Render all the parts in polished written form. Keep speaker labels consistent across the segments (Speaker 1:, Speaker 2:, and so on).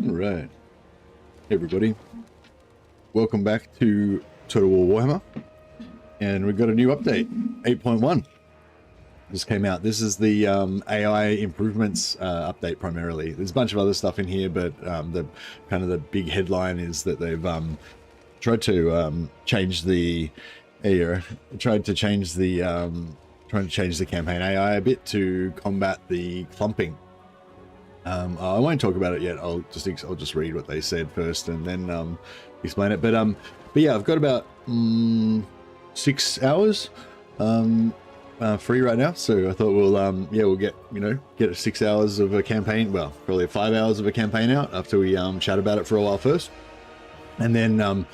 Speaker 1: All right, hey everybody, welcome back to Total War Warhammer, and we've got a new update, 8.1. Just came out. This is the AI improvements update primarily. There's a bunch of other stuff in here, but the kind of the big headline is that they've tried to change the trying to change the campaign AI a bit to combat the clumping. I won't talk about it yet. I'll just read what they said first and then explain it. But yeah, I've got about 6 hours free right now, so I thought we'll get 6 hours of a campaign. Well, probably 5 hours of a campaign out after we chat about it for a while first. And then I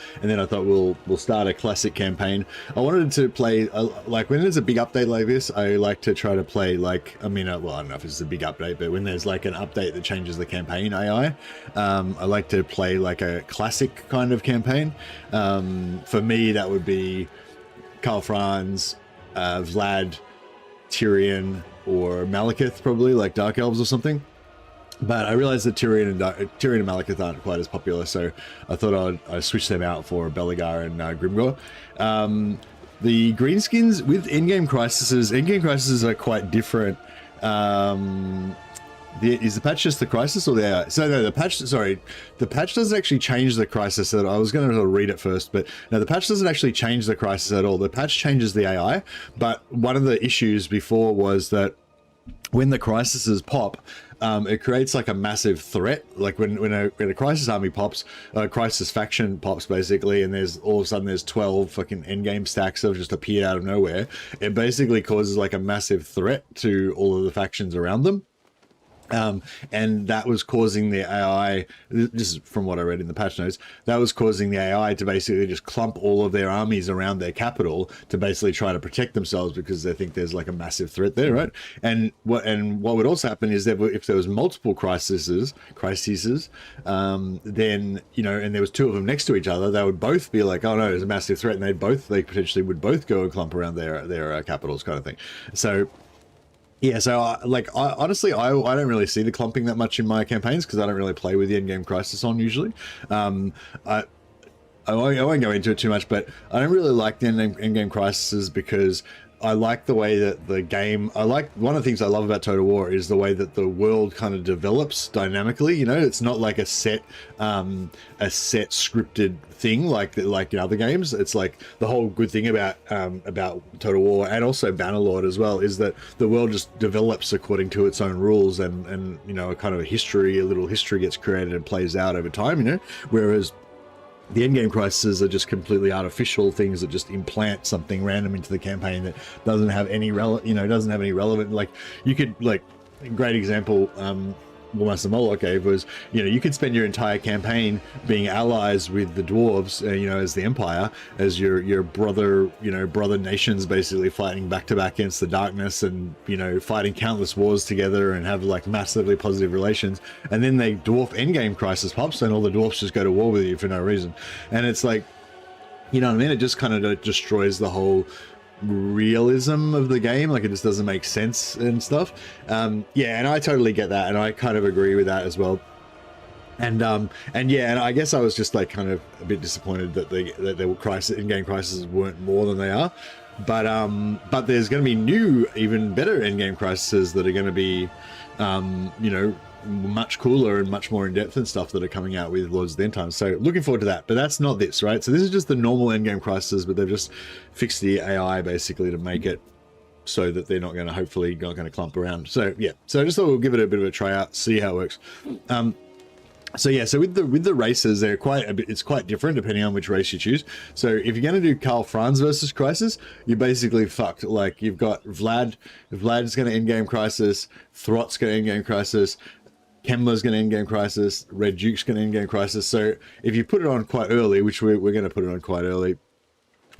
Speaker 1: thought we'll start a classic campaign. I wanted to play like when there's a big update like this, I like to try to play like, I mean, well, I don't know if it's a big update, but when there's like an update that changes the campaign AI, I like to play like a classic kind of campaign. For me, that would be Karl, Franz, Vlad, Tyrion, or Malekith, probably like Dark Elves or something. But I realized that Tyrion and Malekith aren't quite as popular, so I thought I'd switch them out for Belegar and Grimgor. The greenskins with endgame crises are quite different. Is the patch just the crisis or the AI? So no, the patch doesn't actually change the crisis at all. I was going to read it first, but no, the patch doesn't actually change the crisis at all. The patch changes the AI, but one of the issues before was that when the crises pop, it creates like a massive threat. Like when a crisis army pops, a crisis faction pops basically, and there's all of a sudden there's 12 fucking endgame stacks that have just appeared out of nowhere. It basically causes like a massive threat to all of the factions around them. And that was causing the AI, this is from what I read in the patch notes, that was causing the AI to basically just clump all of their armies around their capital to basically try to protect themselves because they think there's like a massive threat there, right? And what would also happen is that if there was multiple crises, then, you know, and there was two of them next to each other, they would both be like, oh no, there's a massive threat, and they potentially would both go and clump around their capitals kind of thing. So yeah, so honestly, I don't really see the clumping that much in my campaigns because I don't really play with the endgame crisis on usually. I won't go into it too much, but I don't really like the endgame crises because I like the way that the game, one of the things I love about Total War is the way that the world kind of develops dynamically. You know, it's not like a set scripted thing like in other games. It's like the whole good thing about Total War and also Bannerlord as well is that the world just develops according to its own rules, and you know, a kind of a little history gets created and plays out over time. You know, whereas the endgame crises are just completely artificial things that just implant something random into the campaign that doesn't have any relevant. Like you could, like, a great example Master Moloch gave was, you know, you could spend your entire campaign being allies with the dwarves, you know, as the Empire, as your brother nations, basically fighting back to back against the darkness, and you know, fighting countless wars together and have like massively positive relations. And then the dwarf endgame crisis pops, and all the dwarfs just go to war with you for no reason. And it's like, you know what I mean? It just kind of destroys the whole realism of the game. Like, it just doesn't make sense and stuff. Yeah, and I totally get that, and I kind of agree with that as well. And yeah, and I guess I was just like kind of a bit disappointed that there were in-game crises weren't more than they are. But there's going to be new, even better in-game crises that are going to be, you know, much cooler and much more in-depth and stuff that are coming out with Lords of the End Times. So looking forward to that. But that's not this, right? So this is just the normal endgame crisis, but they've just fixed the AI basically to make it so that they're not going to clump around. So yeah, so I just thought we'll give it a bit of a try out, see how it works. So yeah, so with the races, it's quite different depending on which race you choose. So if you're going to do Karl Franz versus Crisis, you're basically fucked. Like, you've got Vlad's going to end game crisis, Throt's going to end game crisis, Kemmler's going to end game crisis, Red Duke's going to end game crisis. So if you put it on quite early, which we're going to put it on quite early,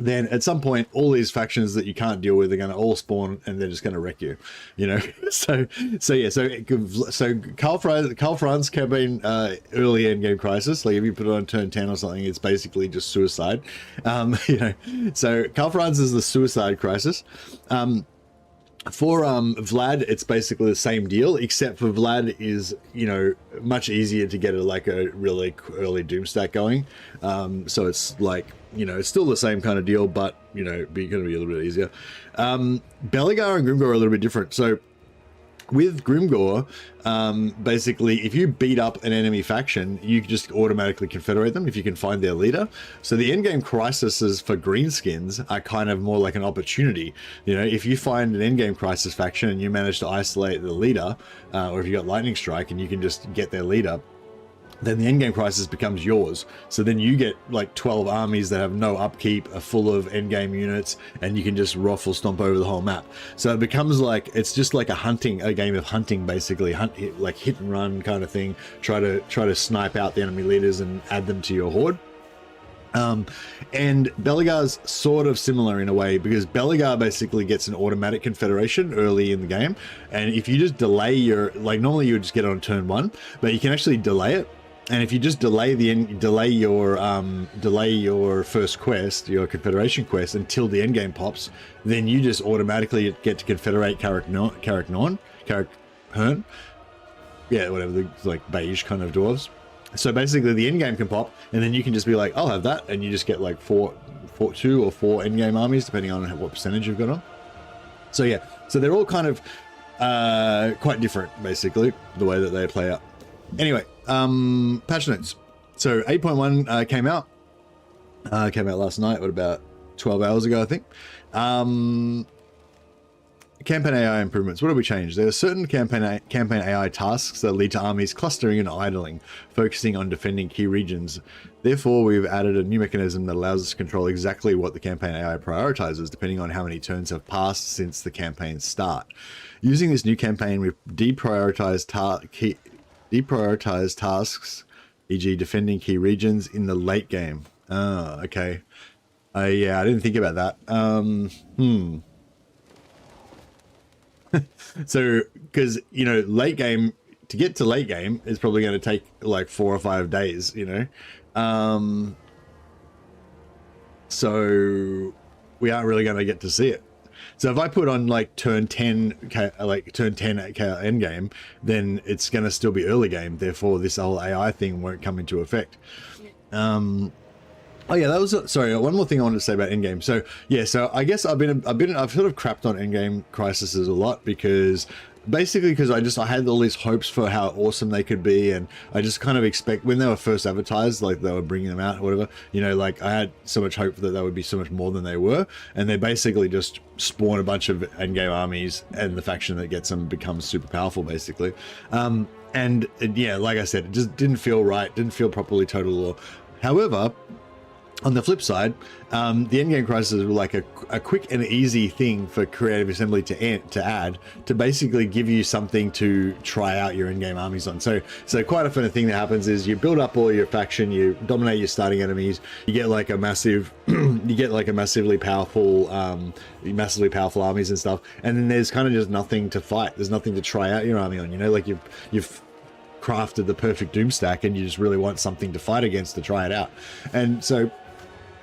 Speaker 1: then at some point all these factions that you can't deal with are going to all spawn, and they're just going to wreck you, you know. so Karl Franz campaign early end game crisis, like if you put it on turn 10 or something, it's basically just suicide. You know, so Karl Franz is the suicide crisis. For Vlad, it's basically the same deal, except for Vlad is, you know, much easier to get a really early doom stack going. So it's like, you know, it's still the same kind of deal, but, you know, going to be a little bit easier. Belegar and Grimgor are a little bit different. So with Grimgor, basically, if you beat up an enemy faction, you just automatically confederate them if you can find their leader. So the endgame crises for greenskins are kind of more like an opportunity. You know, if you find an endgame crisis faction and you manage to isolate the leader, or if you got lightning strike and you can just get their leader, then the endgame crisis becomes yours. So then you get like 12 armies that have no upkeep, are full of endgame units, and you can just ruffle stomp over the whole map. So it becomes like, it's just like a game of hunting, basically, like hit and run kind of thing. Try to snipe out the enemy leaders and add them to your horde. And Belegar's sort of similar in a way, because Belegar basically gets an automatic confederation early in the game, and if you just delay your, like normally you would just get it on turn 1, but you can actually delay it. And if you just delay your first quest, your confederation quest, until the end game pops, then you just automatically get to confederate Carrick Hearn, yeah, whatever, the like beige kind of dwarves. So basically, the end game can pop, and then you can just be like, "I'll have that," and you just get like 2 or 4 end game armies, depending on what percentage you've got on. So yeah, so they're all kind of quite different, basically, the way that they play out. Anyway, patch notes. So 8.1 came out last night, what, about 12 hours ago, I think. Campaign AI improvements. What have we changed? There are certain campaign AI tasks that lead to armies clustering and idling, focusing on defending key regions. Therefore, we've added a new mechanism that allows us to control exactly what the campaign AI prioritizes, depending on how many turns have passed since the campaign's start. Using this new campaign, we've deprioritized tasks, e.g. defending key regions in the late game. Oh, okay. Yeah, I didn't think about that. So, because, you know, late game, to get to late game is probably going to take like 4 or 5 days, you know. So we aren't really going to get to see it. So if I put on like turn 10 end game, then it's going to still be early game. Therefore, this whole AI thing won't come into effect. Oh yeah, that was sorry. One more thing I wanted to say about endgame. So yeah, so I guess I've sort of crapped on endgame crises a lot, because basically because I had all these hopes for how awesome they could be, and I just kind of expect when they were first advertised, like they were bringing them out or whatever, you know, like I had so much hope that they would be so much more than they were, and they basically just spawn a bunch of endgame armies, and the faction that gets them becomes super powerful, basically. And yeah, like I said, it just didn't feel right, didn't feel properly Total War. However, on the flip side, the endgame crises were like a quick and easy thing for Creative Assembly to add to basically give you something to try out your endgame armies on. So quite often a thing that happens is you build up all your faction, you dominate your starting enemies, you get like a massive, massively powerful armies and stuff, and then there's kind of just nothing to fight. There's nothing to try out your army on. You know, like you've crafted the perfect doom stack, and you just really want something to fight against to try it out. And so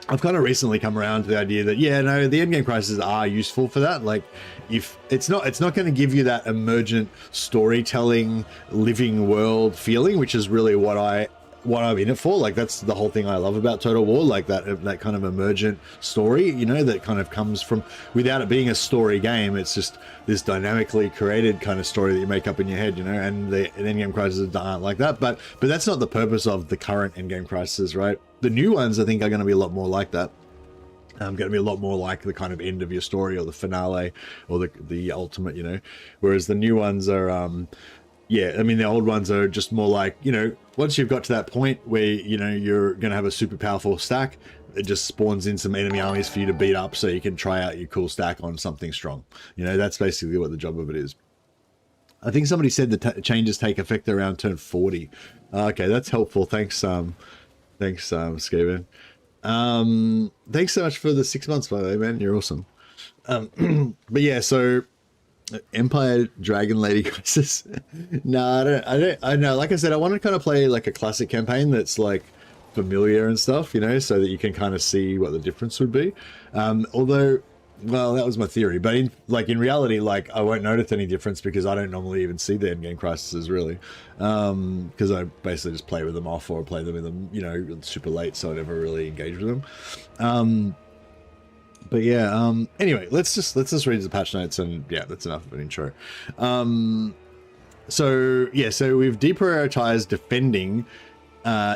Speaker 1: I've kind of recently come around to the idea that, yeah, no, the endgame crises are useful for that. Like, if it's not going to give you that emergent storytelling, living world feeling, which is really what I'm in it for. Like, that's the whole thing I love about Total War, like that kind of emergent story, you know, that kind of comes from, without it being a story game, it's just this dynamically created kind of story that you make up in your head, you know. And the endgame crises aren't like that, but that's not the purpose of the current endgame crises, right? The new ones, I think, are going to be a lot more like that. Going to be a lot more like the kind of end of your story, or the finale, or the ultimate, you know. Whereas the new ones are, yeah, I mean, the old ones are just more like, you know, once you've got to that point where, you know, you're going to have a super powerful stack, it just spawns in some enemy armies for you to beat up so you can try out your cool stack on something strong. You know, that's basically what the job of it is. I think somebody said the changes take effect around turn 40. Okay, that's helpful. Thanks, Skaven. Thanks so much for the 6 months, by the way, man. You're awesome. But yeah, so Empire Dragon Lady Crisis. No, I know. Like I said, I want to kind of play like a classic campaign that's like familiar and stuff, you know, so that you can kind of see what the difference would be. Although well, that was my theory, but in reality, like I won't notice any difference because I don't normally even see the endgame crises really, because I basically just play with them off or play them with them, you know, super late, so I never really engage with them. But yeah, anyway, let's just read the patch notes, and yeah, that's enough of an intro. So yeah, so we've deprioritized defending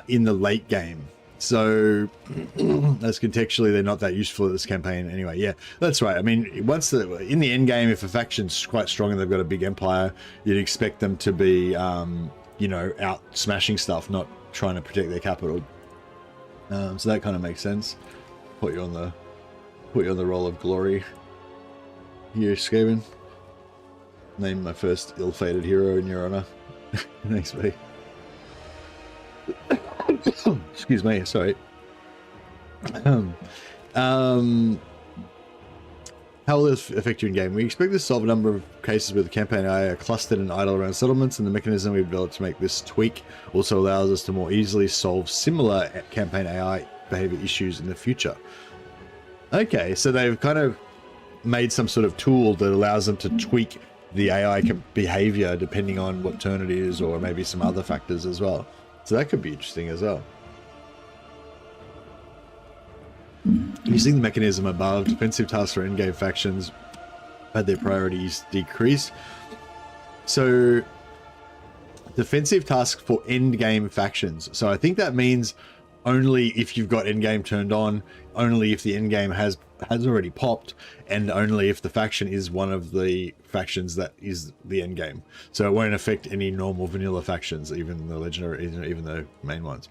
Speaker 1: in the late game. So that's contextually, they're not that useful at this campaign anyway. Yeah, that's right. I mean, once in the end game, if a faction's quite strong and they've got a big empire, you'd expect them to be, you know, out smashing stuff, not trying to protect their capital. So that kind of makes sense. Put you on the roll of glory here, Skaven. Name my first ill-fated hero in your honor. Thanks, mate. Excuse me, sorry. How will this affect you in game? We expect this to solve a number of cases where the campaign AI are clustered and idle around settlements, and the mechanism we've developed to make this tweak also allows us to more easily solve similar campaign AI behavior issues in the future. Okay, so they've kind of made some sort of tool that allows them to tweak the AI behavior depending on what turn it is, or maybe some other factors as well. So that could be interesting as well. Using the mechanism above, defensive tasks for endgame factions had their priorities decrease. So defensive tasks for endgame factions. So I think that means only if you've got endgame turned on, only if the endgame has already popped, and only if the faction is one of the factions that is the endgame. So it won't affect any normal vanilla factions, even the legendary, even the main ones.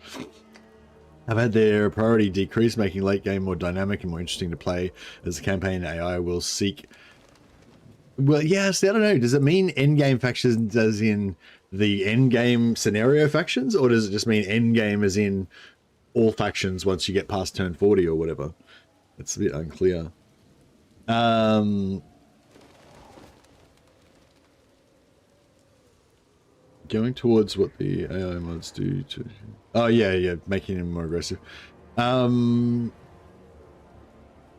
Speaker 1: Have had their priority decrease, making late game more dynamic and more interesting to play, as the campaign AI will seek. Well, yes, I don't know. Does it mean endgame factions as in the endgame scenario factions, or does it just mean endgame as in all factions once you get past turn 40 or whatever? It's a bit unclear. Going towards what the AI mods do to... Oh, yeah, making him more aggressive. More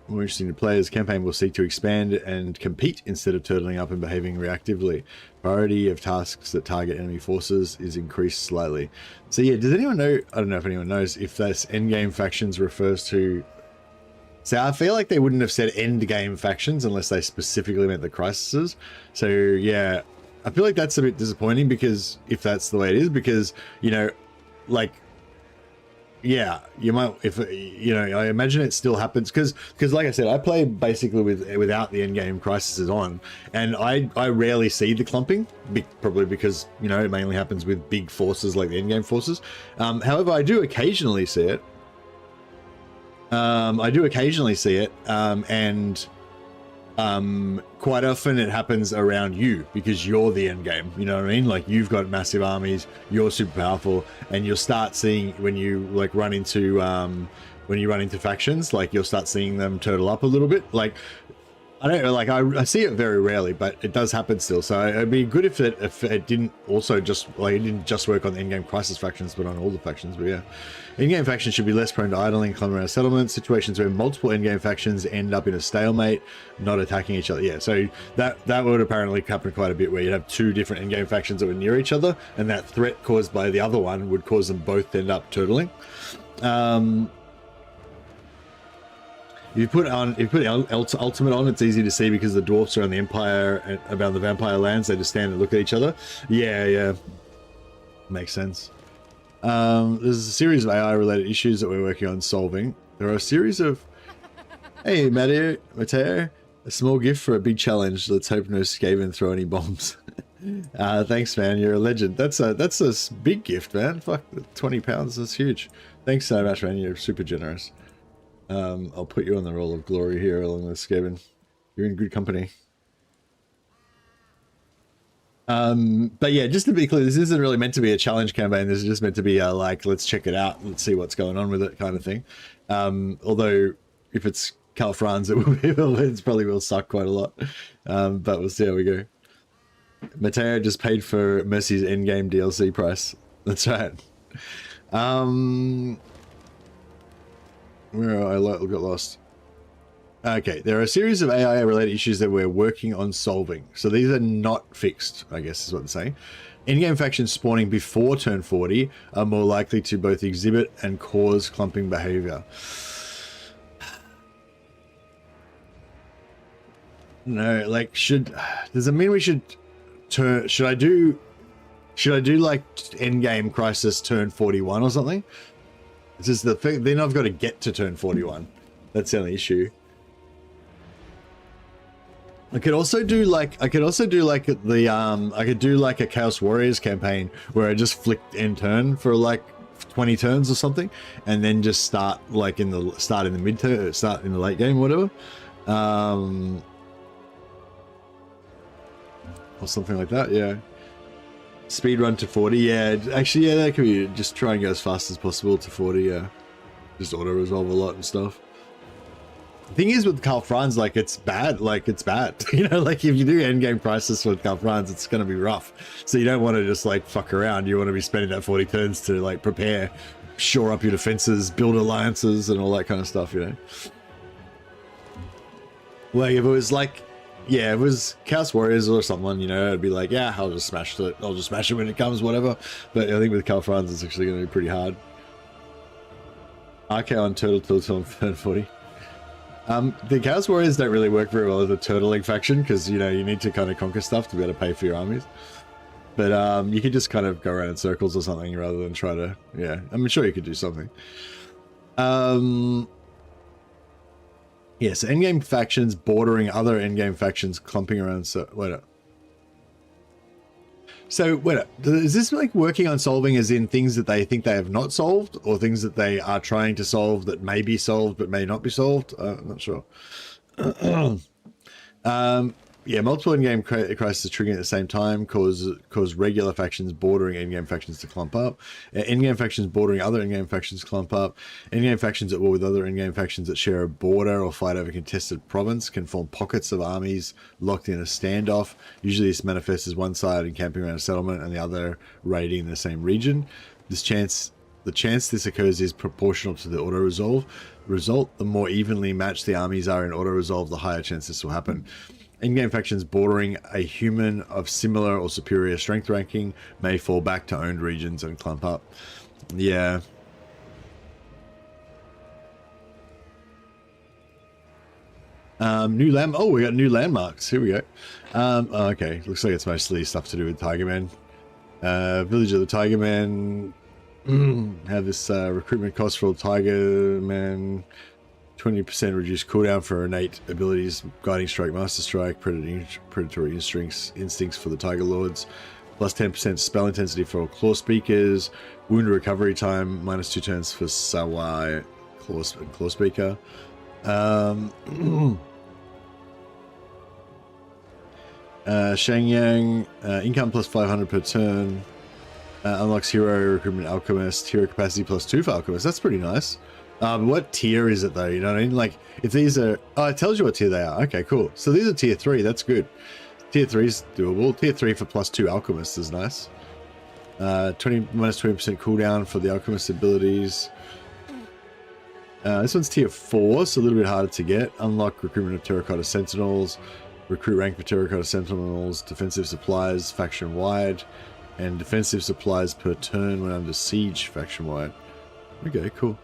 Speaker 1: interesting to play, as campaign will seek to expand and compete instead of turtling up and behaving reactively. Priority of tasks that target enemy forces is increased slightly. So yeah, does anyone know, I don't know if anyone knows, if this endgame factions refers to... So I feel like they wouldn't have said endgame factions unless they specifically meant the crises. So yeah, I feel like that's a bit disappointing, because if that's the way it is, because, you know, like, yeah, you might, if, you know, I imagine it still happens, because like I said, I play basically without the endgame crises on, and I rarely see the clumping, probably because, you know, it mainly happens with big forces like the endgame forces. However, I do occasionally see it. And quite often it happens around you, because you're the end game, you know what I mean? Like, you've got massive armies, you're super powerful, and you'll start seeing, when you like run into factions, like you'll start seeing them turtle up a little bit. Like, I don't know, like I see it very rarely, but it does happen still. So it'd be good if it didn't also just, like, it didn't just work on the endgame crisis factions, but on all the factions. But yeah, endgame factions should be less prone to idling, climbing around settlements, situations where multiple endgame factions end up in a stalemate, not attacking each other. Yeah, so that would apparently happen quite a bit, where you'd have two different endgame factions that were near each other, and that threat caused by the other one would cause them both to end up turtling. If you put ultimate on, it's easy to see, because the dwarfs are on the empire and about the vampire lands. They just stand and look at each other. Yeah, makes sense. There's a series of AI related issues that we're working on solving. There are a series of... Hey, Matteo, a small gift for a big challenge. Let's hope no Skaven throw any bombs. Thanks, man. You're a legend. That's a big gift, man. Fuck, 20 pounds. That's huge. Thanks so much, man. You're super generous. I'll put you on the roll of glory here along with Skaven. You're in good company. But yeah, just to be clear, this isn't really meant to be a challenge campaign. This is just meant to be a, like, let's check it out, let's see what's going on with it kind of thing. Although if it's Karl Franz, it probably will suck quite a lot. But we'll see how we go. Matteo just paid for Mercy's endgame DLC price. That's right. Where I got lost. Okay, there are a series of AI-related issues that we're working on solving. So these are not fixed, I guess is what they're saying. In-game factions spawning before turn 40 are more likely to both exhibit and cause clumping behavior. No, like, does it mean we should should I do like endgame crisis turn 41 or something? It's just the thing, then I've got to get to turn 41. That's the only issue. I could do like a Chaos Warriors campaign where I just flicked end turn for like 20 turns or something, and then just start like in the mid turn, start in the late game, or whatever, or something like that. Yeah, speed run to 40. Yeah, actually, yeah, that could be. Just try and go as fast as possible to 40. Yeah, just auto resolve a lot and stuff. The thing is with Karl Franz, like, it's bad. You know, like, if you do endgame crisis with Karl Franz, it's going to be rough. So you don't want to just, like, fuck around. You want to be spending that 40 turns to, like, prepare, shore up your defenses, build alliances, and all that kind of stuff, you know? Like, if it was, like, yeah, if it was Chaos Warriors or someone, you know, it'd be like, yeah, I'll just smash it. I'll just smash it when it comes, whatever. But I think with Karl Franz, it's actually going to be pretty hard. RK on Turtle on turn 40. The Chaos Warriors don't really work very well as a turtling faction because, you know, you need to kind of conquer stuff to be able to pay for your armies. But you could just kind of go around in circles or something rather than try to, yeah, I'm sure you could do something. Yeah, so endgame factions bordering other endgame factions clumping around. So, wait up. So, wait up. Is this like working on solving as in things that they think they have not solved, or things that they are trying to solve that may be solved but may not be solved? I'm not sure. Yeah, multiple in-game crises triggering at the same time cause regular factions bordering in-game factions to clump up. In-game factions bordering other in-game factions clump up. In-game factions at war with other in-game factions that share a border or fight over contested province can form pockets of armies locked in a standoff. Usually this manifests as one side encamping around a settlement and the other raiding the same region. The chance this occurs is proportional to the auto-resolve result. The more evenly matched the armies are in auto-resolve, the higher chance this will happen. In-game factions bordering a human of similar or superior strength ranking may fall back to owned regions and clump up. Yeah. New land. Oh, we got new landmarks. Here we go. Okay. Looks like it's mostly stuff to do with Tiger Man. Village of the Tiger Man. Have this recruitment cost for Tiger Man. 20% reduced cooldown for innate abilities, Guiding Strike, Master Strike, Predatory Instincts for the Tiger Lords, plus 10% spell intensity for all Claw Speakers, wound recovery time, minus 2 turns for Sawai, Claw Speaker. Shangyang, income plus 500 per turn, unlocks Hero Recruitment Alchemist, Hero Capacity plus 2 for Alchemist. That's pretty nice. What tier is it though? You know what I mean? Like, if these are, oh, it tells you what tier they are. Okay, cool. So these are tier 3. That's good. Tier 3 is doable. Tier 3 for plus 2 Alchemist is nice. Minus 20% cooldown for the Alchemist abilities. This one's tier 4, so a little bit harder to get. Unlock Recruitment of Terracotta Sentinels. Recruit rank for Terracotta Sentinels. Defensive supplies faction wide. And defensive supplies per turn when under siege faction wide. Okay, cool.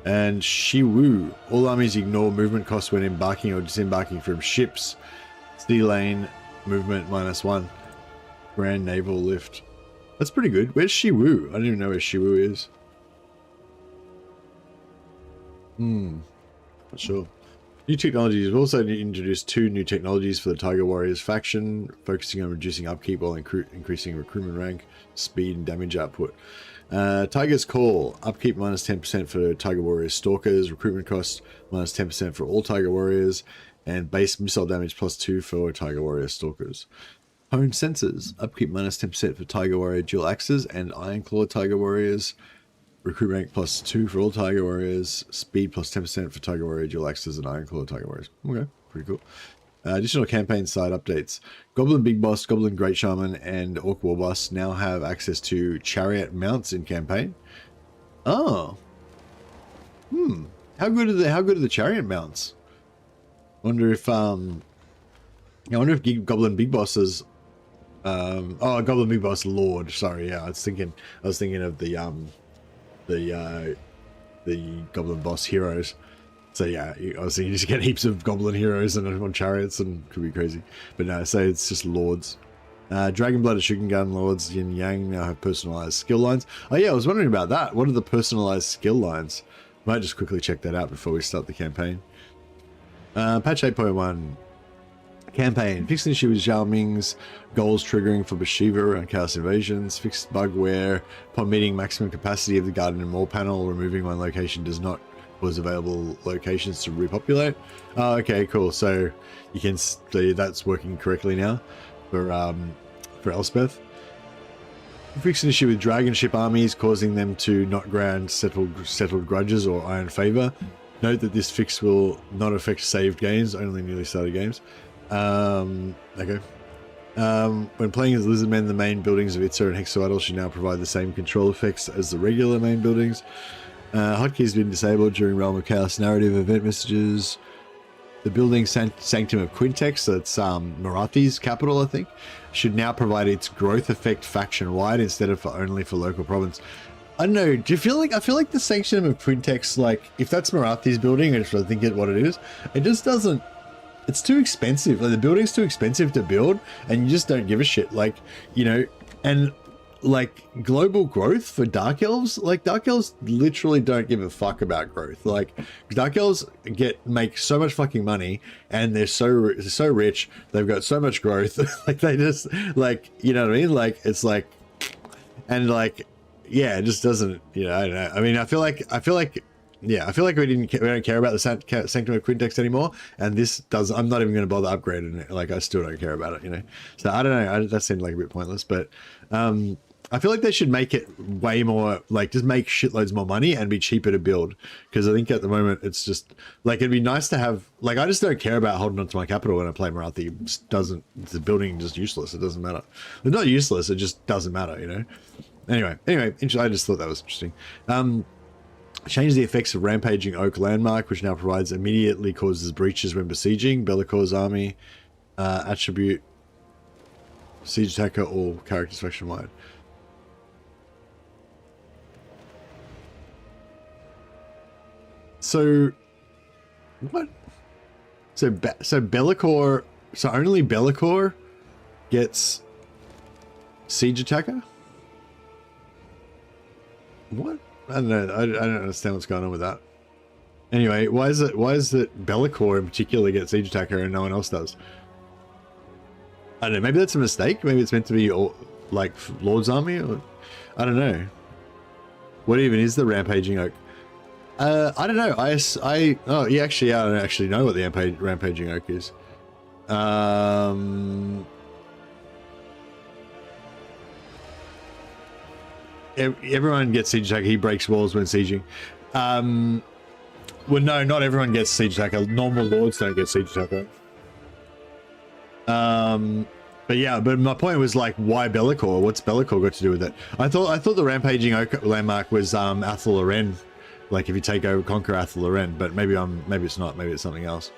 Speaker 1: And Shiwu. All armies ignore movement costs when embarking or disembarking from ships. Sea lane movement -1. Grand naval lift. That's pretty good. Where's Shiwu? I don't even know where Shiwu is. Not sure. New technologies. We've also introduced 2 new technologies for the Tiger Warriors faction, focusing on reducing upkeep while increasing recruitment rank, speed, and damage output. Tiger's Call, upkeep minus 10% for Tiger Warriors Stalkers, recruitment cost minus 10% for all Tiger Warriors, and base missile damage plus 2 for Tiger Warrior Stalkers. Hone Sensors, upkeep minus 10% for Tiger Warrior Dual Axes and Iron Claw Tiger Warriors, recruit rank plus 2 for all Tiger Warriors, speed plus 10% for Tiger Warrior Dual Axes and Iron Claw Tiger Warriors. Okay, pretty cool. Additional campaign side updates. Goblin Big Boss, Goblin Great Shaman, and Orc War Boss now have access to chariot mounts in campaign. Oh. How good are the chariot mounts? Wonder if I wonder if Goblin Big Boss is oh, Goblin Big Boss Lord. Sorry, yeah, I was thinking of the Goblin Boss heroes. So yeah, I was thinking you just get heaps of Goblin heroes and on chariots and could be crazy. But no, so it's just lords. Dragonblood and Shooting Gun Lords Yin Yang now have personalized skill lines. Oh yeah, I was wondering about that. What are the personalized skill lines? Might just quickly check that out before we start the campaign. Patch 8.1. Campaign. Fixed an issue with Zhao Ming's goals triggering for Bashiva and Chaos Invasions. Fixed bug where upon meeting maximum capacity of the Garden and Mall panel, removing one location does not cause available locations to repopulate. Oh, okay, cool. So you can see that's working correctly now for Elspeth. Fixed an issue with dragon ship armies, causing them to not grant settled grudges or iron favor. Note that this fix will not affect saved games, only newly started games. Okay. When playing as Lizardmen, the main buildings of Itza and Hexoidal should now provide the same control effects as the regular main buildings. Hotkeys have been disabled during Realm of Chaos narrative event messages. The building Sanctum of Quintex, that's Marathi's capital, I think, should now provide its growth effect faction-wide instead of only for local province. I don't know, do you feel like, I feel like the Sanctum of Quintex, like, if that's Marathi's building, I just think what it is, it just doesn't, it's too expensive. Like, the building's too expensive to build, and you just don't give a shit. Like, you know, and like global growth for Dark Elves, like Dark Elves literally don't give a fuck about growth. Like Dark Elves make so much fucking money, and they're so rich. They've got so much growth. Like they just like, you know what I mean? Like it's like, and like, yeah, it just doesn't. You know, I don't know. I mean, I feel like we don't care about the Sanctum of Quintex anymore, and this does. I'm not even going to bother upgrading it. Like I still don't care about it, you know. So I don't know. That seemed like a bit pointless, but I feel like they should make it way more, like just make shitloads more money and be cheaper to build. Because I think at the moment it's just like, it'd be nice to have, like, I just don't care about holding onto my capital when I play Marathi. It just doesn't, the building just useless. It doesn't matter. It's not useless. It just doesn't matter, you know. Anyway, I just thought that was interesting. Change the effects of Rampaging Oak Landmark, which now provides immediately causes breaches when besieging Bellacor's army. Attribute siege attacker or characters faction wide. So what? So Be'lakor, so only Be'lakor gets siege attacker? What? I don't know. I don't understand what's going on with that. Anyway, why is it Be'lakor in particular gets siege attacker and no one else does? I don't know. Maybe that's a mistake. Maybe it's meant to be all, like Lord's army, or I don't know. What even is the Rampaging Oak? I don't know. Oh, yeah, actually, I don't actually know what the Rampaging Oak is. Everyone gets siege attacker. He breaks walls when sieging. Well, no, not everyone gets siege attacker. Normal lords don't get siege attacker. But yeah, but my point was like, why Be'lakor? What's Be'lakor got to do with it? I thought the Rampaging Oak landmark was Athel Loren. Like if you take over, conquer Athel Loren, but maybe it's not. Maybe it's something else.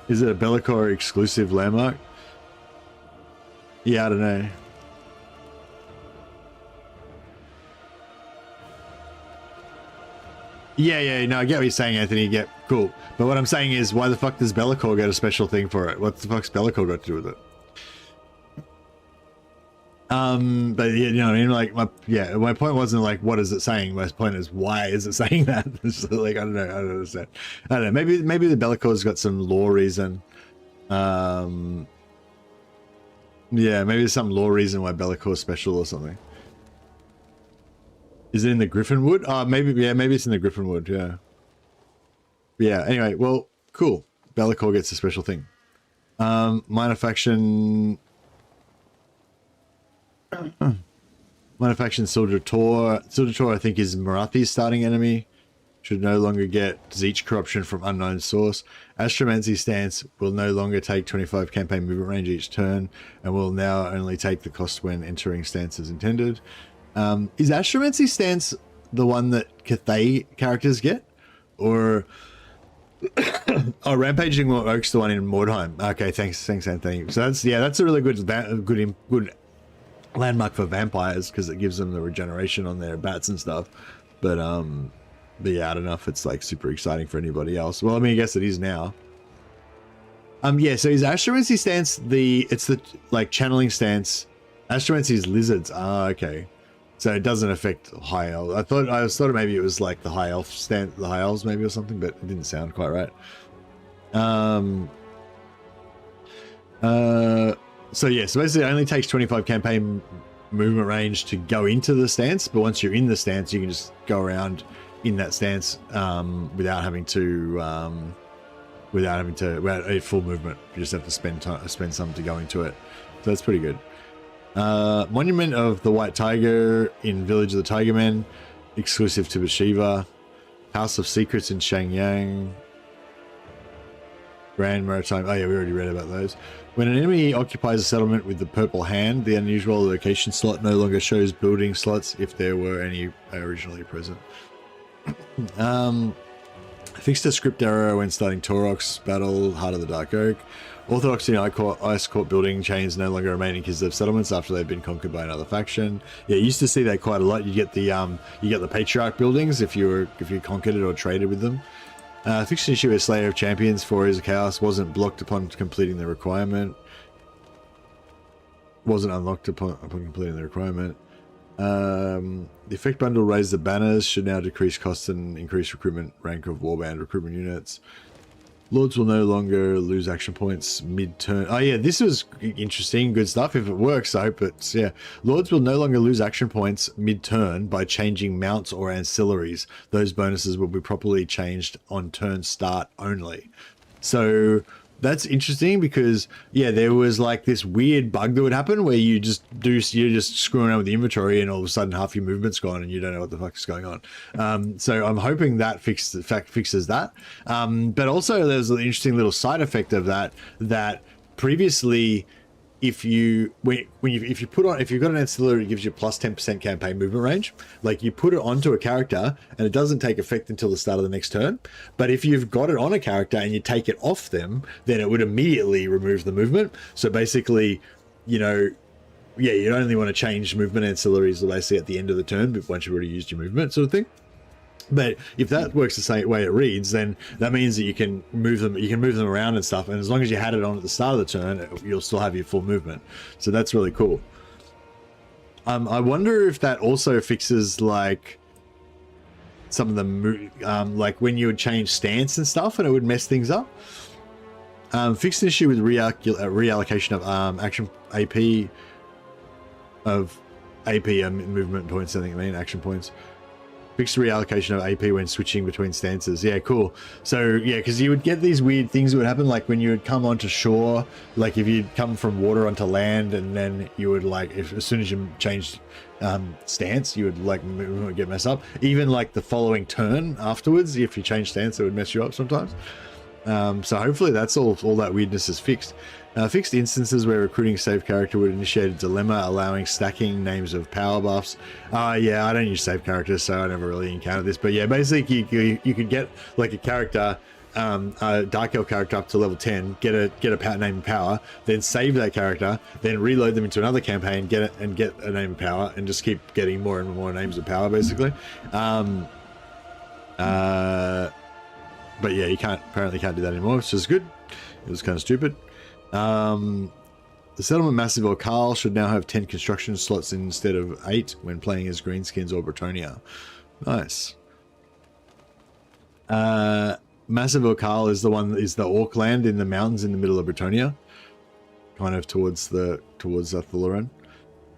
Speaker 1: Is it a Be'lakor exclusive landmark? Yeah, I don't know. Yeah, no, I get what you're saying, Anthony. Yeah, cool. But what I'm saying is, why the fuck does Be'lakor get a special thing for it? What the fuck's Be'lakor got to do with it? But yeah, you know what I mean? Like, my point wasn't like, what is it saying? My point is, why is it saying that? It's like, I don't know. I don't understand. I don't know. Maybe the Be'lakor's got some lore reason. Yeah, maybe there's some lore reason why Be'lakor's special or something. Is it in the Griffinwood? Oh, maybe, yeah, maybe it's in the Griffinwood, yeah. Yeah, anyway, well, cool. Be'lakor gets a special thing. Minor faction... Minor faction Sildra Tor. Sildra Tor, I think, is Marathi's starting enemy. Should no longer get Zeech corruption from unknown source. Astromancy stance will no longer take 25 campaign movement range each turn, and will now only take the cost when entering stance as intended. Is Astromancy stance the one that Cathay characters get? Or oh, Rampaging Oak's the one in Mordheim. Okay, thanks, Anthony. So that's a really good landmark for vampires because it gives them the regeneration on their bats and stuff. But yeah, I don't know if it's like super exciting for anybody else. Well, I mean, I guess it is now. Yeah, so his Astromancy stance, it's the like channeling stance. Astromancy's lizards. Ah, okay. So it doesn't affect high elf. I thought maybe it was like the high elf stance, the high elves maybe or something, but it didn't sound quite right. So yeah, so basically it only takes 25 campaign movement range to go into the stance, but once you're in the stance, you can just go around in that stance without having a full movement. You just have to spend some to go into it. So that's pretty good. Monument of the White Tiger in Village of the Tiger Men, exclusive to Bashiva. House of Secrets in Shangyang. Grand Maritime. Oh yeah, we already read about those. When an enemy occupies a settlement with the purple hand, the unusual location slot no longer shows building slots if there were any originally present. Fixed a script error when starting Taurox battle, Heart of the Dark Oak. Orthodoxy and Ice Court building chains no longer remain in Kislev settlements after they've been conquered by another faction. Yeah, you used to see that quite a lot. You get the Patriarch buildings if you conquered it or traded with them. Fixed an issue with Slayer of Champions, 4 Years of Chaos, wasn't blocked upon completing the requirement. Wasn't unlocked upon completing the requirement. The effect bundle raised the banners, should now decrease costs and increase recruitment rank of warband recruitment units. Lords will no longer lose action points mid-turn. Oh yeah, this was interesting, good stuff. If it works, I hope it's, yeah. Lords will no longer lose action points mid-turn by changing mounts or ancillaries. Those bonuses will be properly changed on turn start only. So that's interesting because, yeah, there was like this weird bug that would happen where you're just screwing around with the inventory and all of a sudden half your movement's gone and you don't know what the fuck is going on. So I'm hoping that fixes that. But also there's an interesting little side effect of that previously, if you've got an ancillary that gives you plus 10% campaign movement range, like you put it onto a character and it doesn't take effect until the start of the next turn. But if you've got it on a character and you take it off them, then it would immediately remove the movement. So basically, you know, yeah, you only want to change movement ancillaries basically at the end of the turn, but once you've already used your movement sort of thing. But if that works the same way it reads, then that means that you can move them around and stuff, and as long as you had it on at the start of the turn, you'll still have your full movement. So that's really cool. I wonder if that also fixes like some of the like when you would change stance and stuff and it would mess things up. Fix an issue with reallocation of action AP movement points, I think I mean action points. Fixed reallocation of AP when switching between stances. Yeah, cool. So yeah, because you would get these weird things that would happen, like when you would come onto shore, like if you'd come from water onto land, and then you would like, as soon as you changed stance, you would like get messed up. Even like the following turn afterwards, if you change stance, it would mess you up sometimes. So hopefully that's all that weirdness is fixed. Fixed instances where recruiting save character would initiate a dilemma, allowing stacking names of power buffs. Yeah, I don't use save characters, so I never really encountered this. But yeah, basically you could get like a character, a Dark Elf character up to level 10, get a name of power, then save that character, then reload them into another campaign, get a name of power, and just keep getting more and more names of power, basically. But yeah, you apparently can't do that anymore, which is good. It was kind of stupid. The settlement Massiville Karl should now have 10 construction slots instead of 8 when playing as Greenskins or Bretonia. Nice. Massiville Karl is the Orc land in the mountains in the middle of Bretonia, kind of towards Thuluran.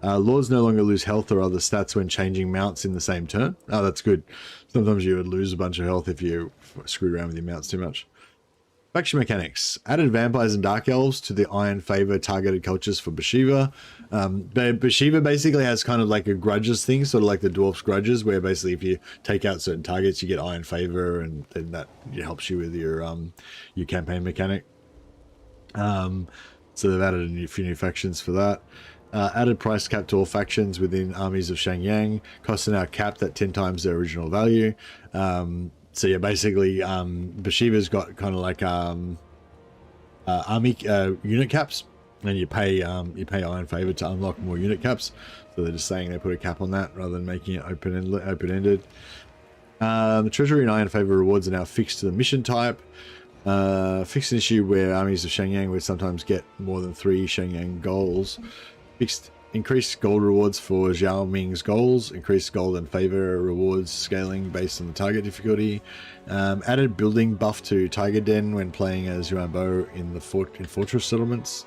Speaker 1: Lords no longer lose health or other stats when changing mounts in the same turn. Oh, that's good. Sometimes you would lose a bunch of health if you screwed around with your mounts too much. Faction mechanics. Added vampires and dark elves to the Iron Favor targeted cultures for Bashiva. Bashiva basically has kind of like a grudges thing, sort of like the dwarf's grudges, where basically if you take out certain targets, you get Iron Favor, and then that helps you with your campaign mechanic. So they've added a few new factions for that. Added price cap to all factions within armies of Shangyang. Costs are now capped at 10 times their original value. So yeah, basically, Bashiva's got kind of like army unit caps, and you pay Iron Favor to unlock more unit caps. So they're just saying they put a cap on that rather than making it open-ended. The Treasury and Iron Favor rewards are now fixed to the mission type. Fixed an issue where armies of Shenyang would sometimes get more than 3 Shenyang goals. Fixed increased gold rewards for Zhao Ming's goals. Increased gold and favor rewards scaling based on the target difficulty. Added building buff to Tiger Den when playing as Yuan Bo in the fortress settlements.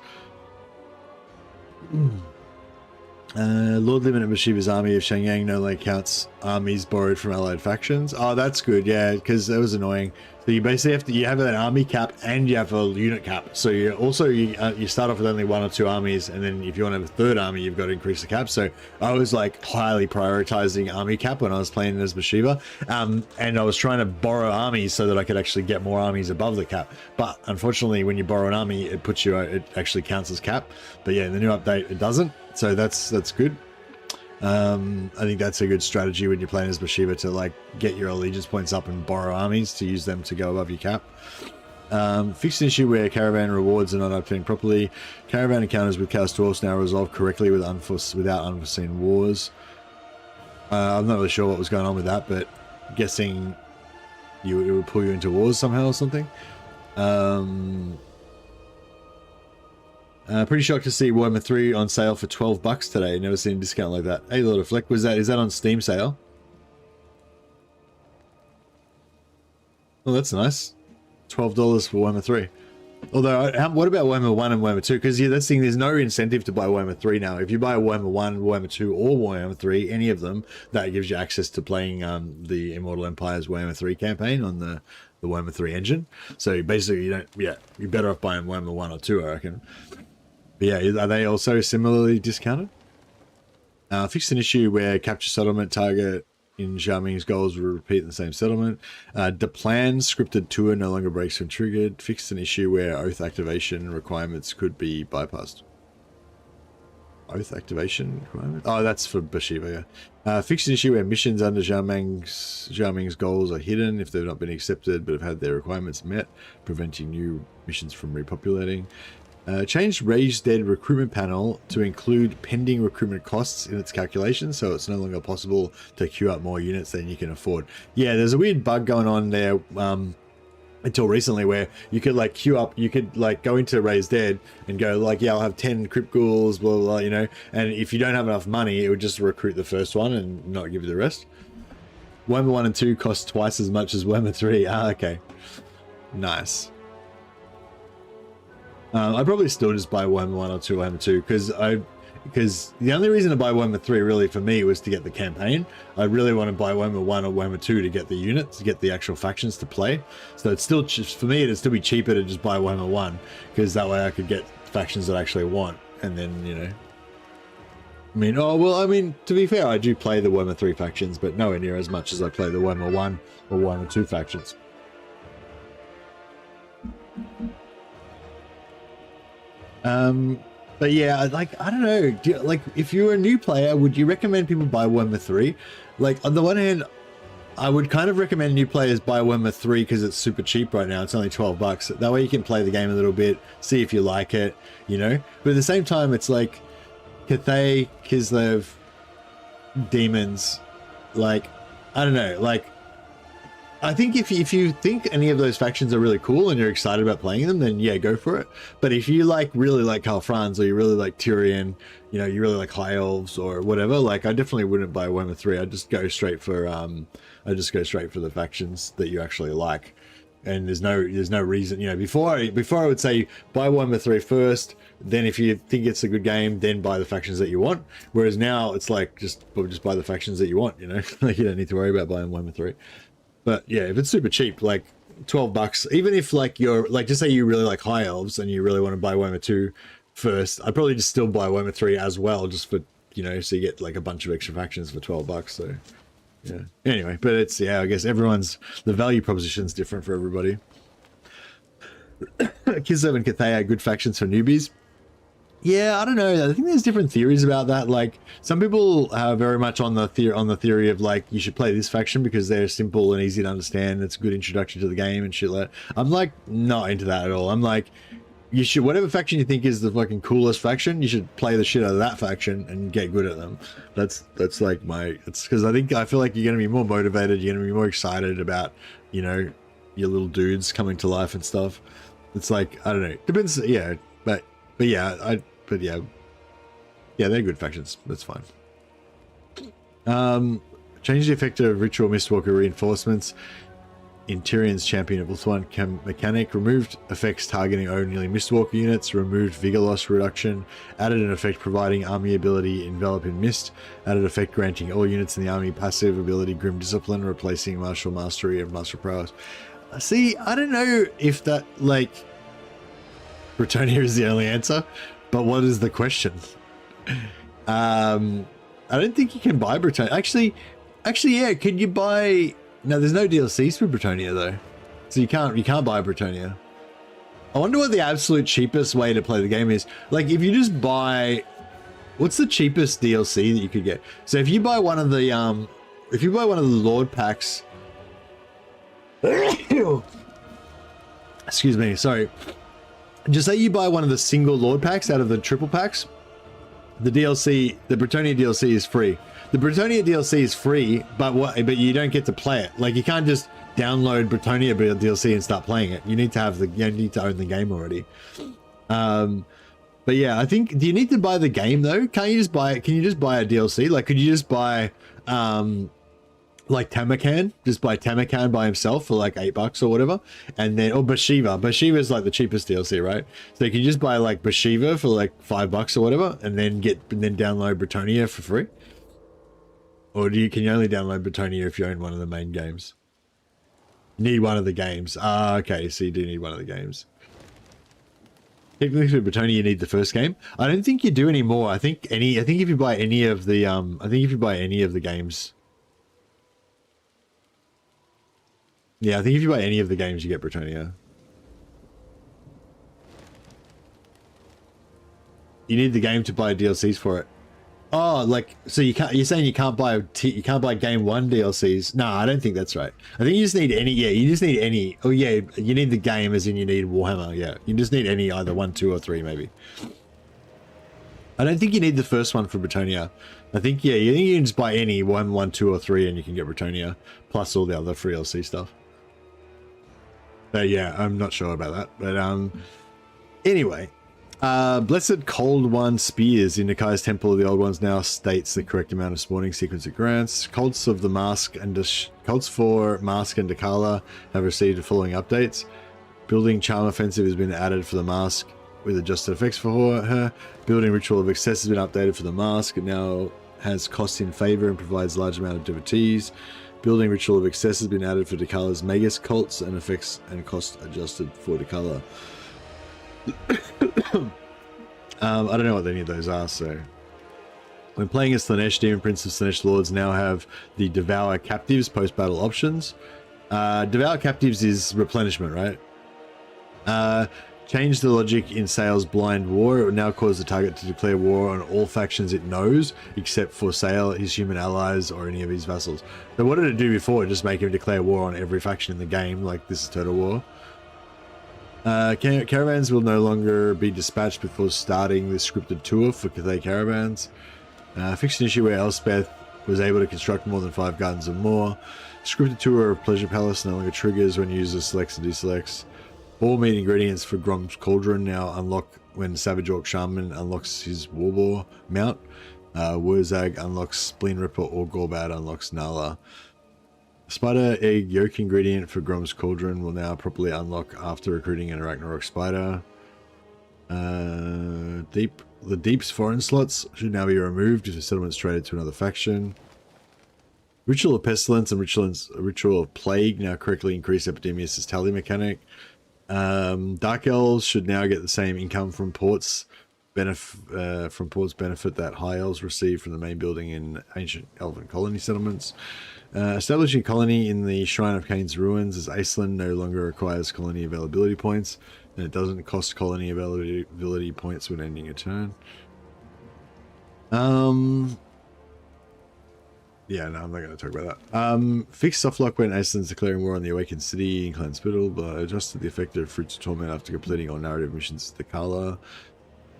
Speaker 1: Lord Limit of Bashiva's army of Shenyang no longer counts armies borrowed from allied factions. Oh, that's good, yeah, because that was annoying. So you basically have an army cap and you have a unit cap. So you start off with only 1 or 2 armies, and then if you want to have a third army, you've got to increase the cap. So I was like highly prioritizing army cap when I was playing as Bashiva, and I was trying to borrow armies so that I could actually get more armies above the cap. But unfortunately, when you borrow an army, it actually counts as cap. But yeah, in the new update, it doesn't. So that's good. I think that's a good strategy when you're playing as Bashiva, to like get your allegiance points up and borrow armies to use them to go above your cap. Fixed an issue where caravan rewards are not obtained properly. Caravan encounters with Chaos Dwarfs now resolved correctly without unforeseen wars. I'm not really sure what was going on with that, but guessing it would pull you into wars somehow or something. Pretty shocked to see Warhammer 3 on sale for $12 today. Never seen a discount like that. Hey, Lord of Fleck, is that on Steam sale? Oh, that's nice. $12 for Warhammer 3. Although, what about Warhammer 1 and Warhammer 2? Because yeah, that's the thing, there's no incentive to buy Warhammer 3 now. If you buy Warhammer 1, Warhammer 2, or Warhammer 3, any of them, that gives you access to playing the Immortal Empire's Warhammer 3 campaign on the Warhammer 3 engine. So basically, you're better off buying Warhammer 1 or 2, I reckon. But yeah, are they also similarly discounted? Fixed an issue where capture settlement target in Xiaoming's goals will repeat in the same settlement. The plan scripted tour no longer breaks when triggered. Fixed an issue where oath activation requirements could be bypassed. Oath activation requirement? Oh, that's for Bashiva, yeah. Fixed an issue where missions under Xiaoming's goals are hidden if they've not been accepted but have had their requirements met, preventing new missions from repopulating. Changed Raised Dead recruitment panel to include pending recruitment costs in its calculation, so it's no longer possible to queue up more units than you can afford. Yeah, there's a weird bug going on there until recently where you could like queue up, you could like go into Raised Dead and go like, yeah, I'll have 10 crypt ghouls, blah, blah, blah, you know, and if you don't have enough money, it would just recruit the first one and not give you the rest. Warhammer 1 and 2 cost twice as much as Warhammer 3. Ah, okay. Nice. I'd probably still just buy Warhammer 1 or 2 Warhammer 2 because the only reason to buy Warhammer 3 really for me was to get the campaign. I really want to buy Warhammer 1 or Warhammer 2 to get the units, to get the actual factions to play. So it's still, for me, it'd still be cheaper to just buy Warhammer 1 because that way I could get factions that I actually want. And then, you know, I mean, to be fair, I do play the Warhammer 3 factions, but nowhere near as much as I play the Warhammer 1 or Warhammer 2 factions. But yeah, like, I don't know, if you're a new player, would you recommend people buy Warhammer 3? Like, on the one hand, I would kind of recommend new players buy Warhammer 3 because it's super cheap right now. It's only $12. That way you can play the game a little bit, see if you like it, you know? But at the same time, it's like Cathay, Kislev, Demons, like, I don't know, like, I think if you think any of those factions are really cool and you're excited about playing them, then yeah, go for it. But if you really like Karl Franz, or you really like Tyrion, you know, you really like High Elves or whatever, like I definitely wouldn't buy Warhammer 3. I'd just go straight for the factions that you actually like. And there's no reason, you know, before I would say buy Warhammer 3 first, then if you think it's a good game, then buy the factions that you want. Whereas now it's like just buy the factions that you want, you know. Like you don't need to worry about buying Warhammer 3. But yeah, if it's super cheap, like $12, even if like you're like, just say you really like High Elves and you really want to buy Warhammer 2 first, I'd probably just still buy Warhammer 3 as well, just for, you know, so you get like a bunch of extra factions for $12. So yeah. Anyway, but it's, yeah, I guess the value proposition's different for everybody. Kislev and Cathay are good factions for newbies. Yeah, I don't know. I think there's different theories about that. Like some people are very much on the theory of like you should play this faction because they're simple and easy to understand. It's a good introduction to the game and shit like that. I'm like not into that at all. I'm like you should whatever faction you think is the fucking coolest faction, you should play the shit out of that faction and get good at them. That's like my it's because I feel like you're gonna be more motivated, you're gonna be more excited about, you know, your little dudes coming to life and stuff. It's like I don't know. Depends, yeah, but yeah, But yeah, they're good factions. That's fine. Change the effect of Ritual Mistwalker reinforcements in Tyrion's Champion of Ulthuan mechanic. Removed effects targeting only Mistwalker units. Removed Vigor loss reduction. Added an effect providing army ability Envelop in Mist. Added effect granting all units in the army passive ability Grim Discipline, replacing Martial Mastery and Master Prowess. See, I don't know if that, like, Bretonnia is the only answer. But what is the question? I don't think you can buy Bretonnia. Actually, yeah. Could you buy? No, there's no DLCs for Bretonnia though, so you can't buy Bretonnia. I wonder what the absolute cheapest way to play the game is. Like, if you just buy, what's the cheapest DLC that you could get? So if you buy one of the Lord packs, excuse me, sorry. Just say you buy one of the single Lord packs out of the triple packs, the DLC, the Bretonnia DLC is free. The Bretonnia DLC is free, but you don't get to play it. Like you can't just download Bretonnia DLC and start playing it. You need to have you need to own the game already. But yeah, I think, do you need to buy the game though? Can't you just buy it? Can you just buy a DLC? Like, could you just buy like Tamakan, just buy Tamakan by himself for like $8 or whatever, and then, or Bashiva is like the cheapest DLC, right? So you can just buy like Bashiva for like $5 or whatever, and then download Bretonnia for free. Or can you only download Bretonnia if you own one of the main games? You need one of the games. Ah, okay, so you do need one of the games. Technically for Bretonnia you need the first game. I don't think you do anymore. I think if you buy any of the games. Yeah, I think if you buy any of the games, you get Bretonnia. You need the game to buy DLCs for it. Oh, like, so you can't, you're saying you can't buy game 1 DLCs? No, I don't think that's right. I think you just need any, yeah, you just need any. Oh yeah, you need the game as in you need Warhammer, yeah. You just need any, either 1, 2, or 3 maybe. I don't think you need the first one for Bretonnia. I think, yeah, you can just buy any 1, 2, or 3 and you can get Bretonnia, plus all the other free DLC stuff. Yeah, I'm not sure about that, but anyway, Blessed Cold One Spears in Nikai's Temple of the Old Ones now states the correct amount of spawning sequence it grants. Cults of the Mask and Cults for Mask and Dakala have received the following updates. Building Charm Offensive has been added for the Mask with adjusted effects for her. Building Ritual of Excess has been updated for the Mask. It now has cost in favor and provides large amount of devotees. Building Ritual of Excess has been added for Dakala's Magus cults and effects and cost adjusted for Dakala. I don't know what any of those are, so. When playing as Slaanesh, Demon Prince of Slaanesh Lords now have the Devour Captives post-battle options. Devour Captives is replenishment, right? Change the logic in Sail's Blind War. It will now cause the target to declare war on all factions it knows, except for Sail, his human allies, or any of his vassals. So what did it do before? Just make him declare war on every faction in the game, like this is Total War. Caravans will no longer be dispatched before starting the scripted tour for Cathay Caravans. Fixed an issue where Elspeth was able to construct more than 5 gardens or more. Scripted tour of Pleasure Palace no longer triggers when user selects and deselects. All meat ingredients for Grom's Cauldron now unlock when Savage Orc Shaman unlocks his Warboar mount. Wurzag unlocks Spleen Ripper or Gorbad unlocks Nala. Spider Egg Yolk ingredient for Grom's Cauldron will now properly unlock after recruiting an Ragnarok Spider. The Deep's foreign slots should now be removed if the settlement's traded to another faction. Ritual of Pestilence and Ritual of Plague now correctly increase Epidemius' tally mechanic. Dark Elves should now get the same income from ports benefit that High Elves receive from the main building in ancient Elven colony settlements. Establishing a colony in the Shrine of Cain's Ruins as Aislinn no longer requires colony availability points. And it doesn't cost colony ability points when ending a turn. Yeah, no, I'm not going to talk about that. Fixed softlock when Aslan's declaring war on the Awakened City, Inclined Spittle, but adjusted the effect of Fruits of Torment after completing all narrative missions to the Karl.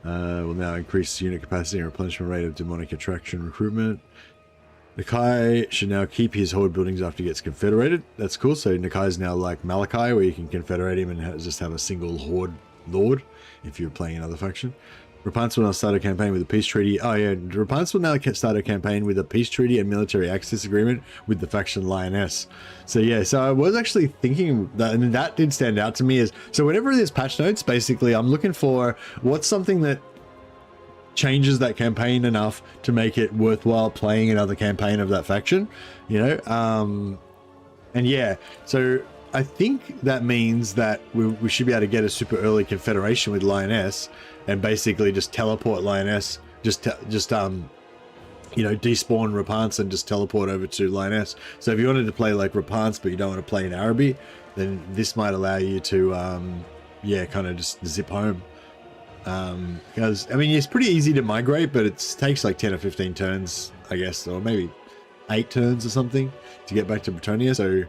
Speaker 1: Will now increase unit capacity and replenishment rate of demonic attraction recruitment. Nakai should now keep his horde buildings after he gets confederated. That's cool. So Nakai is now like Malachi, where you can confederate him and just have a single horde lord if you're playing another faction. Rapance will now start a campaign with a peace treaty. Oh yeah, Rapance will now start a campaign with a peace treaty and military access agreement with the faction Lioness. So yeah, so I was actually thinking that, and that did stand out to me as, so whenever there's patch notes, basically I'm looking for what's something that changes that campaign enough to make it worthwhile playing another campaign of that faction, you know? And yeah, so I think that means that we should be able to get a super early confederation with Lioness and basically just teleport Lioness, just you know, despawn Rapance and just teleport over to Lioness. So if you wanted to play like Rapance but you don't want to play in Araby, then this might allow you to yeah, kind of just zip home. Because I mean, it's pretty easy to migrate, but it takes like 10 or 15 turns, I guess, or maybe 8 turns or something to get back to Bretonia. So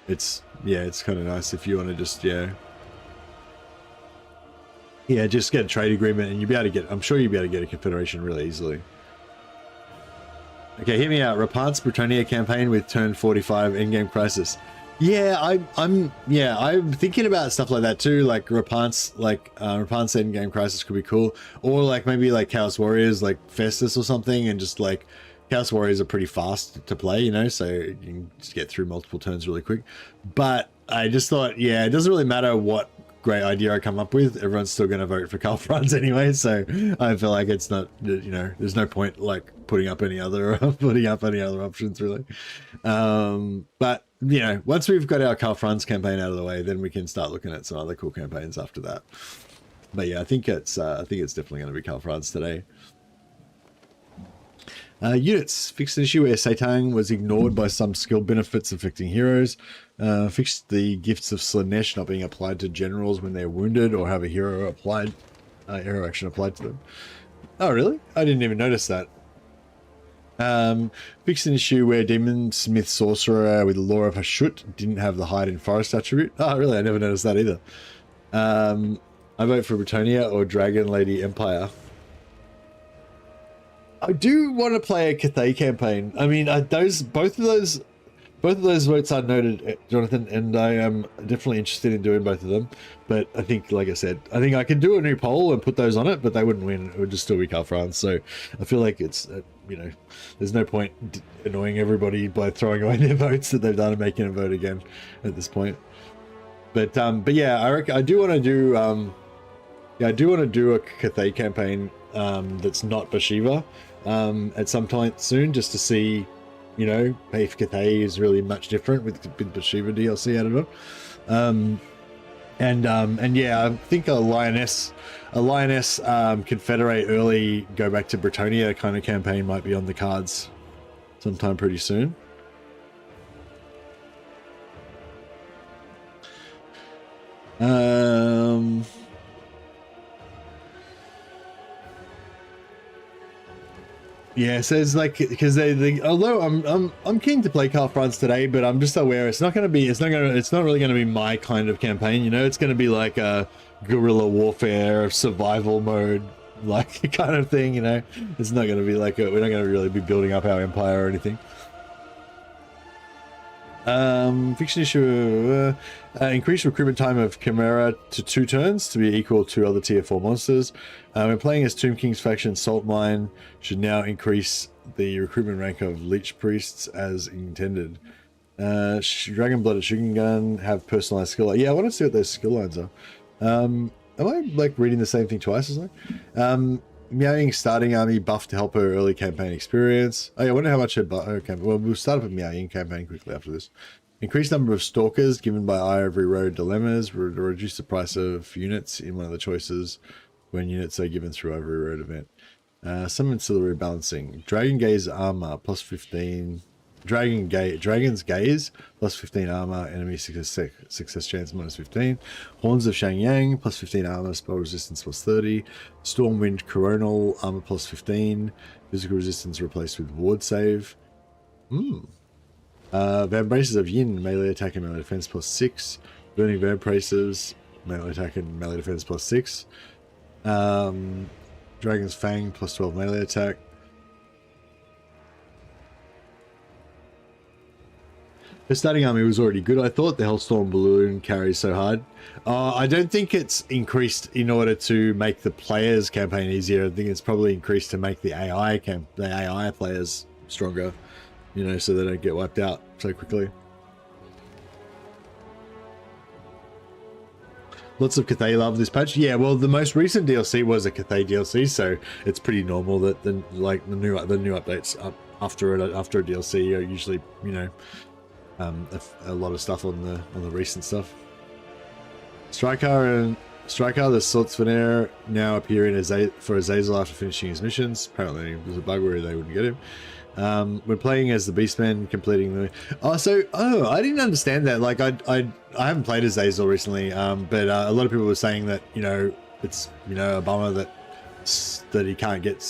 Speaker 1: it's, yeah, it's kind of nice if you want to just, yeah, just get a trade agreement and you'll be able to get, I'm sure you'll be able to get a confederation really easily. Okay, hear me out. Rapance Bretonia campaign with turn 45 endgame crisis. Yeah, I'm thinking about stuff like that too, like Rapance, Rapance endgame crisis could be cool, or like maybe like Chaos Warriors, like Festus or something, and just like Chaos Warriors are pretty fast to play, you know, so you can just get through multiple turns really quick. But I just thought, yeah, it doesn't really matter what great idea I come up with, everyone's still going to vote for Karl Franz anyway, so I feel like it's not, you know, there's no point like putting up any other options really. But you know, once we've got our Karl Franz campaign out of the way, then we can start looking at some other cool campaigns after that. But yeah, I think it's definitely going to be Karl Franz today. Units fixed an issue where Satan was ignored by some skill benefits affecting heroes. Fixed the gifts of Slanesh not being applied to generals when they're wounded or have a hero action applied to them. Oh really? I didn't even notice that. Fixed an issue where Demon Smith Sorcerer with Law of Hashut didn't have the Hide in Forest attribute. Oh really? I never noticed that either. I vote for Bretonia or Dragon Lady Empire. I do want to play a Cathay campaign. I mean, both of those votes are noted, Jonathan, and I am definitely interested in doing both of them. But I think, like I said, I think I could do a new poll and put those on it, but they wouldn't win. It would just still be Karl Franz. So I feel like it's, you know, there's no point annoying everybody by throwing away their votes that they've done and making a vote again at this point. But yeah, I do want to do, yeah, I do want to do a Cathay campaign that's not Bashiva at some point soon, just to see, you know, if Cathay is really much different with Bashiva DLC added on. And yeah, I think a Lioness Confederate early, go back to Bretonia kind of campaign might be on the cards sometime pretty soon. Yeah, so it's like, because although I'm keen to play Karl Franz today, but I'm just aware it's not really going to be my kind of campaign, you know. It's going to be like a guerrilla warfare survival mode like kind of thing, you know. It's not going to be like we're not going to really be building up our empire or anything. Fiction issue, increase recruitment time of Chimera to 2 turns to be equal to other tier 4 monsters. When playing as Tomb King's faction, Salt Mine should now increase the recruitment rank of Leech Priests as intended. Dragon Blooded Shooting Gun have personalized skill. Yeah, I want to see what those skill lines are. Am I like reading the same thing twice or something? Meowing starting army buff to help her early campaign experience. Oh yeah, I wonder how much her campaign. Well, we'll start up a Meowing campaign quickly after this. Increased number of stalkers given by Eye Every Road dilemmas. Reduce the price of units in one of the choices when units are given through Every Road event. Some ancillary balancing. Dragon Gaze armor plus 15. Dragon's Gaze, plus 15 armor, enemy success chance minus 15. Horns of Shangyang, plus 15 armor, spell resistance plus 30. Stormwind Coronal, armor plus 15. Physical resistance replaced with ward save. Vambraces of Yin, melee attack and melee defense plus 6. Burning Vambraces, melee attack and melee defense plus 6. Dragon's Fang, plus 12 melee attack. The starting army was already good, I thought. The Hellstorm Balloon carries so hard. I don't think it's increased in order to make the players' campaign easier. I think it's probably increased to make the AI players stronger, you know, so they don't get wiped out so quickly. Lots of Cathay love this patch. Yeah, well, the most recent DLC was a Cathay DLC, so it's pretty normal that the new updates after a DLC are usually, you know, a lot of stuff on the recent stuff. Striker, the Swords of Air now appearing for Azazel after finishing his missions. Apparently, there was a bug where they wouldn't get him. We're playing as the Beastman, completing the. I didn't understand that. Like, I haven't played Azazel recently, but a lot of people were saying that, you know, it's, you know, a bummer that he can't get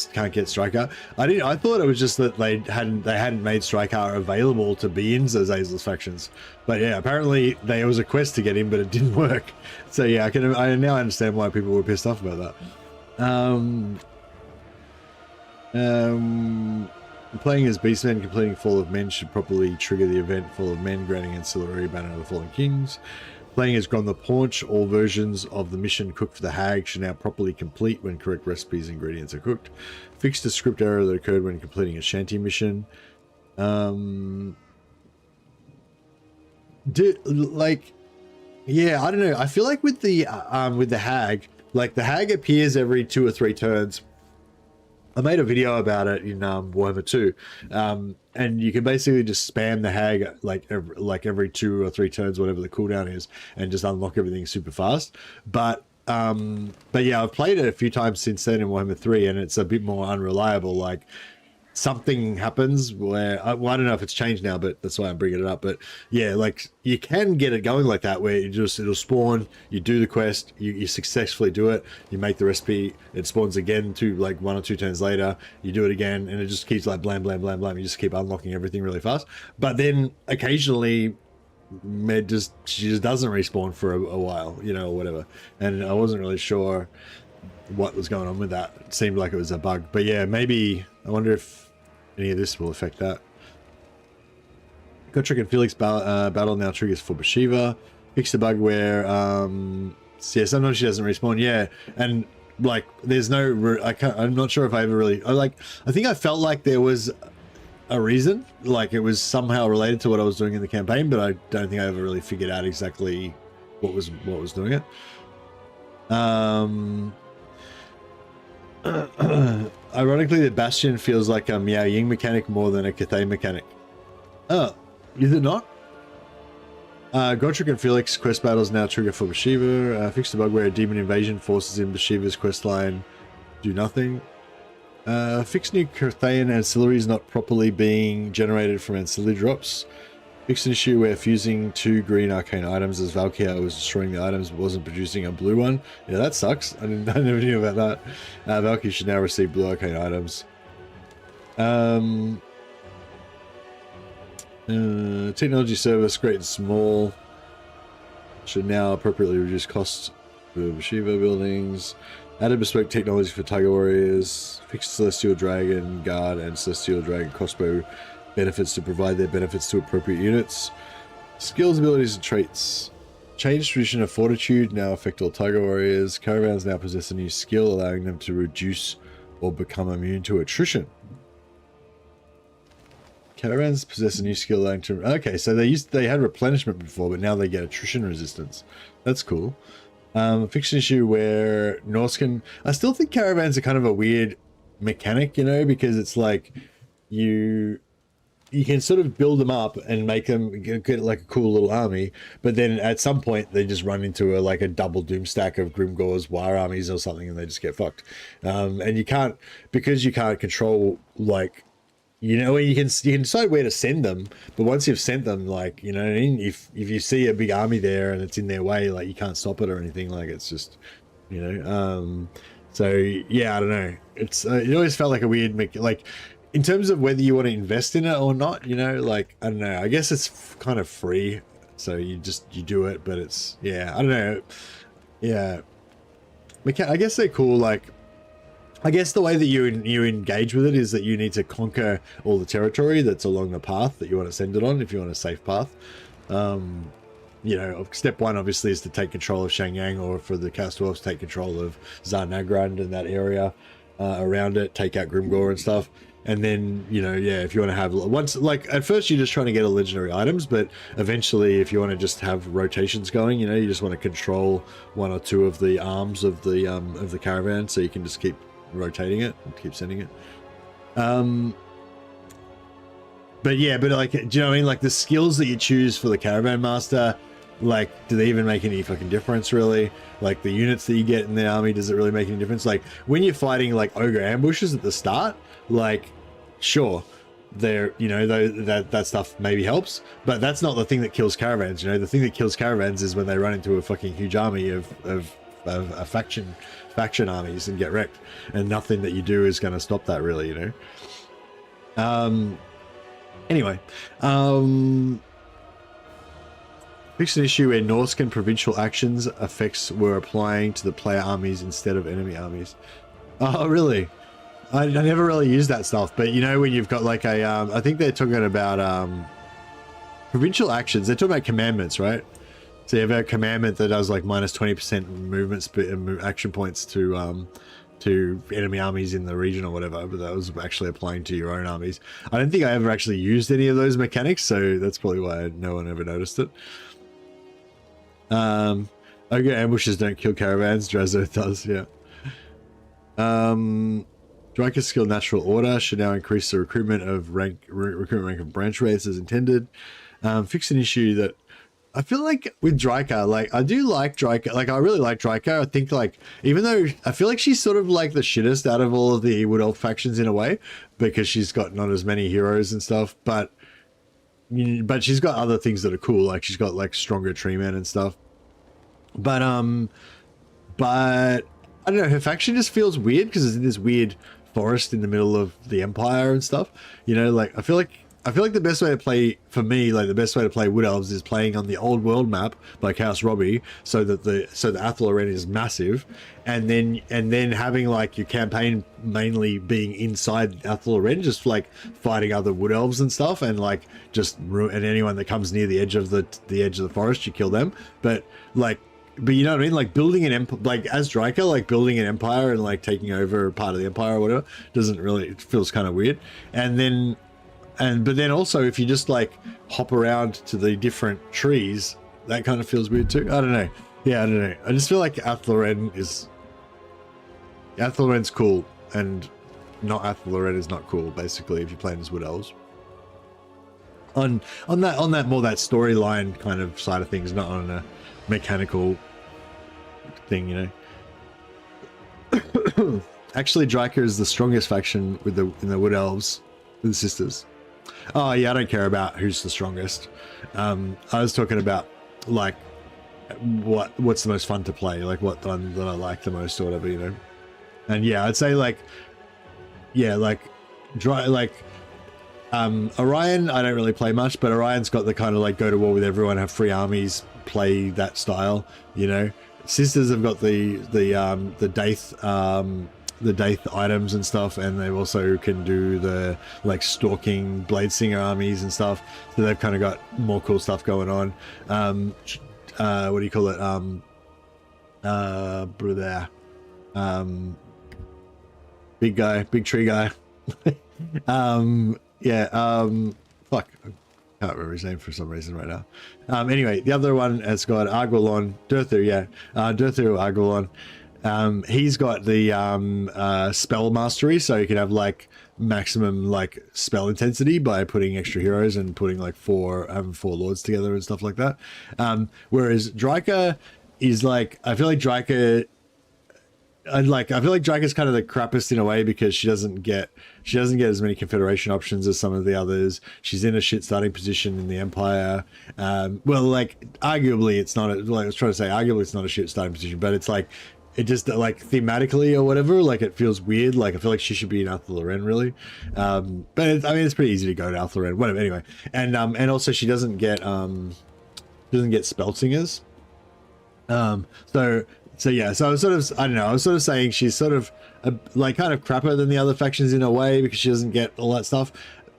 Speaker 1: Striker. I thought it was just that they hadn't made Striker available to be in Azazel's factions. But yeah, apparently there was a quest to get him, but it didn't work. So yeah, I now understand why people were pissed off about that. Playing as Beastmen, completing Fall of Men should properly trigger the event Fall of Men, granting ancillary Banner of the Fallen Kings. Playing as Grom the Paunch, all versions of the mission Cooked for the Hag should now properly complete when correct recipes and ingredients are cooked. Fixed a script error that occurred when completing a shanty mission. Yeah, I don't know. I feel like with the Hag, like the Hag appears every 2 or 3 turns. I made a video about it in Warhammer 2, and you can basically just spam the Hag like every 2 or 3 turns, whatever the cooldown is, and just unlock everything super fast. But yeah, I've played it a few times since then in Warhammer 3, and it's a bit more unreliable. Like, something happens where I don't know if it's changed now, but that's why I'm bringing it up. But yeah, like, you can get it going like that, where it'll spawn, you do the quest, you successfully do it, you make the recipe, it spawns again to like 1 or 2 turns later, you do it again, and it just keeps like blam blam blam blam. You just keep unlocking everything really fast. But then occasionally she just doesn't respawn for a while, you know, or whatever. And I wasn't really sure what was going on with that. It seemed like it was a bug. But yeah, maybe I wonder if any of this will affect that. Gotrek and Felix battle now triggers for Bashiva. Fix the bug where yeah, sometimes she doesn't respawn. Yeah, and like there's no I'm not sure if I ever really I think I felt like there was a reason, like it was somehow related to what I was doing in the campaign, but I don't think I ever really figured out exactly what was doing it. Ironically, the Bastion feels like a Miao Ying mechanic more than a Cathay mechanic. Oh, is it not? Gotrek and Felix quest battles now trigger for Bashiva. Fix the bug where a demon invasion forces in Bashiva's questline do nothing. Fix new Cathayan ancillaries not properly being generated from ancillary drops. Fix an issue where fusing 2 green arcane items as Valkyria was destroying the items but wasn't producing a blue one. Yeah, that sucks. I never knew about that. Valkyria should now receive blue arcane items. Technology service, great and small, should now appropriately reduce costs for Shiva buildings. Added bespoke technology for Tiger Warriors. Fixed Celestial Dragon Guard and Celestial Dragon Crossbow benefits to provide their benefits to appropriate units. Skills, abilities, and traits. Change tradition of fortitude now affect all Tiger Warriors. Caravans now possess a new skill, allowing them to reduce or become immune to attrition. Caravans possess a new skill allowing to... Okay, so they had replenishment before, but now they get attrition resistance. That's cool. Fiction issue where Norse can... I still think caravans are kind of a weird mechanic, you know, because it's like you can sort of build them up and make them get like a cool little army, but then at some point they just run into a double doom stack of Grimgor's wire armies or something, and they just get fucked. And you can't, because you can't control like you know, you can decide where to send them, but once you've sent them, like, you know what I mean? If you see a big army there and it's in their way, like, you can't stop it or anything. Like, it's just, you know. So yeah, I don't know. It's it always felt like a weird like, in terms of whether you want to invest in it or not. You know, like, I don't know. I guess it's kind of free, so you do it. But it's, yeah, I don't know. Yeah, I guess they're cool. Like, I guess the way that you engage with it is that you need to conquer all the territory that's along the path that you want to send it on, if you want a safe path. You know, step one obviously is to take control of Shangyang, or for the Chaos Dwarfs, take control of Zarnagrand and that area around it, take out Grimgor and stuff. And then, you know, yeah, if you want to have once, like, at first you're just trying to get a legendary items, but eventually if you want to just have rotations going, you know, you just want to control one or two of the arms of the caravan, so you can just keep rotating it and keep sending it. But yeah, but like, do you know what I mean? Like, the skills that you choose for the caravan master, like, do they even make any fucking difference, really? Like, the units that you get in the army, does it really make any difference? Like, when you're fighting like ogre ambushes at the start, like, sure, there, you know, that stuff maybe helps, but that's not the thing that kills caravans. You know, the thing that kills caravans is when they run into a fucking huge army of faction armies and get wrecked, and nothing that you do is going to stop that, really, you know. Anyway, fixed an issue where Norscan provincial actions effects were applying to the player armies instead of enemy armies. Oh, really? I never really used that stuff, but you know, when you've got like a, I think they're talking about provincial actions, they're talking about commandments, right? So you have a commandment that does like minus 20% movement action points to enemy armies in the region or whatever, but that was actually applying to your own armies. I don't think I ever actually used any of those mechanics, so that's probably why no one ever noticed it. Ogre ambushes don't kill caravans, Drazo does, yeah. Dryker's skill natural order should now increase the recruitment rank of branch rates as intended. Fix an issue that I feel like with Dryker, like, I do like Dryker, like, I really like Dryker. I think, like, even though I feel like she's sort of like the shittest out of all of the Wood Elf factions in a way, because she's got not as many heroes and stuff, but she's got other things that are cool, like she's got like stronger tree men and stuff. But I don't know, her faction just feels weird because it's in this weird forest in the middle of the Empire and stuff. You know, like, I feel like the best way to play, for me, like, the best way to play Wood Elves is playing on the old world map like House Robbie, so that the Athel Arena is massive, and then having like your campaign mainly being inside Athel Arena, just like fighting other Wood Elves and stuff, and like just and anyone that comes near the edge of the forest, you kill them. But you know what I mean? Like, building an empire, like, as Dryker, like, building an empire and like taking over part of the empire or whatever, doesn't really, it feels kind of weird. But then also, if you just like hop around to the different trees, that kind of feels weird too. I don't know. Yeah, I don't know. I just feel like Athel Aren's cool, and not Athel Aren is not cool, basically, if you're playing as Wood Elves. On that more that storyline kind of side of things, not on a mechanical thing, you know. Actually, Dryker is the strongest faction in the Wood Elves with the sisters. Oh yeah, I don't care about who's the strongest. I was talking about like what's the most fun to play, like what one that I like the most or whatever, you know. And yeah, I'd say like, yeah, like Orion, I don't really play much, but Orion's got the kind of like go to war with everyone, have free armies, play that style, you know. Sisters have got the Daith items and stuff, and they also can do the like stalking Bladesinger armies and stuff, so they've kind of got more cool stuff going on. What do you call it? Big tree guy. Fuck, I can't remember his name for some reason right now. Anyway, the other one has got Arguelon, Durthu, Durthu Arguelon. He's got the spell mastery, so you can have like maximum like spell intensity by putting extra heroes and putting like having four lords together and stuff like that. Whereas Dryker is like, I feel like Dryker I feel like Draca's kind of the crappiest in a way because she doesn't get as many Confederation options as some of the others. She's in a shit starting position in the Empire. Well, like arguably it's not. Like I was trying to say, arguably it's not a shit starting position, but it's like it just like thematically or whatever. Like it feels weird. Like I feel like she should be in Alpha Loren really. But I mean it's pretty easy to go to Alpha Loren. Whatever. Anyway, and also she doesn't get spell singers. So yeah, so I was sort of, I don't know, I was sort of saying she's sort of like kind of crapper than the other factions in a way because she doesn't get all that stuff.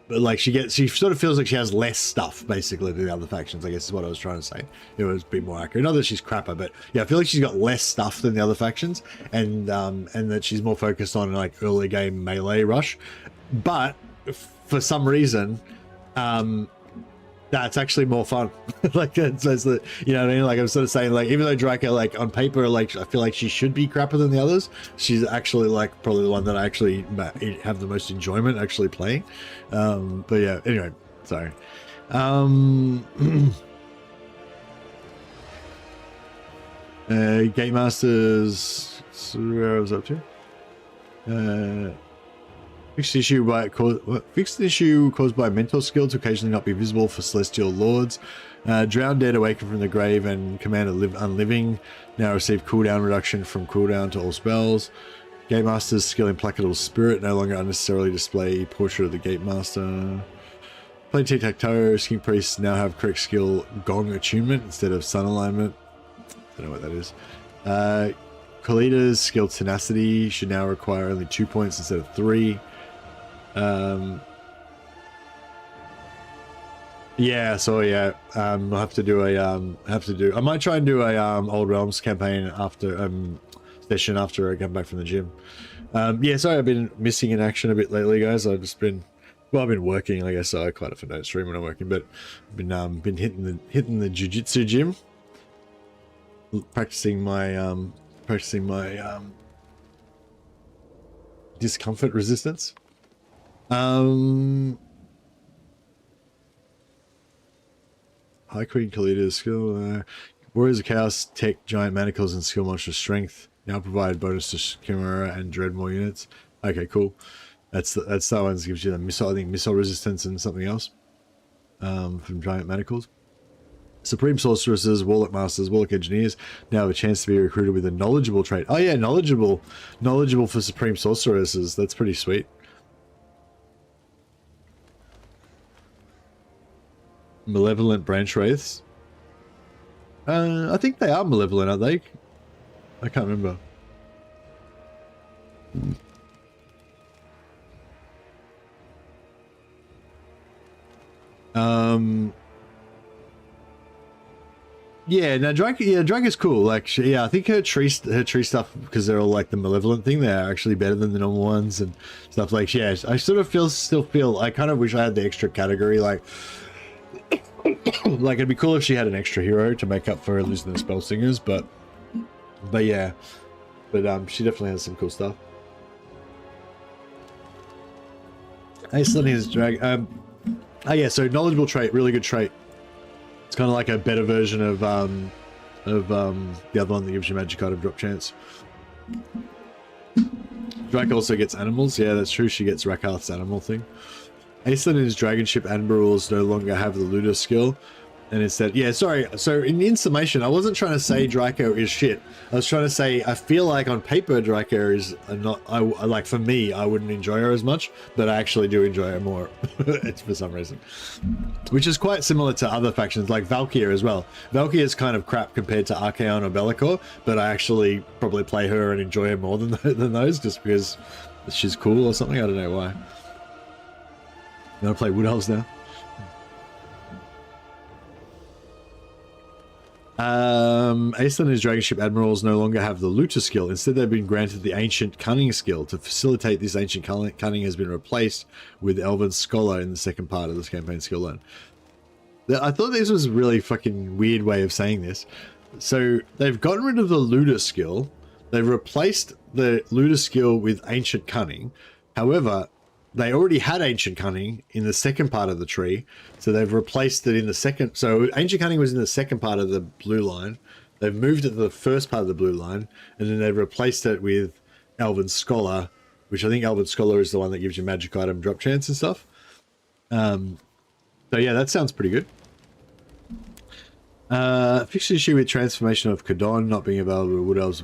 Speaker 1: But like she sort of feels like she has less stuff basically than the other factions, I guess is what I was trying to say. It was a bit more accurate. Not that she's crapper, but yeah, I feel like she's got less stuff than the other factions and that she's more focused on like early game melee rush. But for some reason, that's actually more fun. Like it's the, you know what I mean? Like I'm sort of saying, like even though Draca, like on paper, like I feel like she should be crapper than the others, she's actually like probably the one that I actually have the most enjoyment actually playing. But yeah, anyway, sorry. Game Masters, where I was up to. Fixed issue caused by mental skill to occasionally not be visible for celestial lords. Drowned Dead awaken from the grave and command unliving now receive cooldown reduction from cooldown to all spells. Gate Master's skill Implacable Spirit no longer unnecessarily display portrait of the Gate Master. Play tic-tac-toe. King Priests now have correct skill Gong attunement instead of Sun alignment. Don't know what that is. Kalita's skill Tenacity should now require only 2 points instead of 3. Yeah, so yeah, I'll have to do I might try and do a Old Realms campaign after session after I come back from the gym. Yeah, sorry I've been missing in action a bit lately, guys. I've just been, well, I've been working, I guess, so I quite often don't stream when I'm working, but I've been hitting the jiu-jitsu gym, practicing my discomfort resistance. High Queen Kalita's skill. Warriors of Chaos, Tech, Giant Manacles, and Skill Monster Strength now provide bonus to Chimera and Dreadmore units. Okay, cool. That's that one gives you the missile, I think missile resistance and something else from Giant Manacles. Supreme Sorceresses, Warlock Masters, Warlock Engineers now have a chance to be recruited with a knowledgeable trait. Oh yeah, knowledgeable for Supreme Sorceresses. That's pretty sweet. Malevolent Branch Wraiths. I think they are malevolent, aren't they? I can't remember. Yeah, no, Draca's cool. Like, yeah, I think her tree stuff, because they're all like the malevolent thing, they're actually better than the normal ones and stuff. Like, yeah, I sort of still feel. I kind of wish I had the extra category. Like, like it'd be cool if she had an extra hero to make up for losing the spell singers. But yeah, she definitely has some cool stuff. Hey, Slenny is drag. Oh yeah, so knowledgeable trait, really good trait. It's kind of like a better version of the other one that gives you magic item drop chance. Drac also gets animals. Yeah, that's true. She gets Rakarth's animal thing. Aisling and his dragon ship Admirals no longer have the looter skill. And instead, yeah, sorry. So in summation, I wasn't trying to say Draco is shit. I was trying to say I feel like on paper Draco is not. I like, for me, I wouldn't enjoy her as much, but I actually do enjoy her more. It's for some reason, which is quite similar to other factions like Valkyria as well. Valkyria is kind of crap compared to Archaon or Be'lakor, but I actually probably play her and enjoy her more than those, just because she's cool or something. I don't know why. You want to play Wood Elves now? Aisling and his dragon ship admirals no longer have the looter skill. Instead, they've been granted the ancient cunning skill. To facilitate this, ancient cunning has been replaced with Elven Scholar in the second part of this campaign skill learn. I thought this was a really fucking weird way of saying this. So they've gotten rid of the looter skill. They've replaced the looter skill with ancient cunning. However, they already had ancient cunning in the second part of the tree, so they've replaced it in the second. So ancient cunning was in the second part of the blue line, They've moved it to the first part of the blue line, and then they've replaced it with Elven Scholar, which I think Elven Scholar is the one that gives you magic item drop chance and stuff. So yeah, that sounds pretty good. Fixed issue with transformation of Kadon not being available to Wood Elves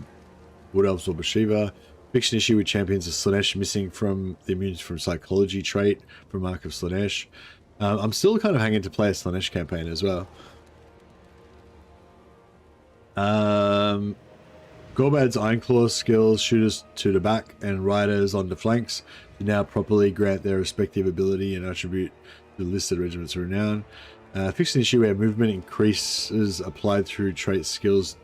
Speaker 1: or Bashiva. Fixed issue with champions of Slanesh missing from the immunity from psychology trait from Mark of Slanesh. I'm still kind of hanging to play a Slanesh campaign as well. Gorbad's Ironclaw skills, shooters to the back and riders on the flanks, to now properly grant their respective ability and attribute to the listed regiments of renown. Fixed an issue where movement increases applied through trait skills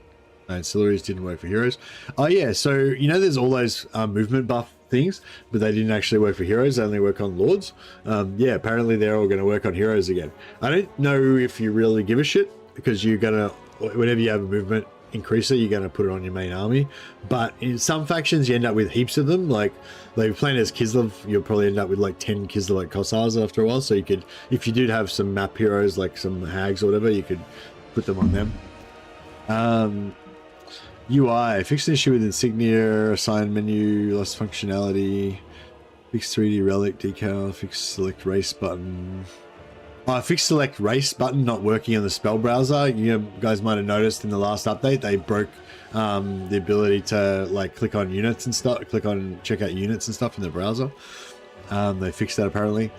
Speaker 1: ancillaries didn't work for heroes. Oh yeah, so you know there's all those movement buff things, but they didn't actually work for heroes, they only work on lords. Yeah, apparently they're all going to work on heroes again. I don't know if you really give a shit, because you're going to, whenever you have a movement increaser, you're going to put it on your main army. But in some factions you end up with heaps of them. Like playing as Kislev, you'll probably end up with like 10 Kislev Kossars after a while, so you could, if you did have some map heroes like some hags or whatever, you could put them on them. UI, fix an issue with insignia, assign menu, lost functionality, fix 3D relic decal, fix select race button. Fix select race button not working on the spell browser. You guys might have noticed in the last update they broke the ability to like click on units and stuff, check out units and stuff in the browser. They fixed that apparently.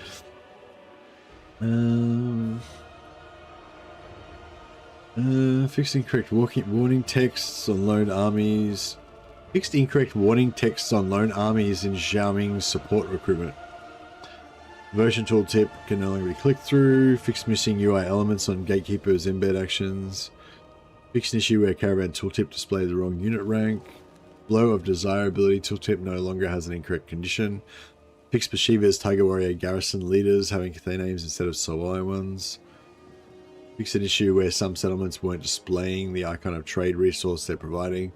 Speaker 1: Fixed incorrect warning texts on lone armies. Fixed incorrect warning texts on lone armies in Xiaoming's support recruitment. Version tooltip can no longer be clicked through. Fixed missing UI elements on Gatekeeper's embed actions. Fixed an issue where Caravan tooltip displayed the wrong unit rank. Blow of desirability tooltip no longer has an incorrect condition. Fixed Bashiva's Tiger Warrior garrison leaders having Cathay names instead of Sawai ones. Fixed an issue where some settlements weren't displaying the icon of trade resource they're providing.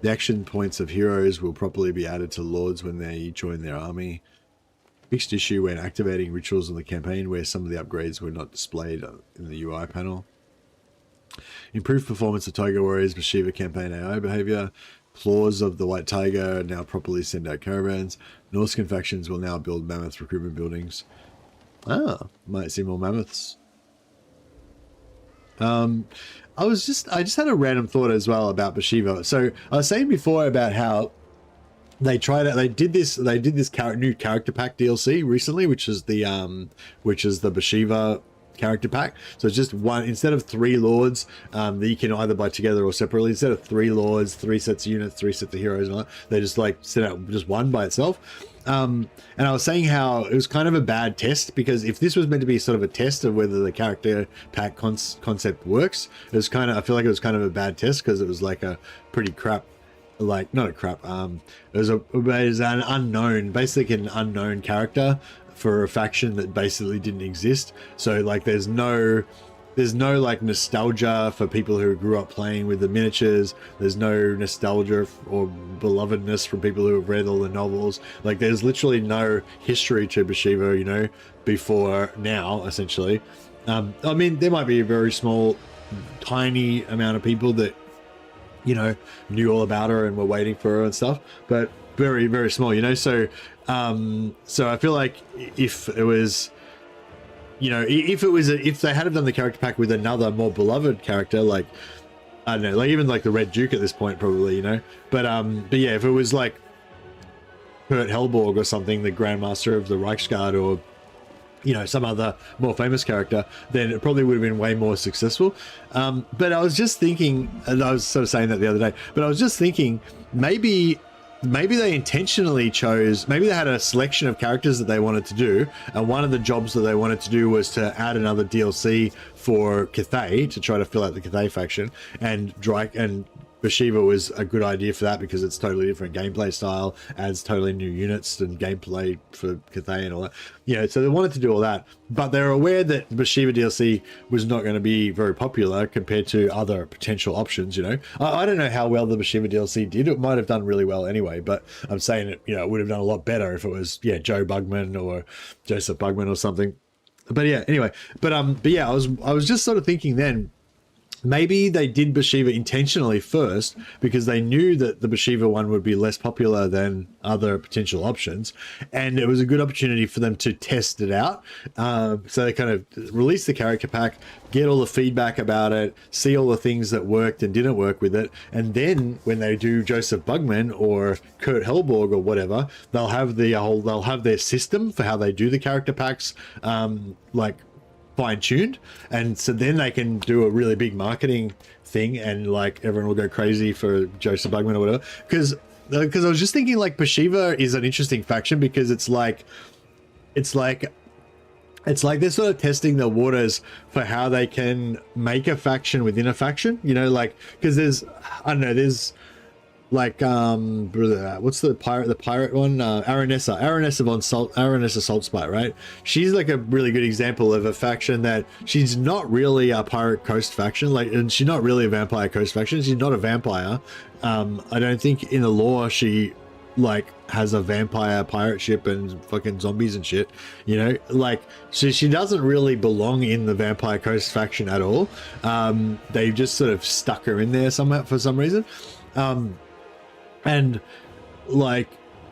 Speaker 1: The action points of heroes will properly be added to lords when they join their army. Fixed issue when activating rituals in the campaign where some of the upgrades were not displayed in the UI panel. Improved performance of Tiger Warriors Bashiva campaign AI behavior. Claws of the White Tiger now properly send out caravans. Norscan factions will now build mammoth recruitment buildings. Might see more mammoths. I just had a random thought as well about Bashiva. So I was saying before about how they did this new character pack DLC recently, which is the Bashiva character pack. So it's just one, instead of 3 lords that you can either buy together or separately, instead of 3 lords, 3 sets of units, 3 sets of heroes and all that, they just like set out just one by itself. And I was saying how it was kind of a bad test, because if this was meant to be sort of a test of whether the character pack concept works, it was kind of, I feel like it was kind of a bad test, because it was like a pretty crap, like not a crap, it was an unknown, basically an unknown character for a faction that basically didn't exist. So like there's no like nostalgia for people who grew up playing with the miniatures. There's no nostalgia or belovedness from people who have read all the novels. Like there's literally no history to Bashiva, you know, before now, essentially. I mean, there might be a very small, tiny amount of people that, you know, knew all about her and were waiting for her and stuff, but very, very small, you know. So so I feel like if it was, you know, if they had done the character pack with another more beloved character, like, I don't know, like even like the Red Duke at this point, probably, you know, but yeah, if it was like Kurt Hellborg or something, the Grandmaster of the Reichsguard, or, you know, some other more famous character, then it probably would have been way more successful. But I was just thinking, and I was sort of saying that the other day, but I was just thinking maybe they intentionally chose, maybe they had a selection of characters that they wanted to do, and one of the jobs that they wanted to do was to add another DLC for Cathay to try to fill out the Cathay faction, and Bashiva was a good idea for that because it's totally different gameplay style, adds totally new units and gameplay for Cathay and all that. You know, so they wanted to do all that, but they're aware that the Bashiva DLC was not going to be very popular compared to other potential options, you know. I don't know how well the Bashiva DLC did. It might have done really well anyway, but I'm saying it, you know, it would have done a lot better if it was, yeah, Joe Bugman or Joseph Bugman or something. But yeah, anyway, but yeah, I was just sort of thinking then, maybe they did Bathsheba intentionally first because they knew that the Bathsheba one would be less popular than other potential options, and it was a good opportunity for them to test it out. So they kind of released the character pack, get all the feedback about it, see all the things that worked and didn't work with it, and then when they do Joseph Bugman or Kurt Hellborg or whatever, they'll have their system for how they do the character packs, like fine-tuned, and so then they can do a really big marketing thing, and like everyone will go crazy for Joseph Bugman or whatever. Because I was just thinking, like, Bathsheba is an interesting faction because it's like they're sort of testing the waters for how they can make a faction within a faction, you know, like, because there's like what's the pirate one, Aranessa Saltspite, right? She's like a really good example of a faction that she's not really a Pirate Coast faction, like, and she's not really a Vampire Coast faction. She's not a vampire. I don't think in the lore she like has a vampire pirate ship and fucking zombies and shit, you know, like, so she doesn't really belong in the Vampire Coast faction at all. They just sort of stuck her in there somehow for some reason. And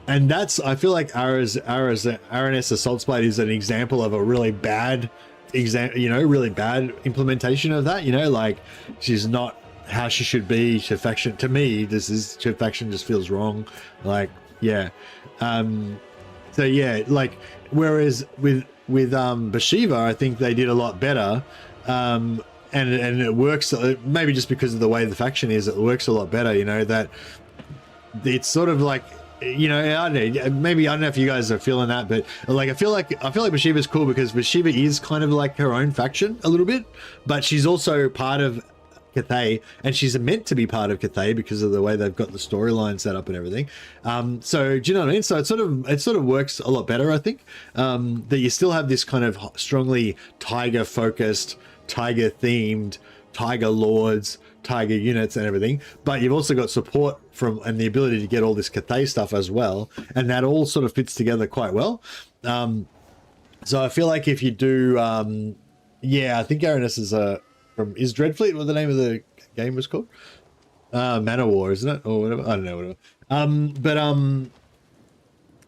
Speaker 1: that's, I feel like Aranessa Saltspite is an example of a really bad really bad implementation of that, you know, like, she's not how she should be. Her faction, to me, her faction just feels wrong, like, yeah. So yeah, like, whereas with Bathsheba, I think they did a lot better, and it works, maybe just because of the way the faction is, it works a lot better, you know, that it's sort of like, you know, I don't know, maybe, I don't know if you guys are feeling that, but like, I feel like Bathsheba's cool because Bathsheba is kind of like her own faction a little bit, but she's also part of Cathay, and she's meant to be part of Cathay because of the way they've got the storyline set up and everything. So do you know what I mean? So it sort of works a lot better, I think, that you still have this kind of strongly tiger focused, tiger themed, tiger lords, tiger units and everything, but you've also got support from and the ability to get all this Cathay stuff as well, and that all sort of fits together quite well. So I feel like if you do, yeah, I think Araness is Dreadfleet what the name of the game was called? Manor War, isn't it, or whatever? I don't know, whatever.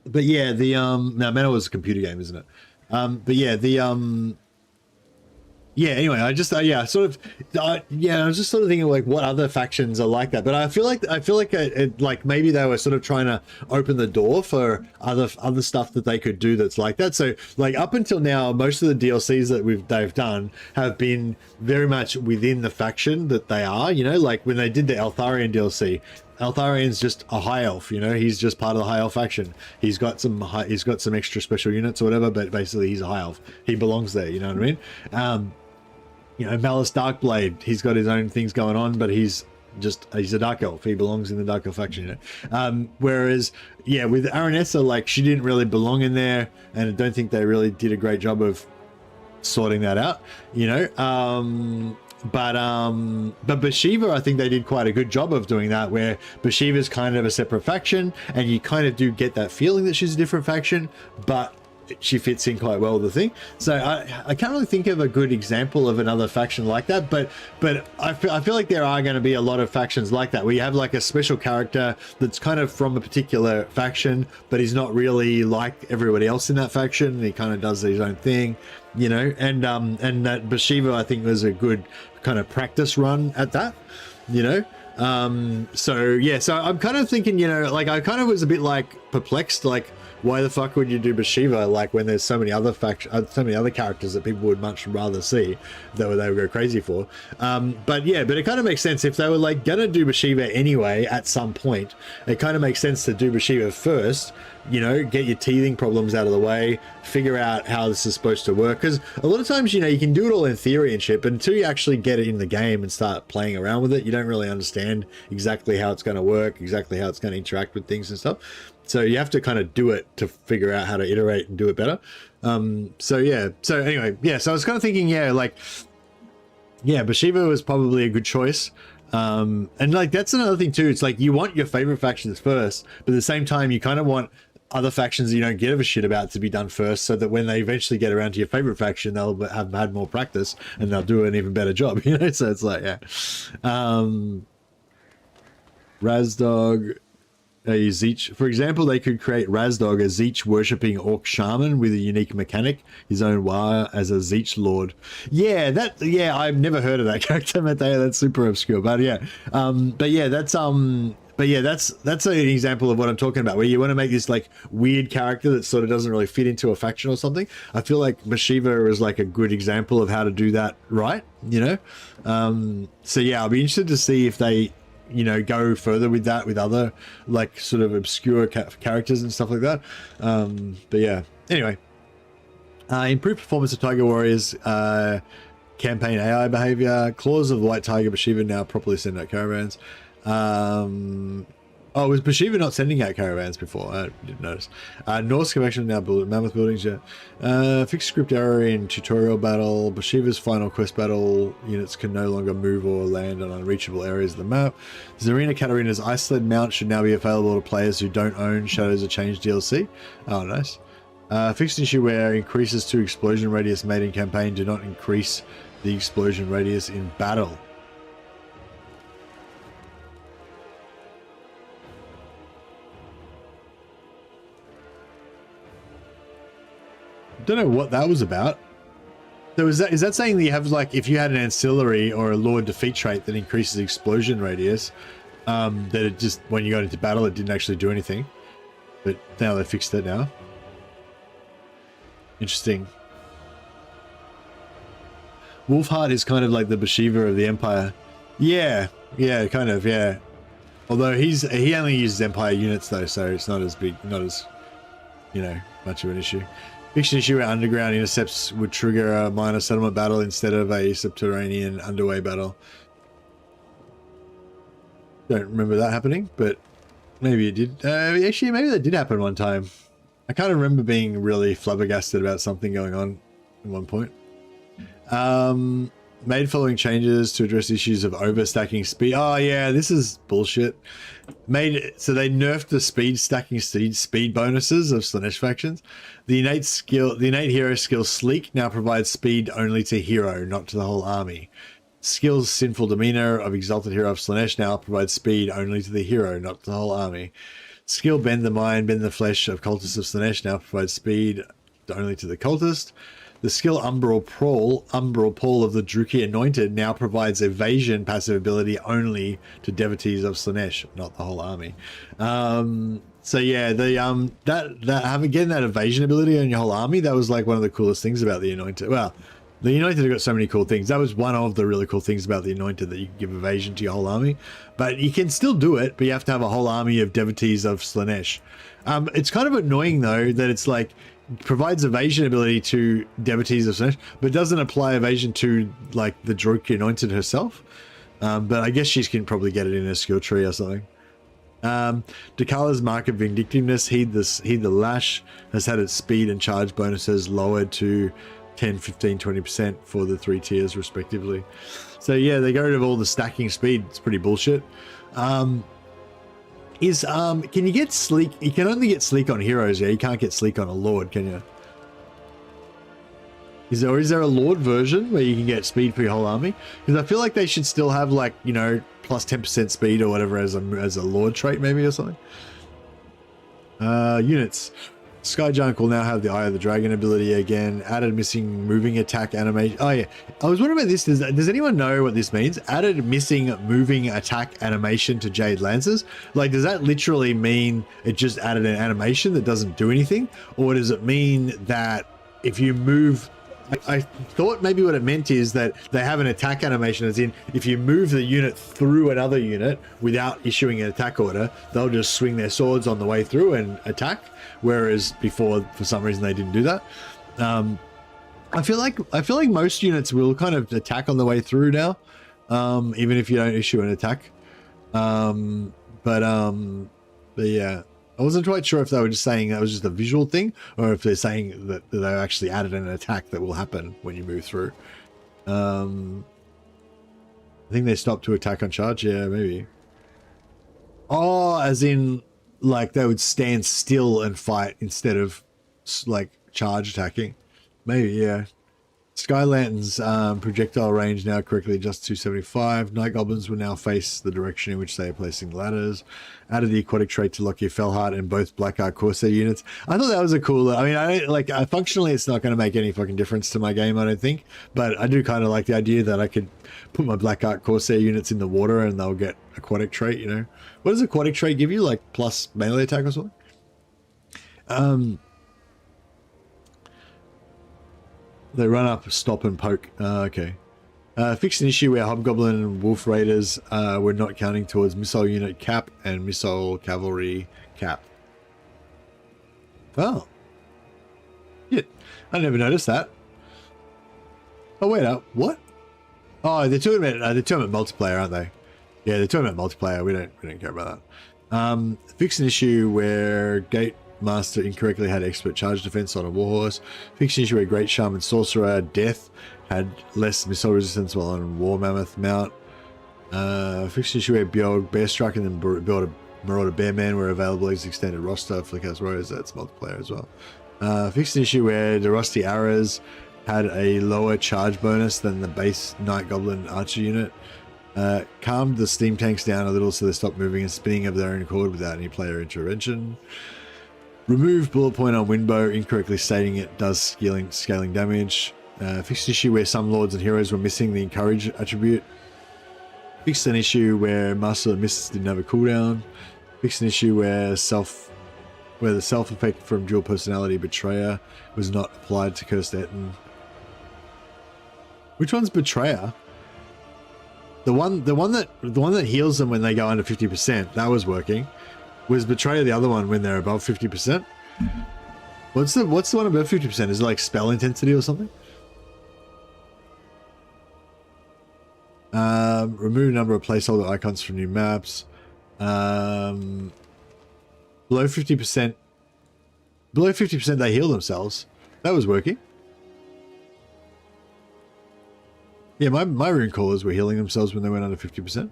Speaker 1: But yeah, the now Manor War is a computer game, isn't it? But yeah, the yeah, anyway, I just yeah, I was just sort of thinking like what other factions are like that, but I feel like like maybe they were sort of trying to open the door for other stuff that they could do that's like that. So like up until now, most of the DLCs that they've done have been very much within the faction that they are, you know, like when they did the Eltharion DLC, Eltharian's just a high elf, you know, he's just part of the high elf faction. He's got some extra special units or whatever, but basically he's a high elf. He belongs there, you know what I mean? You know, Malice Darkblade, he's got his own things going on, but he's a dark elf. He belongs in the dark elf faction, you know? Whereas, yeah, with Aranessa, like, she didn't really belong in there, and I don't think they really did a great job of sorting that out, you know? But Bathsheba, I think they did quite a good job of doing that, where Bathsheba's kind of a separate faction, and you kind of do get that feeling that she's a different faction, but she fits in quite well with the thing. So I can't really think of a good example of another faction like that, but I feel like there are going to be a lot of factions like that, where you have like a special character that's kind of from a particular faction, but he's not really like everybody else in that faction. He kind of does his own thing, you know, and that Bathsheba, I think, was a good kind of practice run at that, you know. So yeah, so I'm kind of thinking, you know, like I kind of was a bit like perplexed, like, why the fuck would you do Bathsheba, like, when there's so many other characters that people would much rather see, that they would go crazy for. But yeah, but it kind of makes sense if they were like gonna do Bathsheba anyway at some point. It kind of makes sense to do Bathsheba first, you know, get your teething problems out of the way, figure out how this is supposed to work, because a lot of times, you know, you can do it all in theory and shit, but until you actually get it in the game and start playing around with it, you don't really understand exactly how it's going to work, exactly how it's going to interact with things and stuff. So you have to kind of do it to figure out how to iterate and do it better. So yeah, so anyway, yeah, so I was kind of thinking, yeah, like, yeah, Bathsheba was probably a good choice. And like, that's another thing too, it's like you want your favorite factions first, but at the same time you kind of want other factions you don't give a shit about to be done first, so that when they eventually get around to your favorite faction, they'll have had more practice and they'll do an even better job, you know. So it's like, yeah. Razdog, a Zeech, for example, they could create Razdog, a Zeech worshipping orc shaman with a unique mechanic, his own wire as a Zeech lord. Yeah, I've never heard of that character, Mateo. That's super obscure, but yeah, that's an example of what I'm talking about, where you want to make this like weird character that sort of doesn't really fit into a faction or something. I feel like Mashiva is like a good example of how to do that right, you know. So yeah, I'll be interested to see if they, you know, go further with that with other like sort of obscure characters and stuff like that. But yeah, anyway, improved performance of Tiger Warriors, campaign AI behavior, claws of the White Tiger. Bashiva now properly send out caravans. Oh, was Bashiva not sending out caravans before? I didn't notice. Norse convection now build mammoth buildings. Yeah. Fixed script error in tutorial battle. Bashiva's final quest battle units can no longer move or land on unreachable areas of the map. Zarina Katarina's ice sled mount should now be available to players who don't own Shadows of Change DLC. Oh, nice. Fixed issue where increases to explosion radius made in campaign do not increase the explosion radius in battle. Don't know what that was about. So is that saying that you have, like, if you had an ancillary or a lord defeat trait that increases explosion radius, that it just, when you got into battle, it didn't actually do anything, but now they fixed it now. Interesting. Wolfheart is kind of like the Bashiva of the Empire. Yeah, kind of, yeah. Although he only uses Empire units though, so it's not as big, not as, you know, much of an issue. Fiction issue where underground intercepts would trigger a minor settlement battle instead of a subterranean underway battle. Don't remember that happening, but maybe it did. Actually, maybe that did happen one time. I can't remember being really flabbergasted about something going on at one point. Made following changes to address issues of overstacking speed. Oh yeah, this is bullshit. So they nerfed the stacking speed bonuses of Slaanesh factions. The innate hero skill Sleek now provides speed only to hero, not to the whole army. Skills Sinful Demeanor of Exalted Hero of Slaanesh now provides speed only to the hero, not to the whole army. Skill Bend the Mind, Bend the Flesh of Cultists of Slaanesh now provides speed only to the cultist. The skill Umbral Paul of the Druki Anointed now provides evasion passive ability only to devotees of Slaanesh, not the whole army. So yeah, having getting that evasion ability on your whole army, that was like one of the coolest things about the Anointed. Well, the Anointed have got so many cool things. That was one of the really cool things about the Anointed, that you can give evasion to your whole army. But you can still do it, but you have to have a whole army of devotees of Slaanesh. It's kind of annoying though that it's like, provides evasion ability to devotees of Slaanesh, but doesn't apply evasion to like the Druki Anointed herself. But I guess she can probably get it in her skill tree or something. Dakala's Mark of Vindictiveness, Heed the Lash, has had its speed and charge bonuses lowered to 10, 15, 20% for the 3 tiers respectively. So yeah, they got rid of all the stacking speed. It's pretty bullshit. Can you get Sleek? You can only get Sleek on heroes, yeah? You can't get Sleek on a Lord, can you? Is there a Lord version where you can get speed for your whole army? Because I feel like they should still have, like, you know, plus 10% speed or whatever as a Lord trait maybe or something. Units. Skyjunk will now have the Eye of the Dragon ability again. Added missing moving attack animation. Oh yeah, I was wondering about this. Does anyone know what this means? Added missing moving attack animation to Jade Lancers. Like, does that literally mean it just added an animation that doesn't do anything? Or does it mean that if you move... I thought maybe what it meant is that they have an attack animation, as in if you move the unit through another unit without issuing an attack order, they'll just swing their swords on the way through and attack. Whereas before, for some reason, they didn't do that. I feel like most units will kind of attack on the way through now, even if you don't issue an attack. But yeah. I wasn't quite sure if they were just saying that was just a visual thing, or if they're saying that they actually added an attack that will happen when you move through. I think they stopped to attack on charge. Yeah, maybe. Oh, as in like they would stand still and fight instead of like charge attacking. Maybe, yeah. Sky Lantern's projectile range now correctly adjusted to 275. Night Goblins will now face the direction in which they are placing ladders. Added the aquatic trait to Lockyer Fellheart and both Black Ark Corsair units. I thought that was a cool... I mean, I like functionally it's not going to make any fucking difference to my game, I don't think. But I do kind of like the idea that I could put my Black Ark Corsair units in the water and they'll get aquatic trait, you know? What does aquatic trait give you? Like plus melee attack or something? They run up, stop, and poke. Okay. Fixed an issue where Hobgoblin and Wolf Raiders were not counting towards missile unit cap and missile cavalry cap. Oh. Yeah. I never noticed that. Oh, wait up. What? Oh, they're talking about multiplayer, aren't they? Yeah, they're talking about multiplayer. We don't care about that. Fixed an issue where Gate Master incorrectly had expert charge defense on a warhorse. Fixed an issue where Great Shaman Sorcerer Death had less missile resistance while on War Mammoth mount. Fixed an issue where Bjorg Bearstruck and then built a Marauder Bearman were available as extended roster. Flickhouse Warriors, that's multiplayer as well. Fixed an issue where the Rusty Arrows had a lower charge bonus than the base Night Goblin Archer unit. Calmed the steam tanks down a little so they stopped moving and spinning of their own accord without any player intervention. Remove bullet point on Windbow, incorrectly stating it does scaling damage. Fixed an issue where some lords and heroes were missing the encourage attribute. Fixed an issue where Master of Mists didn't have a cooldown. Fixed an issue where the self effect from dual personality Betrayer was not applied to Cursed Etten. Which one's Betrayer? The one that heals them when they go under 50%. That was working. Was Betrayer the other one when they're above 50%? What's the one above 50%? Is it like spell intensity or something? Remove number of placeholder icons from new maps. Below 50%. Below 50% they heal themselves. That was working. Yeah, my rune callers were healing themselves when they went under 50%.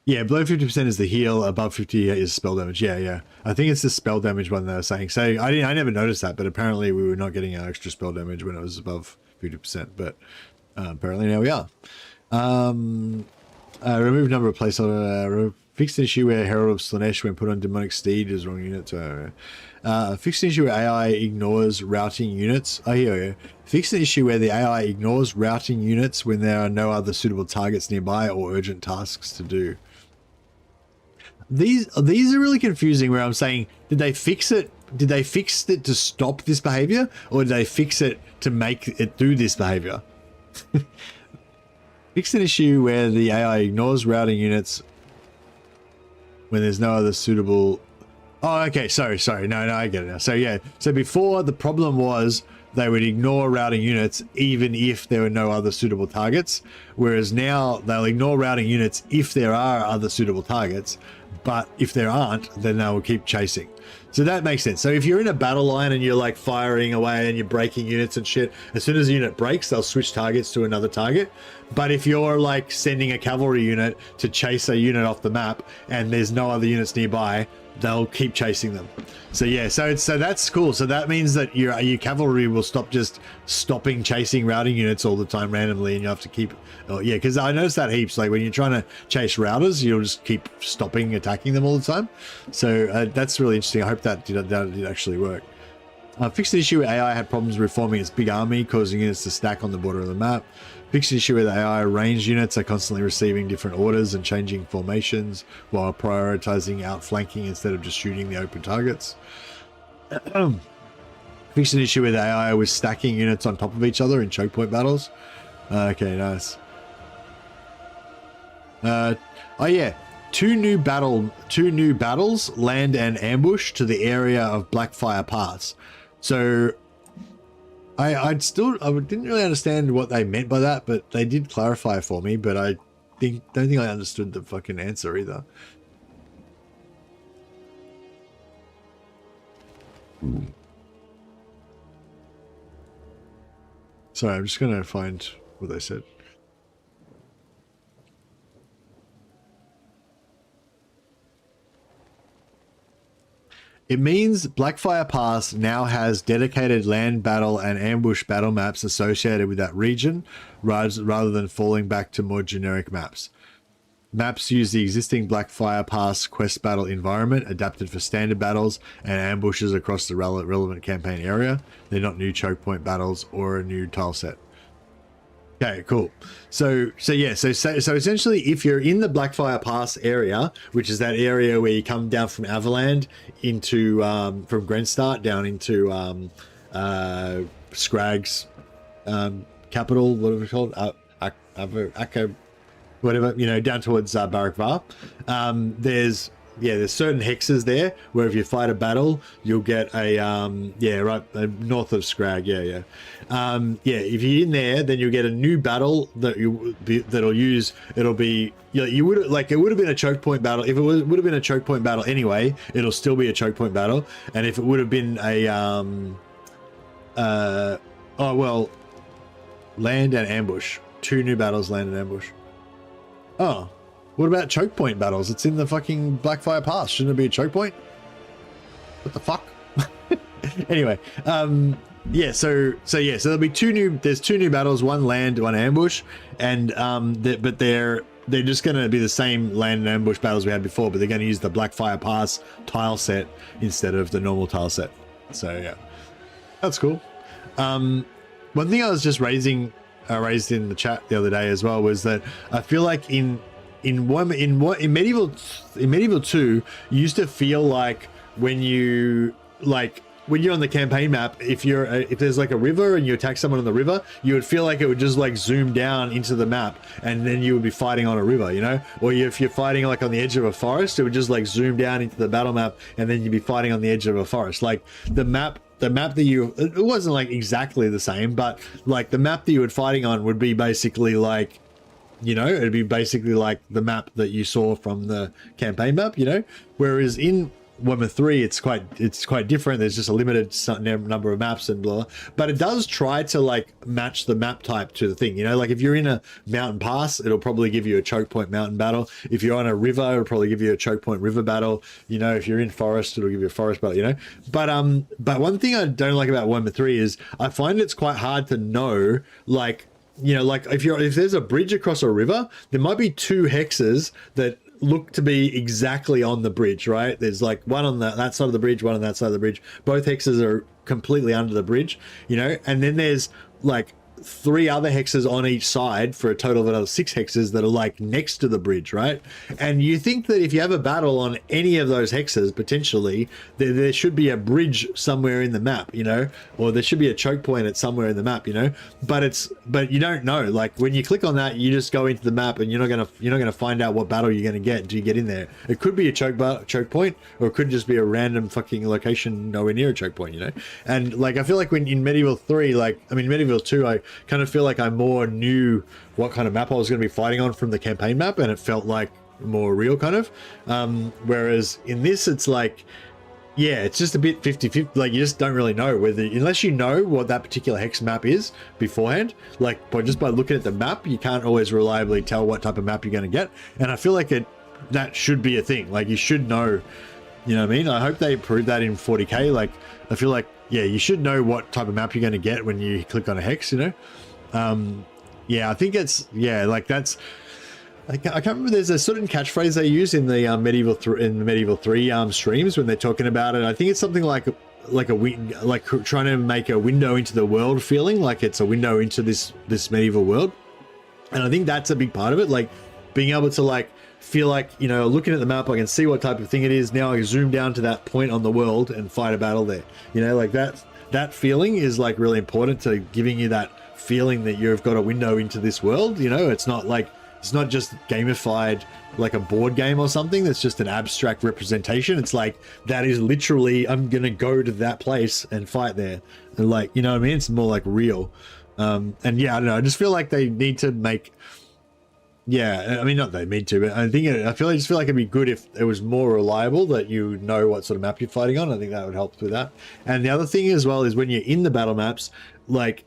Speaker 1: Yeah, below 50% is the heal, above 50 is spell damage. Yeah. I think it's the spell damage one they were saying. So I never noticed that, but apparently we were not getting our extra spell damage when it was above 50%, but apparently now we are. Remove number of placeholder. Fixed an issue where Herald of Slanesh when put on Demonic Steed is wrong unit. Fixed an issue where AI ignores routing units. Oh, here. Fixed an issue where the AI ignores routing units when there are no other suitable targets nearby or urgent tasks to do. These are really confusing where I'm saying, did they fix it? Did they fix it to stop this behavior or did they fix it to make it do this behavior? Fix an issue where the AI ignores routing units when there's no other suitable... Oh, okay. Sorry. No, I get it now. So yeah. So before the problem was they would ignore routing units even if there were no other suitable targets. Whereas now they'll ignore routing units if there are other suitable targets. But if there aren't, then they will keep chasing. So that makes sense. So if you're in a battle line and you're like firing away and you're breaking units and shit, as soon as a unit breaks, they'll switch targets to another target. But if you're like sending a cavalry unit to chase a unit off the map and there's no other units nearby, they'll keep chasing them. So yeah, so that's cool. So that means that your cavalry will stop just stopping chasing routing units all the time randomly, and you have to keep... Oh yeah, because I noticed that heaps. Like when you're trying to chase routers, you'll just keep stopping attacking them all the time. So that's really interesting. I hope that did actually work. Fixed the issue where AI had problems reforming its big army, causing units to stack on the border of the map. Fixed the issue where the AI ranged units are constantly receiving different orders and changing formations while prioritizing outflanking instead of just shooting the open targets. Fixed an issue where the AI was stacking units on top of each other in choke point battles. Okay, nice. Oh yeah, two new battles, land and ambush to the area of Blackfire Pass. So I didn't really understand what they meant by that, but they did clarify for me, but I don't think I understood the fucking answer either. Sorry, I'm just gonna find what they said. It means Blackfire Pass now has dedicated land battle and ambush battle maps associated with that region, rather than falling back to more generic maps. Maps use the existing Blackfire Pass quest battle environment, adapted for standard battles and ambushes across the relevant campaign area. They're not new choke point battles or a new tile set. Okay, cool. So essentially, if you're in the Blackfire Pass area, which is that area where you come down from Avaland into from Grenstart down into Scrag's capital, whatever it's called, whatever, you know, down towards Barak Var. There's certain hexes there where if you fight a battle, you'll get a north of Scrag. If you're in there, then you'll get a new battle that'll use. It'll be, you would, like, it would have been a choke point battle. If it would have been a choke point battle anyway, it'll still be a choke point battle. And if it would have been a land and ambush, 2 new battles, land and ambush. Oh, what about choke point battles? It's in the fucking Blackfire Pass. Shouldn't it be a choke point? What the fuck? Anyway, so there'll be 2 new. There's 2 new battles, 1 land, 1 ambush, and but they're just going to be the same land and ambush battles we had before, but they're going to use the Blackfire Pass tile set instead of the normal tile set. So yeah, that's cool. One thing I was just raised in the chat the other day as well was that I feel like in Medieval 2, you used to feel like when you're on the campaign map, if there's like a river and you attack someone on the river, you would feel like it would just like zoom down into the map and then you would be fighting on a river, you know? Or if you're fighting like on the edge of a forest, it would just like zoom down into the battle map and then you'd be fighting on the edge of a forest. Like the map that it wasn't like exactly the same, but like the map that you were fighting on would be basically like, you know, it'd be basically like the map that you saw from the campaign map, you know? Whereas in Warhammer 3, it's quite different. There's just a limited number of maps and blah, but it does try to like match the map type to the thing, you know? Like if you're in a mountain pass, it'll probably give you a choke point mountain battle. If you're on a river, it'll probably give you a choke point river battle. You know, if you're in forest, it'll give you a forest battle, you know? But one thing I don't like about Warhammer 3 is I find it's quite hard to know, like, you know, like if there's a bridge across a river, there might be 2 hexes that look to be exactly on the bridge, right? There's like one on that side of the bridge, one on that side of the bridge. Both hexes are completely under the bridge, you know? And then there's like 3 other hexes on each side for a total of another 6 hexes that are like next to the bridge, right? And you think that if you have a battle on any of those hexes, potentially there should be a bridge somewhere in the map, you know, or there should be a choke point at somewhere in the map, you know, but you don't know. Like when you click on that, you just go into the map and you're not gonna find out what battle you're gonna get until you get in there. It could be a choke point, or it could just be a random fucking location nowhere near a choke point, you know. And like I feel like when in Medieval 3, Medieval 2, I kind of feel like I more knew what kind of map I was going to be fighting on from the campaign map, and it felt like more real kind of. Whereas in this, it's like, yeah, it's just a bit 50-50. Like you just don't really know unless you know what that particular hex map is beforehand. Like just by looking at the map, you can't always reliably tell what type of map you're going to get. And I feel like that should be a thing. Like you should know, you know what I mean? I hope they improve that in 40k. Like I feel like, yeah, you should know what type of map you're going to get when you click on a hex, you know? Yeah, I think it's, yeah, like that's, I can't remember, there's a certain catchphrase they use in the Medieval 3 streams when they're talking about it. I think it's something like trying to make a window into the world feeling, like it's a window into this medieval world. And I think that's a big part of it, like being able to like feel like, you know, looking at the map, I can see what type of thing it is. Now I can zoom down to that point on the world and fight a battle there. You know, like that feeling is like really important to giving you that feeling that you've got a window into this world. You know, it's not just gamified like a board game or something that's just an abstract representation. It's like, that is literally, I'm gonna go to that place and fight there. And like, you know what I mean? It's more like real. And yeah, I don't know, I just feel like they need to make, yeah, I mean, not they need to, but I just feel like it'd be good if it was more reliable, that you know what sort of map you're fighting on. I think that would help with that. And the other thing as well is when you're in the battle maps, like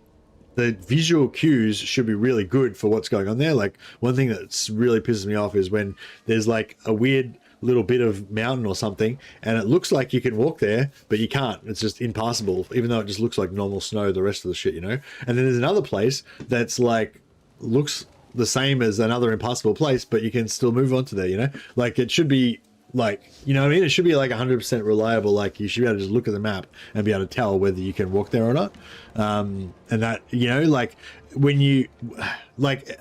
Speaker 1: the visual cues should be really good for what's going on there. Like one thing that's really pisses me off is when there's like a weird little bit of mountain or something, and it looks like you can walk there, but you can't. It's just impassable, even though it just looks like normal snow, the rest of the shit, you know? And then there's another place that's like, looks the same as another impassable place, but you can still move on to there, you know? Like, it should be like, you know what I mean? It should be like 100% reliable. Like, you should be able to just look at the map and be able to tell whether you can walk there or not. And that, you know, like when you like,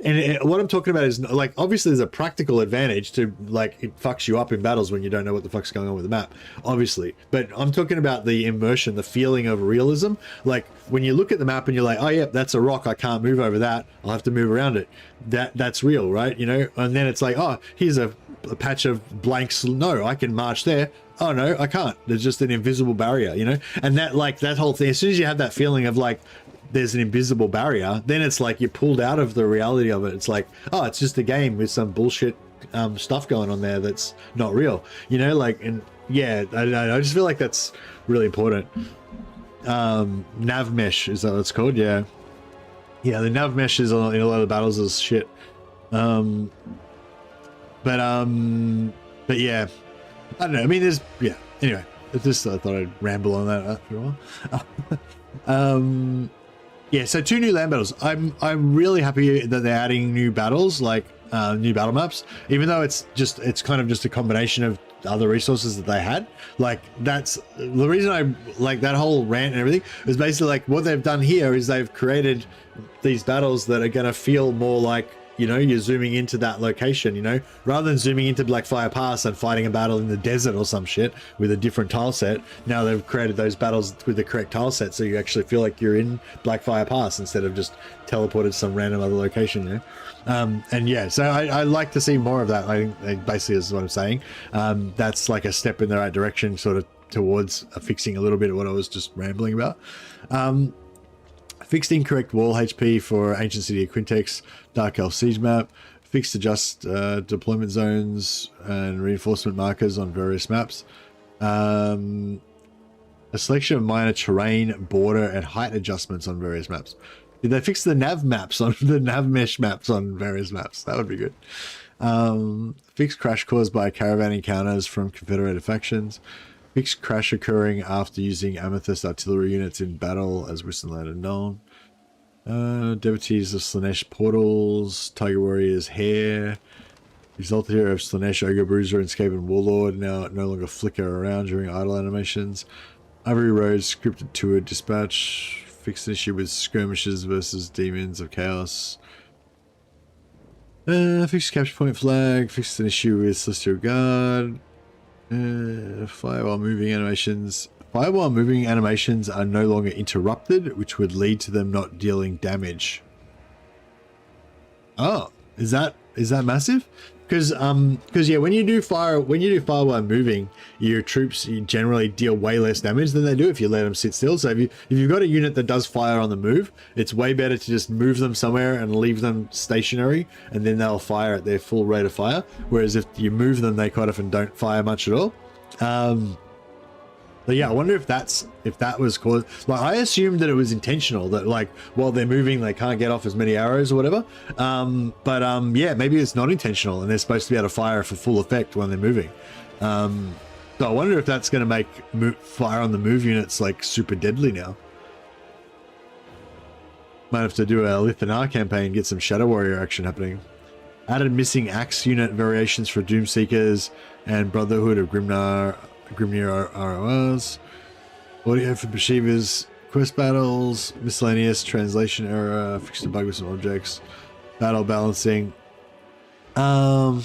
Speaker 1: and what I'm talking about is like, obviously there's a practical advantage to, like, it fucks you up in battles when you don't know what the fuck's going on with the map, obviously. But I'm talking about the immersion, the feeling of realism. Like when you look at the map and you're like, oh yeah, that's a rock, I can't move over that, I'll have to move around it. That's real, right? You know? And then it's like, oh, here's a patch of blank snow, I can march there. Oh no, I can't. There's just an invisible barrier, you know? And that, like, that whole thing, as soon as you have that feeling of like there's an invisible barrier, then it's like you're pulled out of the reality of it. It's like, oh, it's just a game with some bullshit stuff going on there that's not real, you know? Like, and yeah, I just feel like that's really important. Nav mesh, is that what it's called? Yeah, the nav mesh is in a lot of battles is shit. But yeah, I don't know. I mean, there's, yeah, anyway, it's just, I thought I'd ramble on that after a while. Yeah, so 2 new land battles. I'm really happy that they're adding new battles, like new battle maps, even though it's kind of just a combination of other resources that they had. Like, that's the reason I like that whole rant and everything is basically like what they've done here is they've created these battles that are going to feel more like, you know, you're zooming into that location, you know, rather than zooming into Blackfire Pass and fighting a battle in the desert or some shit with a different tile set. Now they've created those battles with the correct tile set, so you actually feel like you're in Blackfire Pass instead of just teleported to some random other location, you know? And yeah, so I like to see more of that. I think basically is what I'm saying. That's like a step in the right direction, sort of towards fixing a little bit of what I was just rambling about. Fixed incorrect wall HP for Ancient City of Quintex Dark Elf Siege map. Fixed adjust deployment zones and reinforcement markers on various maps. A selection of minor terrain, border, and height adjustments on various maps. Did they fix the nav maps on the nav mesh maps on various maps? That would be good. Fixed crash caused by caravan encounters from Confederated factions. Fixed crash occurring after using amethyst artillery units in battle as Wissenland and known. Devotees of Slanesh portals. Tiger Warrior's hair. Exalted hero of Slanesh, Ogre Bruiser, and Skaven Warlord now no longer flicker around during idle animations. Ivory Road scripted tour dispatch. Fixed an issue with skirmishes versus demons of chaos. Fixed capture point flag. Fixed an issue with Celestial Guard. Fire while moving animations. Fire while moving animations are no longer interrupted, which would lead to them not dealing damage. Oh, is that massive? Because yeah, when you do fire while moving, your troops generally deal way less damage than they do if you let them sit still. So if you've got a unit that does fire on the move, it's way better to just move them somewhere and leave them stationary, and then they'll fire at their full rate of fire. Whereas if you move them, they quite often don't fire much at all. But yeah, I wonder if that was caused. Like, I assumed that it was intentional, that like while they're moving they can't get off as many arrows or whatever. Yeah, maybe it's not intentional and they're supposed to be able to fire for full effect when they're moving. So I wonder if that's going to make fire on the move units like super deadly now. Might have to do a Lithanar campaign, get some Shadow Warrior action happening. Added missing axe unit variations for Doomseekers and Brotherhood of Grimnir RORs. Audio for Beshiva's quest battles, miscellaneous translation error, fixed a bug with some objects, battle balancing. Yeah,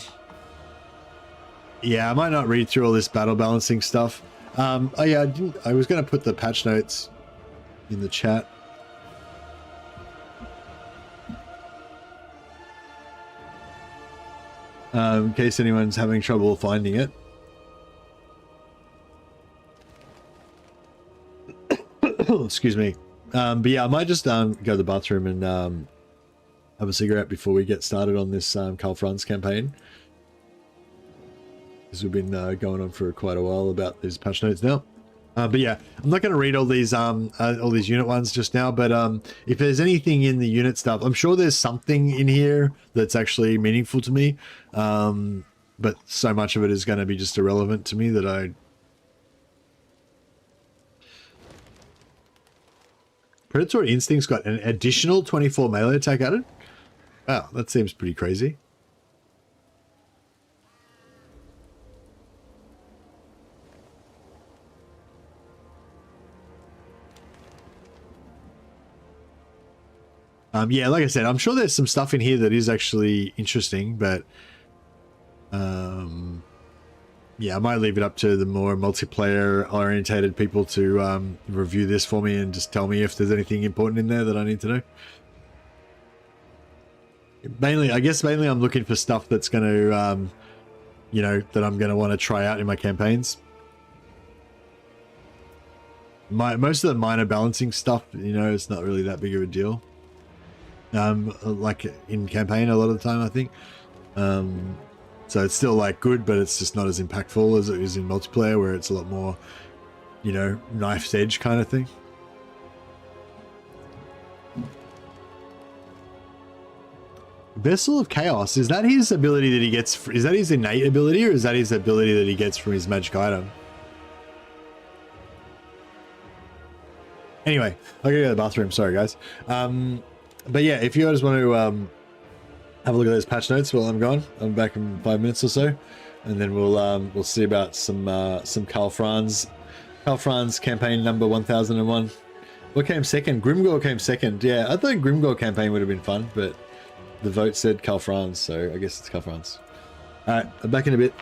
Speaker 1: I might not read through all this battle balancing stuff. Oh yeah, I was going to put the patch notes in the chat. In case anyone's having trouble finding it. Excuse me. But yeah, I might just go to the bathroom and have a cigarette before we get started on this Karl Franz campaign. Because we've been going on for quite a while about these patch notes now. But yeah, I'm not going to read all these unit ones just now, but if there's anything in the unit stuff, I'm sure there's something in here that's actually meaningful to me. but so much of it is going to be just irrelevant to me that I... Predatory Instinct's got an additional 24 melee attack added? Wow, that seems pretty crazy. Yeah, like I said, I'm sure there's some stuff in here that is actually interesting, but yeah, I might leave it up to the more multiplayer orientated people to review this for me and just tell me if there's anything important in there that I need to know. Mainly, I guess mainly I'm looking for stuff that's going to, you know, that I'm going to want to try out in my campaigns. Most of the minor balancing stuff, you know, it's not really that big of a deal. Like in campaign a lot of the time, I think. So it's still like good, but it's just not as impactful as it is in multiplayer, where it's a lot more, you know, knife's edge kind of thing. Vessel of Chaos, is that his ability that he gets? Is that his innate ability, or is that his ability that he gets from his magic item? Anyway, I'll go to the bathroom. Sorry, guys. But yeah, if you guys want to have a look at those patch notes while I'm gone, I'm back in 5 minutes or so, and then we'll see about some Karl Franz campaign number 1001. What came second? Grimgore came second. Yeah, I thought Grimgore campaign would have been fun, but the vote said Karl Franz, so I guess it's Karl Franz. All right, I'm back in a bit.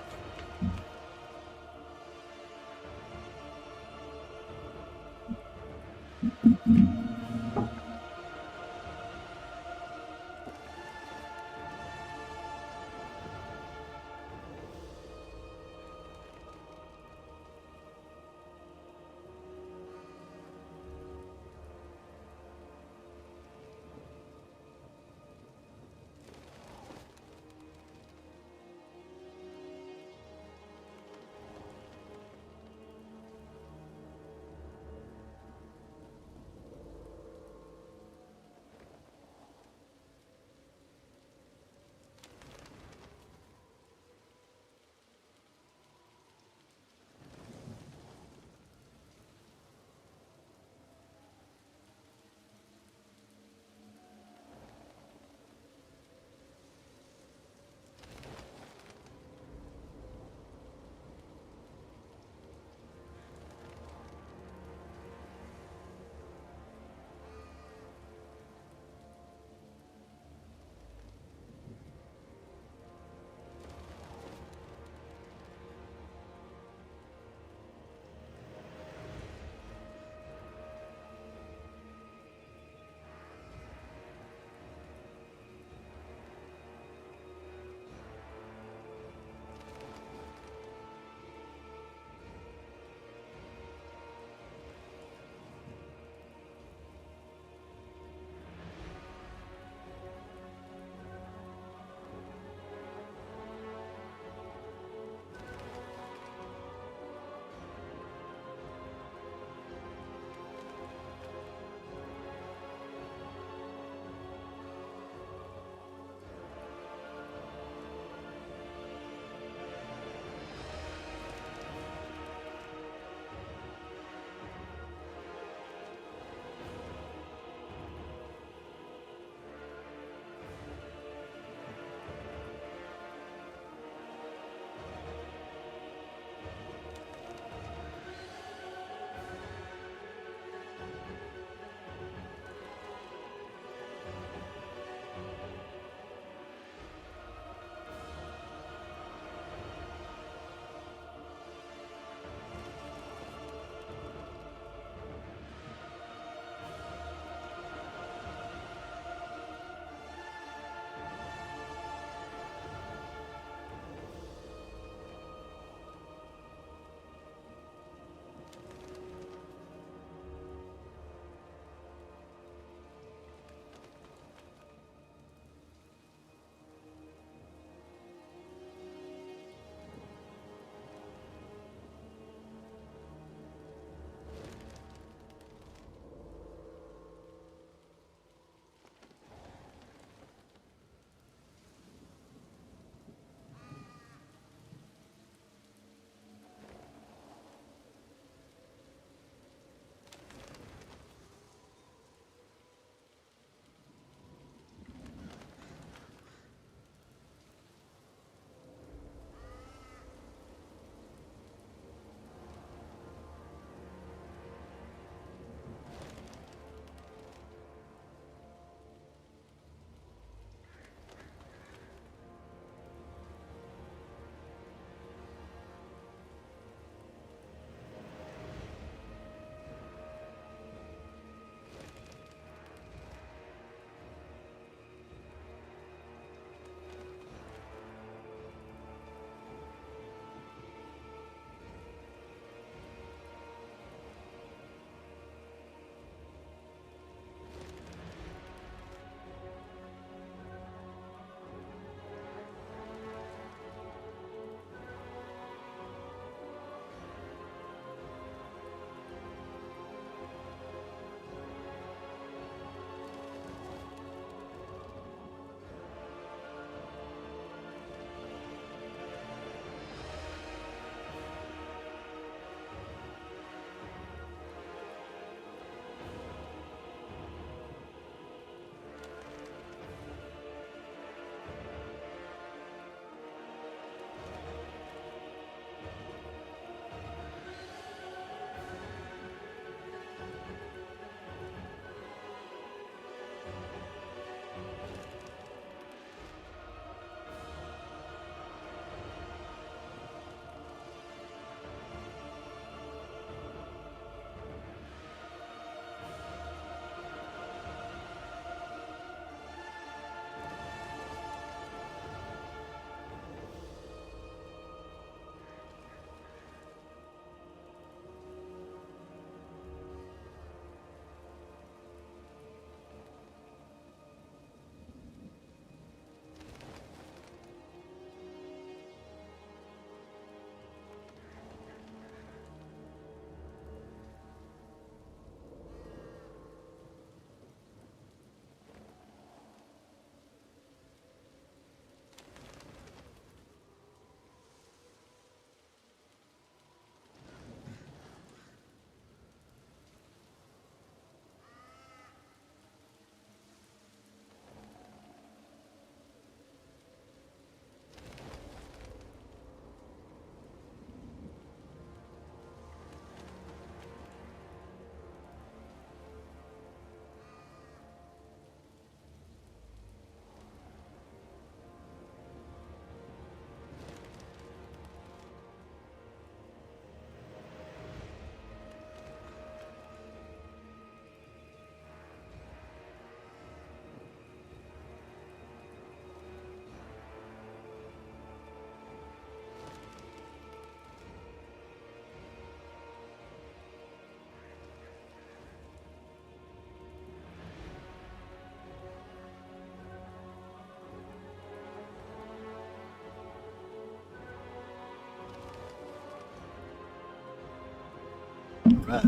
Speaker 1: Right.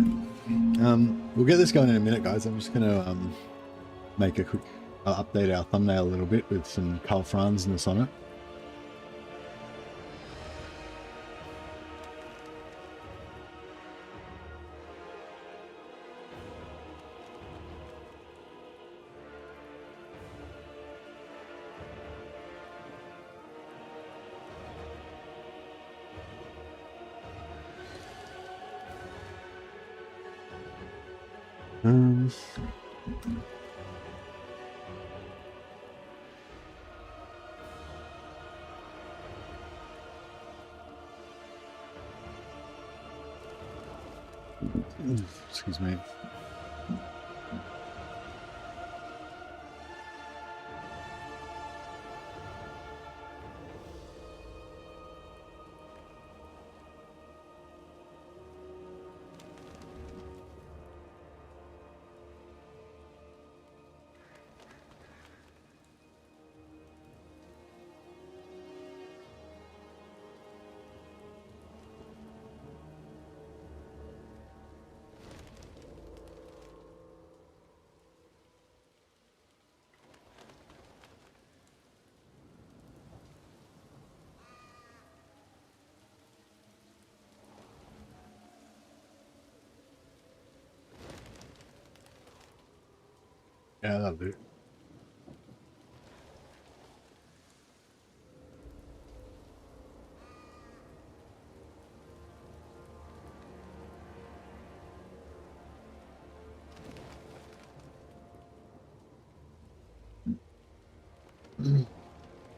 Speaker 1: We'll get this going in a minute, guys. I'm just gonna make a quick update our thumbnail a little bit with some Karl Franzness on it. Excuse me. Yeah, that'll do.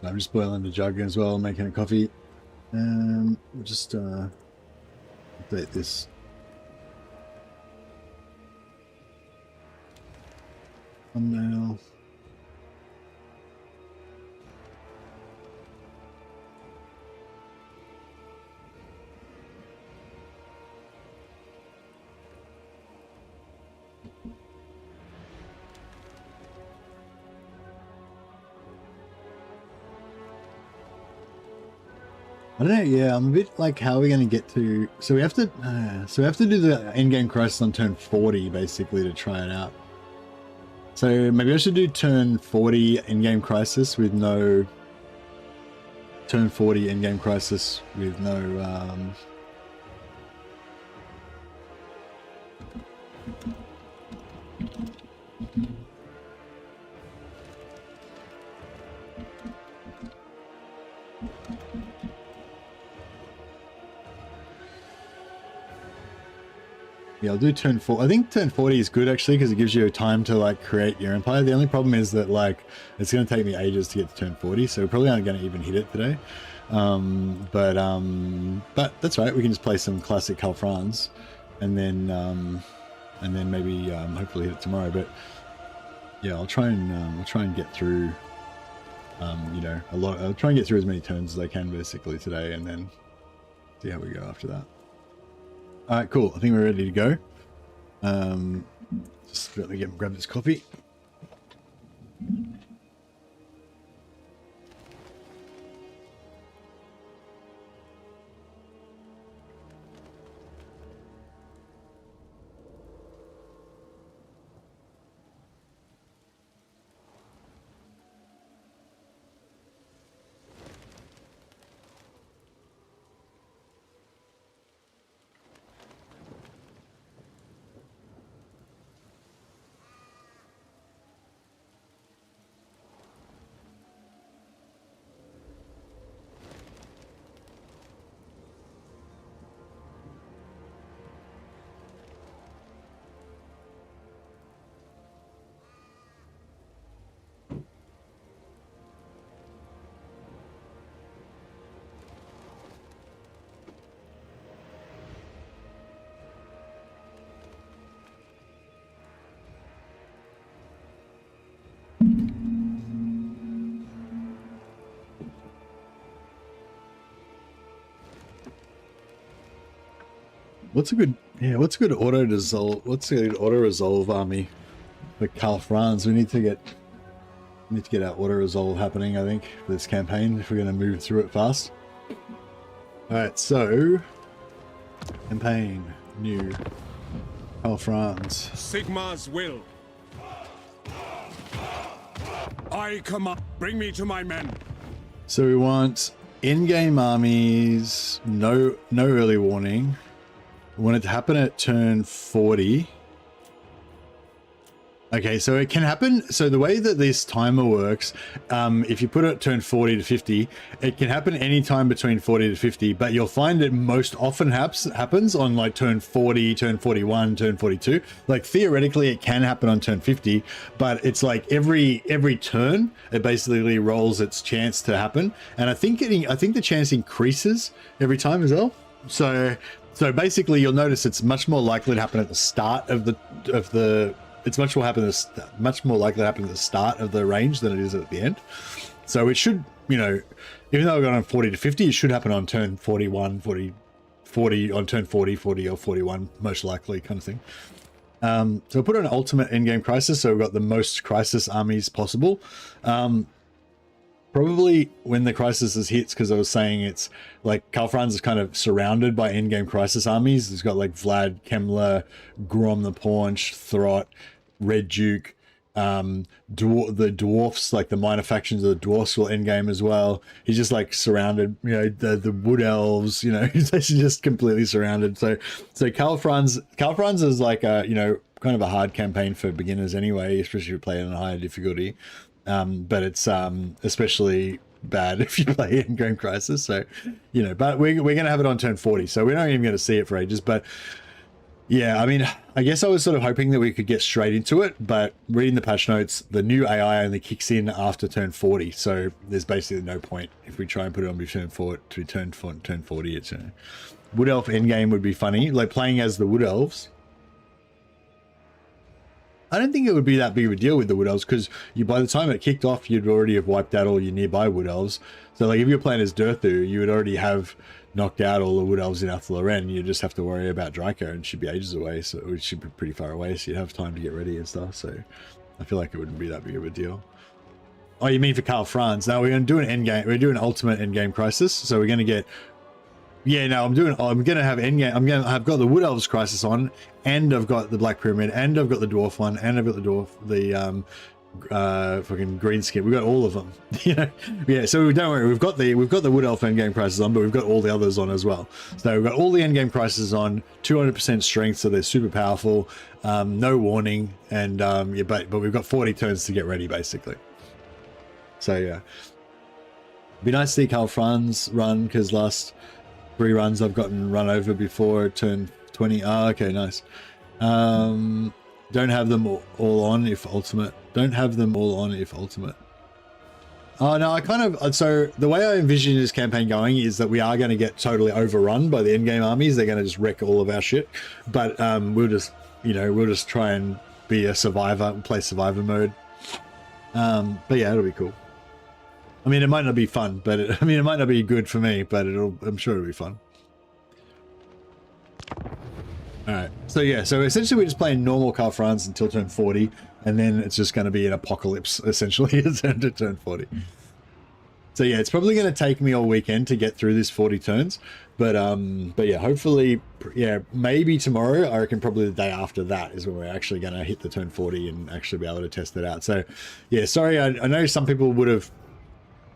Speaker 1: I'm just boiling the jug as well, making a coffee. We'll just update this. Thumbnail. I don't know. Yeah, I'm a bit like, how are we going to get to? So we have to do the in-game crisis on turn 40 basically to try it out. So maybe I should do turn 40 in-game crisis with no. Turn 40 in-game crisis with no. Yeah, I'll do turn 4. I think turn 40 is good actually because it gives you time to like create your empire. The only problem is that like it's going to take me ages to get to turn 40, so we're probably not going to even hit it today. But that's right. We can just play some classic Karl Franz, and then maybe hopefully hit it tomorrow. But yeah, I'll try and get through. You know, I'll try and get through as many turns as I can basically today, and then see how we go after that. All right, cool. I think we're ready to go. Just let me grab this coffee. What's a good auto resolve army for Karl Franz? We need to get our auto resolve happening, I think, for this campaign if we're going to move through it fast. All right, so campaign new.
Speaker 2: Karl Franz.
Speaker 3: Sigmar's will. I command. Bring me to my men.
Speaker 2: So we want in-game armies, no early warning. We want it to happen at turn 40. Okay, so it can happen. So the way that this timer works, if you put it at turn 40 to 50, it can happen anytime between 40 to 50, but you'll find it most often happens on like turn 40, turn 41, turn 42. Like theoretically, it can happen on turn 50, but it's like every turn, it basically rolls its chance to happen. And I think the chance increases every time as well. So basically, you'll notice it's much more likely to happen at the start of the. It's much more likely to happen at the start of the range than it is at the end. So it should, you know, even though I got on 40 to 50, it should happen on turn 41, 40 on turn 40, 40 or 41, most likely kind of thing. So I put an ultimate endgame crisis. So we've got the most crisis armies possible. Probably when the crisis hits, because I was saying it's like Karl Franz is kind of surrounded by endgame crisis armies. He's got like Vlad, Kemmler, Grom the Paunch, Throt, Red Duke, the dwarfs, like the minor factions of the dwarfs will endgame as well. He's just like surrounded, you know, the wood elves, you know, he's just completely surrounded. So Karl Franz is like a, you know, kind of a hard campaign for beginners anyway, especially if you play it on a higher difficulty. But it's especially bad if you play in-game crisis. So, you know, but we're going to have it on turn 40, so we're not even going to see it for ages. But yeah, I mean, I guess I was sort of hoping that we could get straight into it, but reading the patch notes, the new AI only kicks in after turn 40. So there's basically no point if we try and put it on turn 40. It's, you know, Wood Elf endgame would be funny, like playing as the Wood Elves. I don't think it would be that big of a deal with the Wood Elves, because by the time it kicked off, you'd already have wiped out all your nearby Wood Elves. So like if you're playing as Durthu, you would already have knocked out all the Wood Elves in Athel-Loren. You just have to worry about Draco, and she'd be ages away, so it should be pretty far away, so you'd have time to get ready and stuff. So I feel like it wouldn't be that big of a deal. Oh, you mean for Karl Franz? No, we're going to do an endgame. We're doing ultimate endgame crisis. So we're going to get. Yeah, no, I'm going to have endgame. I've got the Wood Elves crisis on, and I've got the Black Pyramid, and I've got the Dwarf one, and I've got the fucking green skin. We've got all of them. You know, yeah. So don't worry, we've got the Wood Elf endgame crisis on, but we've got all the others on as well. So we've got all the endgame crises on, 200% strength, so they're super powerful. No warning, and yeah, but we've got 40 turns to get ready, basically. So yeah, be nice to see Karl Franz run, because last 3 runs I've gotten run over before turn 20. Oh, okay, nice. Don't have them all on if ultimate. Don't have them all on if ultimate. Oh no, I kind of, so the way I envision this campaign going is that we are going to get totally overrun by the endgame armies. They're going to just wreck all of our shit, but we'll just, you know, we'll just try and be a survivor, play survivor mode. But yeah, it'll be cool. I mean, it might not be fun, but it might not be good for me, but I'm sure it'll be fun. All right. So yeah, so essentially we're just playing normal Karl Franz until turn 40, and then it's just going to be an apocalypse essentially to turn 40. So yeah, it's probably going to take me all weekend to get through this 40 turns, but yeah, hopefully, yeah, maybe tomorrow. I reckon probably the day after that is when we're actually going to hit the turn 40 and actually be able to test it out. So yeah, sorry, I know some people would have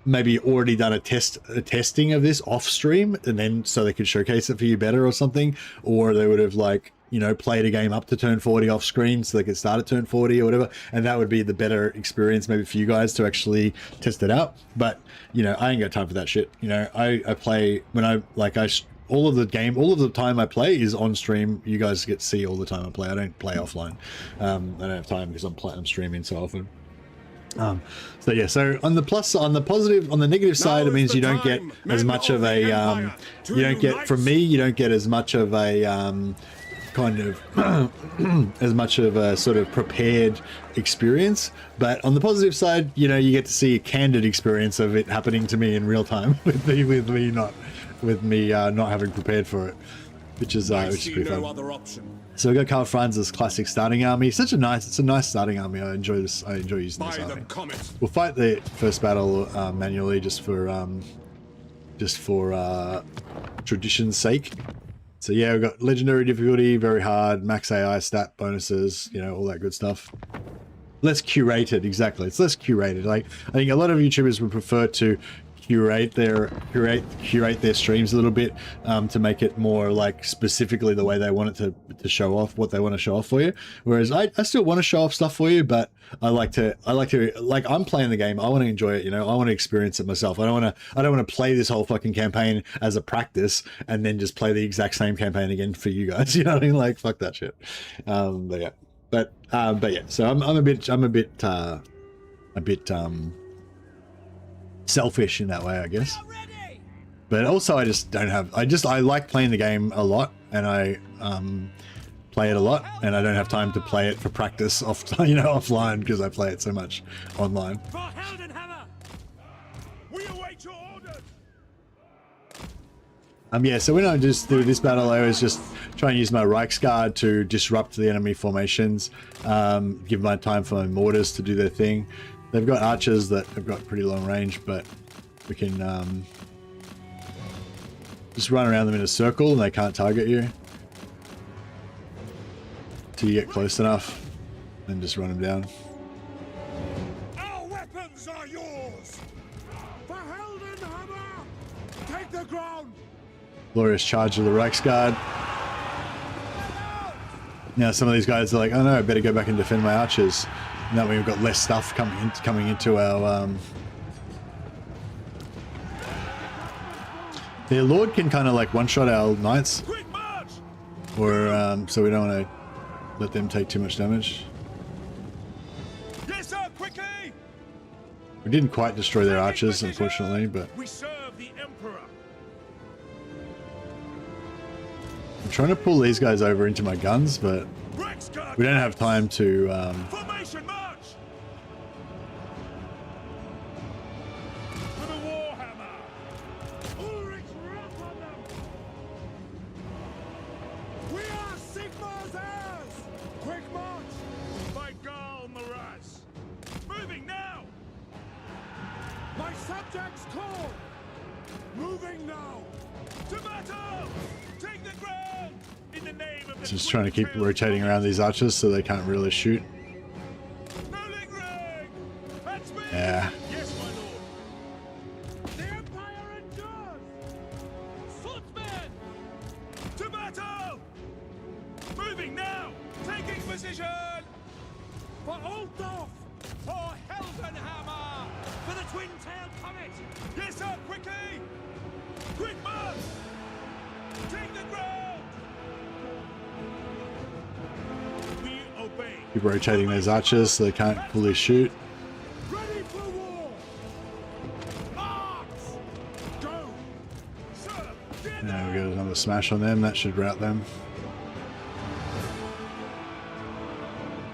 Speaker 2: maybe already done a testing of this off stream, and then so they could showcase it for you better or something, or they would have, like, you know, played a game up to turn 40 off screen so they could start at turn 40 or whatever, and that would be the better experience maybe for you guys to actually test it out. But you know, I ain't got time for that shit. You know, I play when all of the time I play is on stream. You guys get to see all the time I play. I don't play offline. I don't have time because I'm streaming so often. So yeah, so on the negative side, it means you don't get as much of a you don't get as much of a kind of as much of a sort of prepared experience. But on the positive side, you know, you get to see a candid experience of it happening to me in real time with me not having prepared for it, which is pretty fun. So we got Karl Franz's classic starting army. It's a nice starting army. I enjoy using this army. We'll fight the first battle manually just for tradition's sake. So yeah, we've got legendary difficulty, very hard, max AI stat bonuses, you know, all that good stuff. Less curated, exactly. It's less curated. Like, I think a lot of YouTubers would prefer to curate their streams a little bit to make it more like specifically the way they want it to show off what they want to show off for you. Whereas I still want to show off stuff for you, but I like to like, I'm playing the game, I want to enjoy it, you know, I want to experience it myself. I don't want to play this whole fucking campaign as a practice and then just play the exact same campaign again for you guys. You know what I mean? Like, fuck that shit. But yeah. But yeah, so I'm a bit selfish in that way, I guess. But also I just don't have, I like playing the game a lot, and I play it a lot, and I don't have time to play it for practice offline because I play it so much online. Yeah, so when I just do this battle, I always just try and use my Reichsguard to disrupt the enemy formations, give my time for my mortars to do their thing. They've got archers that have got pretty long range, but we can just run around them in a circle and they can't target you till you get close enough, and just run them down.
Speaker 3: Our weapons are yours. For Heldenhammer, take the ground.
Speaker 2: Glorious charge of the Reichsguard. Now some of these guys are like, oh no, I better go back and defend my archers. And that way we've got less stuff coming into our... The Lord can kind of like one-shot our knights. Or, so we don't want to let them take too much damage.
Speaker 3: Yes, sir, quickly.
Speaker 2: We didn't quite destroy their archers, unfortunately, but...
Speaker 3: We serve the Emperor.
Speaker 2: I'm trying to pull these guys over into my guns, but we don't have time to...
Speaker 3: Formation march! For the Warhammer! Ulrich's wrath on them! We are Sigmar's heirs! Quick march! By Karl. Moving now! My subjects call! Moving now! To battle! Take the ground! In the name of the
Speaker 2: just trying to keep rotating around these archers so they can't really shoot. Yeah.
Speaker 3: Yes, my lord. The Empire endures. Swordsmen, to battle. Moving now. Taking position. For Altdorf. For Heldenhammer. For the twin-tailed comet. Yes, sir. Quickly. Quick march. Take the ground. We obey.
Speaker 2: Keep rotating those archers so they can't fully shoot.
Speaker 3: Ready for war! March! Go! Sir,
Speaker 2: Now we got another smash on them. That should rout them.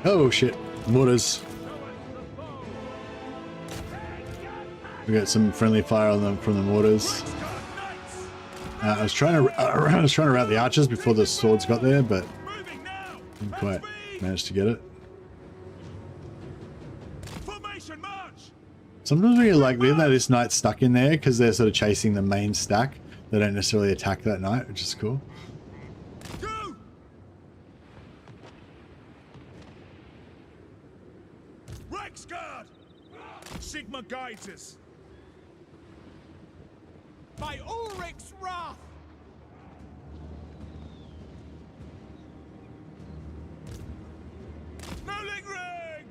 Speaker 2: Oh shit! Mortars. We got some friendly fire on them from the mortars. I was trying to rout the archers before the swords got there, but didn't quite manage to get it. Sometimes when you're like, even though this knight's stuck in there, because they're sort of chasing the main stack, they don't necessarily attack that knight, which is cool.
Speaker 3: Go! Reichsguard! Sigma guides us. By Ulrich's wrath! Rolling ring!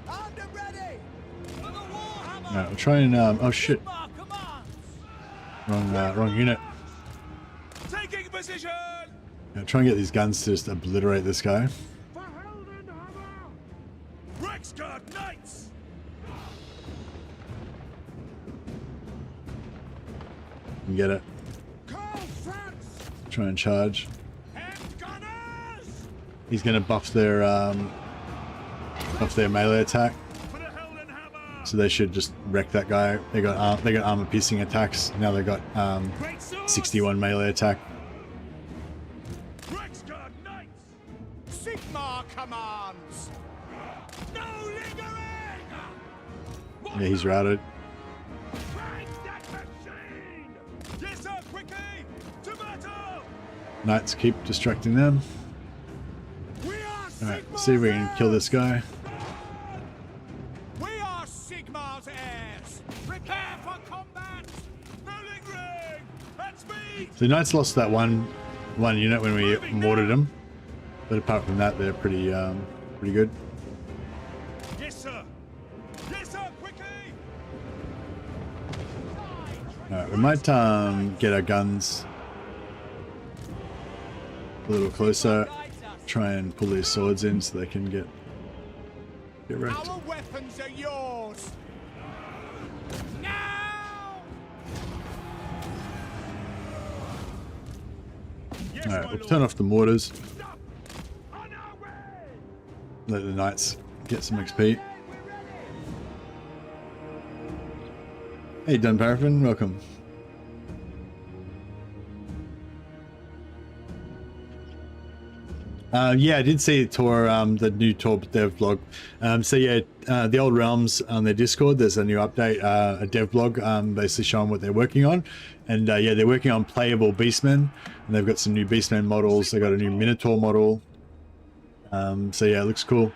Speaker 3: Under ready! For the Warhammer!
Speaker 2: Alright, we'll try and oh shit. Wrong unit.
Speaker 3: Taking position!
Speaker 2: Yeah, try and get these guns to just obliterate this guy.
Speaker 3: For Heldenhammer! Reichsguard Knights!
Speaker 2: And get it.
Speaker 3: Karl, Franz!
Speaker 2: Try and charge.
Speaker 3: And gunners!
Speaker 2: He's gonna buff their melee attack.
Speaker 3: For the Heldenhammer!
Speaker 2: So they should just wreck that guy. They got armor piercing attacks. Now they got
Speaker 3: Great swords!
Speaker 2: 61 melee attack.
Speaker 3: Reichsguard Knights! Sigmar commands! No lingering!
Speaker 2: Yeah, he's routed.
Speaker 3: Find that machine! Yes, sir, quickly! To battle!
Speaker 2: Knights keep distracting them.
Speaker 3: We are
Speaker 2: Alright, see if we can kill this guy.
Speaker 3: We are Sigmar's heirs. Prepare for combat. Rolling ring. That's me.
Speaker 2: The Knights lost that one unit when we mortared them, but apart from that, they're pretty good.
Speaker 3: Yes, sir. Yes, sir. Quickly.
Speaker 2: Alright, we might get our guns a little closer, try and pull these swords in so they can get wrecked.
Speaker 3: Our weapons are yours. Now. Yes,
Speaker 2: Alright,
Speaker 3: my
Speaker 2: we'll
Speaker 3: lord.
Speaker 2: turn off the mortars,
Speaker 3: On our way.
Speaker 2: let the Knights get some XP. Hey Dun Paraffin, welcome. Yeah, I did see Tor, the new Tor dev blog. So yeah, the Old Realms on their Discord, there's a new update, a dev blog, basically showing what they're working on. And yeah, they're working on playable Beastmen, and they've got some new Beastmen models. They got a new Minotaur model. So yeah, it looks cool.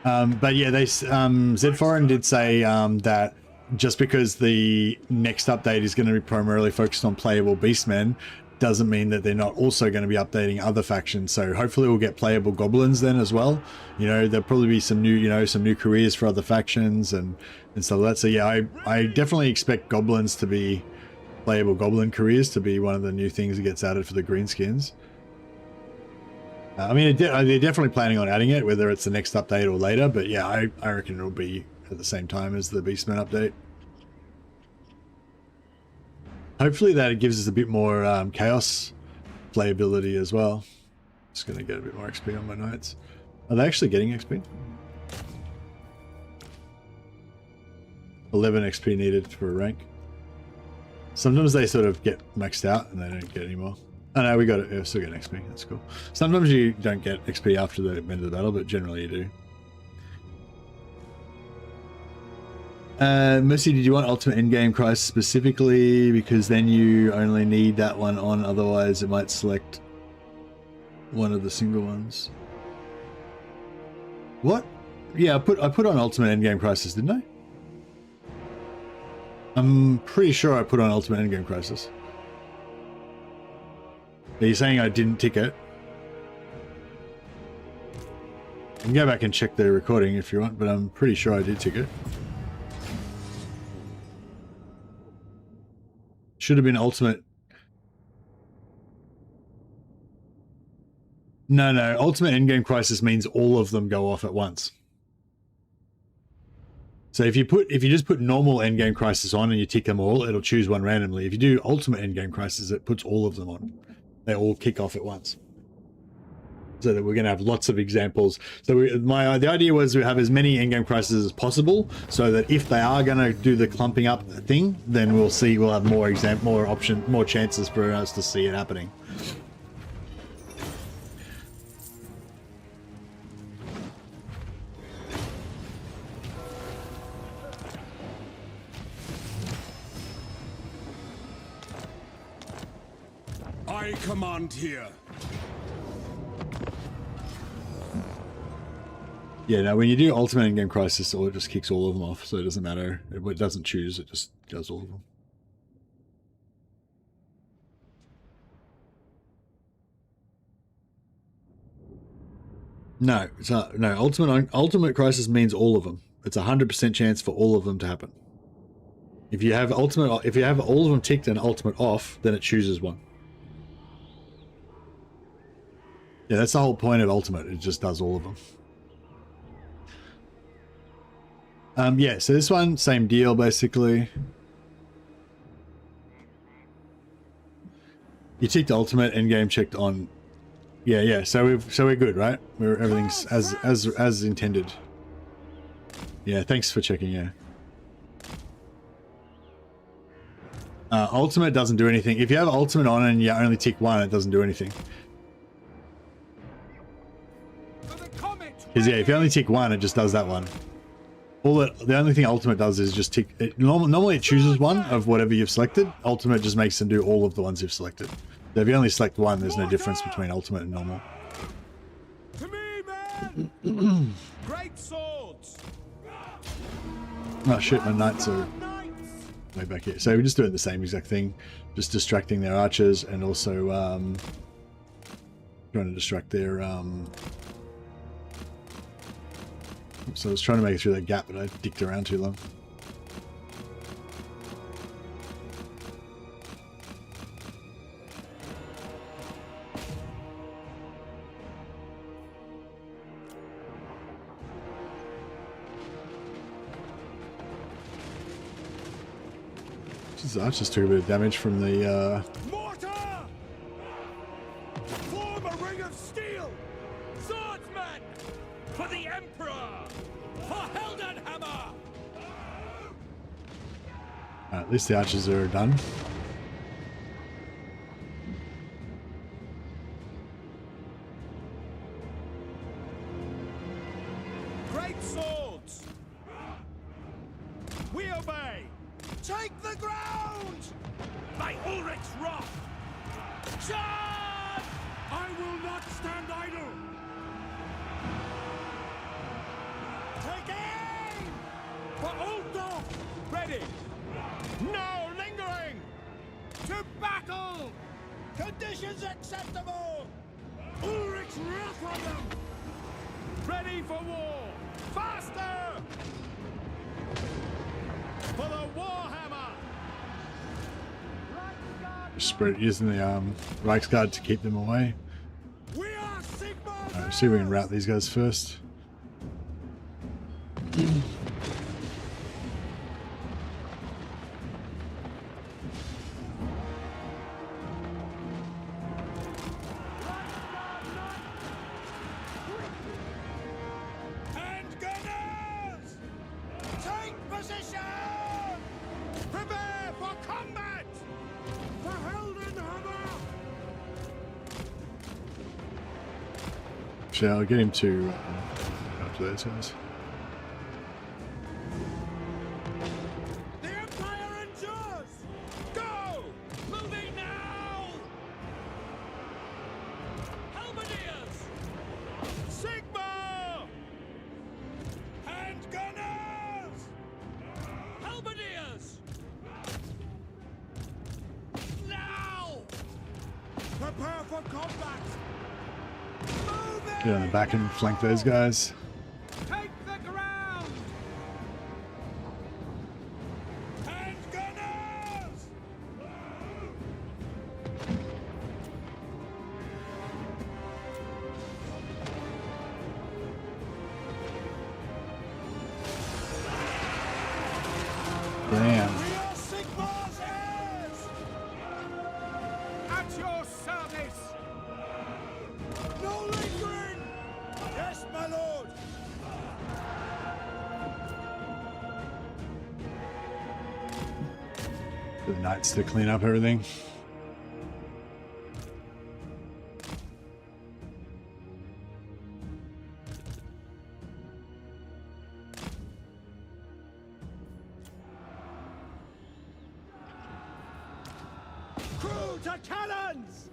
Speaker 2: But yeah, Zedforeign did say that just because the next update is going to be primarily focused on playable Beastmen, doesn't mean that they're not also going to be updating other factions. So hopefully we'll get playable goblins then as well. You know, there'll probably be some new, some new careers for other factions and stuff like that. So yeah, I definitely expect goblins to be playable goblin careers to be one of the new things that gets added for the greenskins. I mean, they're definitely planning on adding it, whether it's the next update or later. But yeah, I reckon it'll be at the same time as the Beastmen update. Hopefully that gives us a bit more chaos playability as well. Just going to get a bit more XP on my knights. Are they actually getting XP? 11 XP needed for a rank. Sometimes they sort of get maxed out and they don't get any more. Oh no, we got it. Yeah, still get XP. That's cool. Sometimes you don't get XP after the end of the battle, but generally you do. Mercy, did you want Ultimate Endgame Crisis specifically? Because then you only need that one on, otherwise it might select one of the single ones. What? Yeah, I put on Ultimate Endgame Crisis, didn't I? I'm pretty sure I put on Ultimate Endgame Crisis. Are you saying I didn't tick it? You can go back and check the recording if you want, but I'm pretty sure I did tick it. Should have been Ultimate. No, Ultimate Endgame Crisis means all of them go off at once. So if you just put normal Endgame Crisis on and you tick them all, it'll choose one randomly. If you do Ultimate Endgame Crisis, it puts all of them on. They all kick off at once. So that we're going to have lots of examples. So the idea was we have as many Endgame Crises as possible, so that if they are going to do the clumping up thing, then we'll have more chances for us to see it happening.
Speaker 3: I command here.
Speaker 2: Yeah, now when you do Ultimate Endgame Crisis, it just kicks all of them off, so it doesn't matter. It doesn't choose, it just does all of them. No, it's not. No, Ultimate Crisis means all of them. It's 100% chance for all of them to happen. If you have all of them ticked and Ultimate off, then it chooses one. Yeah, that's the whole point of Ultimate. It just does all of them. Yeah, so this one, same deal, basically. You ticked Ultimate, Endgame checked on. Yeah. So we're good, right? Everything's as intended. Yeah, thanks for checking. Yeah. Ultimate doesn't do anything. If you have Ultimate on and you only tick one, it doesn't do anything. Because yeah, if you only tick one, it just does that one. The only thing Ultimate does is just tick. Normally it chooses one of whatever you've selected. Ultimate just makes them do all of the ones you've selected. So if you only select one, there's no difference between ultimate and normal.
Speaker 3: To me, men! Great swords!
Speaker 2: Oh shit, my knights are
Speaker 3: Knights!
Speaker 2: way back here. So we're just doing the same exact thing, just distracting their archers and also trying to distract their so I was trying to make it through that gap, but I dicked around too long. I just took a bit of damage from the
Speaker 3: Mortar! Form a ring of steel! Swordsman! For the Emperor! For Heldenhammer!
Speaker 2: at least the archers are done.
Speaker 3: Great swords! We obey! Take the ground! By Ulrich's wrath! Charge! I will not stand idle! Take aim! For Ulfdorf! Ready! No lingering! To battle! Conditions acceptable! Ulrich's wrath on them! Ready for war! Faster! For the Warhammer!
Speaker 2: Spread using the Reichsguard to keep them away.
Speaker 3: We are Sigma!
Speaker 2: Alright, see if we can rout these guys first.
Speaker 3: And gunners! Take position! Prepare for combat! For Heldenhammer!
Speaker 2: Shall I get him to after those guys?
Speaker 3: The Empire endures! Go! Moving now! Halberdiers! Sigma! And gunners! Halberdiers! Now! Prepare for combat! Move
Speaker 2: Get on the back and flank those guys.
Speaker 3: Take the ground! And gunners!
Speaker 2: Damn.
Speaker 3: We are Sigma's heirs! At your service! No lingering! Yes, my lord!
Speaker 2: The knights to clean up everything.
Speaker 3: Crew to cannons!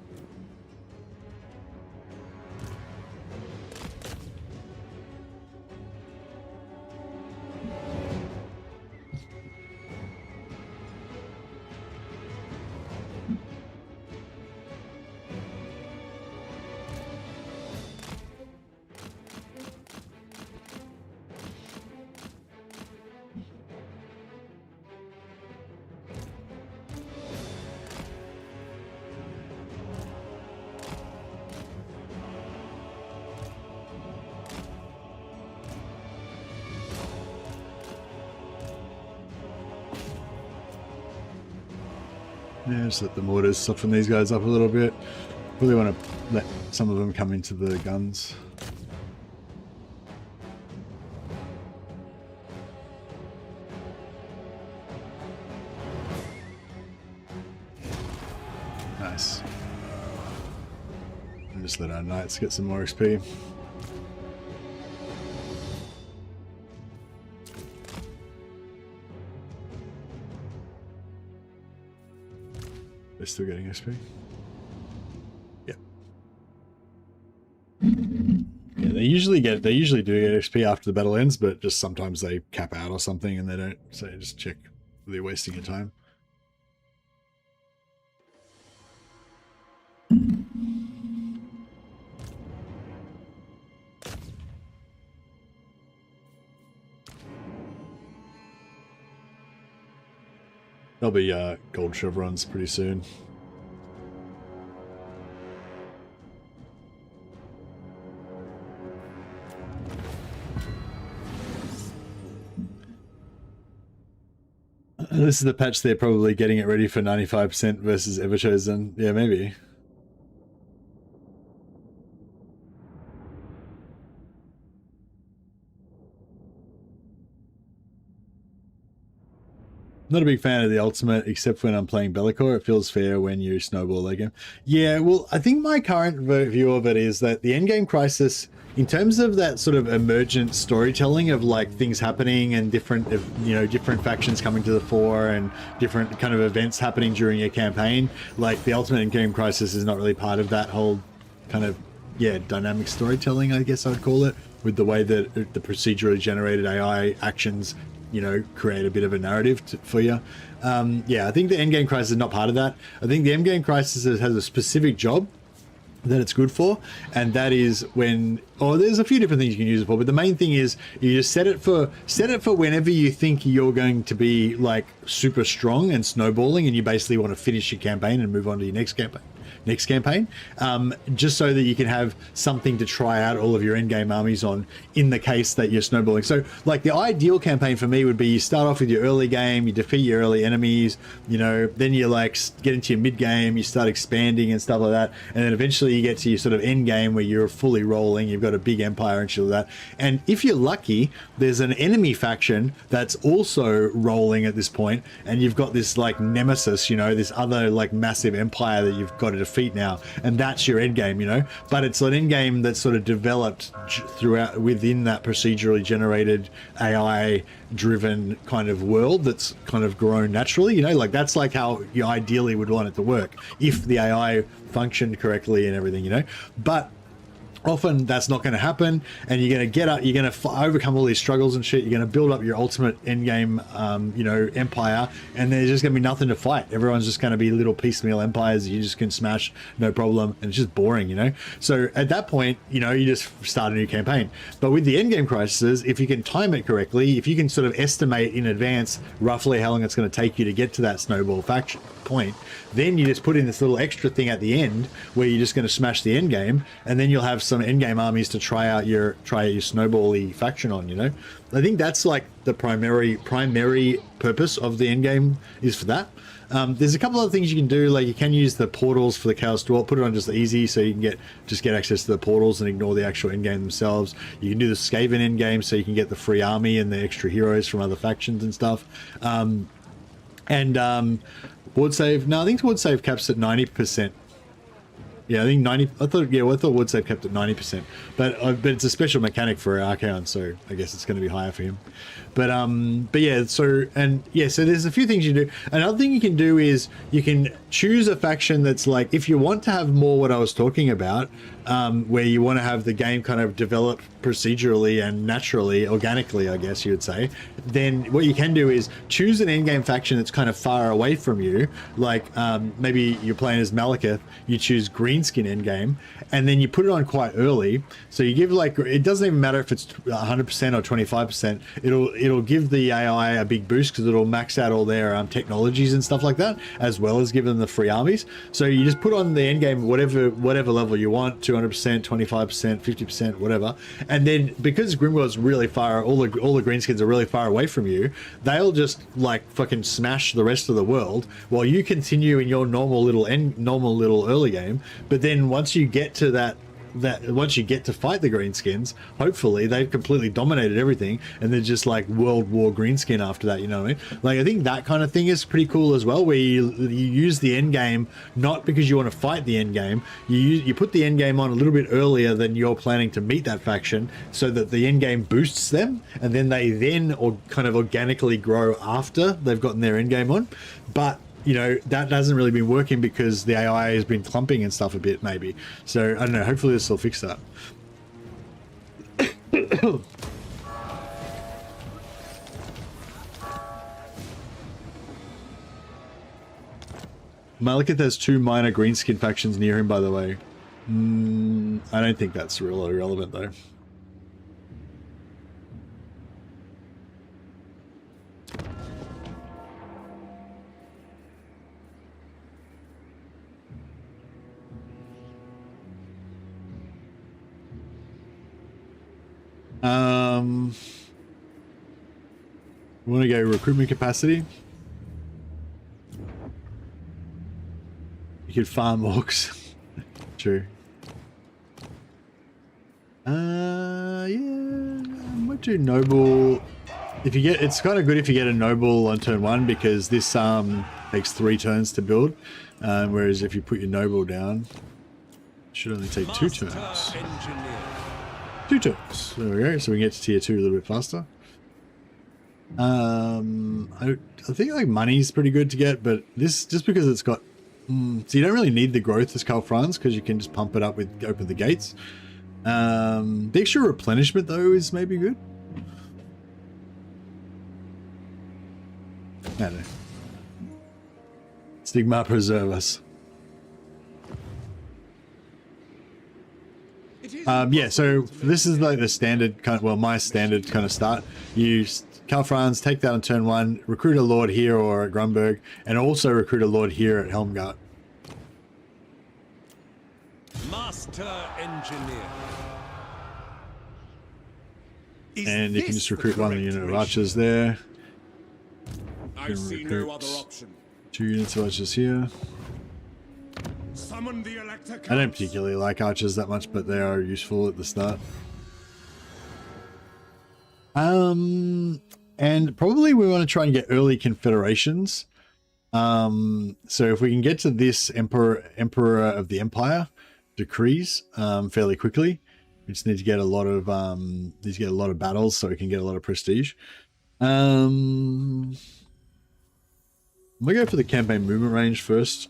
Speaker 2: Yeah, just let the mortars soften these guys up a little bit. Really want to let some of them come into the guns. Nice. And just let our knights get some more XP. They're still getting XP. usually do get XP after the battle ends, but just sometimes they cap out or something and they don't. So just check they're wasting your time. There'll be gold chevrons pretty soon. This is the patch they're probably getting it ready for 95% versus Everchosen. Yeah, maybe. Not a big fan of the ultimate, except when I'm playing Bellicor. It feels fair when you snowball that game. Yeah, well, I think my current view of it is that the endgame crisis, in terms of that sort of emergent storytelling of like things happening and different, you know, different factions coming to the fore and different kind of events happening during your campaign, like the ultimate endgame crisis is not really part of that whole kind of, yeah, dynamic storytelling, I guess I'd call it, with the way that the procedurally generated AI actions, you know, create a bit of a narrative for you. Yeah, I think the endgame crisis is not part of that. I think the endgame crisis has a specific job that it's good for, and that is when, oh, there's a few different things you can use it for, but the main thing is you just set it for whenever you think you're going to be like super strong and snowballing and you basically want to finish your campaign and move on to your next campaign, just so that you can have something to try out all of your endgame armies on in the case that you're snowballing. So like the ideal campaign for me would be you start off with your early game, you defeat your early enemies, you know, then you like get into your mid game, you start expanding and stuff like that, and then eventually you get to your sort of end game where you're fully rolling, you've got a big empire and shit like that. And if you're lucky, there's an enemy faction that's also rolling at this point, and you've got this like nemesis, you know, this other like massive empire that you've got to defeat now, and that's your end game, you know. But it's an end game that's sort of developed throughout within that procedurally generated AI driven kind of world that's kind of grown naturally, you know, like that's like how you ideally would want it to work if the AI functioned correctly and everything, you know. But often that's not going to happen, and you're going to get up, you're going to overcome all these struggles and shit, you're going to build up your ultimate endgame you know, empire, and there's just going to be nothing to fight. Everyone's just going to be little piecemeal empires you just can smash no problem, and it's just boring, you know. So at that point, you know, you just start a new campaign. But with the endgame crises, if you can time it correctly, if you can sort of estimate in advance roughly how long it's going to take you to get to that snowball faction point, then you just put in this little extra thing at the end where you're just going to smash the end game, and then you'll have some end game armies to try out your snowbally faction on, you know. I think that's like the primary purpose of the end game is for that. There's a couple other things you can do, like you can use the portals for the Chaos Dwarf, put it on just easy so you can get access to the portals and ignore the actual end game themselves. You can do the Skaven end game so you can get the free army and the extra heroes from other factions and stuff. Ward save, no, I think ward save caps at 90%. Yeah, I think 90. I thought ward save kept at 90%, but it's a special mechanic for Archaon, so I guess it's going to be higher for him. But yeah, so there's a few things you do. Another thing you can do is you can choose a faction that's like, if you want to have more what I was talking about, where you want to have the game kind of develop procedurally and naturally, organically, I guess you would say, then what you can do is choose an endgame faction that's kind of far away from you. Like maybe you're playing as Malekith, you choose Greenskin endgame, and then you put it on quite early. So you give like, it doesn't even matter if it's 100% or 25%. It'll give the AI a big boost because it'll max out all their technologies and stuff like that, as well as give them the free armies. So you just put on the endgame whatever level you want, 200%, 25%, 50%, whatever. And then because Grimgor's really far, all the greenskins are really far away from you, they'll just like fucking smash the rest of the world while you continue in your normal little early game. But then once you get to once you get to fight the greenskins, hopefully they've completely dominated everything and they're just like World War greenskin after that, you know what I mean? Like I think that kind of thing is pretty cool as well, where you use the end game not because you want to fight the end game, you put the end game on a little bit earlier than you're planning to meet that faction, so that the end game boosts them, and then they kind of organically grow after they've gotten their end game on. But you know, that hasn't really been working because the AI has been clumping and stuff a bit, maybe. So I don't know, hopefully this will fix that. Malekith has 2 minor greenskin factions near him, by the way. I don't think that's really relevant, though. We want to go recruitment capacity. You could farm orcs. True. Yeah, I might do noble. If you get, it's kind of good if you get a noble on turn 1 because this takes 3 turns to build, whereas if you put your noble down, it should only take 2 turns. 2 turns. There we go. So we can get to tier 2 a little bit faster. I think like money's pretty good to get, but this just because it's got. So you don't really need the growth as Karl Franz because you can just pump it up with open the gates. The extra replenishment though is maybe good. I don't know. Stigma preserve us. Yeah, so this is like the standard kind of, well, my standard kind of start. You Karl Franz, take that on turn 1, recruit a lord here or at Grunberg, and also recruit a lord here at Helmgart.
Speaker 4: Master engineer.
Speaker 2: And you can just recruit one unit of archers there.
Speaker 3: I see no other option.
Speaker 2: 2 units of archers here.
Speaker 3: Summon the Elector.
Speaker 2: I don't particularly like archers that much, but they are useful at the start. And probably we want to try and get early confederations. So if we can get to this Emperor of the Empire decrees fairly quickly, we just need to get a lot of battles so we can get a lot of prestige. I'm gonna go for the campaign movement range first.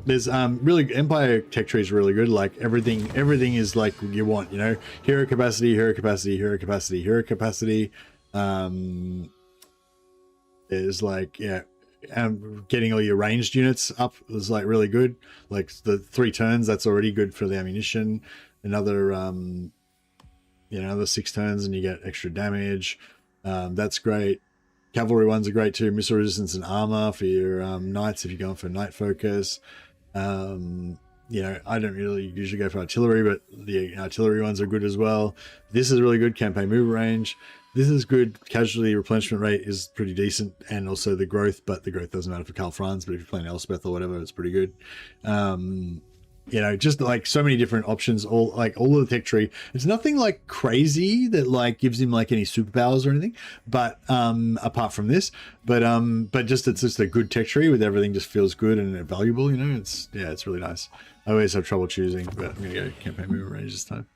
Speaker 2: There's really Empire tech tree is really good. Like everything is like you want, you know, hero capacity, hero capacity, hero capacity, hero capacity. There's like, yeah, getting all your ranged units up is like really good. Like the 3 turns, that's already good for the ammunition. Another another 6 turns and you get extra damage. That's great. Cavalry ones are great too. Missile resistance and armor for your knights if you're going for night focus. You know, I don't really usually go for artillery, but the artillery ones are good as well. This is really good. Campaign move range. This is good. Casualty replenishment rate is pretty decent, and also the growth, but the growth doesn't matter for Karl Franz, but if you're playing Elspeth or whatever, it's pretty good. You know, just like so many different options, all of the tech tree. It's nothing like crazy that like gives him like any superpowers or anything, but apart from this, but just it's just a good tech tree with everything just feels good and valuable, you know. It's really nice. I always have trouble choosing, but I'm gonna go campaign movement range this time.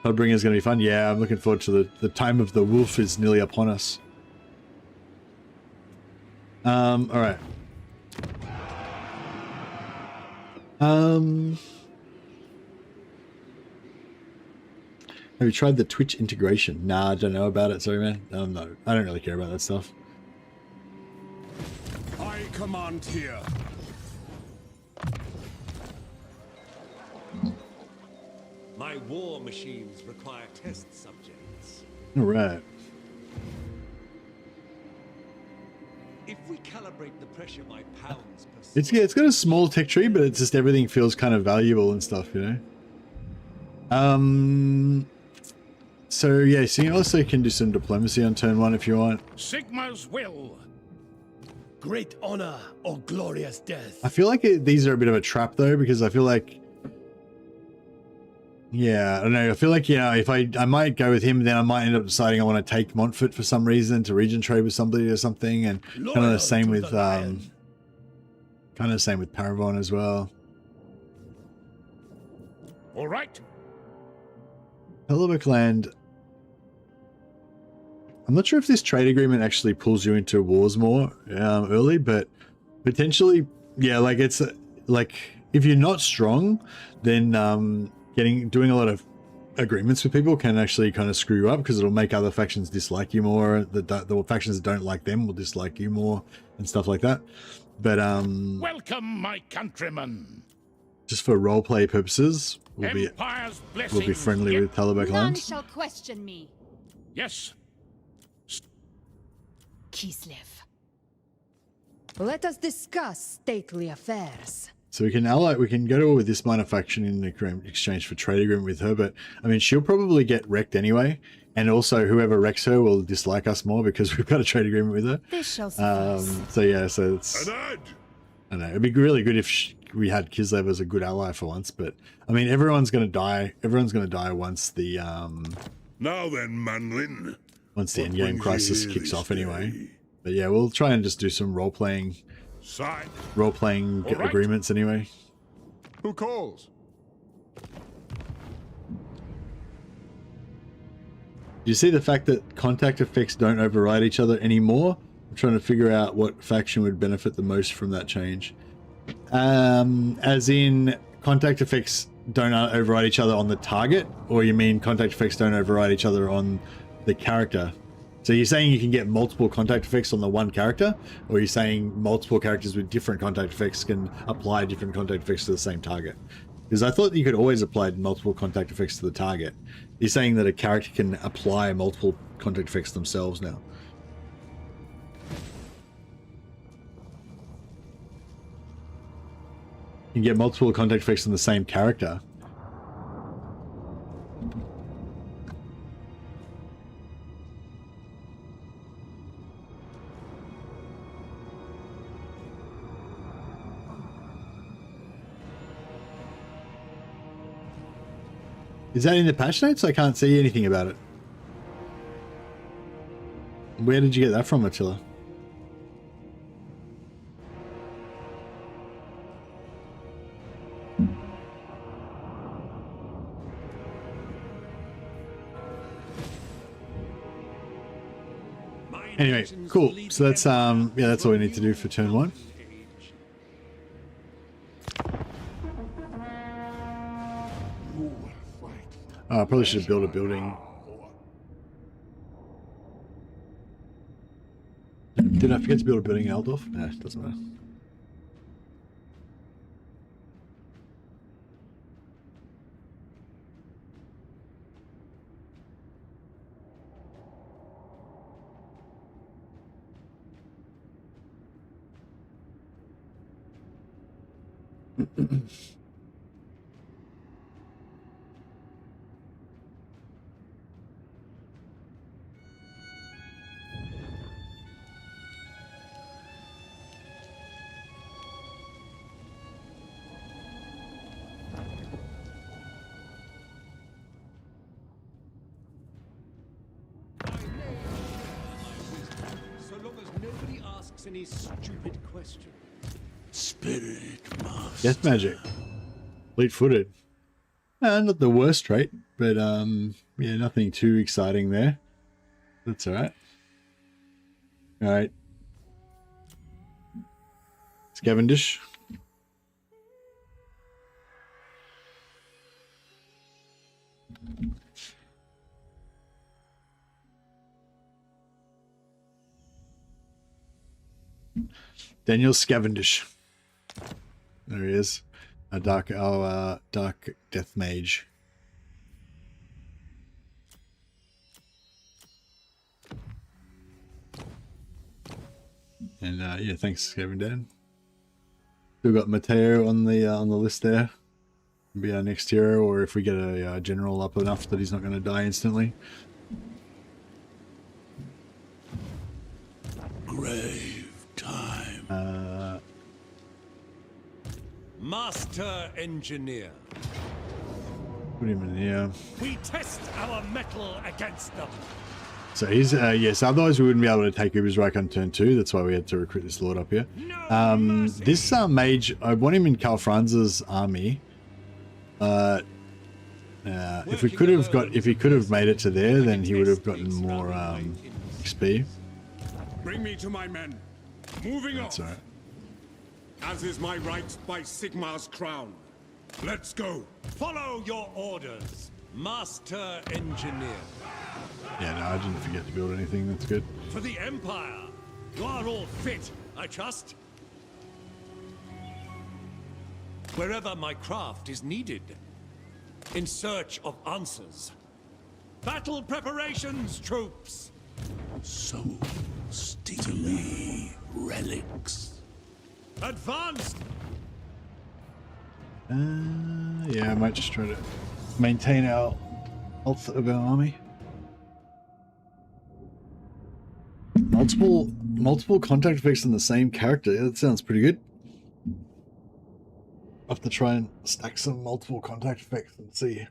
Speaker 2: Bloodbringer is gonna be fun. Yeah, I'm looking forward to the time of the wolf is nearly upon us. All right. Have you tried the Twitch integration? Nah, I don't know about it. Sorry, man. No, I don't really care about that stuff.
Speaker 3: I command here.
Speaker 4: My war machines require test subjects.
Speaker 2: All right.
Speaker 4: If we calibrate the pressure by pounds per
Speaker 2: It's got a small tech tree, but it's just everything feels kind of valuable and stuff, you know. So yeah, so you also can do some diplomacy on turn 1 if you want.
Speaker 3: Sigma's will.
Speaker 5: Great honor or glorious death.
Speaker 2: I feel like these are a bit of a trap though, because I feel like, yeah, I don't know. I feel like, you know, if I might go with him, then I might end up deciding I want to take Montfort for some reason to region trade with somebody or something, and kind of the same with Paravon as well.
Speaker 3: All right.
Speaker 2: Hellebuck land. I'm not sure if this trade agreement actually pulls you into wars more early, but potentially, yeah. Like it's like if you're not strong, then doing a lot of agreements with people can actually kind of screw you up, because it'll make other factions dislike you more. The factions that don't like them will dislike you more and stuff like that. But
Speaker 3: Welcome, my countrymen.
Speaker 2: just for roleplay purposes, we'll be friendly with Talabek
Speaker 6: None
Speaker 2: lands.
Speaker 6: shall question me.
Speaker 3: Yes.
Speaker 6: Kislev. Let us discuss stately affairs.
Speaker 2: So we can go to war with this minor faction in exchange for trade agreement with her, but I mean, she'll probably get wrecked anyway, and also whoever wrecks her will dislike us more because we've got a trade agreement with her.
Speaker 6: This shall suffice.
Speaker 2: So yeah, so it's, I don't know, it'd be really good if we had Kislev as a good ally for once, but I mean, everyone's gonna die once the
Speaker 3: Now then, Manlin.
Speaker 2: once the endgame crisis kicks off anyway. But yeah, we'll try and just do some role-playing
Speaker 3: Side.
Speaker 2: agreements anyway.
Speaker 3: Who calls?
Speaker 2: Do you see the fact that contact effects don't override each other anymore? I'm trying to figure out what faction would benefit the most from that change. As in, contact effects don't override each other on the target, or you mean contact effects don't override each other on the character? So you're saying you can get multiple contact effects on the one character, or you're saying multiple characters with different contact effects can apply different contact effects to the same target? Because I thought you could always apply multiple contact effects to the target. You're saying that a character can apply multiple contact effects themselves now. You can get multiple contact effects on the same character. Is that in the patch notes? I can't see anything about it. Where did you get that from, Attila? Anyway, cool. So that's yeah, that's all we need to do for turn 1. I probably should have built a building. Did I forget to build a building in Eldorf? Nah, it doesn't matter.
Speaker 4: Any stupid question.
Speaker 3: Spirit master.
Speaker 2: Death magic. Fleet-footed. Not the worst trait, but yeah, nothing too exciting there. That's alright. Alright. Scavendish. Daniel Scavendish. There he is. A dark death mage. And yeah, thanks, Kevin Dan. Still got Matteo on the list there. Be our next hero, or if we get a general up enough that he's not going to die instantly.
Speaker 3: Grave time.
Speaker 4: Master engineer.
Speaker 2: Put him in here.
Speaker 5: We test our metal against them.
Speaker 2: So he's yes. Otherwise, we wouldn't be able to take Ubersreich on turn 2. That's why we had to recruit this lord up here. This mage, I want him in Karl Franz's army. If he could have made it to there, then he would have gotten more XP.
Speaker 3: Bring me to my men. Moving
Speaker 2: That's
Speaker 3: on.
Speaker 2: alright.
Speaker 3: As is my right by Sigmar's crown. Let's go.
Speaker 5: Follow your orders.
Speaker 4: Master Engineer.
Speaker 2: Yeah, no, I didn't forget to build anything. That's good.
Speaker 5: For the Empire. You are all fit, I trust.
Speaker 4: Wherever my craft is needed.
Speaker 5: In search of answers. Battle preparations, troops.
Speaker 3: So stickily relics.
Speaker 5: Advanced.
Speaker 2: Yeah, I might just try to maintain our health of our army. Multiple contact effects on the same character. That sounds pretty good. I'll have to try and stack some multiple contact effects and see.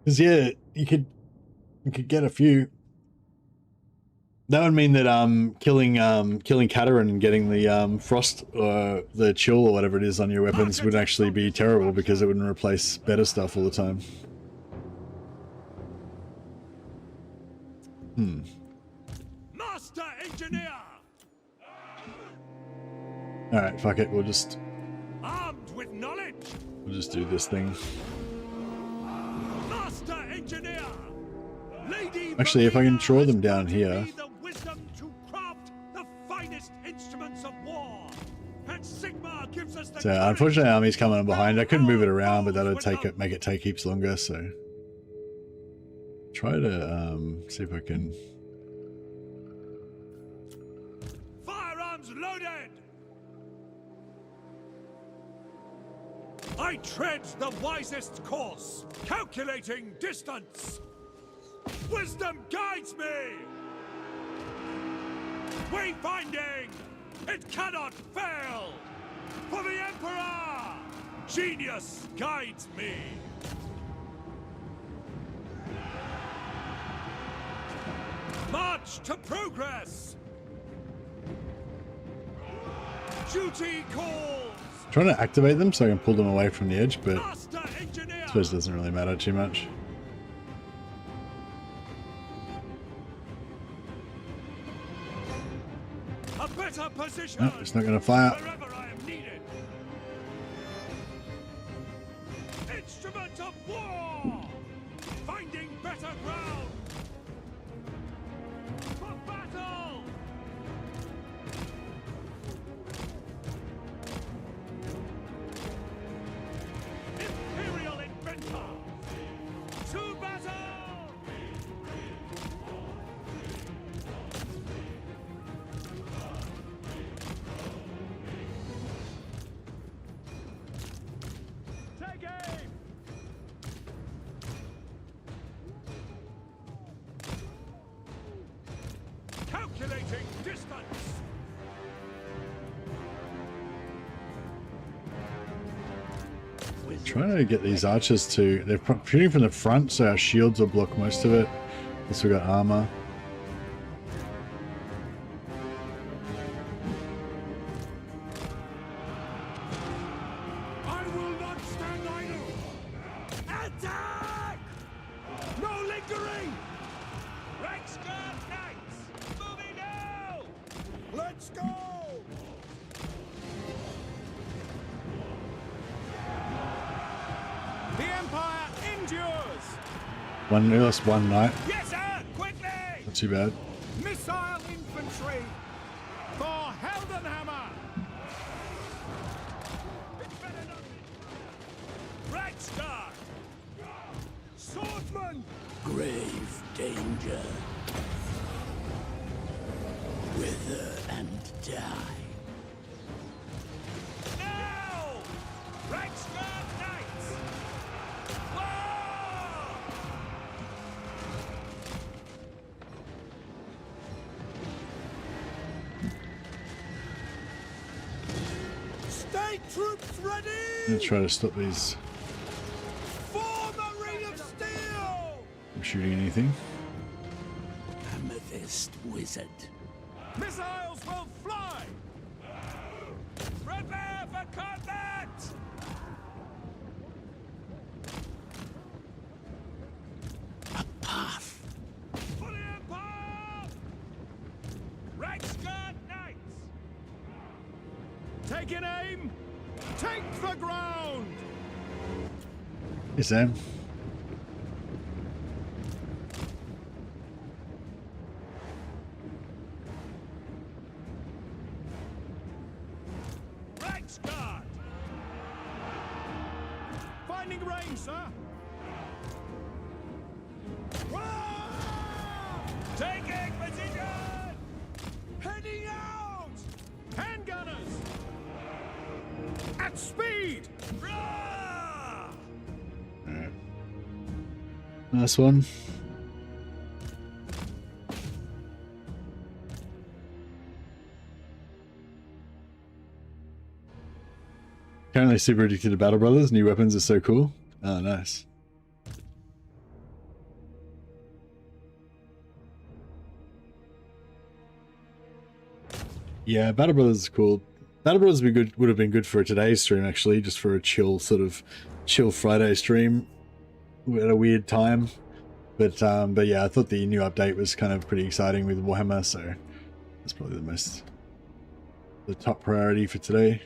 Speaker 2: Because yeah, you could get a few. That would mean that killing Kataryn and getting the frost or the chill or whatever it is on your weapons would actually be terrible because it wouldn't replace better stuff all the time.
Speaker 5: Master Engineer.
Speaker 2: All right, fuck it. We'll just
Speaker 5: With knowledge.
Speaker 2: do this thing.
Speaker 5: Master Engineer. Lady
Speaker 2: Actually, if I can
Speaker 5: Marina
Speaker 2: draw them
Speaker 5: has
Speaker 2: down
Speaker 5: granted
Speaker 2: here.
Speaker 5: me the wisdom to craft the finest instruments of war. And Sigma gives us the
Speaker 2: So
Speaker 5: courage
Speaker 2: unfortunately, army's coming in behind. I couldn't move it around, but that'll
Speaker 5: without-
Speaker 2: make it take heaps longer. So try to see if I can.
Speaker 5: Firearms loaded. I tread the wisest course, calculating distance. Wisdom guides me. Wayfinding, it cannot fail. For the Emperor, genius guides me. March to progress. Duty calls.
Speaker 2: Trying to activate them so I can pull them away from the edge, but I
Speaker 5: Master Engineer.
Speaker 2: suppose it doesn't really matter too much.
Speaker 5: A better position.
Speaker 2: No, it's not going to fire.
Speaker 5: Wherever I am needed. Instrument of war. Finding better ground. For battle. Imperial inventor. To battle. Take aim! Calculating distance!
Speaker 2: Trying to get these archers to. They're shooting from the front, so our shields will block most of it. Plus, we've got armor.
Speaker 5: I will not stand idle! Attack! No lingering! Ranks guard knights! Moving now! Let's go! The Empire endures!
Speaker 2: We lost one knight.
Speaker 5: Yes, sir! Quickly!
Speaker 2: Not too bad.
Speaker 5: Missile infantry! For Heldenhammer! It's better not be... Reichsguard! Swordsman!
Speaker 3: Grave danger. Wither and die.
Speaker 5: Now! Reichsguard knights! War! State troops ready!
Speaker 2: I'm gonna try to stop these
Speaker 5: For the Ring of Steel!
Speaker 2: from shooting anything.
Speaker 3: Amethyst wizard.
Speaker 5: Missiles will fly! Prepare for combat!
Speaker 3: A path.
Speaker 5: For the Empire! Reichsguard Knights! Taking aim! Take the ground!
Speaker 2: Hey, Sam.
Speaker 3: blinding rain, sir.
Speaker 5: Taking position!
Speaker 3: Heading out! Handgunners! At speed!
Speaker 5: Rah!
Speaker 2: Nice one. Currently super addicted to Battle Brothers. New weapons are so cool. Oh, nice. Yeah, Battle Brothers is cool. Battle Brothers would have been good for today's stream, actually, just for a chill Friday stream at a weird time. But yeah, I thought the new update was kind of pretty exciting with Warhammer, so that's probably the top priority for today.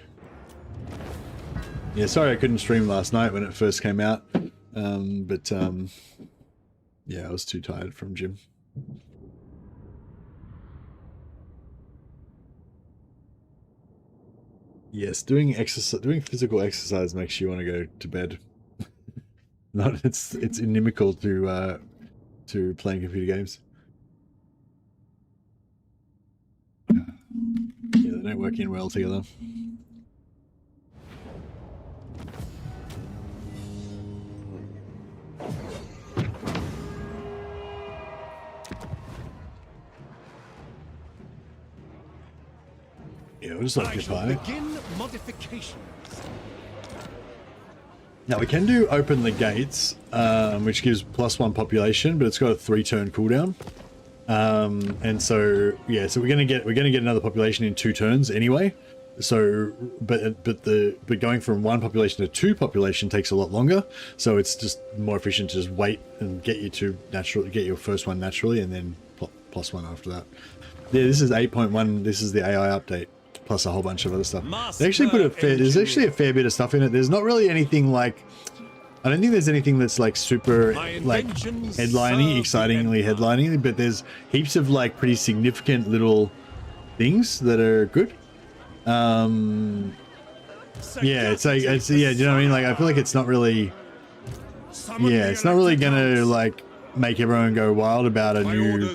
Speaker 2: Yeah, sorry I couldn't stream last night when it first came out, yeah, I was too tired from gym. Yes, doing physical exercise makes you want to go to bed. Not it's inimical to playing computer games. Yeah, they don't work in well together. Yeah, we'll just occupy.
Speaker 3: Begin modifications.
Speaker 2: Now we can do open the gates, which gives +1 population, but it's got a 3-turn cooldown. And so yeah, so we're gonna get another population in 2 turns anyway. So, but going from 1 population to 2 population takes a lot longer. So it's just more efficient to just wait and get your first one naturally, and then +1 after that. Yeah, this is 8.1. This is the AI update, plus a whole bunch of other stuff. They actually put there's actually a fair bit of stuff in it. There's not really anything like, I don't think there's anything that's like super like excitingly headlining, but there's heaps of like pretty significant little things that are good. Yeah, it's like, yeah, do you know what I mean? Like, I feel like it's not really, yeah, it's not really gonna like make everyone go wild about a new,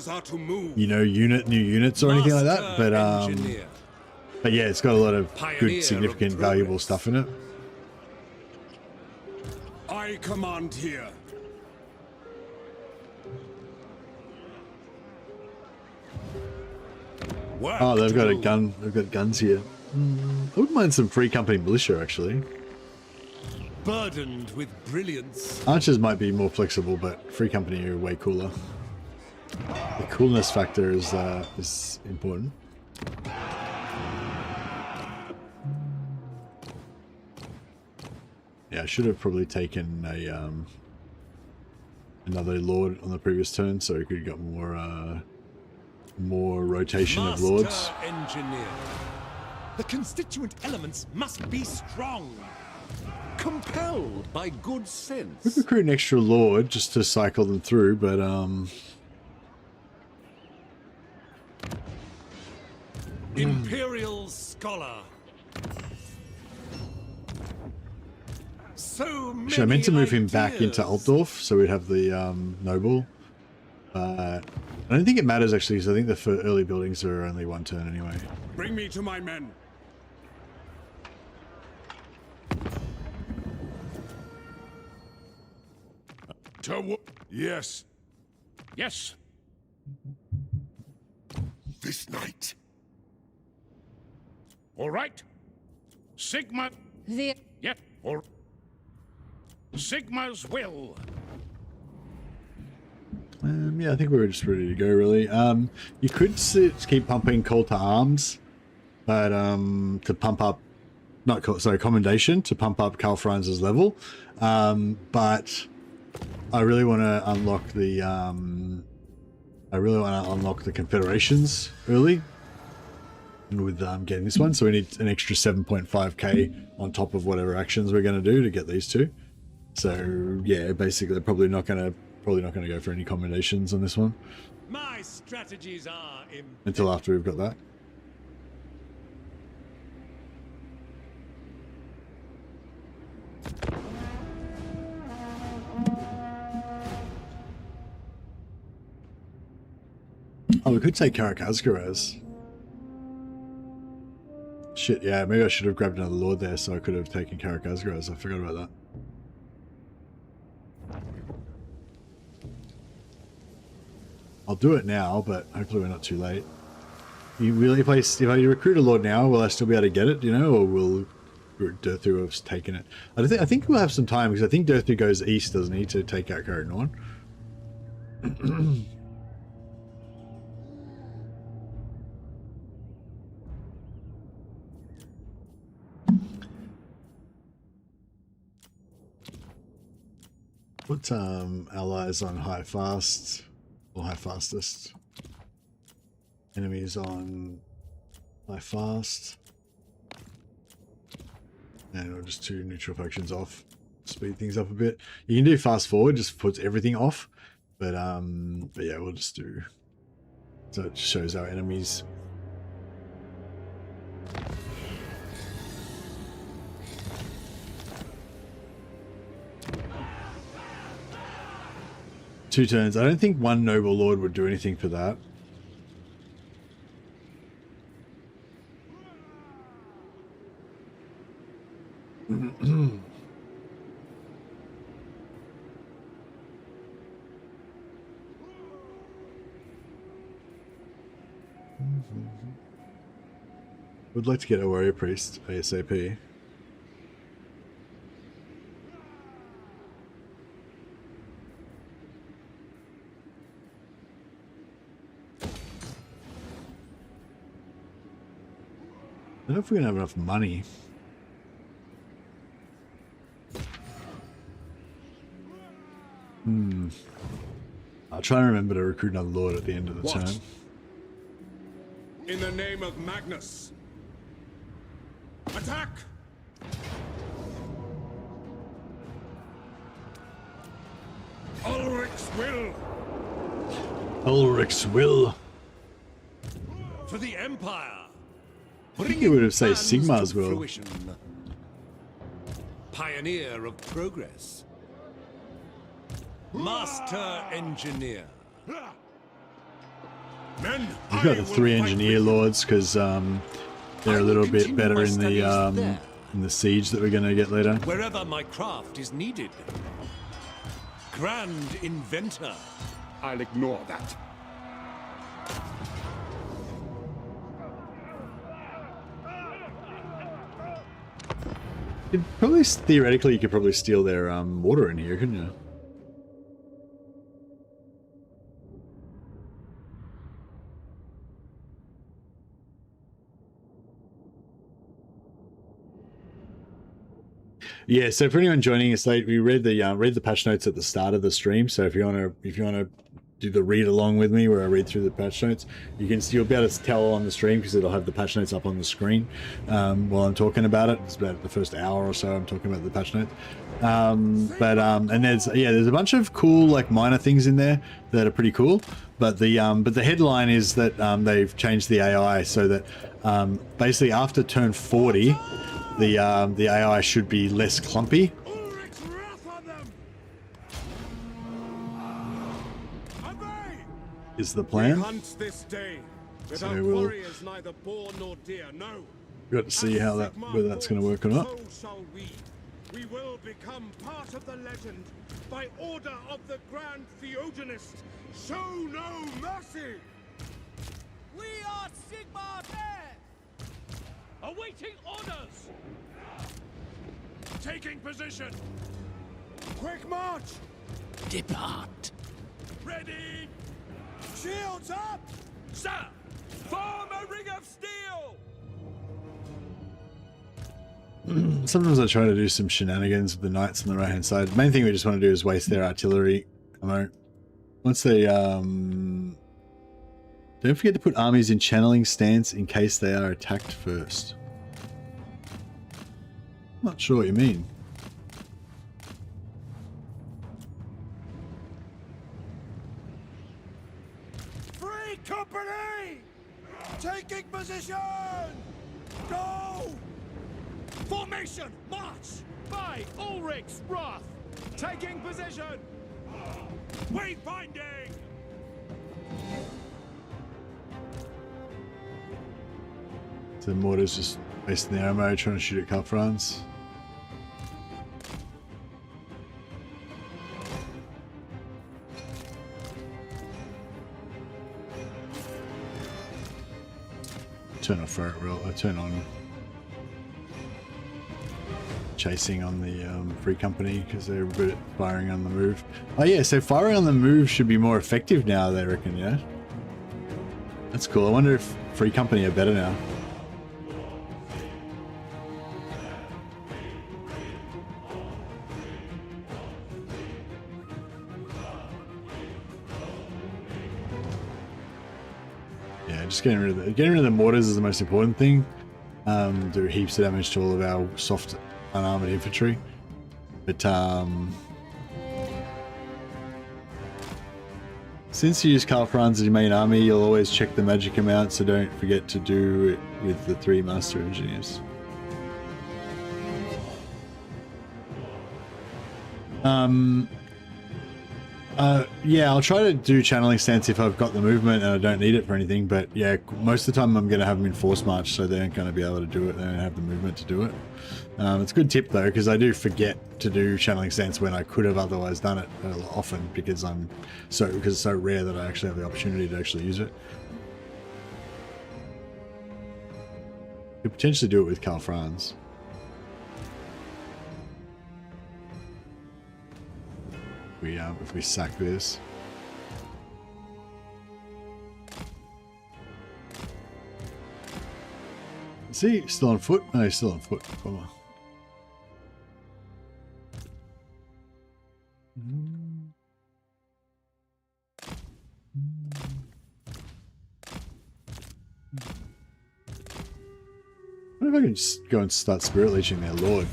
Speaker 2: you know, new units or anything like that. But yeah, it's got a lot of good, significant, valuable stuff in it.
Speaker 3: I command here.
Speaker 2: Oh, they've got a gun. They've got guns here. I wouldn't mind some Free Company militia, actually.
Speaker 3: Burdened with brilliance.
Speaker 2: Archers might be more flexible, but Free Company are way cooler. The coolness factor is important. Yeah, I should have probably taken a another lord on the previous turn, so we could have got more rotation of lords.
Speaker 3: Engineer. The constituent elements must be strong. Compelled by good sense.
Speaker 2: We could recruit an extra lord just to cycle them through, but
Speaker 3: Imperial scholar. So many
Speaker 2: I meant to move him back into Altdorf, so we'd have the noble. I don't think it matters actually, because I think the early buildings are only 1 turn anyway.
Speaker 3: Bring me to my men. Yes.
Speaker 5: Yes.
Speaker 3: This night.
Speaker 5: All right. Sigma.
Speaker 6: The
Speaker 5: Yet. Or Sigma's will.
Speaker 2: Yeah, I think we were just ready to go, really. You could keep pumping Call to Arms, but to pump up, Commendation, to pump up Karl Franz's level. But I really want to unlock the Confederations early, and with getting this one, so we need an extra 7.5k on top of whatever actions we're going to do to get these two. So yeah, basically, probably not going to go for any commendations on this one.
Speaker 3: My strategies are
Speaker 2: until after we've got that. Oh, we could take Karakazgaraz. Shit, yeah, maybe I should have grabbed another lord there so I could have taken Karakazgaraz. I forgot about that. I'll do it now, but hopefully we're not too late. You really place if I recruit a lord now, will I still be able to get it, you know, or will Durthu have taken it? I think we'll have some time because I think Durthu goes east, doesn't he, to take out Karanorn? Put allies on high fast or high fastest. Enemies on high fast. And we'll just do neutral factions off. Speed things up a bit. You can do fast forward, just puts everything off. But yeah, we'll just do so it shows our enemies. Two turns. I don't think one noble lord would do anything for that. Would like to get a warrior priest ASAP. I don't know if we're gonna have enough money. I'll try and remember to recruit another lord at the end of the turn.
Speaker 3: In the name of Magnus. Attack! Ulrich's will!
Speaker 2: Ulrich's will.
Speaker 5: For the Empire!
Speaker 2: I think he would have said Sigmar's will.
Speaker 5: Fruition. Pioneer of progress. Master engineer.
Speaker 3: Men,
Speaker 2: We've got the 3 engineer lords because they're a little bit better in the siege that we're going to get later.
Speaker 5: Wherever my craft is needed. Grand inventor.
Speaker 3: I'll ignore that.
Speaker 2: Probably theoretically, you could probably steal their water in here, couldn't you? Yeah, so for anyone joining us late, we read the patch notes at the start of the stream. So if you wanna do the read along with me, where I read through the patch notes, you'll be able to tell on the stream because it'll have the patch notes up on the screen while I'm talking about it. It's about the first hour or so I'm talking about the patch notes. And there's a bunch of cool like minor things in there that are pretty cool. But the headline is that they've changed the AI so that basically after turn 40. The AI should be less clumpy.
Speaker 3: Ulrich's wrath on them. Obey!
Speaker 2: Is the
Speaker 3: We
Speaker 2: plan.
Speaker 3: hunt this day without
Speaker 2: So we'll
Speaker 3: warriors neither boar nor deer. No.
Speaker 2: got to see how that whether that's going to work or not.
Speaker 3: So shall we. We will become part of the legend by order of the Grand Theogenist. Show no mercy.
Speaker 5: We are Sigmar's heirs! Awaiting orders!
Speaker 3: Taking position. Quick march.
Speaker 5: Depart. Ready!
Speaker 3: Shields up.
Speaker 5: Sir! Form a ring of steel!
Speaker 2: Sometimes I try to do some shenanigans with the knights on the right hand side. The main thing we just want to do is waste their artillery ammo. Once they don't forget to put armies in channeling stance in case they are attacked first. Not sure what you mean.
Speaker 3: Free company. Taking position. Go.
Speaker 5: Formation! March! By Ulrich's wrath!
Speaker 3: Taking position.
Speaker 5: Wayfinding!
Speaker 2: So mortars just wasting their ammo trying to shoot at Karl Franz. Turn off for it real. I turn on chasing on the free company because they're good at firing on the move. Oh yeah, so firing on the move should be more effective now, they reckon, yeah? That's cool. I wonder if free company are better now. Yeah, just getting rid of the mortars is the most important thing. Do heaps of damage to all of our soft unarmored infantry, but since you use Karl Franz as your main army, you'll always check the magic amount, so don't forget to do it with the 3 master engineers. Yeah, I'll try to do channeling stance if I've got the movement and I don't need it for anything, but yeah, most of the time I'm going to have them in force march, so they aren't going to be able to do it. They don't have the movement to do it. It's a good tip though, because I do forget to do channeling stance when I could have otherwise done it often, because it's so rare that I actually have the opportunity to actually use it. Could potentially do it with Karl Franz. If we sack this. Is he still on foot? No, he's still on foot. Come on. I wonder if I can just go and start spirit leeching their lord.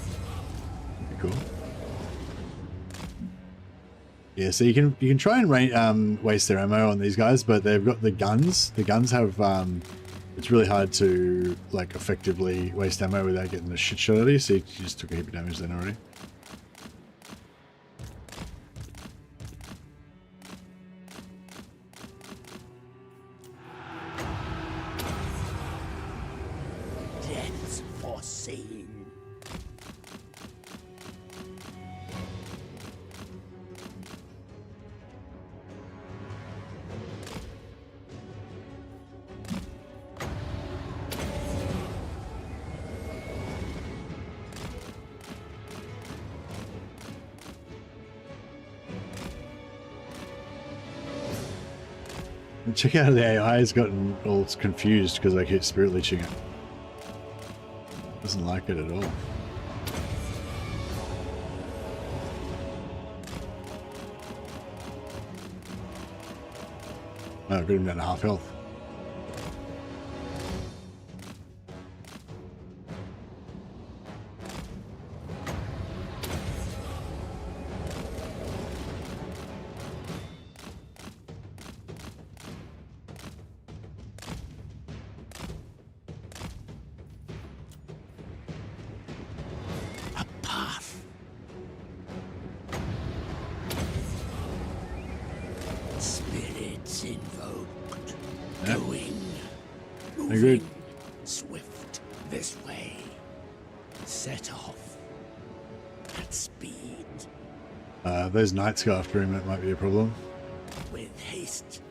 Speaker 2: That'd be cool. Yeah, so you can try and waste their ammo on these guys, but they've got the guns. The guns have it's really hard to like effectively waste ammo without getting the shit shot out of you. So you just took a heap of damage then already.
Speaker 5: Death's foreseen.
Speaker 2: Check out how the AI has gotten all confused because I keep spirit leeching it. Doesn't like it at all. Oh, got him down to half health.
Speaker 5: Spirits invoked.
Speaker 2: Yeah.
Speaker 5: Going.
Speaker 2: Good.
Speaker 5: Moving. Swift. This way. Set off. At speed.
Speaker 2: Those knights go after him, that might be a problem.
Speaker 5: With haste.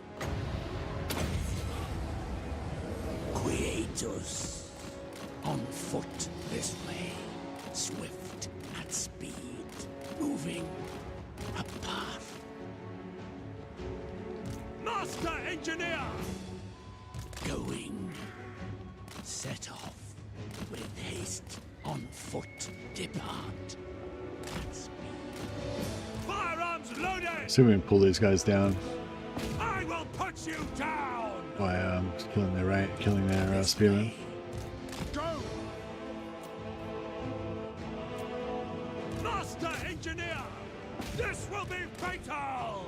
Speaker 5: Quietus. On foot. This way. Swift. At speed. Moving. A path. Master Engineer! Going. Set off. With haste. On foot. Depart. At speed. Firearms loaded!
Speaker 2: See if we can pull these guys down
Speaker 5: I will put you down!
Speaker 2: by killing their spearmen.
Speaker 5: Go! Master Engineer! This will be fatal!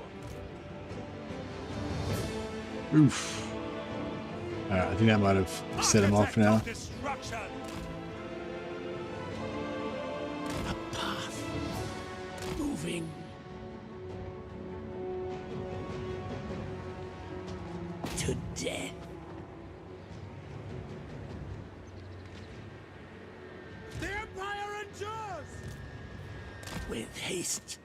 Speaker 2: Oof. Alright, I think that might have set him off now.
Speaker 5: Destruction. A path. Moving. To death. with haste.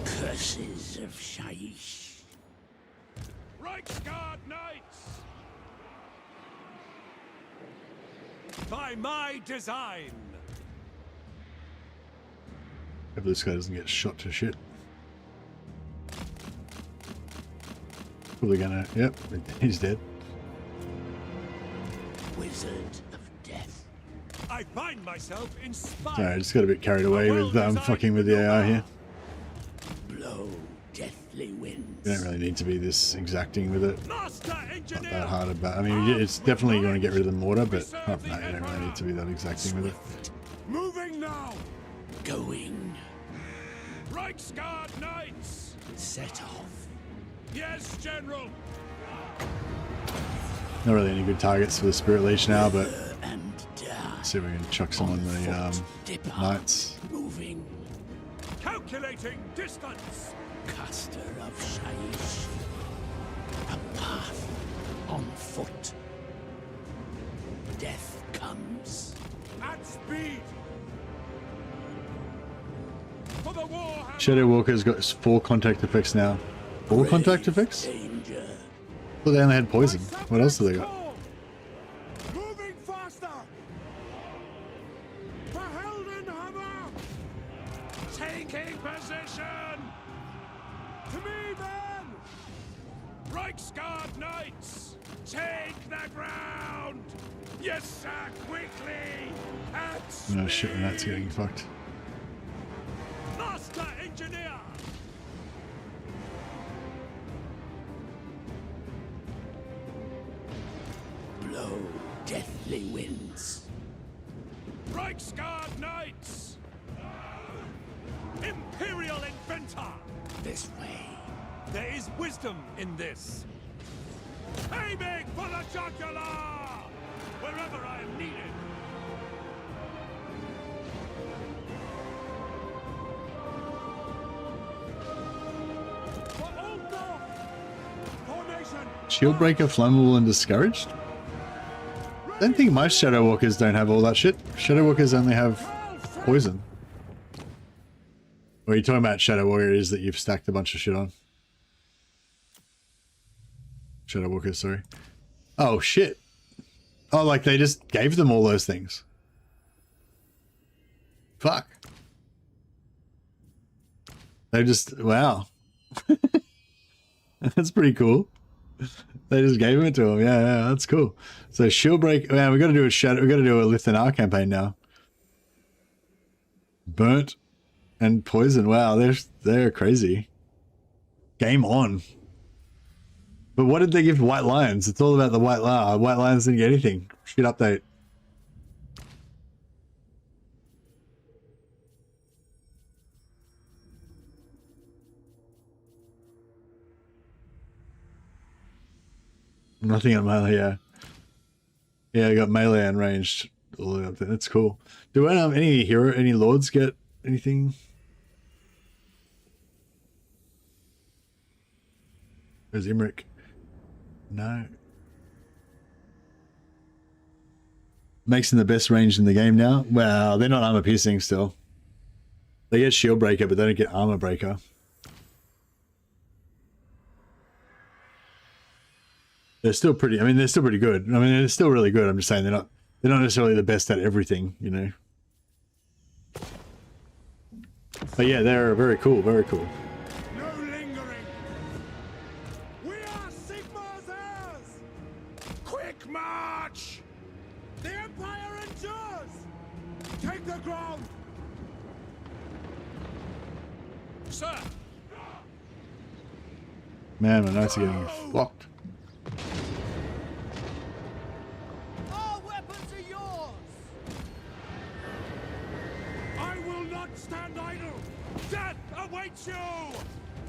Speaker 5: Curses of Shaiish.
Speaker 3: Reichsguard Knights! By my design!
Speaker 2: If this guy doesn't get shot to shit. Probably gonna, yep, he's dead.
Speaker 5: Wizard of Death.
Speaker 3: I find myself inspired.
Speaker 2: Sorry, I just got a bit carried away with fucking with the AI here.
Speaker 5: Blow deathly winds.
Speaker 2: You don't really need to be this exacting with it.
Speaker 3: Master
Speaker 2: Not
Speaker 3: Engineer!
Speaker 2: that hard about. I mean, it's definitely going to get rid of the mortar, but no, you don't really need to be that exacting with it.
Speaker 3: Moving now!
Speaker 5: Going.
Speaker 3: Reichsguard Knights!
Speaker 5: Set off.
Speaker 3: Yes, General!
Speaker 2: Not really any good targets for the Spirit Leech now, but
Speaker 5: And die.
Speaker 2: see if we can chuck some on the Knights.
Speaker 5: Moving.
Speaker 3: Calculating distance!
Speaker 5: Caster of Shaiish. A path on foot. Death comes.
Speaker 3: At speed! For the Warhammer!
Speaker 2: Shadow Walker's got 4 contact effects now. 4 contact effects?
Speaker 5: Danger.
Speaker 2: Well, they only had poison. What else do they got?
Speaker 3: Call. Moving faster! For Heldenhammer! Taking position! To me, then! Reichsguard Knights! Take the ground! Yes, sir, quickly! At
Speaker 2: No shit, and that's getting fucked.
Speaker 3: Master Engineer!
Speaker 5: Blow deathly winds.
Speaker 3: Reichsguard Knights! Imperial Inventor!
Speaker 5: This way.
Speaker 3: There is wisdom in this. Aiming for the jugular! Wherever I am needed. For Altdorf! Formation!
Speaker 2: Shieldbreaker, flammable, and discouraged? I don't think most Shadow Walkers don't have all that shit. Shadow Walkers only have poison. Or are you talking about Shadow Warriors that you've stacked a bunch of shit on? Shadow Walkers, sorry. Oh, shit. Oh, like they just gave them all those things. Fuck. They just, wow. That's pretty cool. They just gave it to him. Yeah, that's cool. So Shieldbreak, man, we got to do a shadow. We got to do a Lithanar campaign now. Burnt and poison. Wow, they're crazy. Game on. But what did they give White Lions? It's all about the White Lion. White Lions didn't get anything. Shit update. Nothing on melee, yeah. Yeah, I got melee and ranged all the way up there. That's cool. Do any lords get anything? Where's Imric? No. Makes them the best range in the game now. Wow, they're not armor piercing still. They get shield breaker, but they don't get armor breaker. They're still pretty. I mean, they're still pretty good. I mean, they're still really good. I'm just saying they're not necessarily the best at everything, you know. But yeah, they're very cool. Very cool.
Speaker 3: No lingering. We are Sigmar's heirs. Quick march. The Empire endures. Take the ground. Sir.
Speaker 2: Man, my knights are getting fucked.
Speaker 3: Our weapons are yours. I will not stand idle. Death awaits you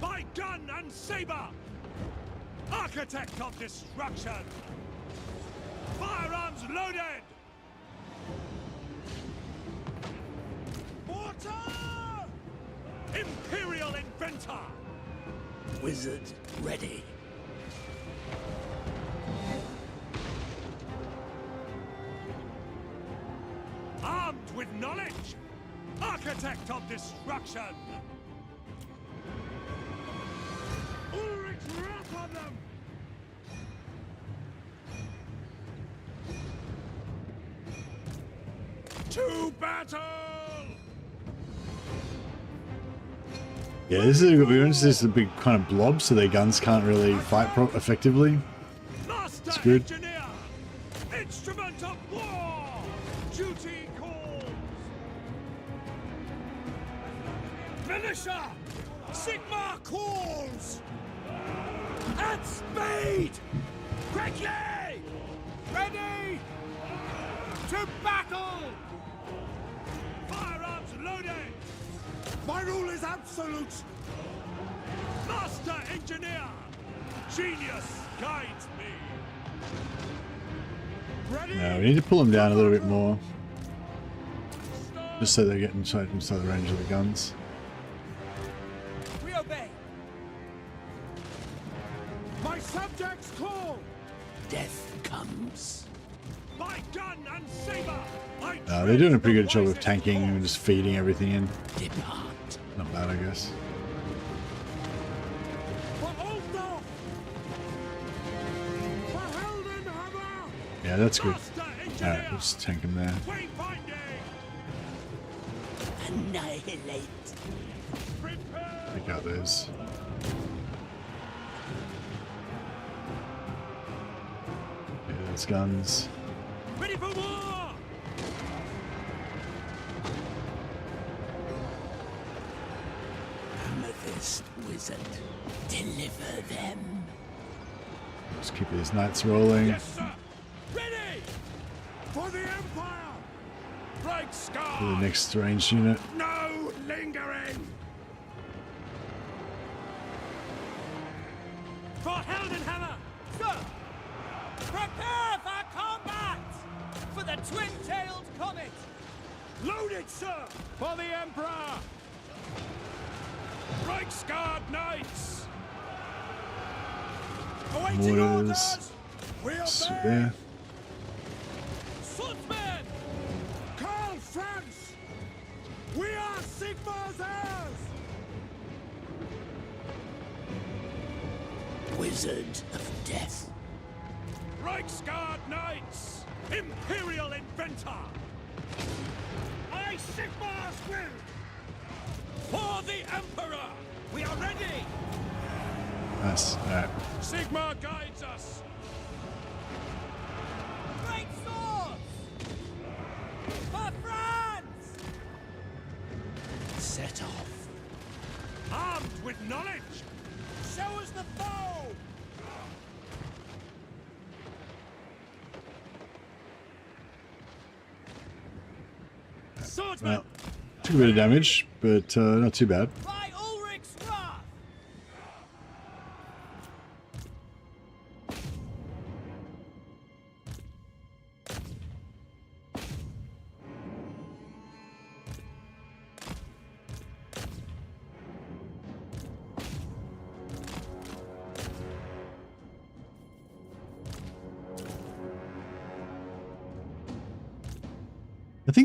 Speaker 3: by gun and saber. Architect of destruction. Firearms loaded. Mortar. Imperial inventor.
Speaker 5: Wizard ready.
Speaker 3: Armed
Speaker 5: with knowledge! Architect of destruction!
Speaker 3: Ulrich's wrath on them! To battle!
Speaker 2: Yeah, this is this is a big kind of blob, so their guns can't really fight effectively.
Speaker 5: Master
Speaker 2: good.
Speaker 5: Engineer! Instrument of war! Duty calls! Militia! Sigma calls! At speed! Quickly! Ready! To battle! Firearms loaded!
Speaker 3: My rule is absolute!
Speaker 5: Master Engineer! Genius guides me!
Speaker 3: Ready?
Speaker 2: No, we need to pull them down a little bit more, just so they get inside the range of the guns.
Speaker 5: We obey!
Speaker 3: My subjects call!
Speaker 5: Death comes! By gun and saber!
Speaker 2: They're doing a pretty good job of tanking and just feeding everything in.
Speaker 5: Depart!
Speaker 2: Not bad, I guess.
Speaker 3: For Ulfdorf! For Heldenhammer!
Speaker 2: Yeah, that's good.
Speaker 5: Master
Speaker 2: Alright,
Speaker 5: Engineer!
Speaker 2: we'll just tank them there.
Speaker 5: Wayfinding! Annihilate! Prepare!
Speaker 2: Take out those. Yeah, those guns.
Speaker 5: Ready for war! Amethyst wizard, deliver them.
Speaker 2: Just keep these knights rolling.
Speaker 5: Yes, sir! Ready!
Speaker 3: For the Empire!
Speaker 5: Bright
Speaker 2: For
Speaker 5: sky!
Speaker 2: the next ranged unit.
Speaker 3: No lingering!
Speaker 5: For Heldenhammer! Sir! Prepare for combat! For the twin-tailed comet! Loaded, sir!
Speaker 3: For the Emperor!
Speaker 5: Reichsguard Knights!
Speaker 3: Awaiting
Speaker 2: Mortars.
Speaker 3: orders! We
Speaker 2: So
Speaker 3: obey!
Speaker 2: there.
Speaker 5: Swordsmen!
Speaker 3: Karl, Franz! We are Sigmar's heirs!
Speaker 5: Wizard of Death! Reichsguard Knights! Imperial Inventor! I, Sigmar's will! For the Emperor! We are ready!
Speaker 2: Nice. Alright.
Speaker 5: Sigmar guides us! Great swords! For France! Set off! Armed with knowledge! Show us the foe! Swordsman!
Speaker 2: Well, took a bit of damage, but not too bad.
Speaker 5: By Ulrich's wrath!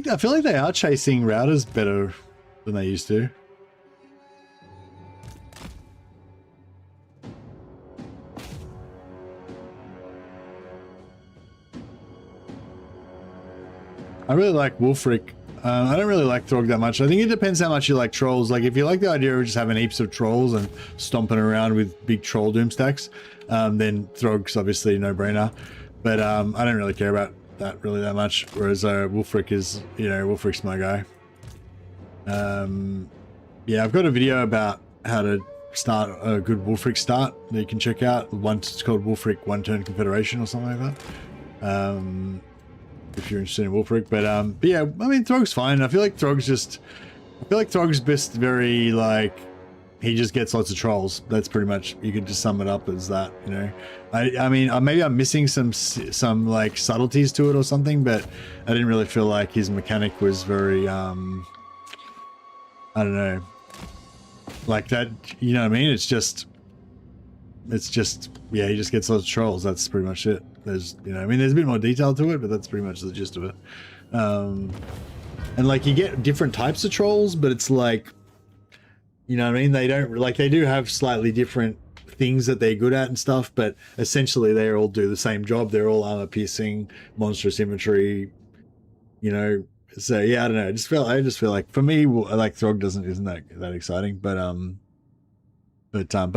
Speaker 2: I feel like they are chasing routers better than they used to. I really like Wulfric. I don't really like Throg that much. I think it depends how much you like trolls. Like if you like the idea of just having heaps of trolls and stomping around with big troll doom stacks, then Throg's obviously a no-brainer. But I don't really care about that really that much. Whereas Wulfric is, you know, Wulfric's my guy. Yeah, I've got a video about how to start a good Wulfric start that you can check out. It's called Wulfric One Turn Confederation or something like that. If you're interested in Wulfric, but yeah, I mean Throg's fine. I feel like Throg's just very like he just gets lots of trolls. That's pretty much, you could just sum it up as that, you know. I mean maybe I'm missing some like subtleties to it or something, but I didn't really feel like his mechanic was very I don't know, like that, you know what I mean? It's just yeah, he just gets lots of trolls. That's pretty much it. There's, you know, I mean there's a bit more detail to it, but that's pretty much the gist of it. And like you get different types of trolls, but it's like, you know what I mean? They don't like, they do have slightly different things that they're good at and stuff, but essentially they all do the same job. They're all armor piercing, monstrous infantry, you know. So yeah, I don't know. I just feel like for me, like Throg isn't that exciting, but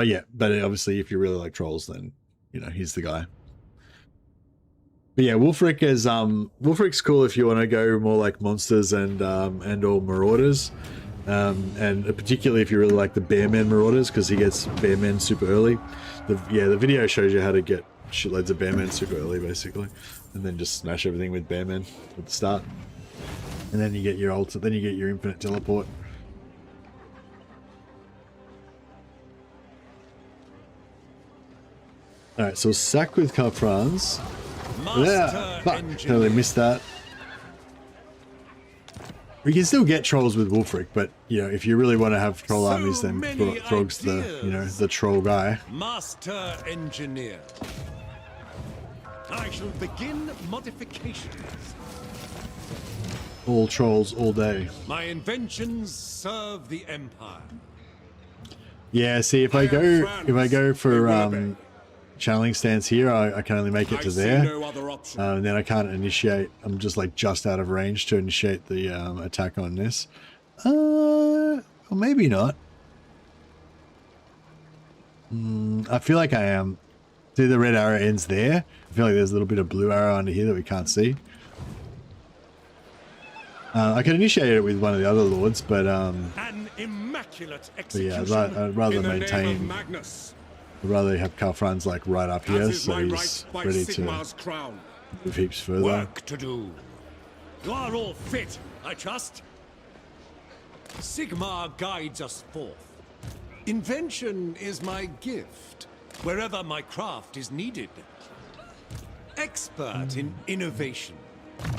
Speaker 2: yeah, but obviously if you really like trolls, then you know he's the guy. But yeah, Wolfric is Wolfric's cool if you want to go more like monsters and or marauders, and particularly if you really like the Bearman marauders, because he gets Bearman super early. The video shows you how to get shitloads of Bearman super early basically, and then just smash everything with Bearman at the start, and then you get your ult, then you get your infinite teleport. All right, so sack with Karl Franz. Yeah, fuck, totally missed that. We can still get trolls with Wolfric, but you know, if you really want to have troll armies, then Throg's the troll guy.
Speaker 4: Master engineer. I shall begin modifications.
Speaker 2: All trolls all day.
Speaker 4: My inventions serve the Empire.
Speaker 2: Yeah, see, if I go for channeling stance here, I can only make it to there, and then I can't initiate. I'm just out of range to initiate the attack on this. Or maybe not. I feel like I am. See, the red arrow ends there. I feel like there's a little bit of blue arrow under here that we can't see. I can initiate it with one of the other lords, but
Speaker 5: An immaculate execution.
Speaker 2: But yeah, I'd rather maintain. I'd rather have Karl Franz like right up here, so he's ready to move heaps further.
Speaker 5: Work to do. You are all fit, I trust.
Speaker 4: Sigmar guides us forth. Invention is my gift, wherever my craft is needed. Expert in innovation.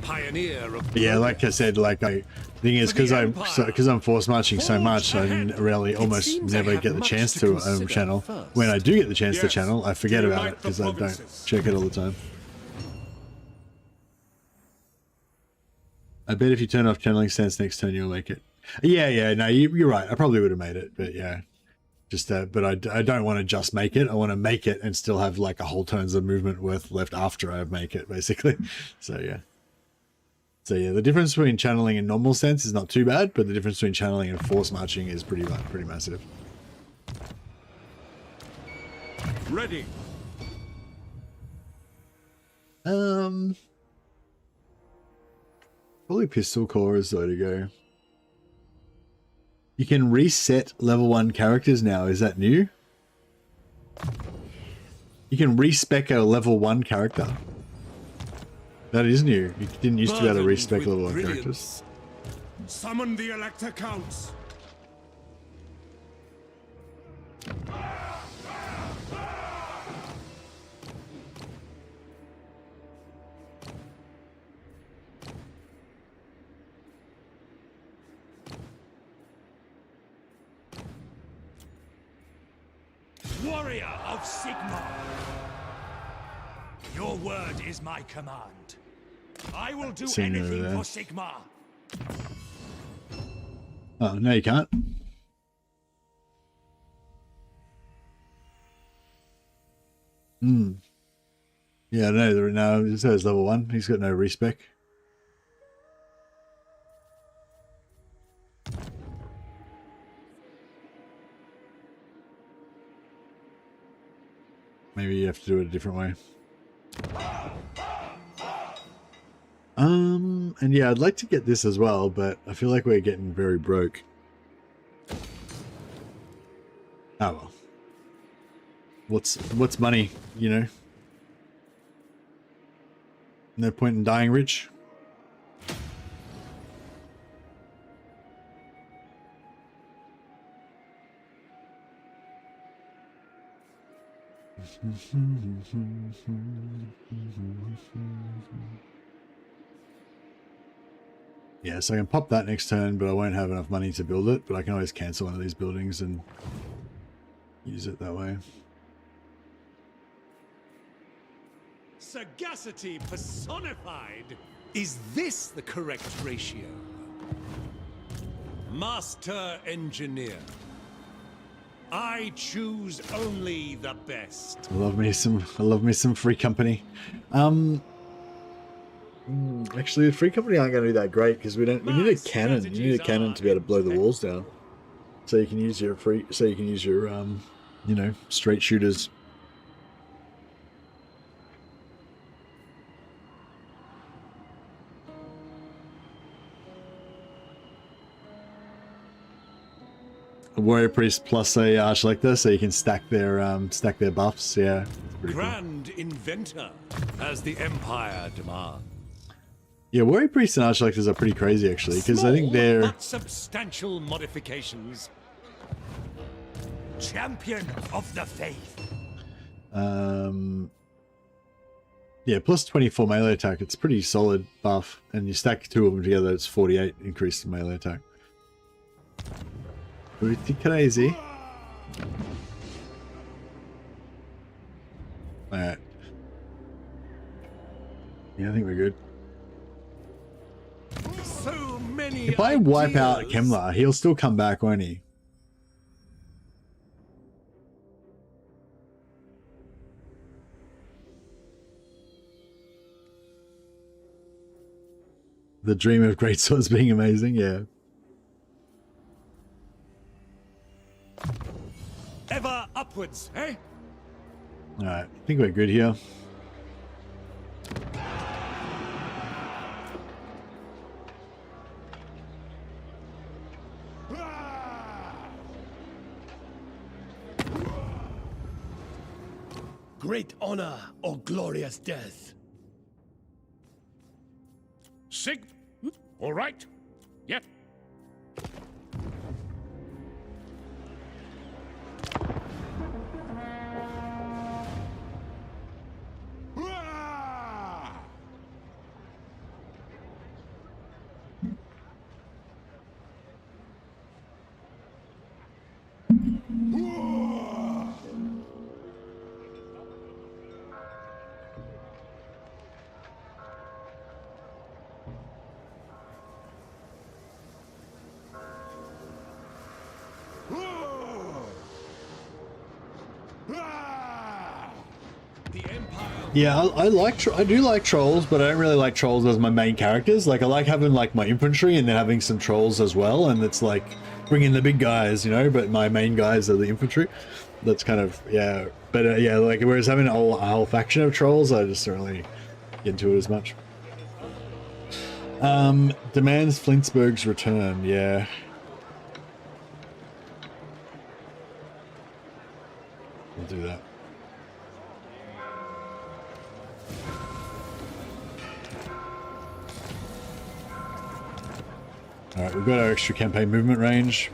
Speaker 4: Pioneer of
Speaker 2: like I said, like the thing is, because I'm force marching so much, I really almost never get the chance to channel. When I do get the chance to channel, I forget about it because I don't check it all the time. I bet if you turn off channeling stance next turn, you'll make it. Yeah, no, you're right. I probably would have made it, but yeah, just but I don't want to just make it. I want to make it and still have like a whole turns of movement worth left after I make it, basically. So yeah. So yeah, the difference between channeling and normal stance is not too bad, but the difference between channeling and force marching is pretty massive.
Speaker 5: Ready.
Speaker 2: Probably pistol cores though to go. You can reset level 1 characters now. Is that new? You can respec a level 1 character. That is new. You didn't used to be able to respec level 1 characters.
Speaker 5: Summon the Elector Counts. Warrior of Sigmar. Your word is my command. I will do anything for Sigmar.
Speaker 2: Oh, no you can't. Yeah, no, it says level 1. He's got no respec. Maybe you have to do it a different way. And yeah, I'd like to get this as well, but I feel like we're getting very broke. Oh well. What's money, you know? No point in dying rich. Yeah, so I can pop that next turn, but I won't have enough money to build it, but I can always cancel one of these buildings and use it that way.
Speaker 5: Sagacity personified.
Speaker 4: Is this the correct ratio? Master Engineer. I choose only the best.
Speaker 2: I love me some Free Company.
Speaker 1: Actually, the Free Company aren't going to be that great because we need a cannon. You need a cannon to be able to blow the walls down. So you can use your you know, straight shooters. A warrior priest plus a archlector, so you can stack their buffs. Yeah, pretty cool.
Speaker 4: Grand inventor, as the Empire demands.
Speaker 2: Yeah, warrior priests and archlectors are pretty crazy actually, because I think
Speaker 4: Small
Speaker 2: they're
Speaker 4: but substantial modifications.
Speaker 5: Champion of the faith.
Speaker 2: yeah, plus 24 melee attack. It's pretty solid buff, and you stack two of them together, it's 48 increased melee attack. Pretty crazy. Alright. Yeah, I think we're good.
Speaker 4: So many
Speaker 2: If I wipe out
Speaker 4: ideas.
Speaker 2: Kemlar, he'll still come back, won't he? The dream of great swords being amazing, yeah.
Speaker 4: Ever upwards, eh?
Speaker 2: Alright, I think we're good here.
Speaker 5: Great honor or glorious death.
Speaker 3: Sig. All right. Yep.
Speaker 4: The Empire.
Speaker 2: Yeah, I do like trolls, but I don't really like trolls as my main characters. Like, I like having like my infantry and then having some trolls as well, and it's like bringing the big guys, you know, but my main guys are the infantry. That's kind of, yeah, but yeah, like, whereas having a whole faction of trolls, I just don't really get into it as much. Demands Flintsburg's return, yeah. I'll do that. Alright, we've got our extra campaign movement range.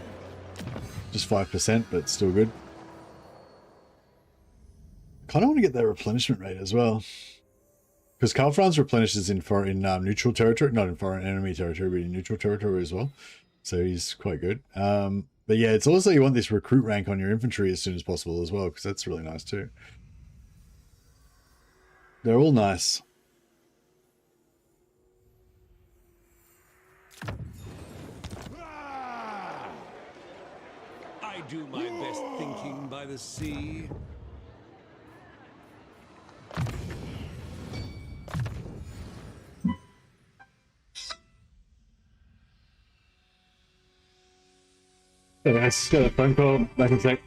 Speaker 2: Just 5%, but still good. Kind of want to get that replenishment rate as well. Because Karl Franz replenishes in neutral territory, not in foreign enemy territory, but in neutral territory as well. So he's quite good. But yeah, it's also, you want this recruit rank on your infantry as soon as possible as well, because that's really nice too. They're all nice.
Speaker 4: I do my best thinking by the sea.
Speaker 2: So guys, got a phone call, back in a sec.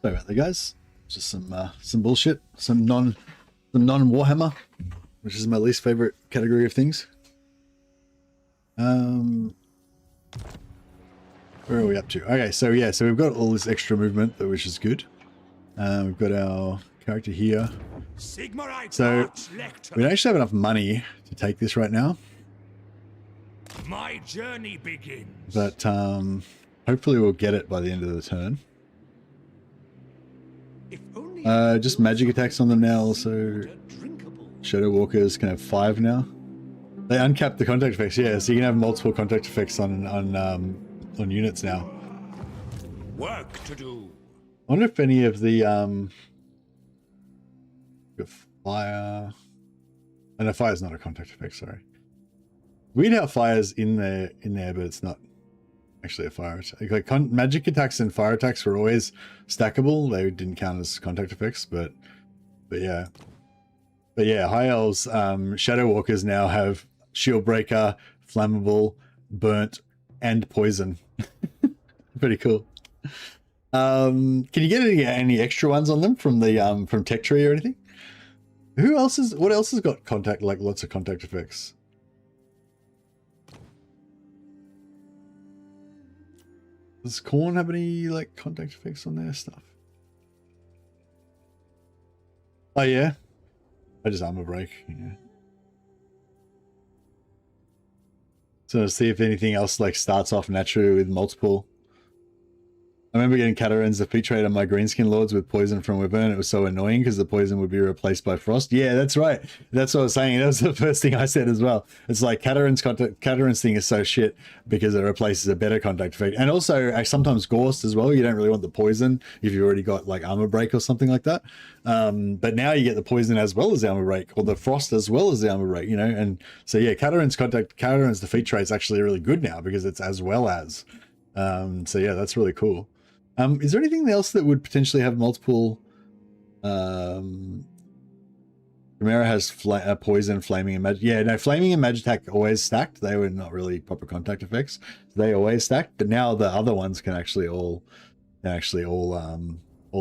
Speaker 2: Sorry about that, guys. Just some bullshit, some non Warhammer, which is my least favorite category of things. Where are we up to? Okay, so yeah, so we've got all this extra movement, which is good. We've got our character here. So we don't actually have enough money to take this right now.
Speaker 5: My journey begins.
Speaker 2: But hopefully we'll get it by the end of the turn. Just magic attacks on them now. Also, Shadow Walkers can have 5 now. They uncapped the contact effects, yeah. So you can have multiple contact effects on units now.
Speaker 5: Work to do.
Speaker 2: I wonder if any of the fire. Oh, no, fire's not a contact effect. Sorry. Weird how fire's in there, but it's not actually a fire attack. Like magic attacks and fire attacks were always stackable. They didn't count as contact effects, but yeah. But yeah, High Elves, Shadow Walkers now have Shield Breaker, Flammable, Burnt, and Poison. Pretty cool. Can you get any extra ones on them from the from Tech Tree or anything? What else has got contact, like lots of contact effects? Does Khorne have any like contact effects on their stuff? Oh yeah. I just armor break, yeah. So see if anything else like starts off naturally with multiple. I remember getting Catarin's defeat trait on my Greenskin Lords with poison from Wyvern. It was so annoying because the poison would be replaced by frost. Yeah, that's right. That's what I was saying. That was the first thing I said as well. It's like Catarin's thing is so shit because it replaces a better contact effect. And also sometimes Gorst as well. You don't really want the poison if you've already got like armor break or something like that. But now you get the poison as well as the armor break, or the frost as well as the armor break, you know? And so yeah, Catarin's defeat trait is actually really good now because it's as well as. So yeah, that's really cool. Is there anything else that would potentially have multiple? Chimera has poison, flaming, and magic. Yeah, no, flaming and magic always stacked. They were not really proper contact effects. They always stacked, but now the other ones can actually all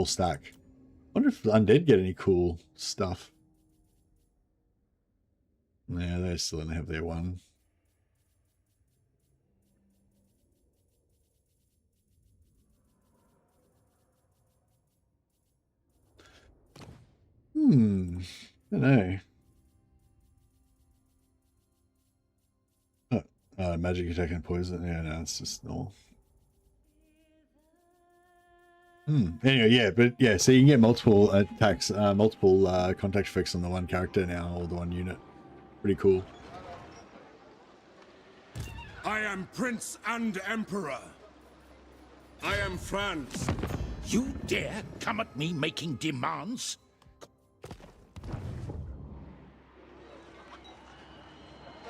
Speaker 2: stack. I wonder if undead get any cool stuff. Yeah, they still don't have their one. I don't know. Magic attack and poison. Yeah, no, it's just normal. Anyway, yeah, but yeah, so you can get multiple attacks, multiple contact effects on the one character now, or the one unit. Pretty cool.
Speaker 3: I am Prince and Emperor. I am Franz.
Speaker 5: You dare come at me making demands?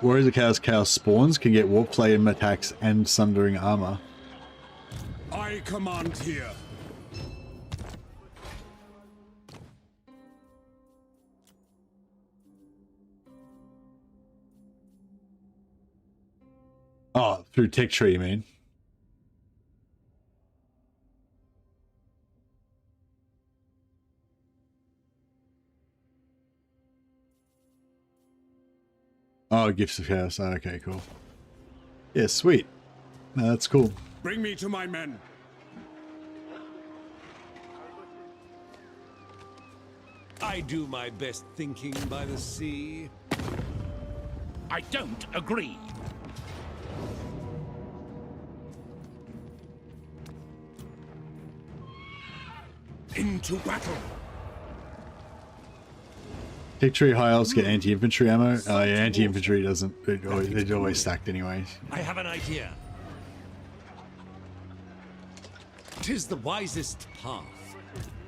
Speaker 2: Warriors of Chaos spawns can get warp flame attacks and sundering armor.
Speaker 3: I command here.
Speaker 2: Oh, through Tech Tree, you mean? Oh, Gifts of Chaos. Oh, okay, cool. Yeah, sweet. No, that's cool.
Speaker 3: Bring me to my men.
Speaker 4: I do my best thinking by the sea.
Speaker 5: I don't agree.
Speaker 3: Into battle.
Speaker 2: Tech Tree High Elves get anti-infantry ammo. Oh yeah, anti-infantry doesn't. They're always stacked anyway.
Speaker 4: I have an idea. 'Tis the wisest path.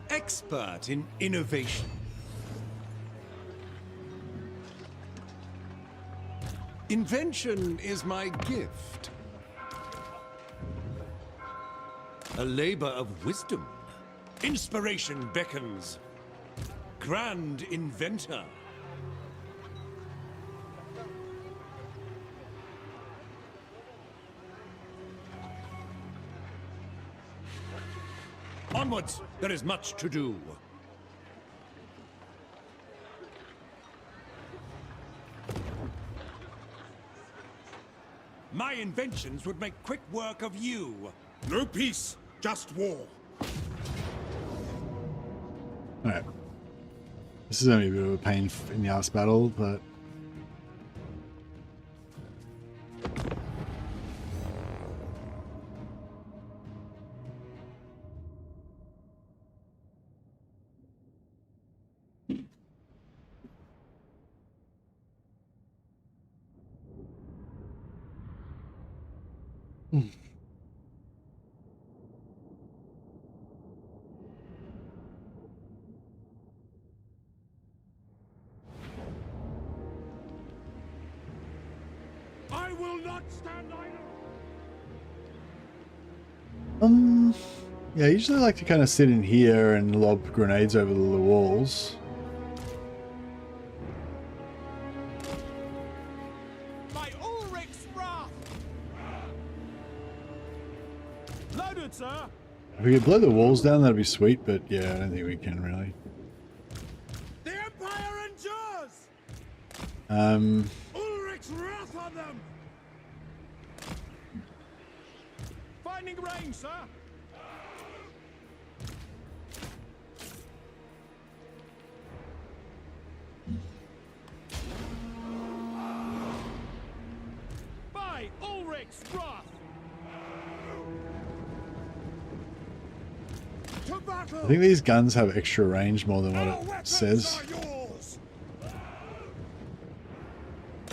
Speaker 4: Expert in innovation. Invention is my gift. A labor of wisdom. Inspiration beckons. Grand inventor. Onwards, there is much to do. My inventions would make quick work of you.
Speaker 3: No peace, just war.
Speaker 2: Alright. This is only a bit of a pain in the ass battle, but...
Speaker 3: I will not stand idle.
Speaker 2: Yeah, I usually like to kind of sit in here and lob grenades over the walls.
Speaker 3: By Ulrich's wrath! Loaded, sir!
Speaker 2: If we could blow the walls down, that'd be sweet, but yeah, I don't think we can really.
Speaker 3: The Empire endures! Ulrich's wrath on them! Finding range, sir! By Ulrich's wrath! To battle!
Speaker 2: I think these guns have extra range more than
Speaker 3: Our
Speaker 2: what it
Speaker 3: weapons
Speaker 2: says.
Speaker 3: are yours!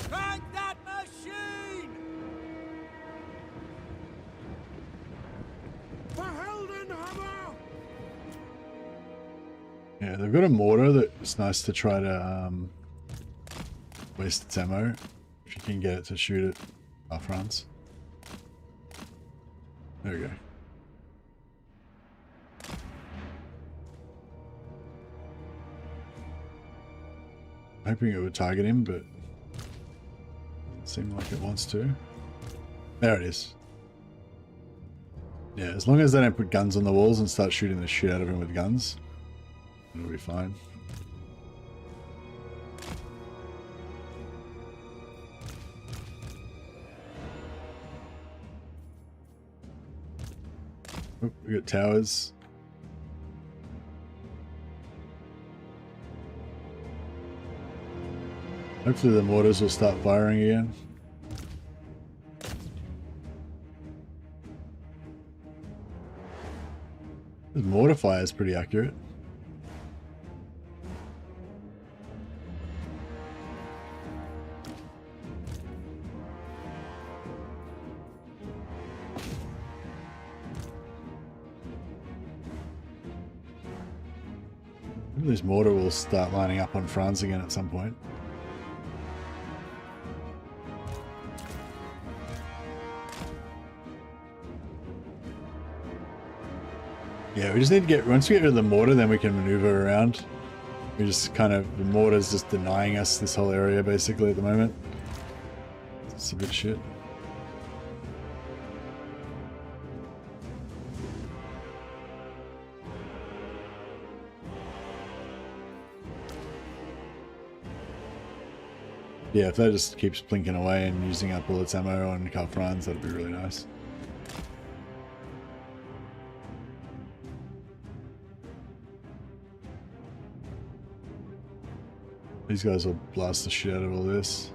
Speaker 3: Crank that machine! For Heldenhammer!
Speaker 2: Yeah, they've got a mortar that's nice to try to waste its ammo. If you can get it to shoot it. Oh, Franz. There we go. Hoping it would target him, but doesn't seem like it wants to. There it is. Yeah, as long as they don't put guns on the walls and start shooting the shit out of him with guns, it'll be fine. Oh, we got towers. Hopefully the mortars will start firing again. This mortar fire is pretty accurate. Maybe this mortar will start lining up on Franz again at some point. Yeah, we just need to get, once we get rid of the mortar, then we can maneuver around. We just kind of, the mortar's just denying us this whole area basically at the moment. It's a bit shit. Yeah, if that just keeps blinking away and using up all its ammo on Karl Franz, that'd be really nice. These guys will blast the shit out of all this.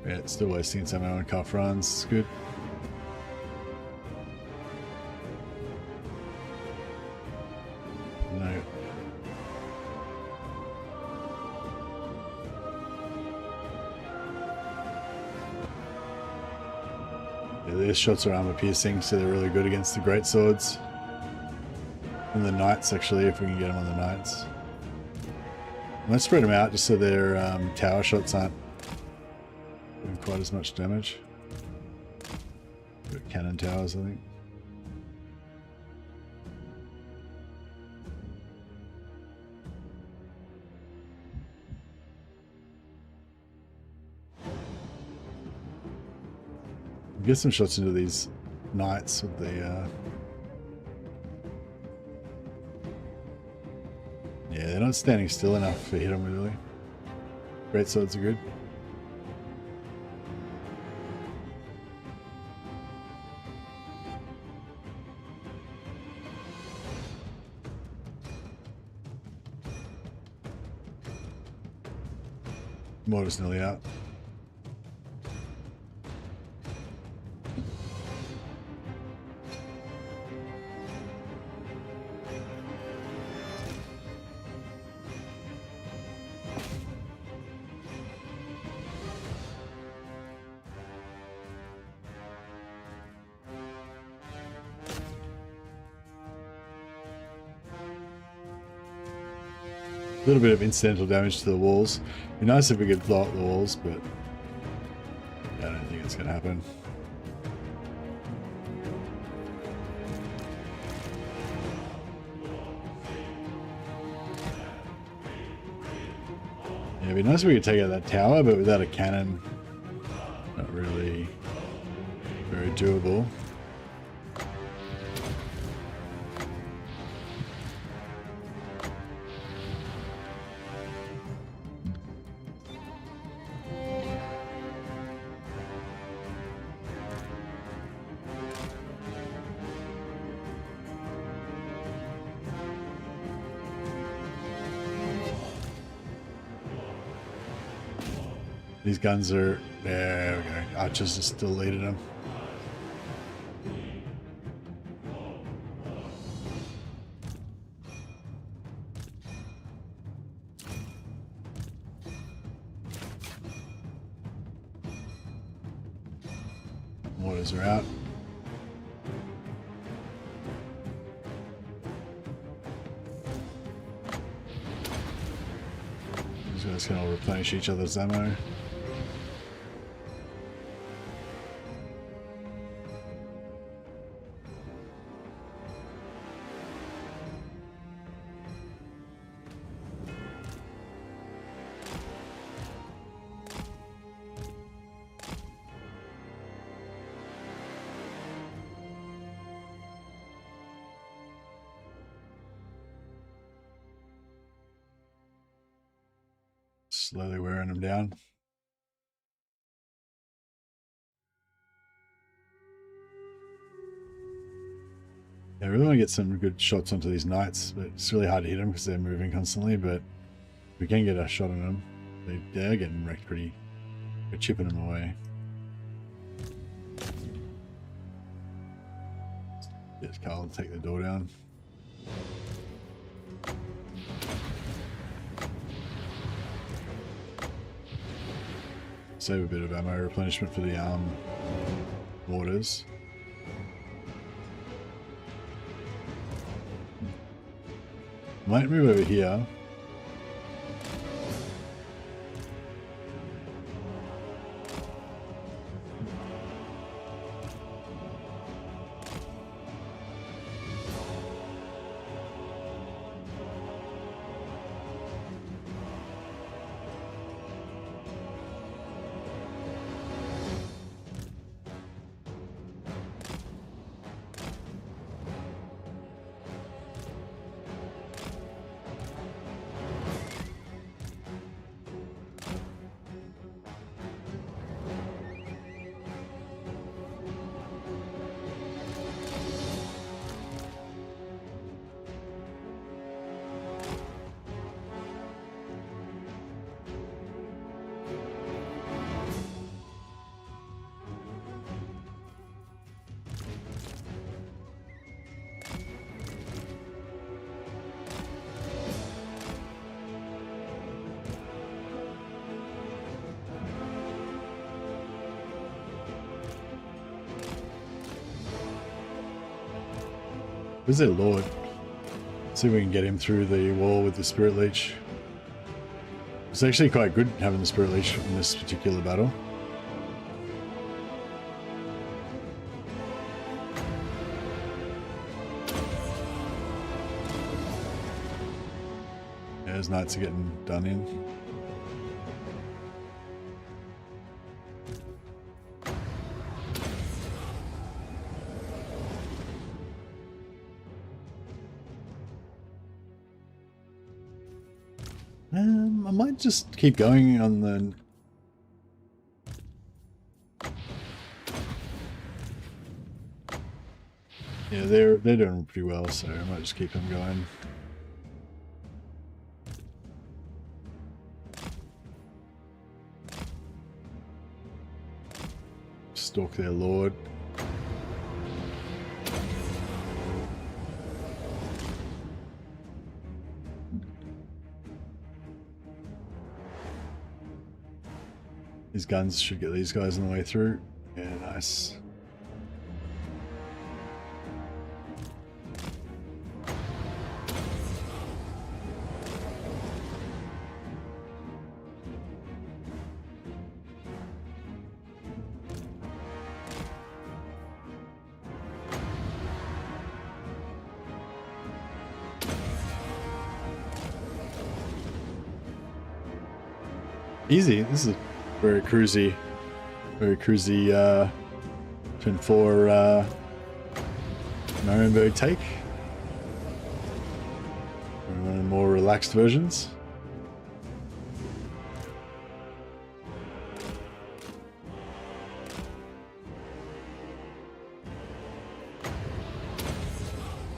Speaker 2: Yeah, it's still wasting its ammo on Karl Franz. It's good. No. Yeah, their shots are armor piercing, so they're really good against the great swords. And the knights, actually, if we can get them on the knights. Let's spread them out just so their tower shots aren't doing quite as much damage. Got cannon towers, I think. Get some shots into these knights with the yeah, they're not standing still enough to hit them really. Great swords are good. Mortar's nearly out. A little bit of incidental damage to the walls. It'd be nice if we could blow up the walls, but I don't think it's going to happen. Yeah, it'd be nice if we could take out that tower, but without a cannon, not really very doable. These guns are, there we go, archers are still leading them. Mortars are out. These guys can all replenish each other's ammo. Slowly wearing them down. Yeah, I really want to get some good shots onto these knights, but it's really hard to hit them because they're moving constantly, but we can get a shot on them. They're getting wrecked pretty. We're chipping them away. Get Karl to take the door down. Save a bit of ammo replenishment for the mortars. Might move over here. Where's their lord? Let's see if we can get him through the wall with the spirit leech. It's actually quite good having the spirit leech in this particular battle. Yeah, those knights are getting done in. I might just keep going on the... Yeah, they're doing pretty well, so I might just keep them going. Stalk their lord. These guns should get these guys on the way through. Yeah, nice. Easy. This is very cruisy Twin 4 Marienburg take. One of the more relaxed versions.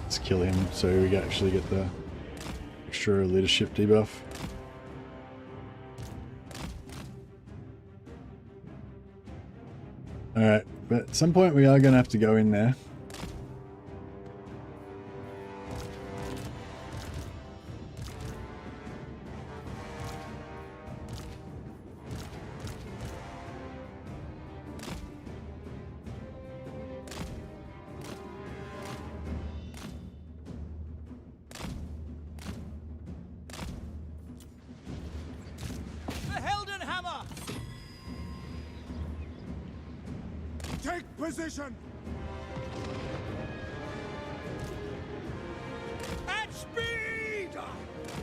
Speaker 2: Let's kill him so we actually get the extra leadership debuff. Alright, but at some point we are going to have to go in there.
Speaker 3: Take position!
Speaker 5: At speed!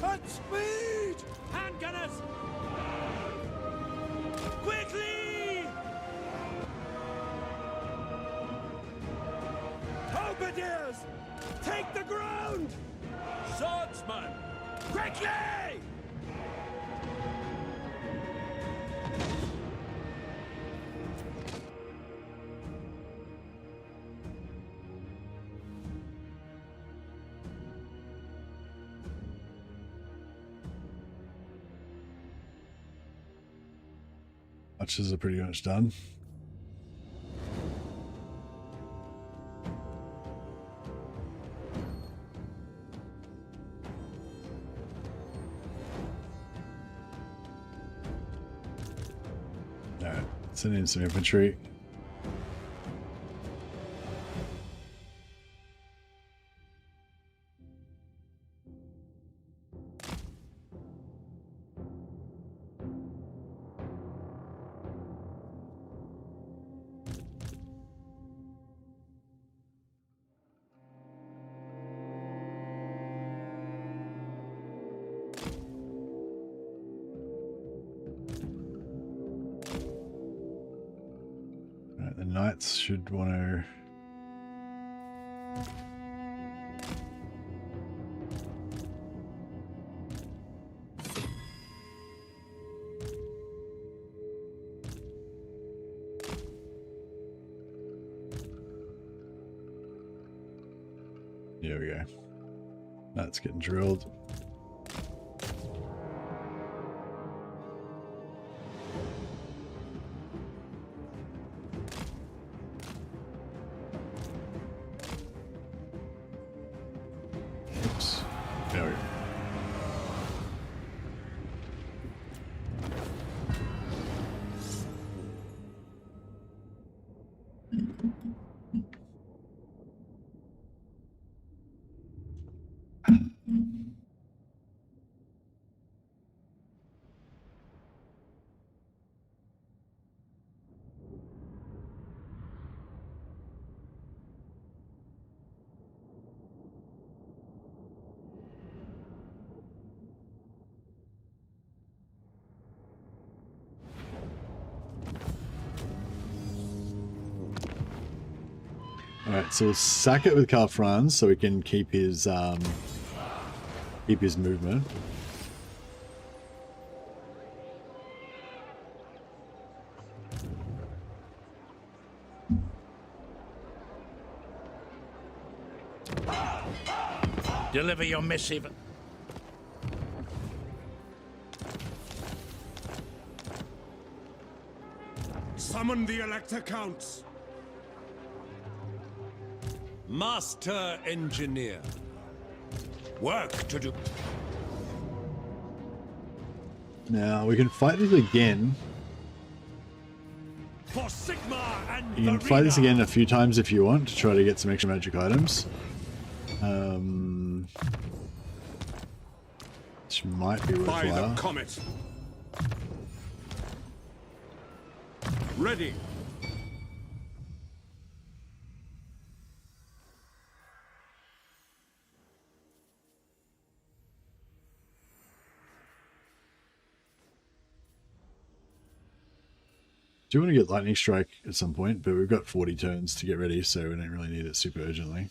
Speaker 5: At speed! Handgunners! Quickly!
Speaker 3: Halberdiers! Take the ground!
Speaker 5: Swordsman! Quickly!
Speaker 2: Matches are pretty much done. Alright, send in some infantry. The knights should want to... There we go. That's getting drilled. Oops. There we go. Alright, so we'll sack it with Karl Franz so we can keep his movement.
Speaker 5: Deliver your missive.
Speaker 3: Summon the Elector Counts.
Speaker 4: Master Engineer. Work to do.
Speaker 2: Now we can fight this again.
Speaker 5: For Sigma and
Speaker 2: You can fight this again a few times if you want to try to get some extra magic items. Which might be
Speaker 3: By the
Speaker 2: worthwhile.
Speaker 3: comet. Ready.
Speaker 2: Do want to get Lightning Strike at some point, but we've got 40 turns to get ready, so we don't really need it super urgently.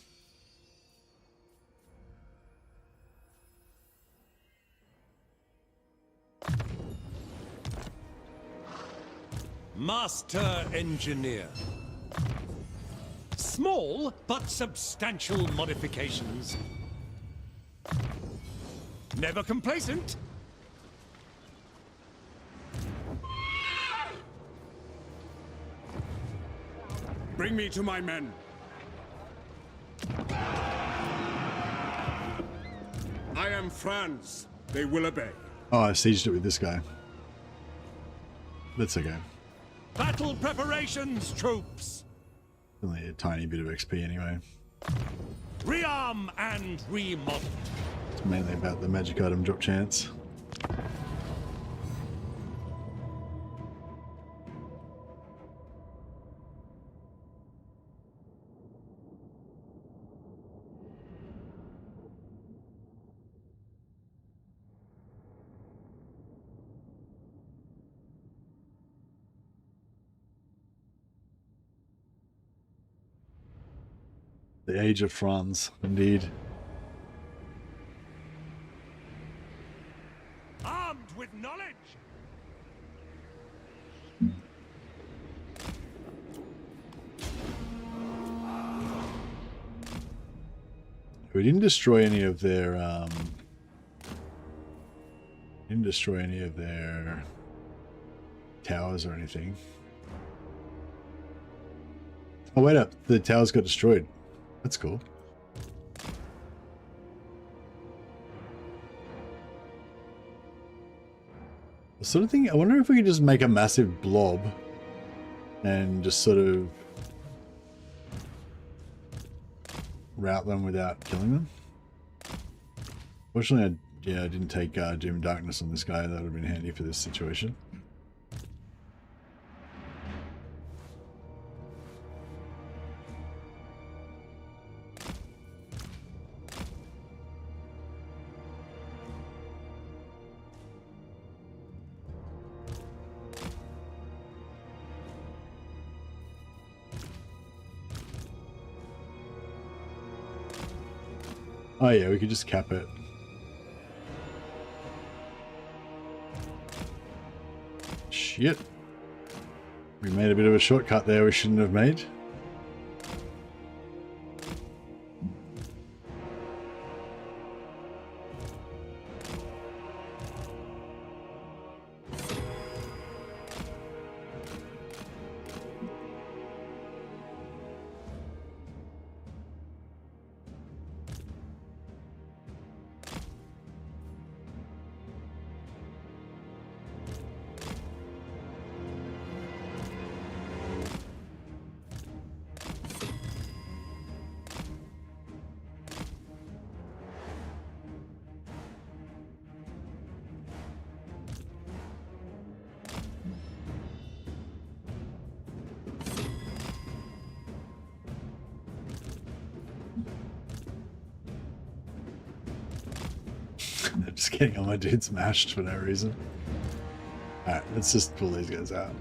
Speaker 4: Master Engineer. Small but substantial modifications. Never complacent.
Speaker 3: Bring me to my men. I am Franz. They will obey.
Speaker 2: Oh, I sieged it with this guy. That's okay.
Speaker 5: battle preparations, troops.
Speaker 2: Only a tiny bit of XP anyway.
Speaker 5: Rearm and remodel.
Speaker 2: It's mainly about the magic item drop chance. The age of Franz, indeed.
Speaker 5: Armed with knowledge.
Speaker 2: We didn't destroy any of their towers or anything. Oh wait up, the towers got destroyed. That's cool. The sort of thing, I wonder if we could just make a massive blob and just sort of route them without killing them. Fortunately, I didn't take Doom Darkness on this guy. That would have been handy for this situation. Oh yeah, we could just cap it. Shit. We made a bit of a shortcut there we shouldn't have made. I'm just getting all my dudes smashed for no reason. Alright, let's just pull these guys out.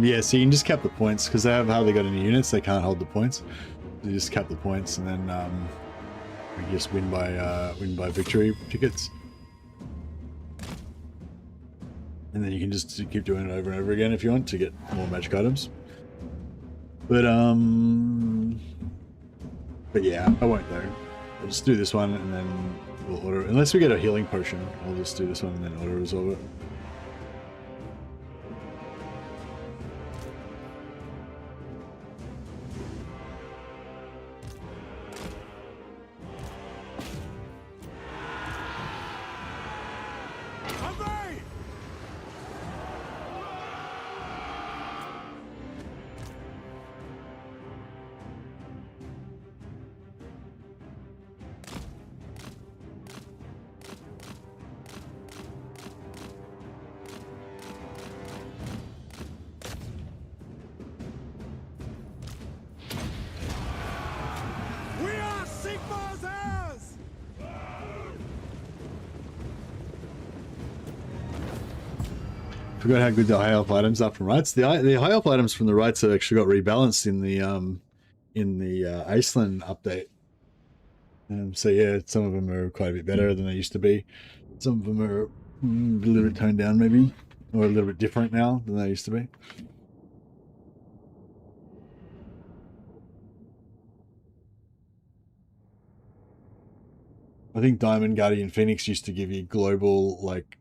Speaker 2: Yeah, so you can just cap the points because they have hardly got any units. They can't hold the points. You just cap the points and then We just win by victory tickets. And then you can just keep doing it over and over again if you want to get more magic items. But yeah, I won't though. I'll just do this one and then we'll auto, unless we get a healing potion, I'll just do this one and then auto resolve it.
Speaker 3: Hooray! We are Sigmar's heirs!
Speaker 2: Forgot how good the high elf items are from rights. The high elf items from the rights have actually got rebalanced in the Iceland update. So yeah, some of them are quite a bit better than they used to be. Some of them are a little bit toned down maybe, or a little bit different now than they used to be. I think Diamond Guardian Phoenix used to give you global, like,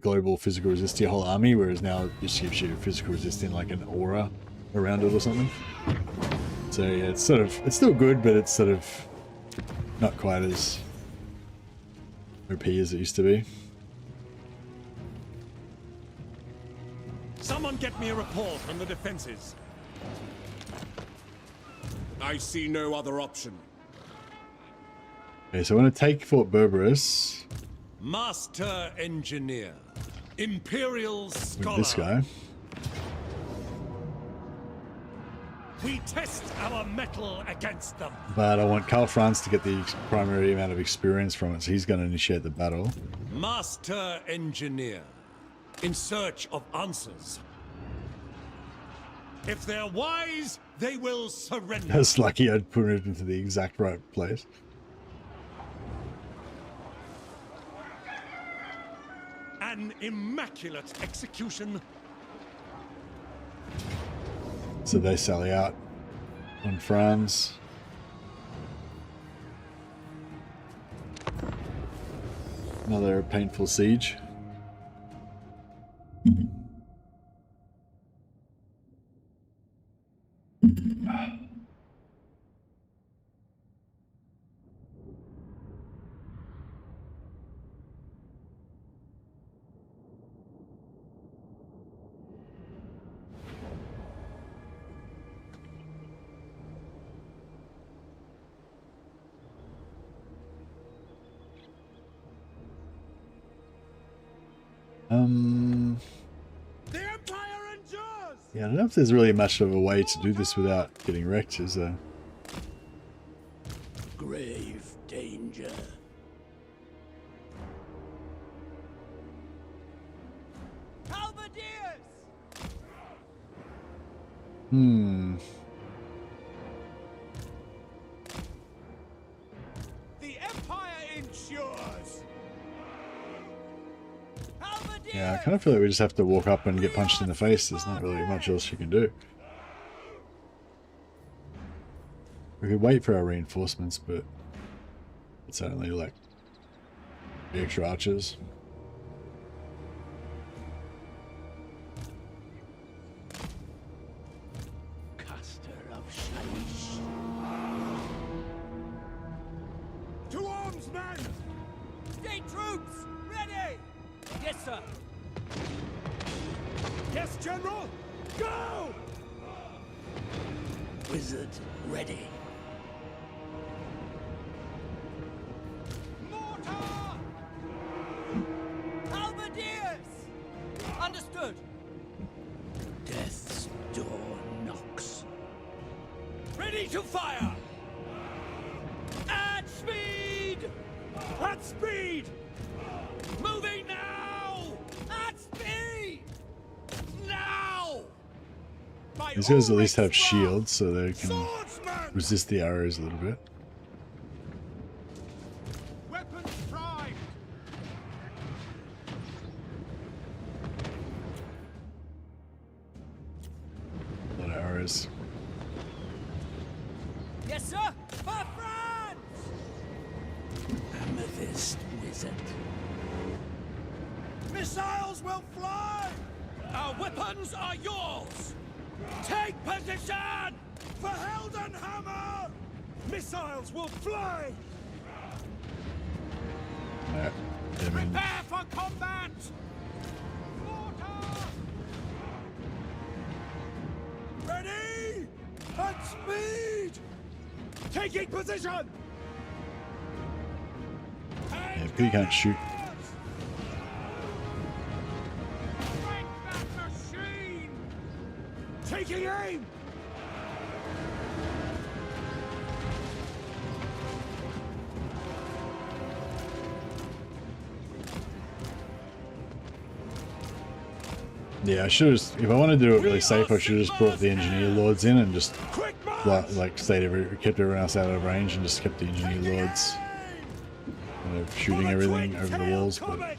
Speaker 2: global physical resist to your whole army, whereas now it just gives you physical resist in like an aura around it or something. So yeah, it's still good, but it's sort of not quite as OP as it used to be.
Speaker 5: Someone get me a report from the defenses.
Speaker 4: I see no other option.
Speaker 2: Okay, so I want to take Fort Berberus
Speaker 4: Master Engineer. Imperial
Speaker 2: with
Speaker 4: Scholar.
Speaker 2: this guy.
Speaker 5: We test our metal against them.
Speaker 2: But I want Karl Franz to get the primary amount of experience from it, so he's going to initiate the battle.
Speaker 4: Master Engineer. In search of answers.
Speaker 5: If they're wise, they will surrender.
Speaker 2: That's lucky I'd put it into the exact right place.
Speaker 5: An immaculate execution.
Speaker 2: So they sally out on Franz. Another painful siege.
Speaker 3: The Empire endures!
Speaker 2: Yeah, I don't know if there's really much of a way to do this without getting wrecked, is there?
Speaker 7: Grave danger.
Speaker 3: Halberdiers! The Empire ensures! Halberdiers!
Speaker 2: Yeah, I kind of feel like we just have to walk up and get punched in the face. There's not really much else you can do. We could wait for our reinforcements, but it's only like the extra archers.
Speaker 7: Caster of Shaish.
Speaker 3: To arms, men! State troops, ready!
Speaker 7: Yes, sir.
Speaker 3: Yes, General! Go!
Speaker 7: Wizard ready.
Speaker 3: Mortar! Halberdiers!
Speaker 7: Understood. Death's door knocks.
Speaker 3: Ready to fire! At speed! At speed! Moving now! At speed! Now! By
Speaker 2: These guys at
Speaker 3: all
Speaker 2: least have
Speaker 3: its might,
Speaker 2: shields, so they can
Speaker 3: swordsman!
Speaker 2: resist the arrows a little bit. is.
Speaker 7: Yes, sir. For Franz!
Speaker 4: Amethyst wizard.
Speaker 5: Missiles will fly! Our weapons are yours! Take position! For Heldenhammer! Missiles will fly!
Speaker 2: Yeah, I mean,
Speaker 5: Prepare for combat! Slaughter! Ready! At speed! Taking position!
Speaker 2: yeah, but you can't shoot.
Speaker 5: Break that machine! Taking aim!
Speaker 2: Yeah, I should have. If I wanted to do it really safe, I should have just brought the engineer lords in and just
Speaker 5: Quick march!
Speaker 2: like kept everyone else out of range and just kept the engineer lords kind of shooting everything over the walls. But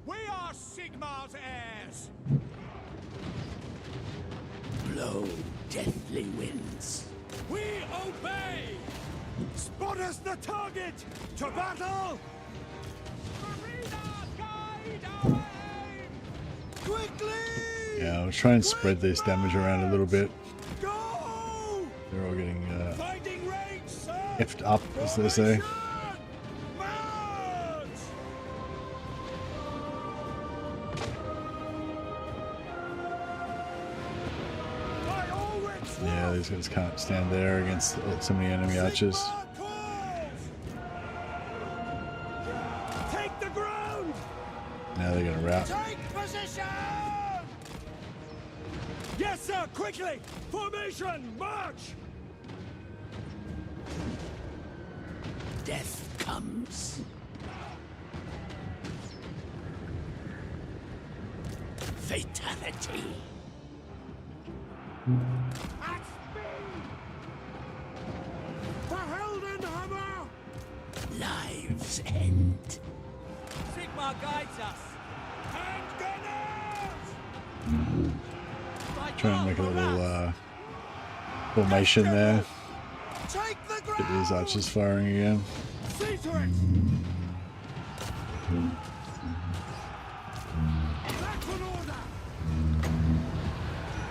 Speaker 5: We are Sigmar's heirs!
Speaker 4: Blow deathly winds.
Speaker 5: We obey! Spot us the target! To battle! Marina, guide our aim! Quickly!
Speaker 2: yeah, I'll try and spread this damage around a little bit.
Speaker 5: Go!
Speaker 2: They're all getting
Speaker 5: Finding range, sir!
Speaker 2: effed up, as they say.
Speaker 5: March! By Ulrich's
Speaker 2: Yeah, these guys can't stand there against so many enemy archers.
Speaker 5: Sigmar calls! Take the ground!
Speaker 2: Now they're gonna rout.
Speaker 5: Take position! Yes, sir! Quickly! Formation! March!
Speaker 4: Death comes. Fatality.
Speaker 5: At speed! For Heldenhammer!
Speaker 4: Lives end.
Speaker 7: Sigmar guides us.
Speaker 5: And gunners!
Speaker 7: By
Speaker 2: Try and
Speaker 7: Karl,
Speaker 2: make a
Speaker 7: for
Speaker 2: little
Speaker 7: us.
Speaker 2: formation there.
Speaker 5: Take the ground!
Speaker 2: Get these archers firing again.
Speaker 5: See to it! That's an order!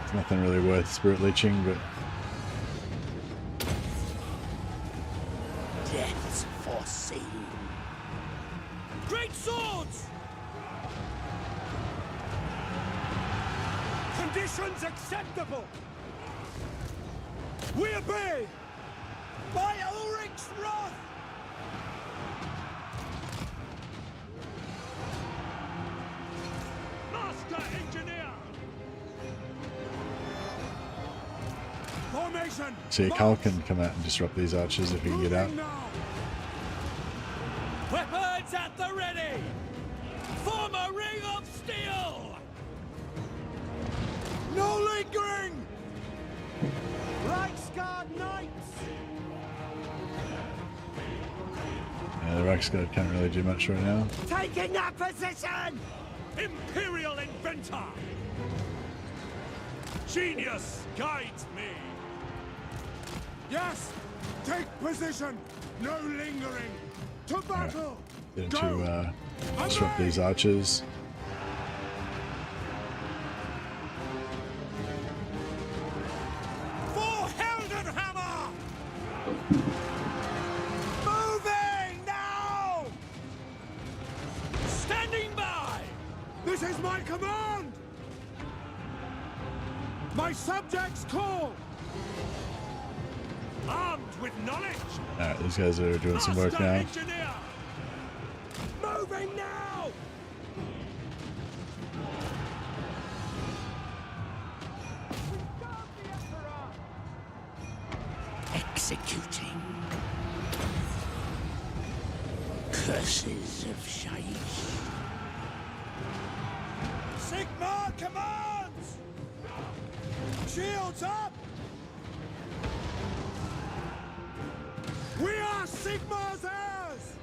Speaker 2: It's nothing really worth spirit leeching, but
Speaker 4: Death's foreseen.
Speaker 5: Great swords! Conditions acceptable! We obey! By Ulrich's wrath! Master Engineer! Formation!
Speaker 2: see, Karl can come out and disrupt these archers if he can get out.
Speaker 5: Moving now.
Speaker 7: Weapons at the ready! Form a ring of steel!
Speaker 5: No lingering! Reichsguard Knights!
Speaker 2: Yeah, the Reichsguard can't really do much right now.
Speaker 5: Taking that position! Imperial Inventor! Genius guides me! Yes! Take position! No lingering! To battle!
Speaker 2: Get
Speaker 5: Go!
Speaker 2: to disrupt these archers.
Speaker 5: For Heldenhammer! Moving now! Standing by! This is my command! My subjects call! Armed with knowledge!
Speaker 2: Alright, these guys are doing some work
Speaker 5: Master
Speaker 2: now.
Speaker 5: Engineer! Moving now!
Speaker 4: Executing. Curses of Shaiish.
Speaker 5: Sigmar commands! Shields up! We are Sigmar's heirs!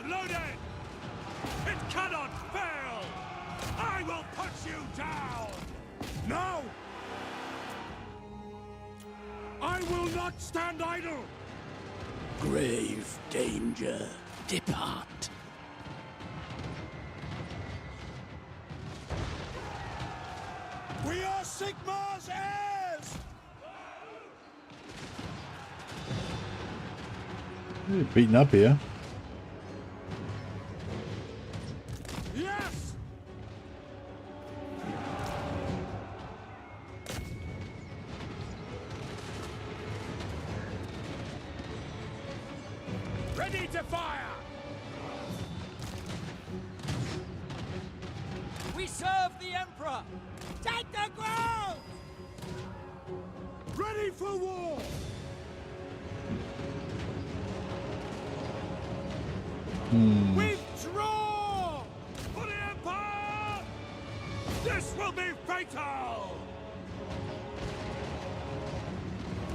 Speaker 5: loaded! It cannot fail! I will put you down!
Speaker 3: No! I will not stand idle!
Speaker 7: Grave danger. Depart.
Speaker 3: We are Sigmar's heirs!
Speaker 2: Beaten up here.
Speaker 3: Yes!
Speaker 5: Ready to fire!
Speaker 7: We serve the Emperor! Take the ground!
Speaker 3: Ready for war!
Speaker 5: Withdraw! For the Empire! This will be fatal!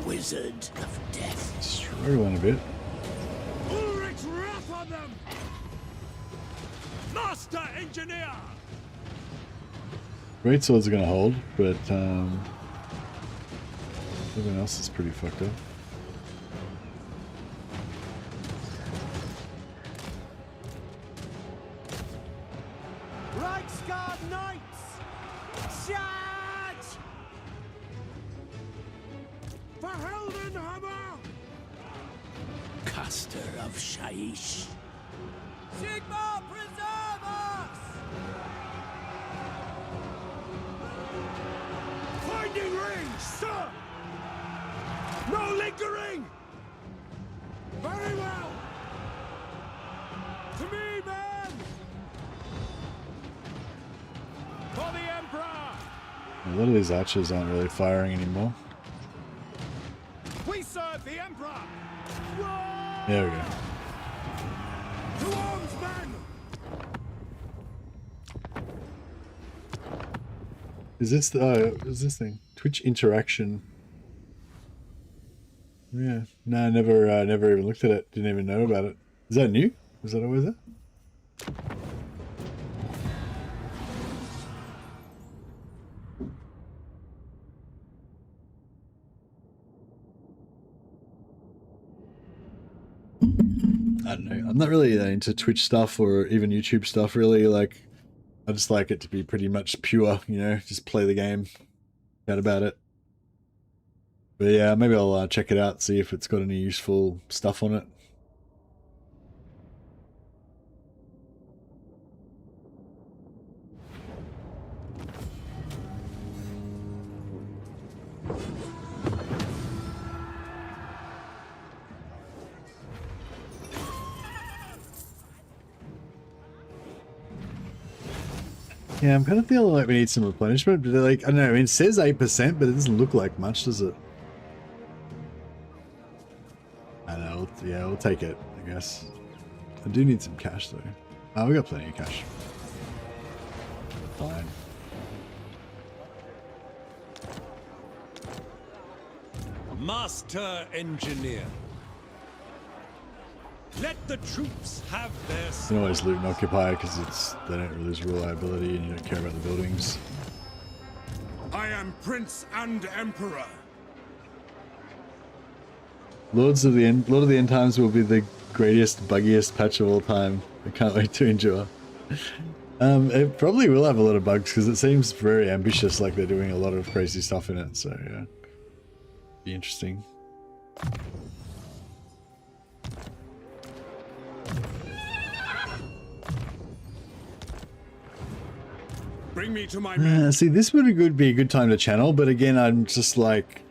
Speaker 7: Wizard of Death.
Speaker 2: Struggling a bit.
Speaker 3: Ulrich's wrath on them!
Speaker 5: Master Engineer!
Speaker 2: Great swords are gonna hold, but everyone else is pretty fucked up.
Speaker 3: Reichsguard Knights! Charge! For Heldenhammer!
Speaker 7: Caster of Shaish. Sigmar, preserve us!
Speaker 3: Finding rings, sir! No lingering! Very well! To me, men! For the Emperor!
Speaker 2: A lot of these archers aren't really firing anymore.
Speaker 3: We serve the Emperor!
Speaker 2: There we go.
Speaker 3: To arms, men!
Speaker 2: Is this this thing? Twitch interaction. Yeah. No, never even looked at it. Didn't even know about it. Is that new? Was that always there? I don't know. I'm not really into Twitch stuff or even YouTube stuff, really. Like, I just like it to be pretty much pure, you know, just play the game, chat about it. But yeah, maybe I'll check it out, see if it's got any useful stuff on it. Yeah, I'm kind of feeling like we need some replenishment, but like, I don't know, I mean, it says 8%, but it doesn't look like much, does it? I don't know, yeah, we'll take it, I guess. I do need some cash, though. Oh, we got plenty of cash. Fine.
Speaker 4: Master Engineer. Let the troops have their
Speaker 2: You can always loot and occupy because they don't lose reliability and you don't care about the buildings.
Speaker 3: I am Prince and Emperor.
Speaker 2: Lord of the End Times will be the greatest, buggiest patch of all time. I can't wait to endure. It probably will have a lot of bugs because it seems very ambitious, like they're doing a lot of crazy stuff in it. So yeah, be interesting.
Speaker 3: Bring me to my men.
Speaker 2: See, this would be a good time to channel, but again, I'm just like,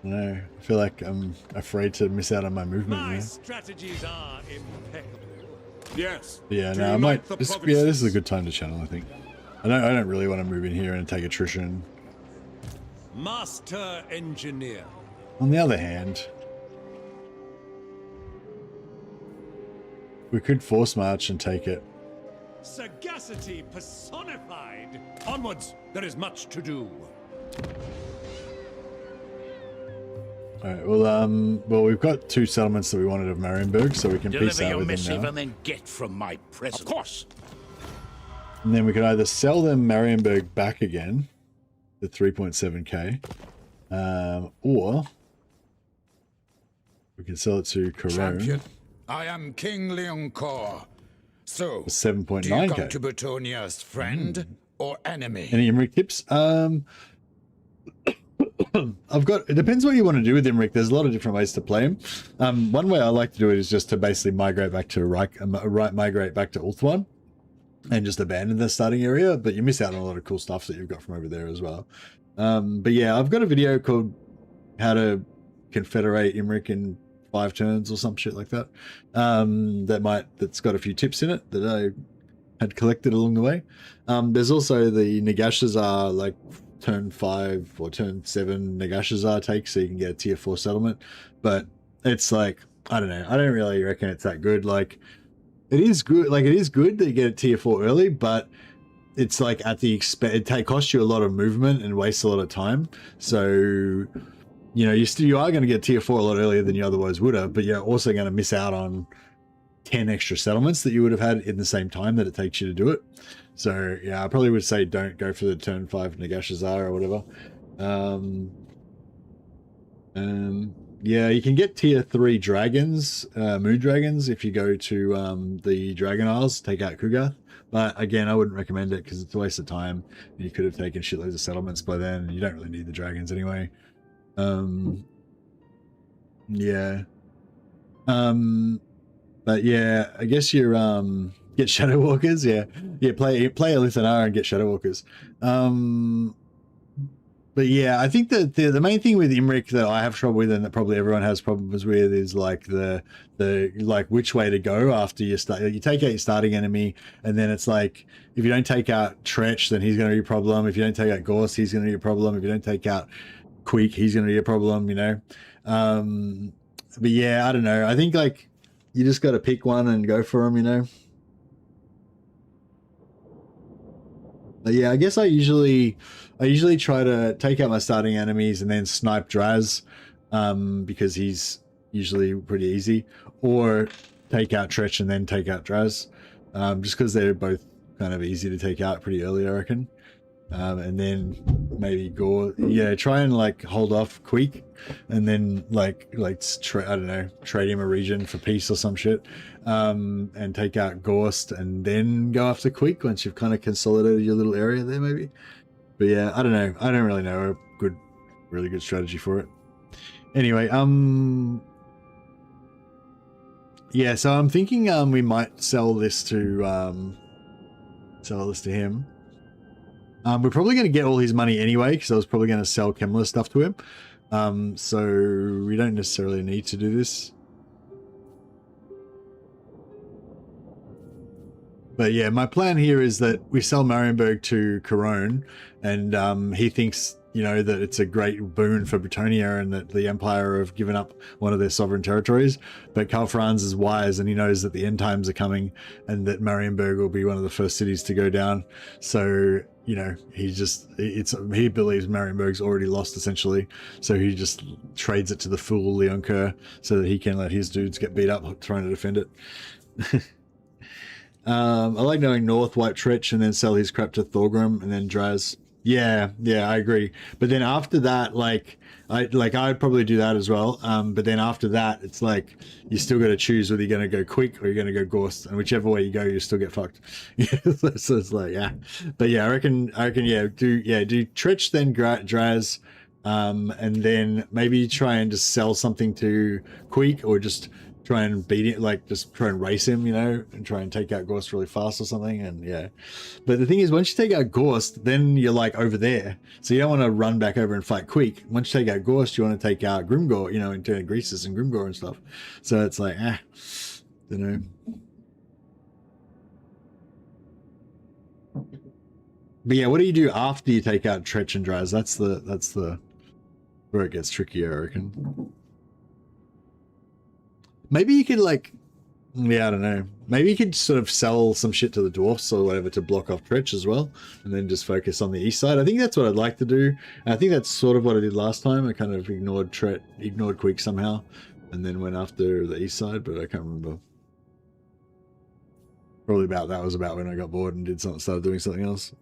Speaker 2: I don't know, I feel like I'm afraid to miss out on my movement.
Speaker 5: My
Speaker 2: You know?
Speaker 5: strategies are impeccable.
Speaker 3: Yes.
Speaker 2: But yeah,
Speaker 3: to
Speaker 2: no, I
Speaker 3: unite
Speaker 2: might.
Speaker 3: the
Speaker 2: This is a
Speaker 3: provinces.
Speaker 2: good time to channel. I think. I don't really want to move in here and take attrition.
Speaker 4: Master Engineer.
Speaker 2: On the other hand, we could force march and take it.
Speaker 5: Sagacity personified.
Speaker 4: Onwards, there is much to do.
Speaker 2: All right. Well, we've got 2 settlements that we wanted of Marienburg, so we can peace
Speaker 5: Deliver
Speaker 2: out
Speaker 5: your
Speaker 2: with
Speaker 5: missive
Speaker 2: them now.
Speaker 5: and then get from my presence. Of course.
Speaker 2: And then we could either sell them Marienburg back again, the 3.7k, or we can sell it to Karl
Speaker 8: Champion, I am King Leoncoeur. So,
Speaker 2: for 7.9k.
Speaker 8: do you come to Bretonnia as friend or enemy?
Speaker 2: Any Imric tips? I've got, it depends what you want to do with Imric. There's a lot of different ways to play him. One way I like to do it is just to basically migrate back to migrate back to Ulthuan and just abandon the starting area, but you miss out on a lot of cool stuff that you've got from over there as well. But yeah, I've got a video called How to Confederate Imric in 5 turns or some shit like that. That's got a few tips in it that I had collected along the way. There's also the Nagashazar, like turn 5 or turn 7 Nagashazar take, so you can get a tier 4 settlement. But it's like, I don't know, I don't really reckon it's that good. Like, it is good, like it is good that you get a tier 4 early, but it's like at the expense, it costs you a lot of movement and wastes a lot of time. So, you know, you are going to get tier 4 a lot earlier than you otherwise would have, but you're also going to miss out on 10 extra settlements that you would have had in the same time that it takes you to do it. So yeah, I probably would say don't go for the turn 5 Nagashazar or whatever. Yeah, you can get tier 3 dragons, moon dragons, if you go to the Dragon Isles, take out Kugath. But again, I wouldn't recommend it because it's a waste of time. You could have taken shitloads of settlements by then, and you don't really need the dragons anyway. Yeah. But yeah, I guess you're get Shadow Walkers. Yeah, play a Lithanar and get Shadow Walkers. But yeah, I think that the main thing with Imric that I have trouble with, and that probably everyone has problems with, is like the like which way to go after you start. You take out your starting enemy, and then it's like if you don't take out Tretch, then he's going to be a problem. If you don't take out Gorst, he's going to be a problem. If you don't take out Queek, he's going to be a problem. You know. But yeah, I don't know. I think like you just got to pick one and go for them. You know. But yeah, I guess I usually try to take out my starting enemies and then snipe Draz, because he's usually pretty easy, or take out Tretch and then take out Draz, just because they're both kind of easy to take out pretty early, I reckon. And then maybe try and like hold off Queek, and then I don't know, trade him a region for peace or some shit, and take out Gorst and then go after Queek once you've kind of consolidated your little area there, maybe. But yeah, I don't know. I don't really know a really good strategy for it. Anyway, yeah, so I'm thinking we might sell this to him. We're probably going to get all his money anyway, because I was probably going to sell Kemmler stuff to him. So we don't necessarily need to do this. But yeah, my plan here is that we sell Marienburg to Karl, and he thinks, you know, that it's a great boon for Bretonnia and that the Empire have given up one of their sovereign territories. But Karl Franz is wise, and he knows that the end times are coming and that Marienburg will be one of the first cities to go down. So, you know, he believes Marienburg's already lost essentially. So he just trades it to the fool Leoncoeur so that he can let his dudes get beat up trying to defend it. I like knowing North, wipe Tretch, and then sell his crap to Thorgrim and then Draz. Yeah, I agree. But then after that, I'd probably do that as well. But then after that, it's like you still got to choose whether you're going to go Quick or you're going to go Gorst, and whichever way you go, you still get fucked. So it's like, yeah. But yeah, I reckon, do Tretch then Draz, and then maybe try and just sell something to Queek, or just try and beat it, like just try and race him, you know, and try and take out Gorst really fast or something. And yeah, but the thing is, once you take out Gorst, then you're like over there, so you don't want to run back over and fight Queek. Once you take out Gorst, you want to take out Grimgor, you know, and turn Greases and Grimgor and stuff. So it's like, you know. But yeah, what do you do after you take out Tretch and Draz? That's the where it gets trickier, I reckon. Maybe you could like Yeah, I don't know. Maybe you could sort of sell some shit to the dwarfs or whatever to block off Tretch as well, and then just focus on the east side. I think that's what I'd like to do. And I think that's sort of what I did last time. I kind of ignored Quick somehow, and then went after the east side, but I can't remember. Probably that was about when I got bored and started doing something else.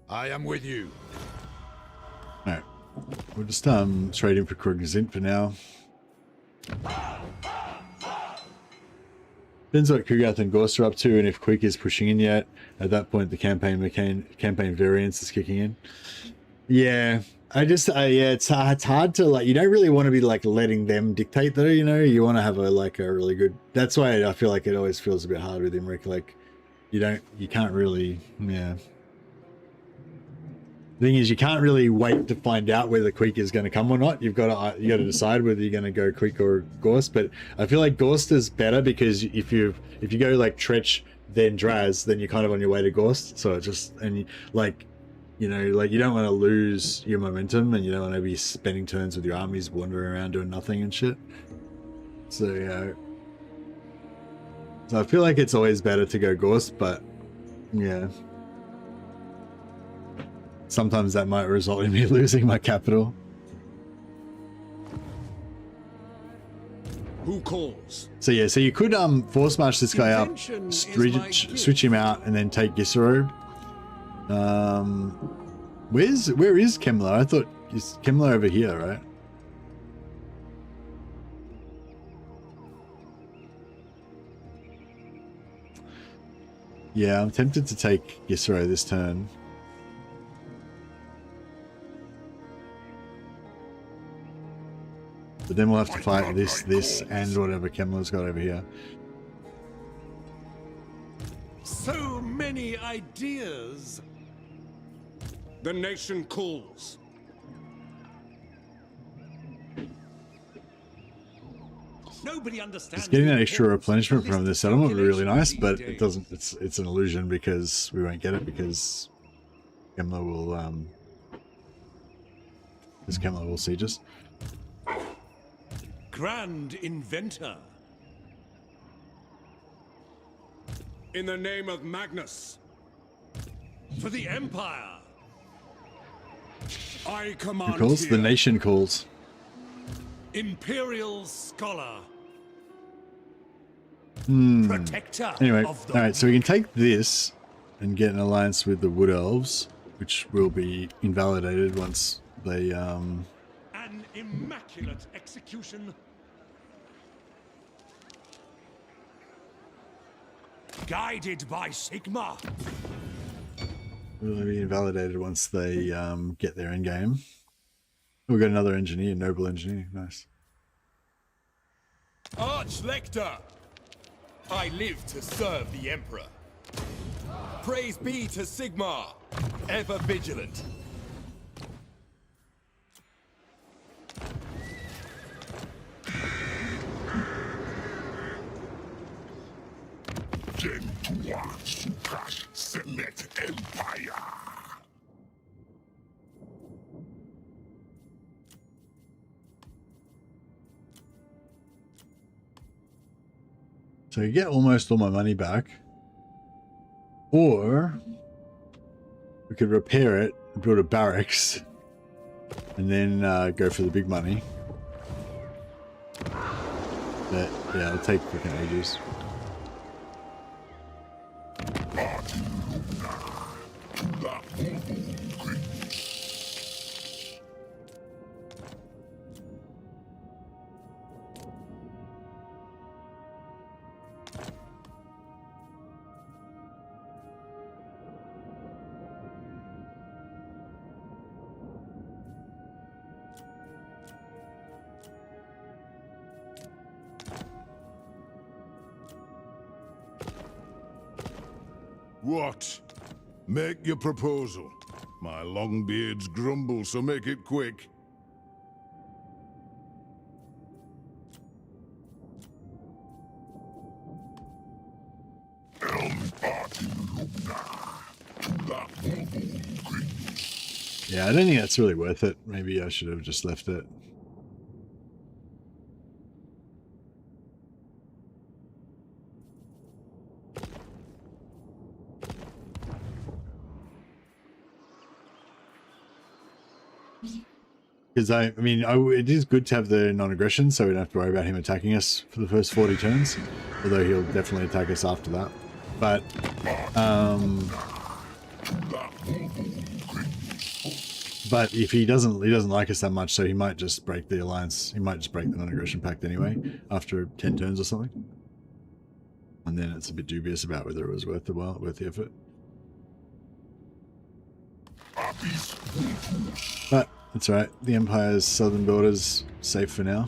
Speaker 8: I am with you.
Speaker 2: Alright. We'll just trade in for Krugzint for now. Depends what Kugath and Gorst are up to and if Quick is pushing in yet. At that point the campaign variance is kicking in. Yeah. Yeah, it's hard to, like, you don't really want to be like letting them dictate though, you know. You want to have a really good, that's why I feel like it always feels a bit hard with Imric. Like you can't really, yeah. The thing is, you can't really wait to find out whether Quick is going to come or not. You got to decide whether you're going to go Quick or Gorst. But I feel like Gorst is better because if you go like Tretch then Draz, then you're kind of on your way to Gorst. So it just, and you don't want to lose your momentum, and you don't want to be spending turns with your armies wandering around doing nothing and shit. So yeah. So I feel like it's always better to go Gorst, but yeah. Sometimes that might result in me losing my capital.
Speaker 4: Who calls?
Speaker 2: So yeah, so you could force march this guy up, switch him out, and then take Gisero. Where is Kemler? I thought is Kemler over here, right? Yeah, I'm tempted to take Gisero this turn. But then we'll have to fight this, and whatever Kemler's got over here.
Speaker 4: So many ideas. The nation calls.
Speaker 5: Nobody understands.
Speaker 2: Just getting that extra replenishment from the settlement would be really nice, but it doesn't. It's an illusion because we won't get it because Kemler will siege us.
Speaker 4: Grand inventor. In the name of Magnus.
Speaker 5: For the Empire.
Speaker 4: I command.
Speaker 2: Who calls? The nation calls.
Speaker 5: Imperial scholar.
Speaker 4: Protector.
Speaker 2: Anyway,
Speaker 4: of the
Speaker 2: alright, so we can take this and get an alliance with the Wood Elves, which will be invalidated once they
Speaker 5: An immaculate execution. Guided by Sigma.
Speaker 2: will be invalidated once they get their end game. We've got another engineer, noble engineer, nice.
Speaker 9: Arch-Lector! I live to serve the Emperor. Praise be to Sigmar, ever vigilant.
Speaker 3: Select Empire.
Speaker 2: So you get almost all my money back. Or we could repair it, build a barracks, and then go for the big money. But yeah, it'll take freaking ages.
Speaker 3: What? Make your proposal. My long beards grumble, so make it quick.
Speaker 2: Yeah, I don't think that's really worth it. Maybe I should have just left it. Because it is good to have the non-aggression, so we don't have to worry about him attacking us for the first 40 turns. Although he'll definitely attack us after that. But, but if he doesn't like us that much, so he might just break the alliance. He might just break the non-aggression pact anyway after 10 turns or something. And then it's a bit dubious about whether it was worth the effort. But that's right. The Empire's southern border's safe for now.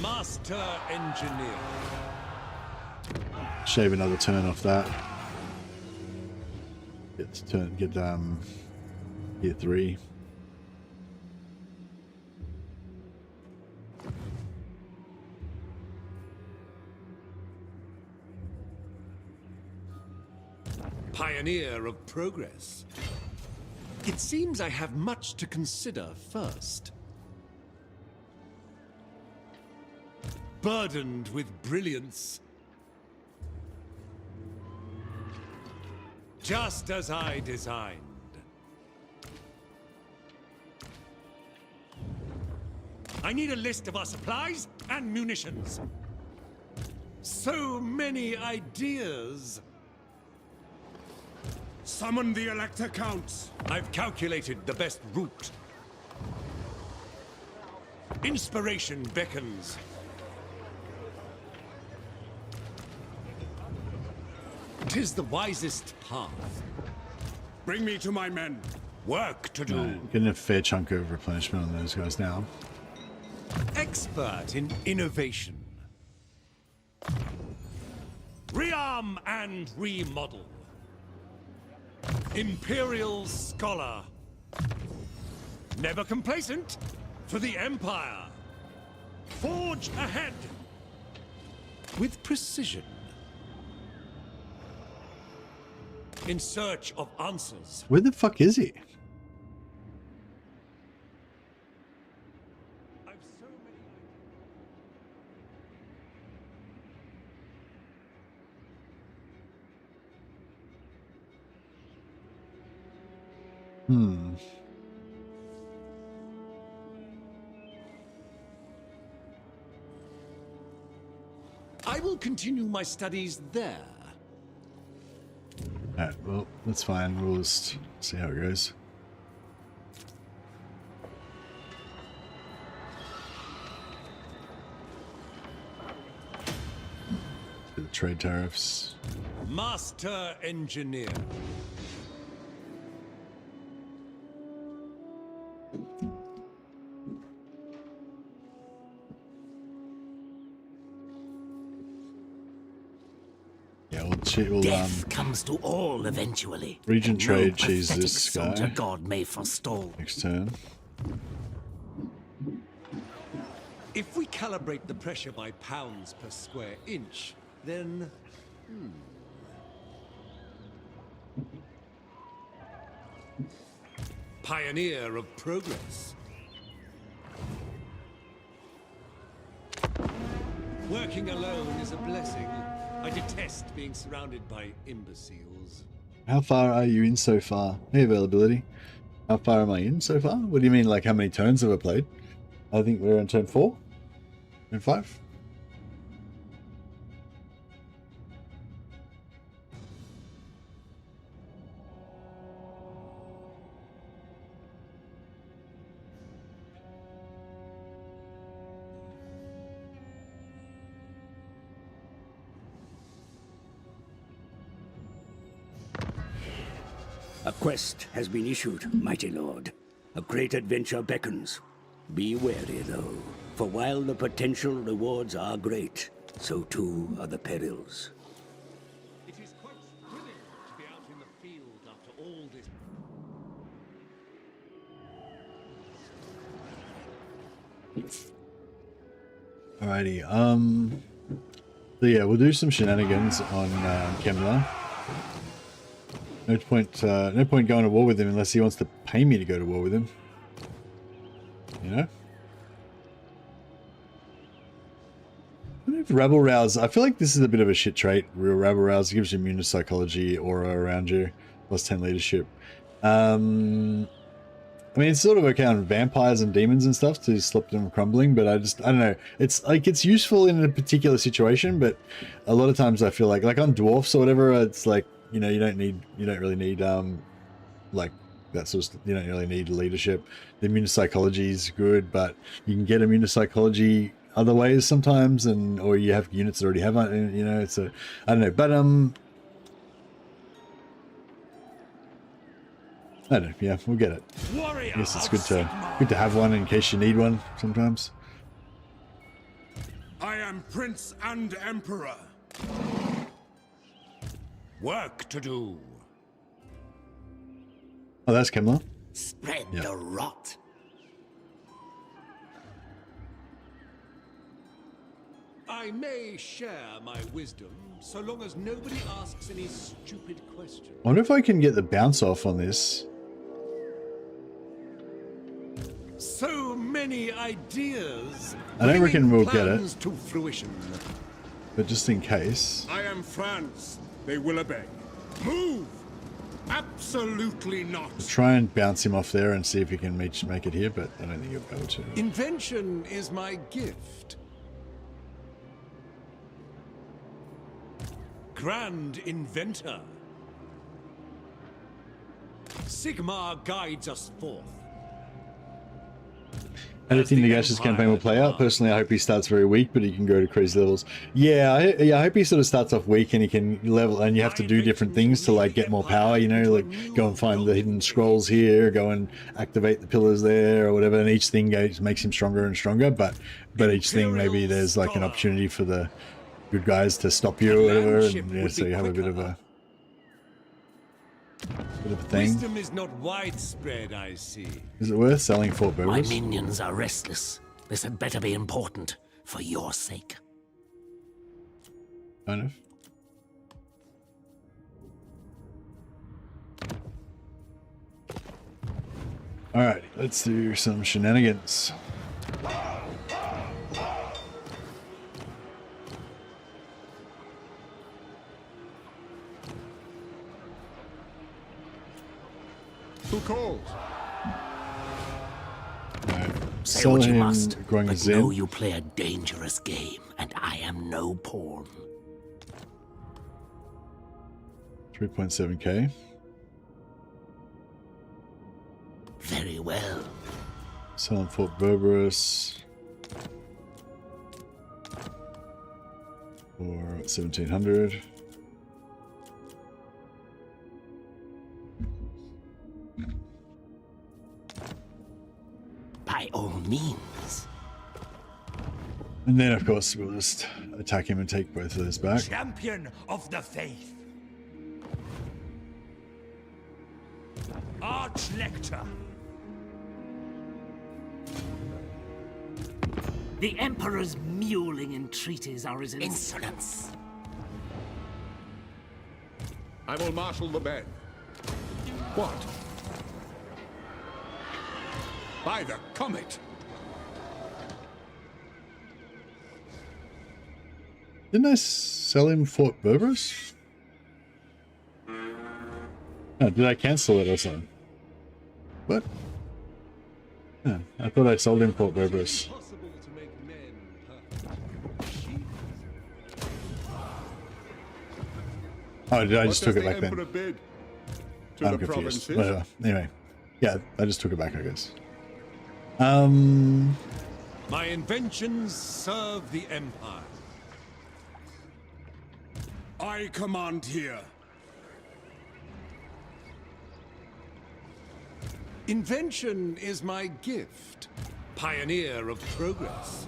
Speaker 4: Master Engineer.
Speaker 2: Shave another turn off that. Get year 3.
Speaker 4: Pioneer of progress. It seems I have much to consider first. Burdened with brilliance. Just as I designed. I need a list of our supplies and munitions. So many ideas.
Speaker 3: Summon the Elector Counts.
Speaker 4: I've calculated the best route. Inspiration beckons. Tis the wisest path.
Speaker 3: Bring me to my men.
Speaker 4: Work to do.
Speaker 2: Right, getting a fair chunk of replenishment on those guys now.
Speaker 4: Expert in innovation. Rearm and remodel. Imperial scholar. Never complacent. For the Empire. Forge ahead. With precision. In search of answers.
Speaker 2: Where the fuck is he?
Speaker 4: I've so many I will continue my studies there.
Speaker 2: Alright, well, that's fine. We'll just see how it goes. The trade tariffs.
Speaker 4: Master Engineer.
Speaker 2: Yeah, we'll
Speaker 10: Death comes to all eventually.
Speaker 2: Regent trade,
Speaker 10: No
Speaker 2: cheese
Speaker 10: pathetic
Speaker 2: this
Speaker 10: soldier
Speaker 2: guy.
Speaker 10: God may forestall.
Speaker 2: Next turn.
Speaker 4: If we calibrate the pressure by pounds per square inch, then... Pioneer of progress. Working alone is a blessing. I detest being surrounded by imbeciles.
Speaker 2: How far are you in so far? Hey, availability. How far am I in so far? What do you mean, like how many turns have I played? I think we're on turn 4? Turn 5?
Speaker 11: A quest has been issued, mighty lord. A great adventure beckons. Be wary, though, for while the potential rewards are great, so too are the perils.
Speaker 4: It is quite thrilling to be out in the field after all this.
Speaker 2: Alrighty, so yeah, we'll do some shenanigans on Kemler. No point going to war with him unless he wants to pay me to go to war with him. You know? Rabble Rouse, I feel like this is a bit of a shit trait. Real Rabble Rouse gives you immune to psychology, aura around you, plus 10 leadership. I mean, it's sort of okay on vampires and demons and stuff to stop them crumbling, but I don't know. It's like, it's useful in a particular situation, but a lot of times I feel like on dwarfs or whatever, it's like, you know, you don't really need, like that sort of stuff. You don't really need leadership. The immune to psychology is good, but you can get immune to psychology other ways sometimes, or you have units that already have, you know, it's I don't know, but, I don't know, yeah, we'll get it. I guess it's good to have one in case you need one sometimes.
Speaker 3: I am Prince and Emperor.
Speaker 4: Work to do.
Speaker 2: Oh, that's Kemler.
Speaker 10: Spread the rot.
Speaker 4: I may share my wisdom, so long as nobody asks any stupid questions.
Speaker 2: I wonder if I can get the bounce off on this.
Speaker 4: So many ideas.
Speaker 2: I don't reckon we'll get it.
Speaker 4: To fruition.
Speaker 2: But just in case.
Speaker 3: I am Franz. They will obey. Move! Absolutely not.
Speaker 2: We'll try and bounce him off there and see if he can make it here, but I don't think he'll be able to.
Speaker 4: Invention is my gift. Grand inventor. Sigmar guides us forth.
Speaker 2: I don't think Nagash's campaign will play out. Personally, I hope he starts very weak, but he can go to crazy levels. Yeah, I hope he sort of starts off weak and he can level, and you have to do different things to like get more power, you know, like go and find the hidden scrolls here, go and activate the pillars there or whatever, and each thing makes him stronger and stronger, but each thing maybe there's like an opportunity for the good guys to stop you or whatever, and yeah, so you have a bit of a thing.
Speaker 4: Wisdom is not widespread, I see.
Speaker 2: Is it worth selling Fort Burgos?
Speaker 10: My minions are restless. This had better be important for your sake.
Speaker 2: Kind of. Alright, let's do some shenanigans.
Speaker 3: Who calls?
Speaker 10: Say what you must,
Speaker 2: Growing
Speaker 10: but
Speaker 2: Zen.
Speaker 10: know you play a dangerous game, and I am no pawn.
Speaker 2: 3.7k.
Speaker 10: Very well.
Speaker 2: Selling Fort Berberus for 1700.
Speaker 10: By all means.
Speaker 2: And then, of course, we'll just attack him and take both of those back.
Speaker 5: Champion of the faith. Arch-Lector.
Speaker 10: The Emperor's mewling entreaties are his insolence.
Speaker 3: I will marshal the men. What? By the comet!
Speaker 2: Didn't I sell him Fort Berberus? No, did I cancel it or something? What? Yeah, I thought I sold him Fort Berberus. Oh, did I just took it back then? I'm confused. Whatever. Anyway, yeah, I just took it back, I guess.
Speaker 4: My inventions serve the Empire.
Speaker 3: I command here.
Speaker 4: Invention is my gift. Pioneer of progress.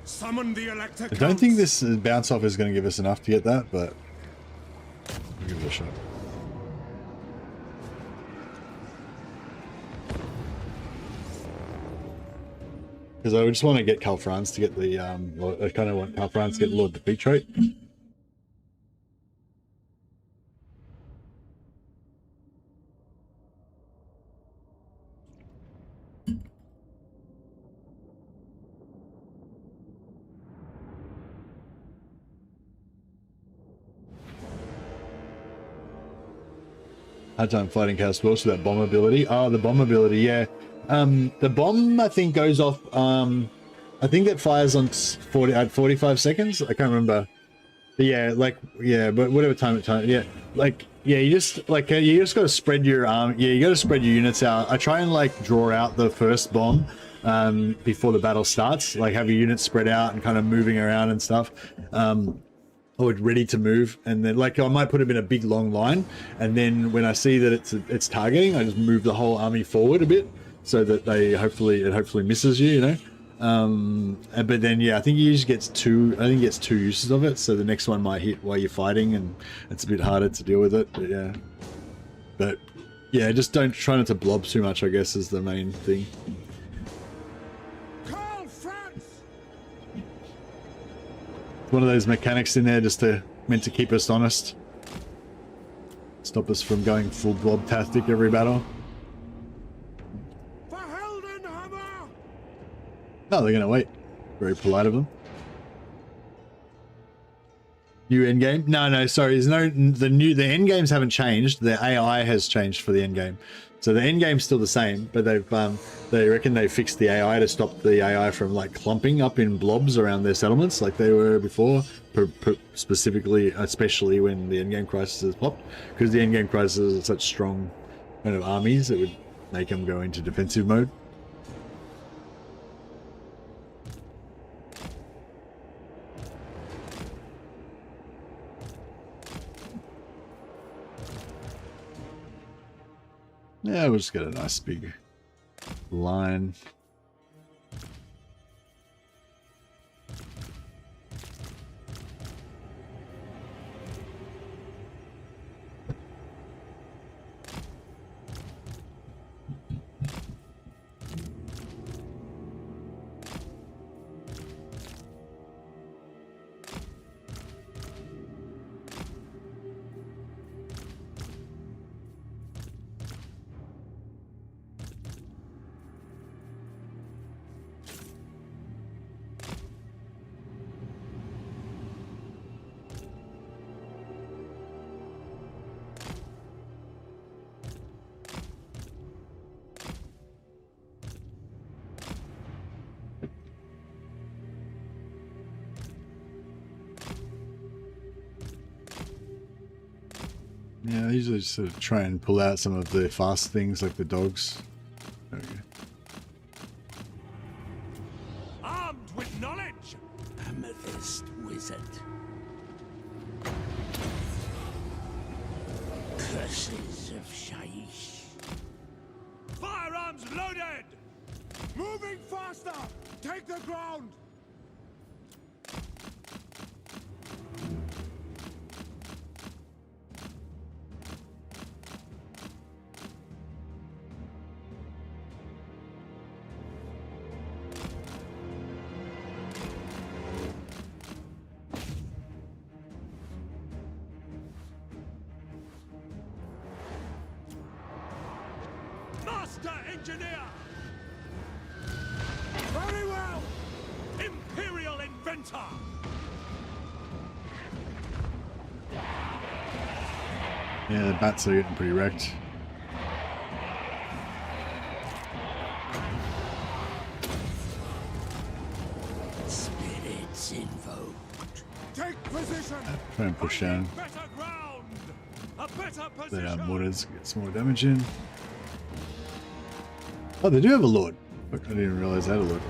Speaker 3: Summon the Elector.
Speaker 2: I don't think this bounce off is going to give us enough to get that, but we'll give it a shot. Because I just want to get Karl Franz to get the, I kind of want Karl Franz to get Lord Defeat trait. Hard time fighting Chaos Dwarfs with that bomb ability. Oh, the bomb ability, yeah. The bomb, I think, goes off, I think it fires on 45 seconds. I can't remember. But yeah, like, yeah, but whatever time, yeah. Like, yeah, you just got to spread your, you got to spread your units out. I try and, like, draw out the first bomb, before the battle starts. Like, have your units spread out and kind of moving around and stuff. Or ready to move, and then like I might put them in a big long line, and then when I see that it's targeting, I just move the whole army forward a bit so that it hopefully misses you, you know. But then yeah, I think he usually gets two uses of it, so the next one might hit while you're fighting, and it's a bit harder to deal with it. But yeah, just try not to blob too much, I guess, is the main thing. One of those mechanics in there just meant to keep us honest. Stop us from going full blob-tastic every battle. No, they're gonna wait. Very polite of them. New endgame? No, sorry. The endgames haven't changed. The AI has changed for the endgame. So the endgame's still the same, but they reckon they fixed the AI to stop the AI from like clumping up in blobs around their settlements like they were before, especially when the endgame crisis popped, because the endgame crisis are such strong kind of armies, it would make them go into defensive mode. Yeah, we'll just get a nice big line. Yeah, I usually just sort of try and pull out some of the fast things like the dogs. There we go.
Speaker 5: Armed with knowledge!
Speaker 10: Amethyst wizard. Curses of Shaiish.
Speaker 5: Firearms loaded!
Speaker 3: Moving faster! Take the ground!
Speaker 5: Master engineer!
Speaker 3: Very well!
Speaker 5: Imperial inventor!
Speaker 2: Yeah, the bats are getting pretty wrecked.
Speaker 10: Spirits invoked.
Speaker 3: Take position!
Speaker 2: Try and push down.
Speaker 5: Better ground! A better
Speaker 2: Let
Speaker 5: position!
Speaker 2: our mortars get some more damage in. Oh, they do have a lord. Look, I didn't even realize they had a lord.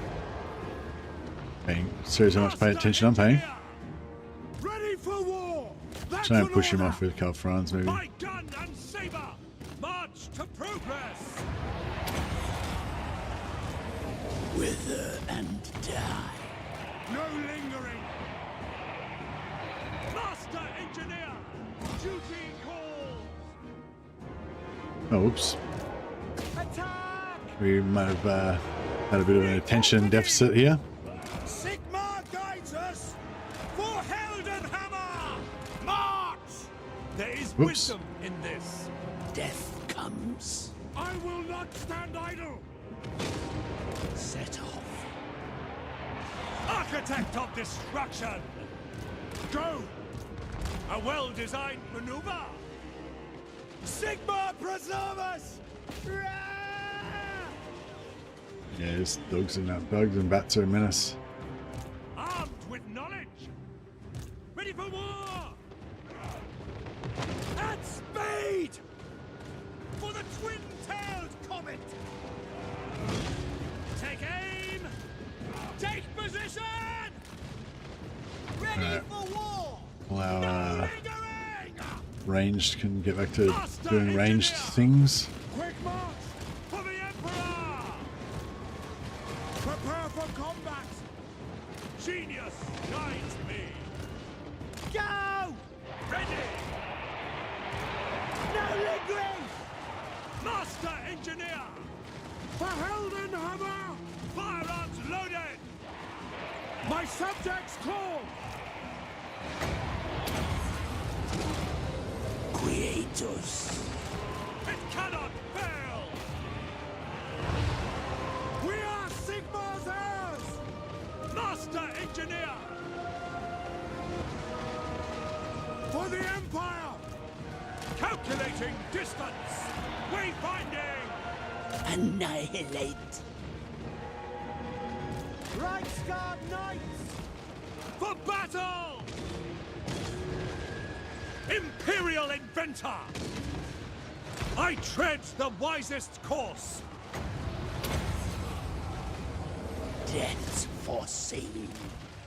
Speaker 2: Paying seriously how much attention I'm paying.
Speaker 3: Ready for war! That's
Speaker 2: Try and
Speaker 3: an
Speaker 2: push him
Speaker 3: order.
Speaker 2: off with Karl Franz maybe.
Speaker 5: My gun and saber! March to progress!
Speaker 10: die.
Speaker 3: No lingering. Master Engineer, duty calls.
Speaker 2: Oh, oops.
Speaker 3: Attack!
Speaker 2: We might have had a bit of an attention deficit here.
Speaker 3: Sigmar guides us for Heldenhammer. March!
Speaker 4: There is
Speaker 2: Whoops.
Speaker 4: wisdom in this.
Speaker 10: Death comes.
Speaker 3: I will not stand idle.
Speaker 10: Set off.
Speaker 4: Architect of destruction!
Speaker 3: Go!
Speaker 4: A well-designed maneuver!
Speaker 3: Sigmar preserve us!
Speaker 2: Yeah, there's dogs and bats are a menace.
Speaker 4: Armed with knowledge! Ready for war!
Speaker 3: At speed! For the twin-tailed comet!
Speaker 4: Take aim!
Speaker 3: Take position! Ready
Speaker 2: Alright.
Speaker 3: for war!
Speaker 2: Well, our
Speaker 3: Lingering!
Speaker 2: ranged can get back to doing ranged things.
Speaker 3: Quick march!
Speaker 4: For the Emperor!
Speaker 3: Prepare for combat!
Speaker 4: Genius guides me!
Speaker 3: Go!
Speaker 4: Ready!
Speaker 3: No lingering!
Speaker 4: Master Engineer!
Speaker 3: For Heldenhammer!
Speaker 4: Firearms loaded!
Speaker 3: My subjects call!
Speaker 10: Creators.
Speaker 4: It cannot fail!
Speaker 3: We are Sigmar's heirs!
Speaker 4: Master Engineer!
Speaker 3: For the Empire!
Speaker 4: Calculating distance! Wayfinding!
Speaker 10: Annihilate.
Speaker 3: Reichsguard Knights!
Speaker 4: For battle! Imperial Inventor! I tread the wisest course!
Speaker 10: Death's foreseen.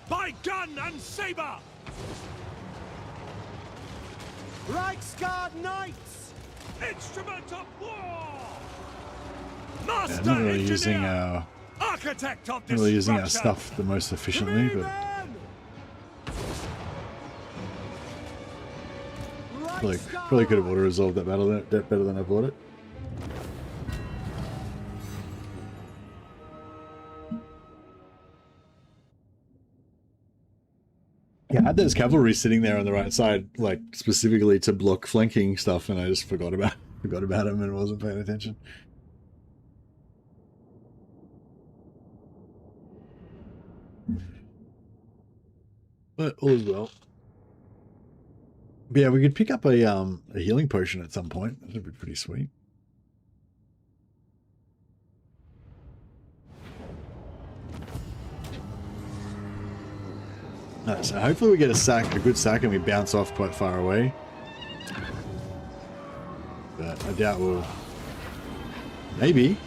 Speaker 4: By gun and saber!
Speaker 3: Reichsguard Knights!
Speaker 4: Instrument of war!
Speaker 2: Yeah,
Speaker 4: Master
Speaker 2: not really
Speaker 4: Engineer!
Speaker 2: using our
Speaker 4: Architect of
Speaker 2: not really using our
Speaker 4: destruction!
Speaker 2: stuff the most efficiently, but probably could have auto resolved that battle better than I bought it. Yeah, I had those cavalry sitting there on the right side, like specifically to block flanking stuff, and I just forgot about them and wasn't paying attention. But all is well. But yeah, we could pick up a healing potion at some point. That'd be pretty sweet. So hopefully we get a good sack, and we bounce off quite far away. But I doubt we'll. Maybe.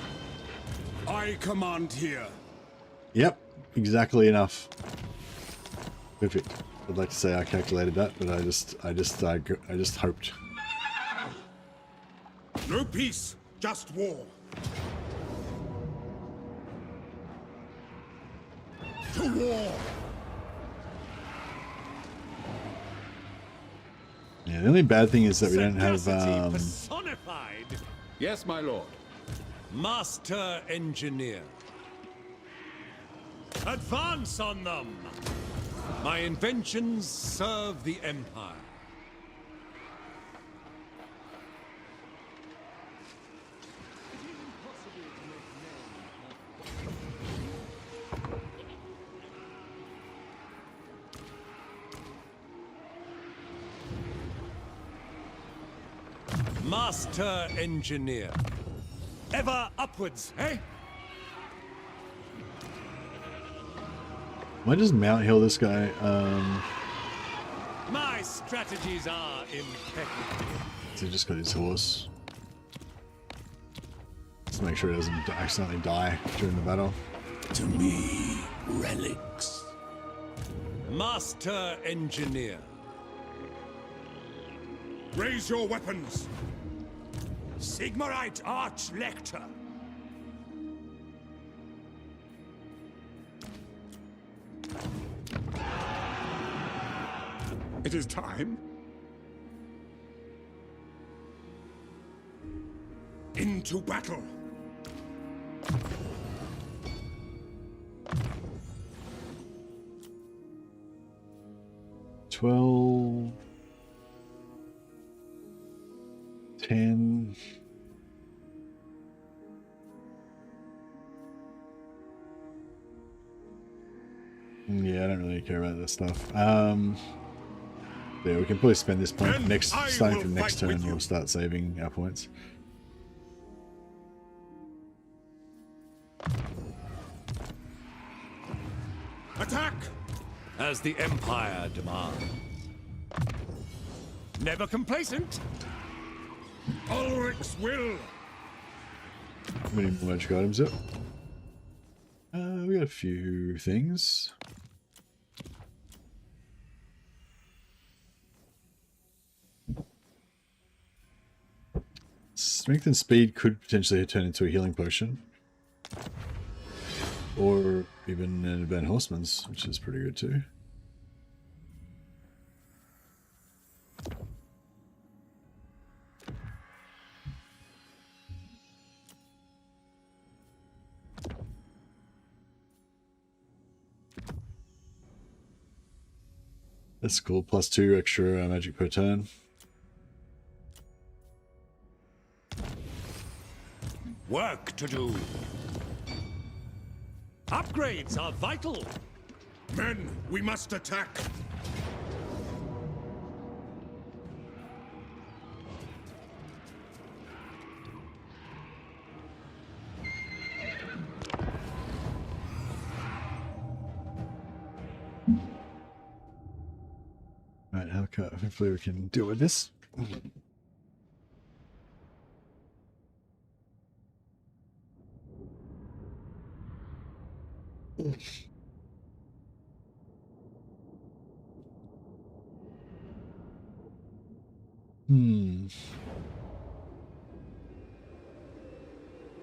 Speaker 3: I command here.
Speaker 2: Yep, exactly enough. Perfect. I'd like to say I calculated that, but I just hoped.
Speaker 3: No peace, just war. To war.
Speaker 2: Yeah, the only bad thing is that we don't have.
Speaker 4: Sagacity personified.
Speaker 9: Yes, my lord.
Speaker 4: Master Engineer. Advance on them! My inventions serve the Empire. Master Engineer. Ever upwards, eh?
Speaker 2: Might just mount heal this guy.
Speaker 4: My strategies are impeccable.
Speaker 2: So he just got his horse. Just make sure he doesn't accidentally die during the battle.
Speaker 10: To me, relics.
Speaker 4: Master Engineer.
Speaker 3: Raise your weapons. Sigmarite Arch Lector. It is time. Into battle.
Speaker 2: $12, $10. Yeah, I don't really care about this stuff. Yeah, we can probably spend this point starting from next turn. We'll start saving our points.
Speaker 3: Attack!
Speaker 4: As the Empire demands. Never complacent.
Speaker 3: Ulrich's will.
Speaker 2: How many more magic items up? We got a few things. Strength and speed could potentially turn into a healing potion. Or even an Advanced Horseman's, which is pretty good too. That's cool. +2 extra magic per turn.
Speaker 4: Work to do. Upgrades are vital.
Speaker 3: Men, we must attack.
Speaker 2: Right, hopefully we can deal with this.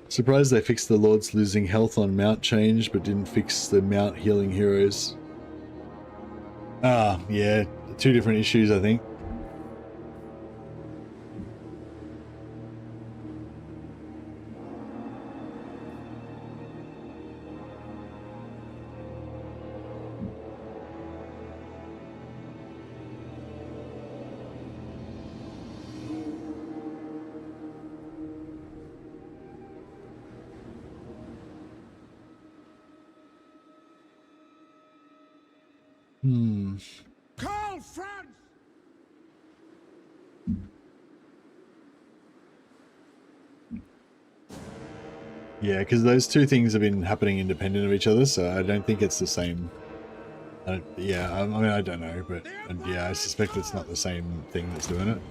Speaker 2: Surprised they fixed the Lords losing health on mount change, but didn't fix the mount healing heroes. Ah, yeah, two different issues, I think.
Speaker 3: Karl, Franz!
Speaker 2: Yeah, because those two things have been happening independent of each other, so I don't think it's the same. Yeah, I mean, I don't know, but yeah, I suspect it's not the same thing that's doing it.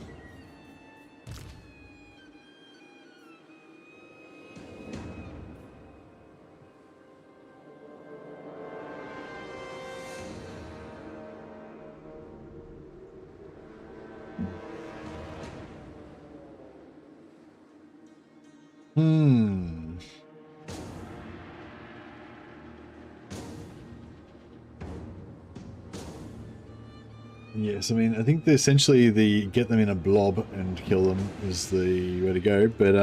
Speaker 2: Yes, I mean, I think essentially the get them in a blob and kill them is the way to go, but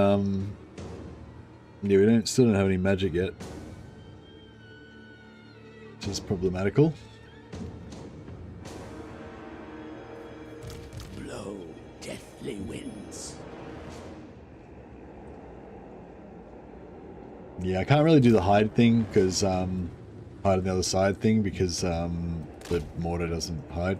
Speaker 2: yeah, we still don't have any magic yet, which is problematical.
Speaker 11: Blow deathly winds.
Speaker 2: Yeah, I can't really do the hide thing because hide on the other side thing because the mortar doesn't hide.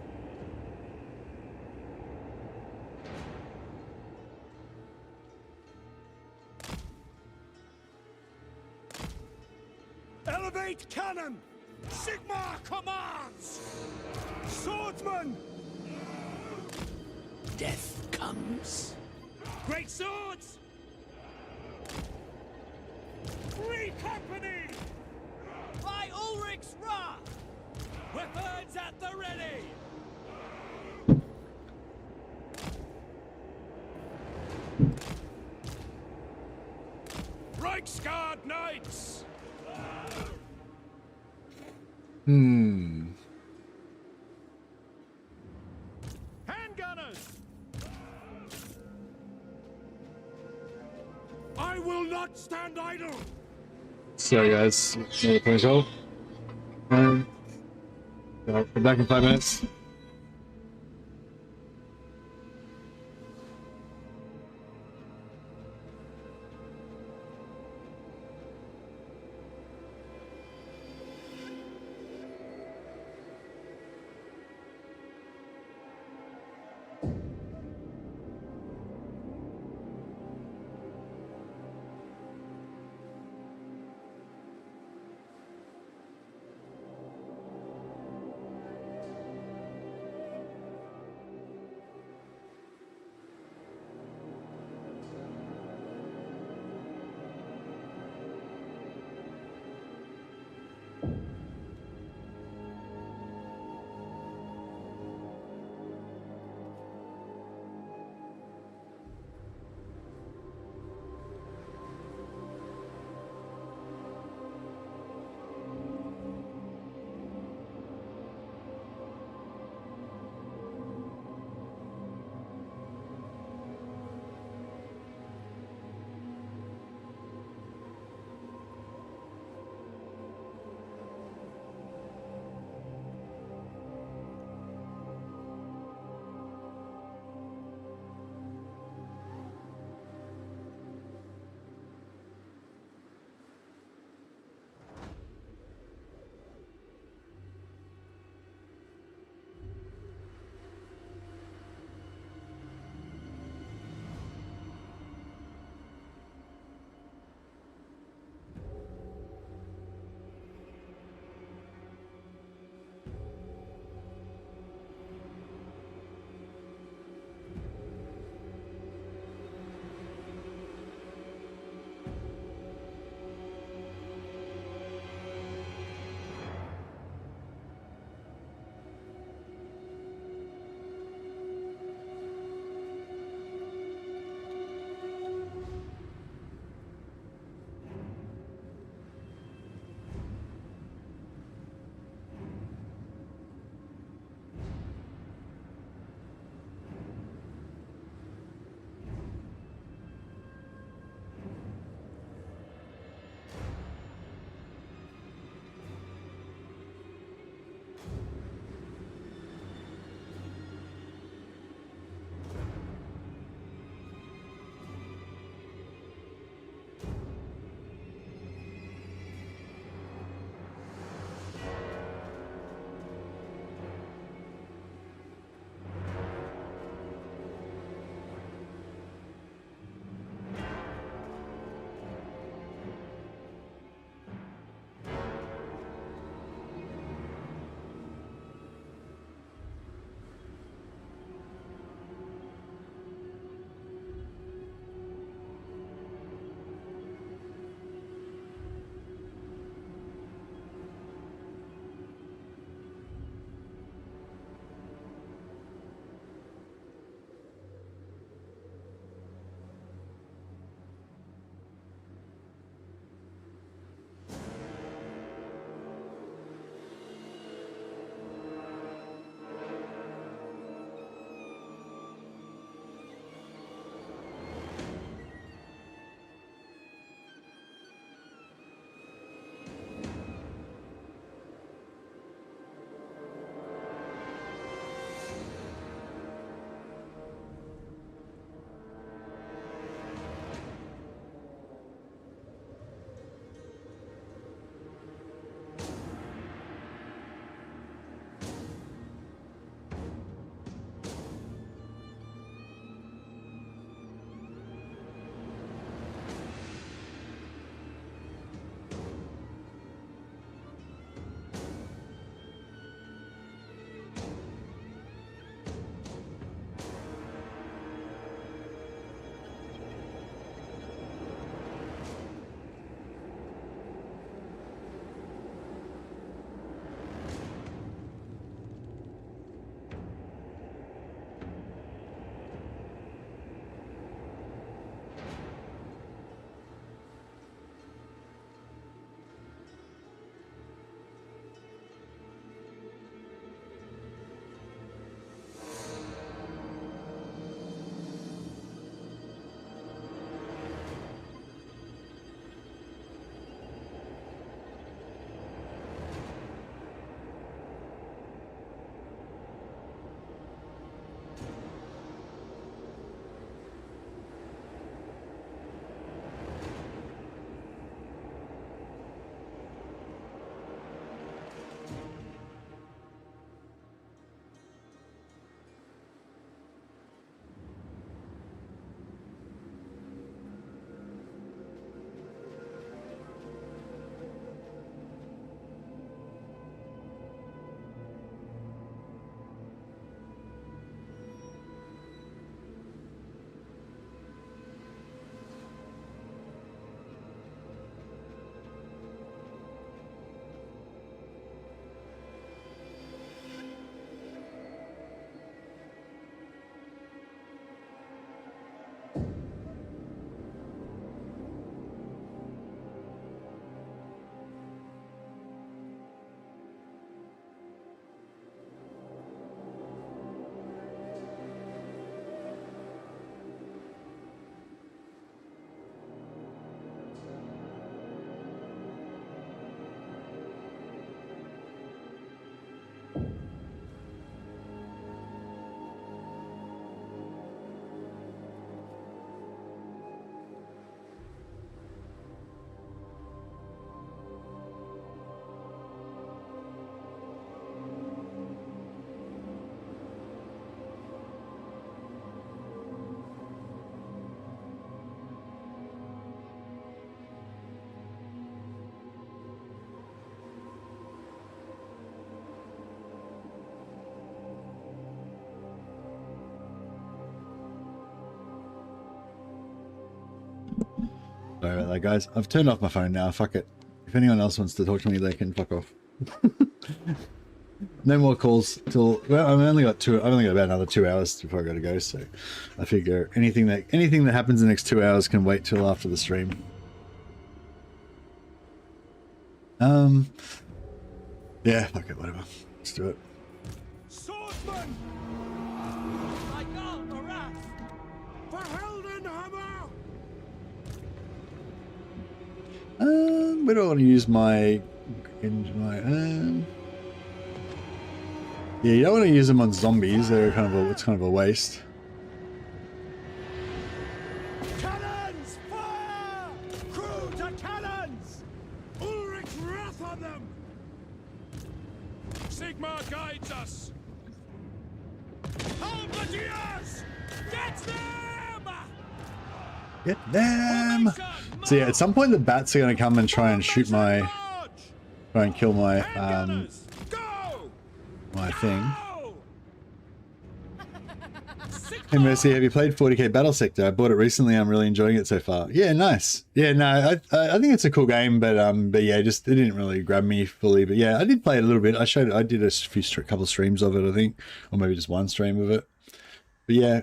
Speaker 3: Elevate cannon! Sigmar commands! Swordsman!
Speaker 11: Death comes.
Speaker 7: Great swords!
Speaker 3: Free company!
Speaker 7: By Ulrich's wrath! Weapons at the ready!
Speaker 3: Reichsguard Knights! I will not stand idle.
Speaker 2: So guys, another phone call. Come back in 5 minutes. Sorry about that, guys. I've turned off my phone now. Fuck it. If anyone else wants to talk to me, they can fuck off. No more calls till, well, I've only got about another 2 hours before I gotta go, so I figure anything that happens in the next 2 hours can wait till after the stream. Yeah, fuck it, whatever. Let's do it.
Speaker 3: Swordsman!
Speaker 7: My Karl the Wrath!
Speaker 3: For Heldenhammer!
Speaker 2: Where do I want to use my yeah, you don't want to use them on zombies. They're it's kind of a waste.
Speaker 3: Cannons! Fire! Crew to cannons! Ulrich's wrath on them!
Speaker 5: Sigmar guides us.
Speaker 3: Halberdiers!
Speaker 7: Get them!
Speaker 2: Get them! So yeah, at some point the bats are going to come and try and shoot my, try and kill my my thing. Hey Mercy, have you played 40k Battle Sector? I bought it recently. I'm really enjoying it so far. Yeah, nice. Yeah, no, I think it's a cool game, but yeah, just it didn't really grab me fully. But yeah, I did play it a little bit. I did a couple streams of it, I think, or maybe just one stream of it. But yeah,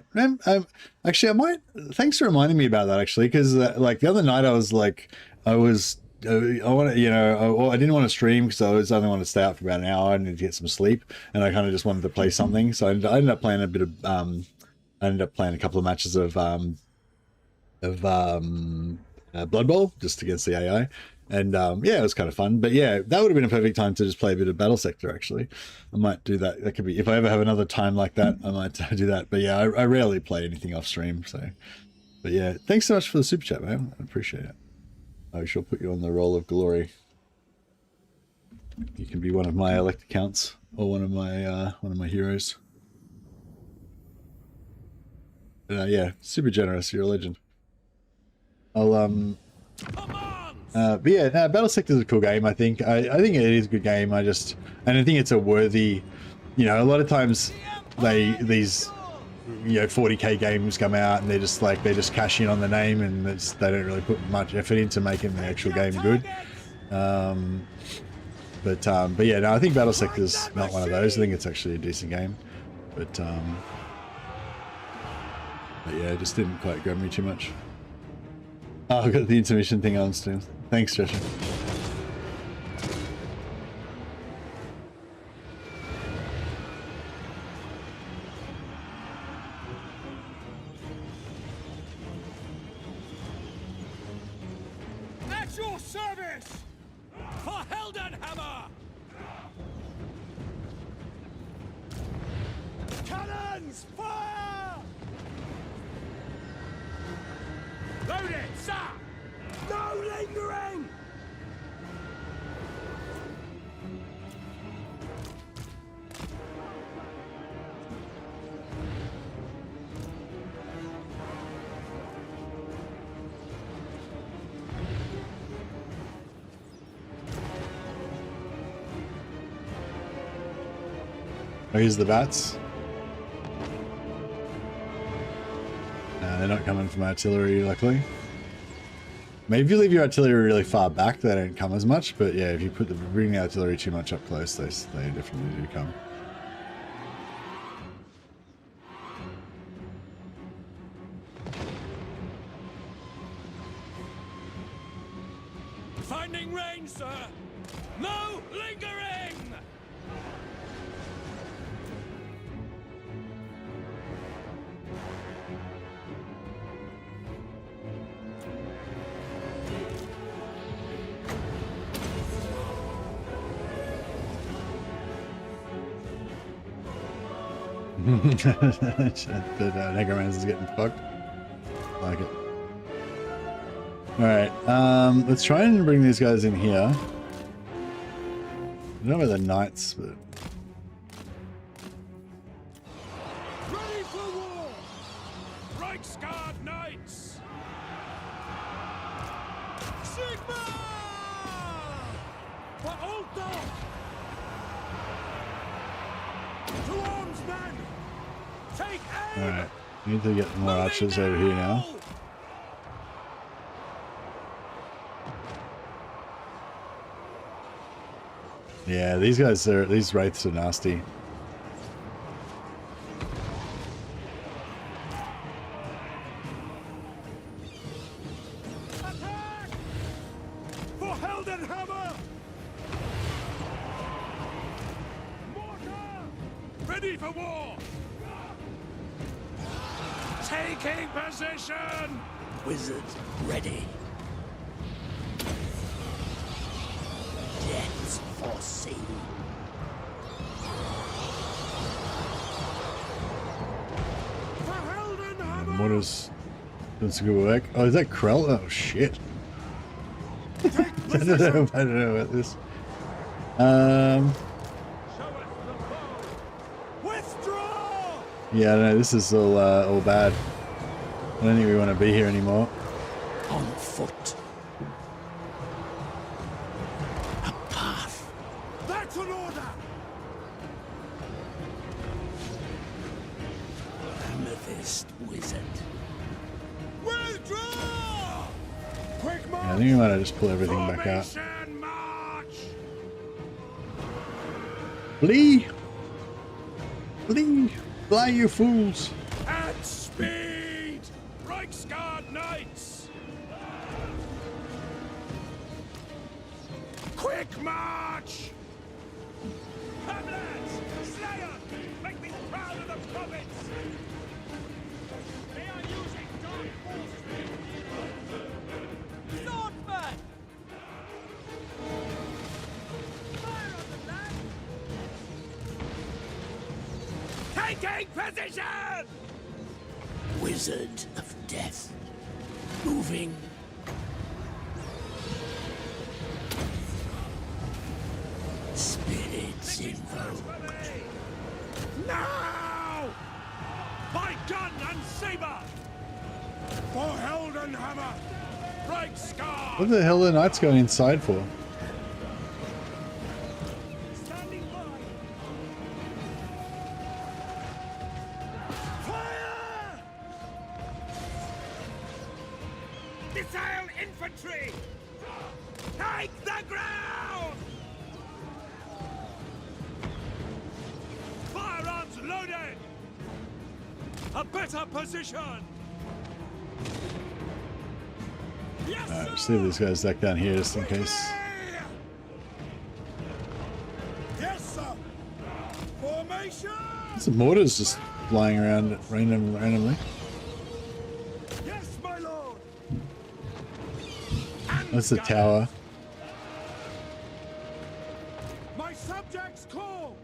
Speaker 2: actually, I might. Thanks for reminding me about that. Actually, because like the other night, I want to, you know, I didn't want to stream because I only wanted to stay out for about an hour. I needed to get some sleep, and I kind of just wanted to play something. So I ended up playing a bit of, I ended up playing a couple of matches of Blood Bowl just against the AI, and yeah, it was kind of fun. But yeah, that would have been a perfect time to just play a bit of Battle Sector. Actually, I might do that. That could be, if I ever have another time like that, I might do that. But yeah, I rarely play anything off stream. So, but yeah, thanks so much for the super chat, man. I appreciate it. I shall put you on the roll of glory. You can be one of my elect accounts or one of my heroes. Yeah, super generous. You're a legend. I'll but yeah, no, Battle Sector is a cool game. I think I think it is a good game. I think it's a worthy. You know, a lot of times these 40k games come out and they're just cash in on the name and they don't really put much effort into making the actual game good. But yeah, no, I think Battle Sector's not one of those. I think it's actually a decent game, but yeah, it just didn't quite grab me too much. Oh, I've got the intermission thing on still. Thanks, Joshua.
Speaker 7: At your service! For Heldenhammer!
Speaker 3: Cannons! Fire!
Speaker 7: Load it, sir!
Speaker 3: No lingering!
Speaker 2: Oh, here's the bats. They're not coming from artillery, luckily. Maybe if you leave your artillery really far back, they don't come as much. But yeah, if you bring the artillery too much up close, they definitely do come.
Speaker 7: Finding range, sir! No lingering!
Speaker 2: The Necromancer's getting fucked. I like it. Alright, let's try and bring these guys in here. I don't know about the knights, but...
Speaker 3: Ready for war!
Speaker 5: Reichsguard Knights!
Speaker 3: Sigma! For Ulta! To arms, men! Take aim!
Speaker 2: Alright, we need to get more archers over here now. Yeah, these wraiths are nasty.
Speaker 3: Attack! For Heldenhammer! Mortar! Ready for war! Taking position!
Speaker 10: Wizard ready. Death's foreseen.
Speaker 3: For Heldenhammer!
Speaker 2: Mortars doing some good work. Oh, is that Karl? Oh shit. I don't know about this.
Speaker 3: Withdraw!
Speaker 2: Yeah, I don't know. This is all bad. I don't think we want to be here anymore.
Speaker 10: On foot. A path.
Speaker 3: That's an order!
Speaker 10: Amethyst wizard.
Speaker 3: Withdraw! Quick march!
Speaker 2: Yeah, I think we might just pull everything back out.
Speaker 3: Formation march!
Speaker 2: Flee! Flee! Fly, you fools!
Speaker 3: At speed! Reichsguard Knights! Quick march!
Speaker 5: Hamlets! Slayer! Make me proud of the province! They are using dark force!
Speaker 7: Swordsman!
Speaker 5: Fire on the land! Taking position!
Speaker 10: Wizard of death. Moving. Spirits invoked.
Speaker 3: Now!
Speaker 5: By gun and saber!
Speaker 3: For Heldenhammer! Reichsguard!
Speaker 2: What the hell are the knights going inside for?
Speaker 5: Standing by!
Speaker 3: Fire!
Speaker 5: Missile infantry! Take the ground! Firearms loaded! A better position! Yes,
Speaker 2: Alright,
Speaker 5: sir!
Speaker 2: just leave these guys back down here just in case.
Speaker 3: Yes, sir! Formation!
Speaker 2: Some mortars just flying around randomly.
Speaker 3: Yes, my lord!
Speaker 2: That's the tower.
Speaker 3: My subjects call!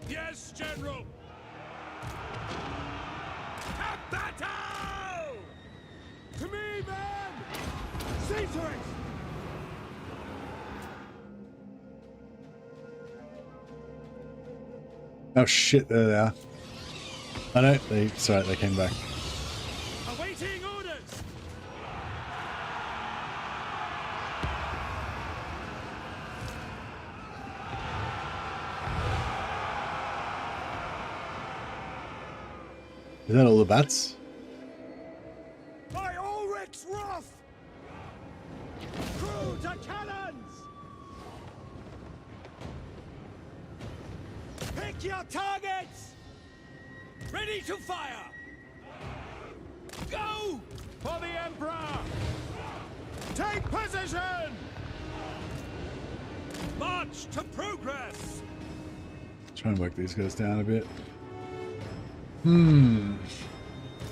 Speaker 5: Yes, General! A battle!
Speaker 3: To me, men! See to it!
Speaker 2: Oh shit, there they are. Oh no, it's alright, they came back.
Speaker 5: Awaiting orders!
Speaker 2: Is that all the bats?
Speaker 3: By Ulrich's wrath! Crew to cannons!
Speaker 5: Pick your targets! Ready to fire! Go!
Speaker 3: For the Emperor! Take position!
Speaker 5: March to progress!
Speaker 2: Try and work these guys down a bit. I'm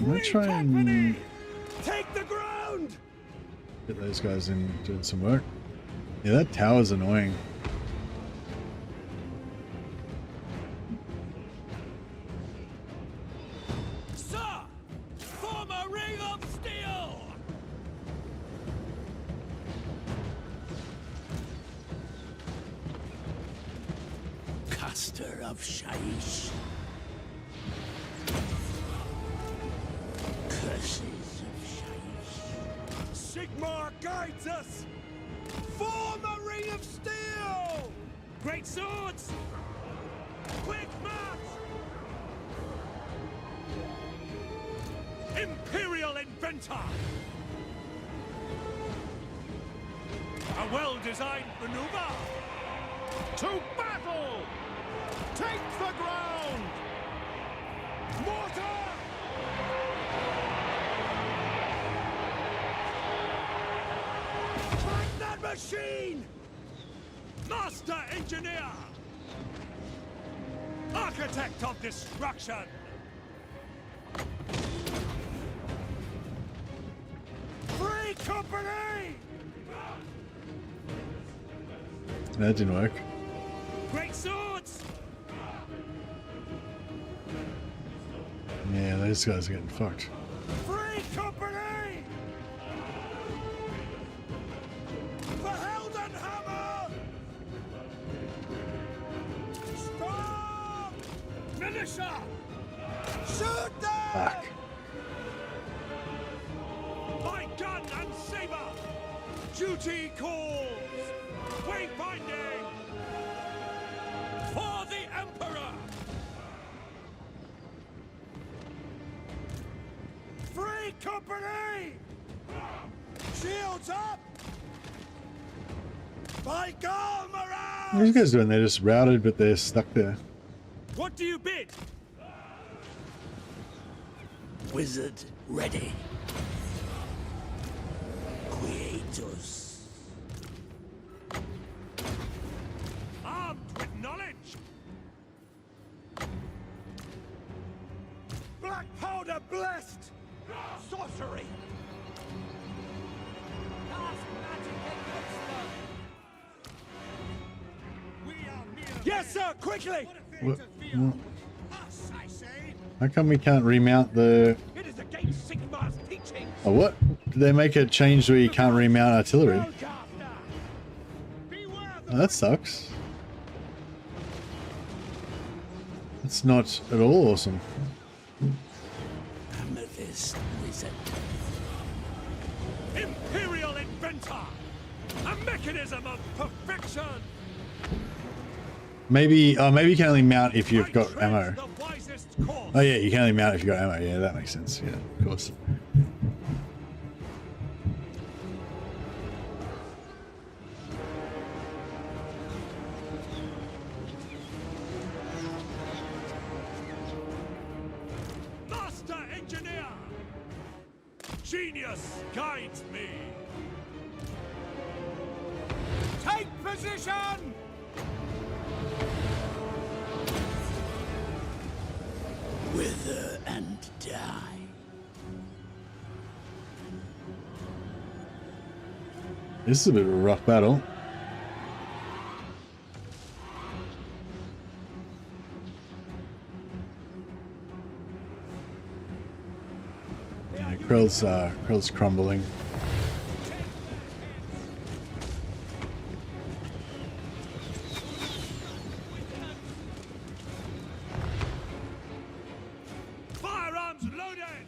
Speaker 2: gonna try and
Speaker 3: Take the ground!
Speaker 2: get those guys in doing some work. Yeah, that tower's annoying.
Speaker 5: Sir! Form a ring of steel!
Speaker 10: Caster of Shaish. Curses of Shaish.
Speaker 3: Sigmar guides us! Form a ring of steel!
Speaker 5: Great swords! Quick march! Imperial inventor! A well-designed maneuver!
Speaker 3: To battle! Take the ground! Mortar!
Speaker 7: Fight that machine!
Speaker 4: Master Engineer! Architect of Destruction!
Speaker 7: Free company!
Speaker 2: That didn't work.
Speaker 4: Great swords!
Speaker 2: Yeah, those guys are getting fucked.
Speaker 7: Free company! The Heldenhammer! Stop! Militia! Shoot them!
Speaker 2: Fuck.
Speaker 4: My gun and saber! Duty calls! Wayfinding! For the Emperor!
Speaker 7: Free company! Shields up! By Karl!
Speaker 2: What are you guys doing? They're just routed, but they're stuck there.
Speaker 4: What do you bid?
Speaker 10: Wizard ready. Quietus.
Speaker 4: Armed with knowledge!
Speaker 7: Black powder blessed! Sorcery! Yes, sir! Quickly!
Speaker 2: What?
Speaker 7: Us, I say!
Speaker 2: How come we can't remount the...
Speaker 7: It is against Sigmar's teachings!
Speaker 2: Oh, what? Did they make a change where you can't remount artillery? Oh, that sucks. That's not at all awesome.
Speaker 10: Amethyst wizard.
Speaker 4: Imperial inventor! A mechanism of perfection!
Speaker 2: Maybe, maybe you can only mount if you've
Speaker 4: I
Speaker 2: got
Speaker 4: tread
Speaker 2: ammo.
Speaker 4: the wisest course.
Speaker 2: Oh yeah, you can only mount if you've got ammo. Yeah, that makes sense. Yeah, of course.
Speaker 4: Master Engineer! Genius guides me!
Speaker 7: Take position!
Speaker 10: Wither and die.
Speaker 2: This is a bit of a rough battle. Yeah, Krell's crumbling.
Speaker 4: Firearms loaded!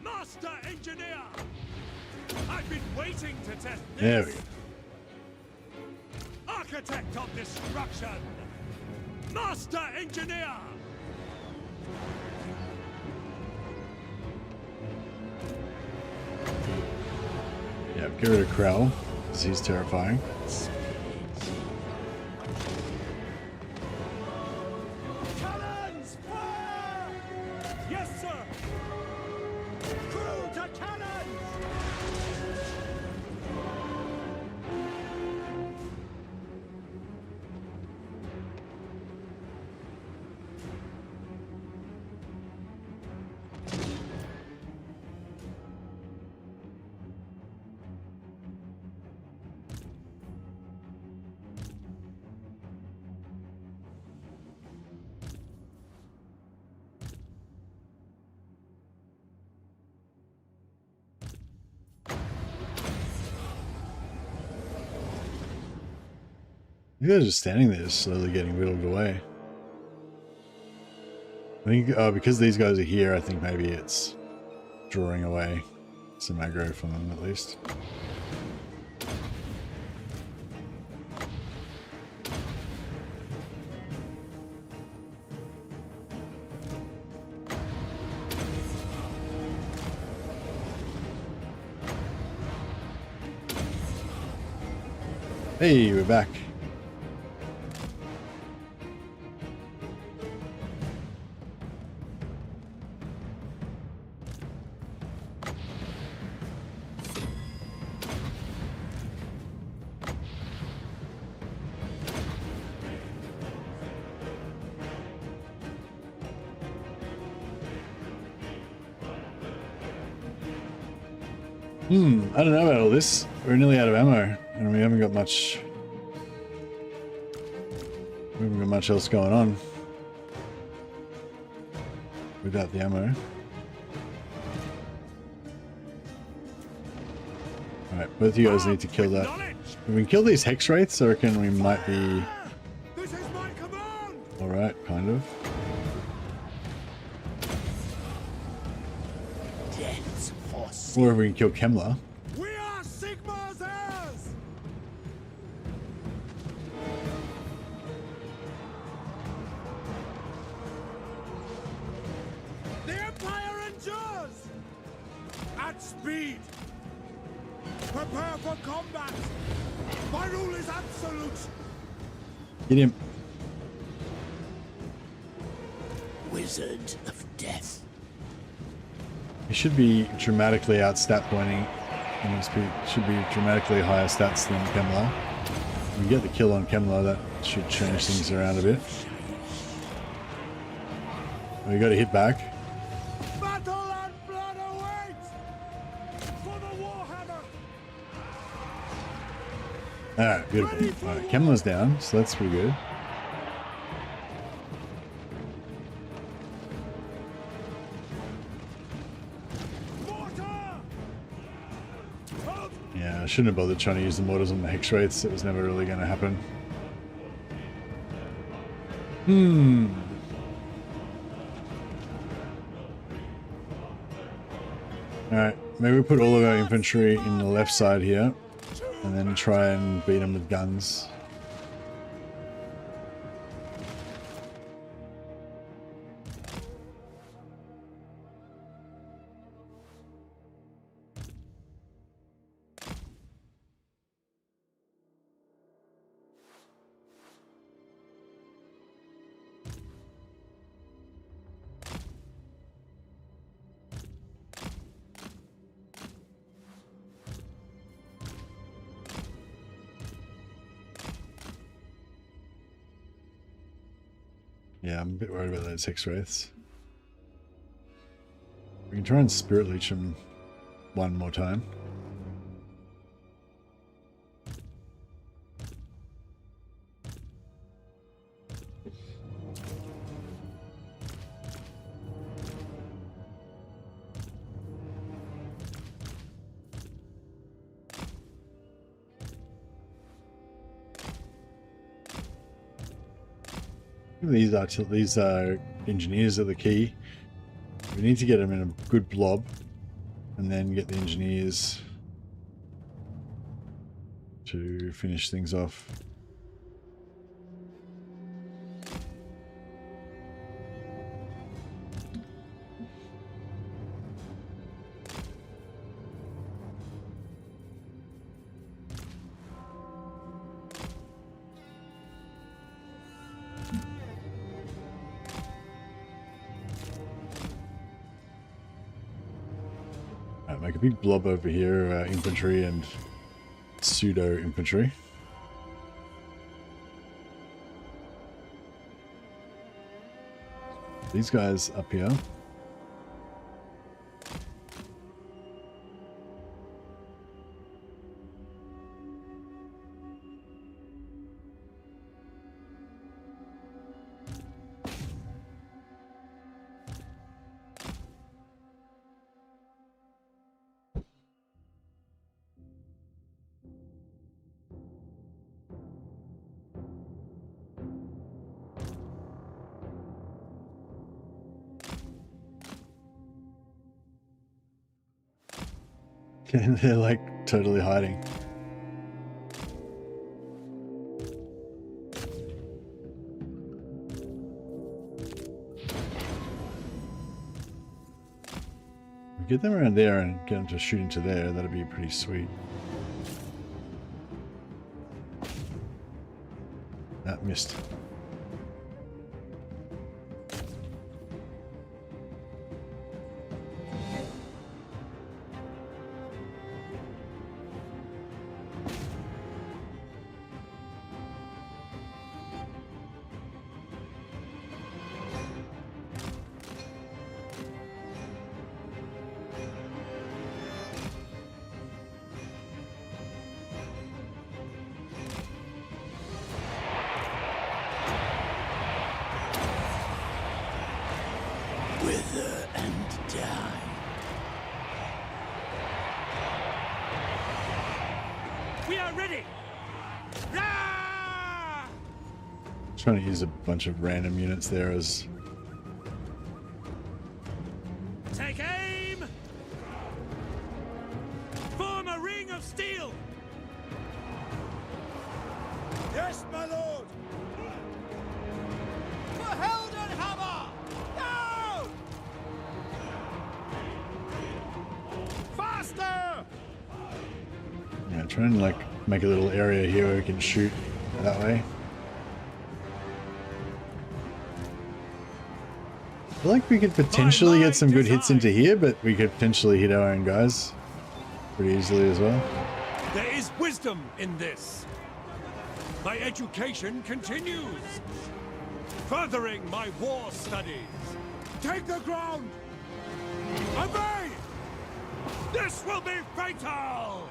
Speaker 4: Master Engineer! I've been waiting to test this!
Speaker 2: There we go.
Speaker 4: Architect of Destruction! Master Engineer!
Speaker 2: Yeah, get rid of Krell, because he's terrifying.
Speaker 7: Cannons! Fire! Yes, sir! Crew to cannons!
Speaker 2: You guys are just standing there, just slowly getting whittled away. I think, because these guys are here, I think maybe it's drawing away some aggro from them at least. Hey, we're back. I don't know about all this. We're nearly out of ammo, and we haven't got much. We haven't got much else going on without the ammo. Alright, both of you guys need to kill that. If we can kill these hex wraiths, I reckon we might be
Speaker 3: This is my command!
Speaker 2: alright, kind of.
Speaker 10: Death's force.
Speaker 2: Or if we can kill Kemler.
Speaker 3: We are Sigmar's heirs! The Empire endures! At speed! Prepare for combat! My rule is absolute!
Speaker 2: Get him.
Speaker 10: Wizard of death.
Speaker 2: He should be dramatically out stat pointing. And should be dramatically higher stats than Kemler. If we get the kill on Kemler, that should change things around a bit. We got to hit back.
Speaker 3: Battle and blood awaits! For the Warhammer!
Speaker 2: Alright, beautiful. Alright, Kemler's down, so that's pretty good. Yeah, I shouldn't have bothered trying to use the mortars on the hex wraiths. It was never really going to happen. Alright, maybe we put all of our infantry in the left side here, and then try and beat them with guns. Yeah, I'm a bit worried about those hex wraiths. We can try and spirit leech them one more time. These engineers are the key. We need to get them in a good blob, and then get the engineers to finish things off. Make a big blob over here, infantry and pseudo infantry. These guys up here. And they're like totally hiding. Get them around there and get them to shoot into there, that'd be pretty sweet. That missed.
Speaker 7: Spear ready! Rah!
Speaker 2: Trying to use a bunch of random units there as
Speaker 7: Take aim! Form a ring of steel!
Speaker 3: Yes, my lord!
Speaker 7: For Heldenhammer! Go!
Speaker 3: Faster!
Speaker 2: yeah, trying to like make a little area here where we can shoot that way. I feel like we could potentially get some good hits into here, but we could potentially hit our own guys pretty easily as well.
Speaker 4: There is wisdom in this. My education continues, furthering my war studies.
Speaker 3: Take the ground! Obey!
Speaker 4: This will be fatal!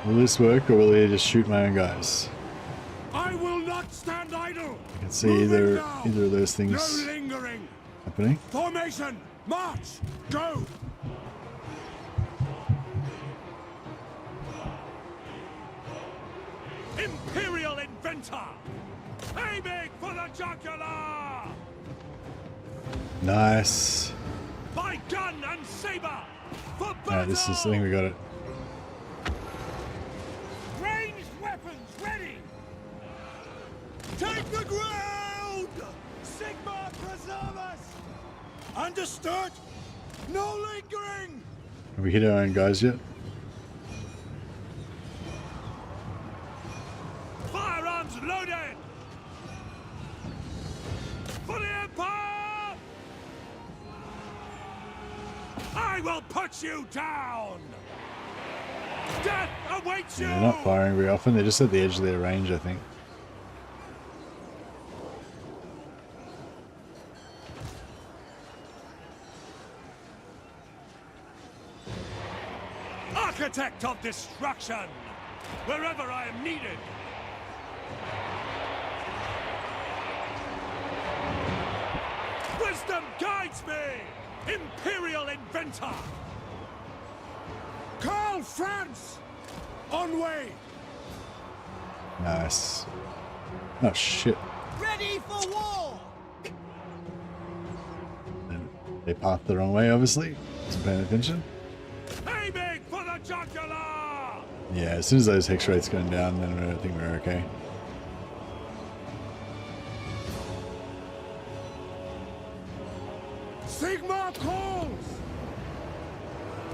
Speaker 2: Will this work, or will he just shoot my own guys?
Speaker 3: I will not stand idle!
Speaker 2: I can see either of those
Speaker 3: No
Speaker 2: things
Speaker 3: lingering!
Speaker 2: happening.
Speaker 3: Formation! March! Go!
Speaker 4: Imperial Inventor! Aiming for the jugular!
Speaker 2: Nice.
Speaker 4: By gun and saber! For
Speaker 2: Alright, this is, I think we got it.
Speaker 3: Ranged weapons ready! Take the ground! Sigma preserve us! Understood! No lingering!
Speaker 2: Have we hit our own guys yet?
Speaker 4: Firearms loaded! For the Empire! I will put you down! Death awaits you!
Speaker 2: Yeah, they're not firing very often. They're just at the edge of their range, I think.
Speaker 4: Architect of destruction! Wherever I am needed! Wisdom guides me! Imperial Inventor!
Speaker 3: Karl, Franz! On way!
Speaker 2: Nice. Oh shit.
Speaker 7: Ready for war!
Speaker 2: And they path the wrong way, obviously. Wasn't paying attention.
Speaker 4: Aiming for the jugular!
Speaker 2: Yeah, as soon as those hex rates going down, then I think we're okay.
Speaker 3: Sigma calls!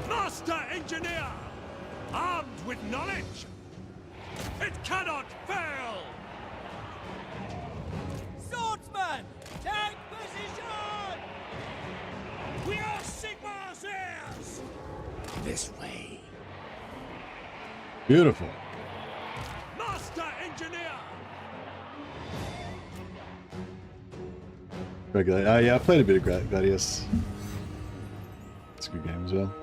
Speaker 4: Master Engineer! Armed with knowledge! It cannot fail!
Speaker 7: Swordsman! Take position!
Speaker 3: We are Sigma's heirs!
Speaker 10: This way.
Speaker 2: Beautiful.
Speaker 4: Master Engineer!
Speaker 2: Yeah, I played a bit of Gladius. It's a good game as well.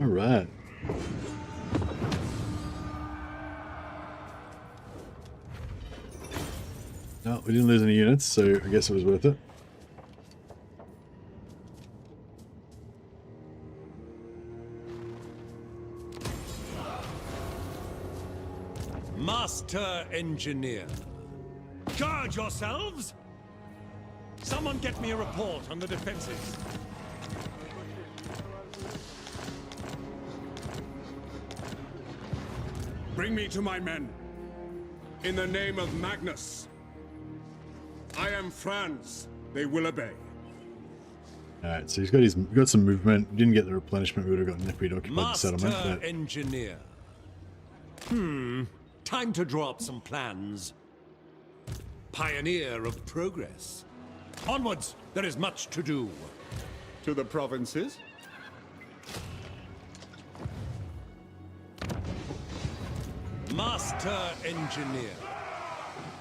Speaker 2: All right. No, we didn't lose any units, so I guess it was worth it.
Speaker 4: Master Engineer. Guard yourselves! Someone get me a report on the defenses.
Speaker 3: Bring me to my men. In the name of Magnus. I am Franz. They will obey.
Speaker 2: Alright, so he's got some movement. Didn't get the replenishment we would have gotten if we'd occupied
Speaker 4: Master
Speaker 2: the settlement. But
Speaker 4: Engineer. Time to draw up some plans. Pioneer of progress. Onwards, there is much to do.
Speaker 3: To the provinces?
Speaker 4: Master engineer.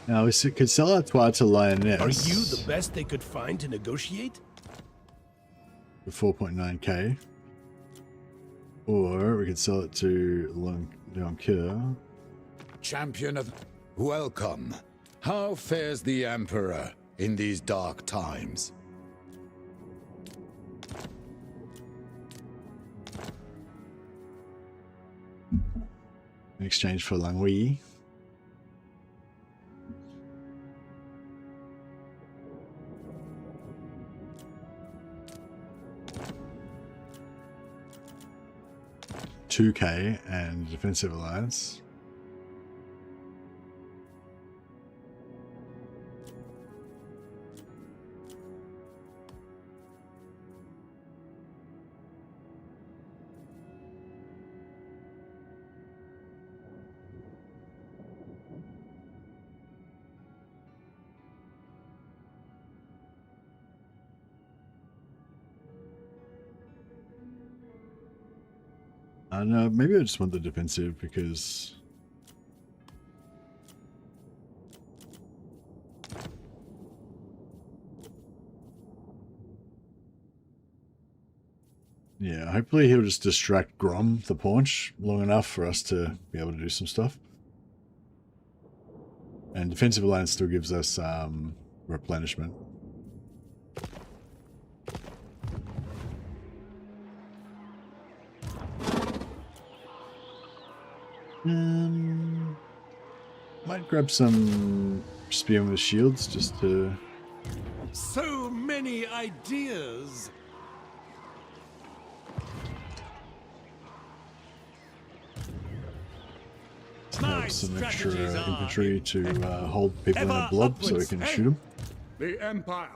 Speaker 2: Now we could sell our Twilight to Lioness.
Speaker 12: Are you the best they could find to negotiate?
Speaker 2: For 4.9k. Or we could sell it to Leoncoeur.
Speaker 8: Champion of... Welcome. How fares the Emperor in these dark times?
Speaker 2: In exchange for Langui. $2k and defensive alliance. No, maybe I just want the defensive because yeah, hopefully he'll just distract Grom, the paunch, long enough for us to be able to do some stuff. And defensive alliance still gives us replenishment. Might grab some spearmen with shields just to...
Speaker 4: So many ideas.
Speaker 2: Grab some extra infantry to hold people in a blob so we can shoot them.
Speaker 3: The Empire.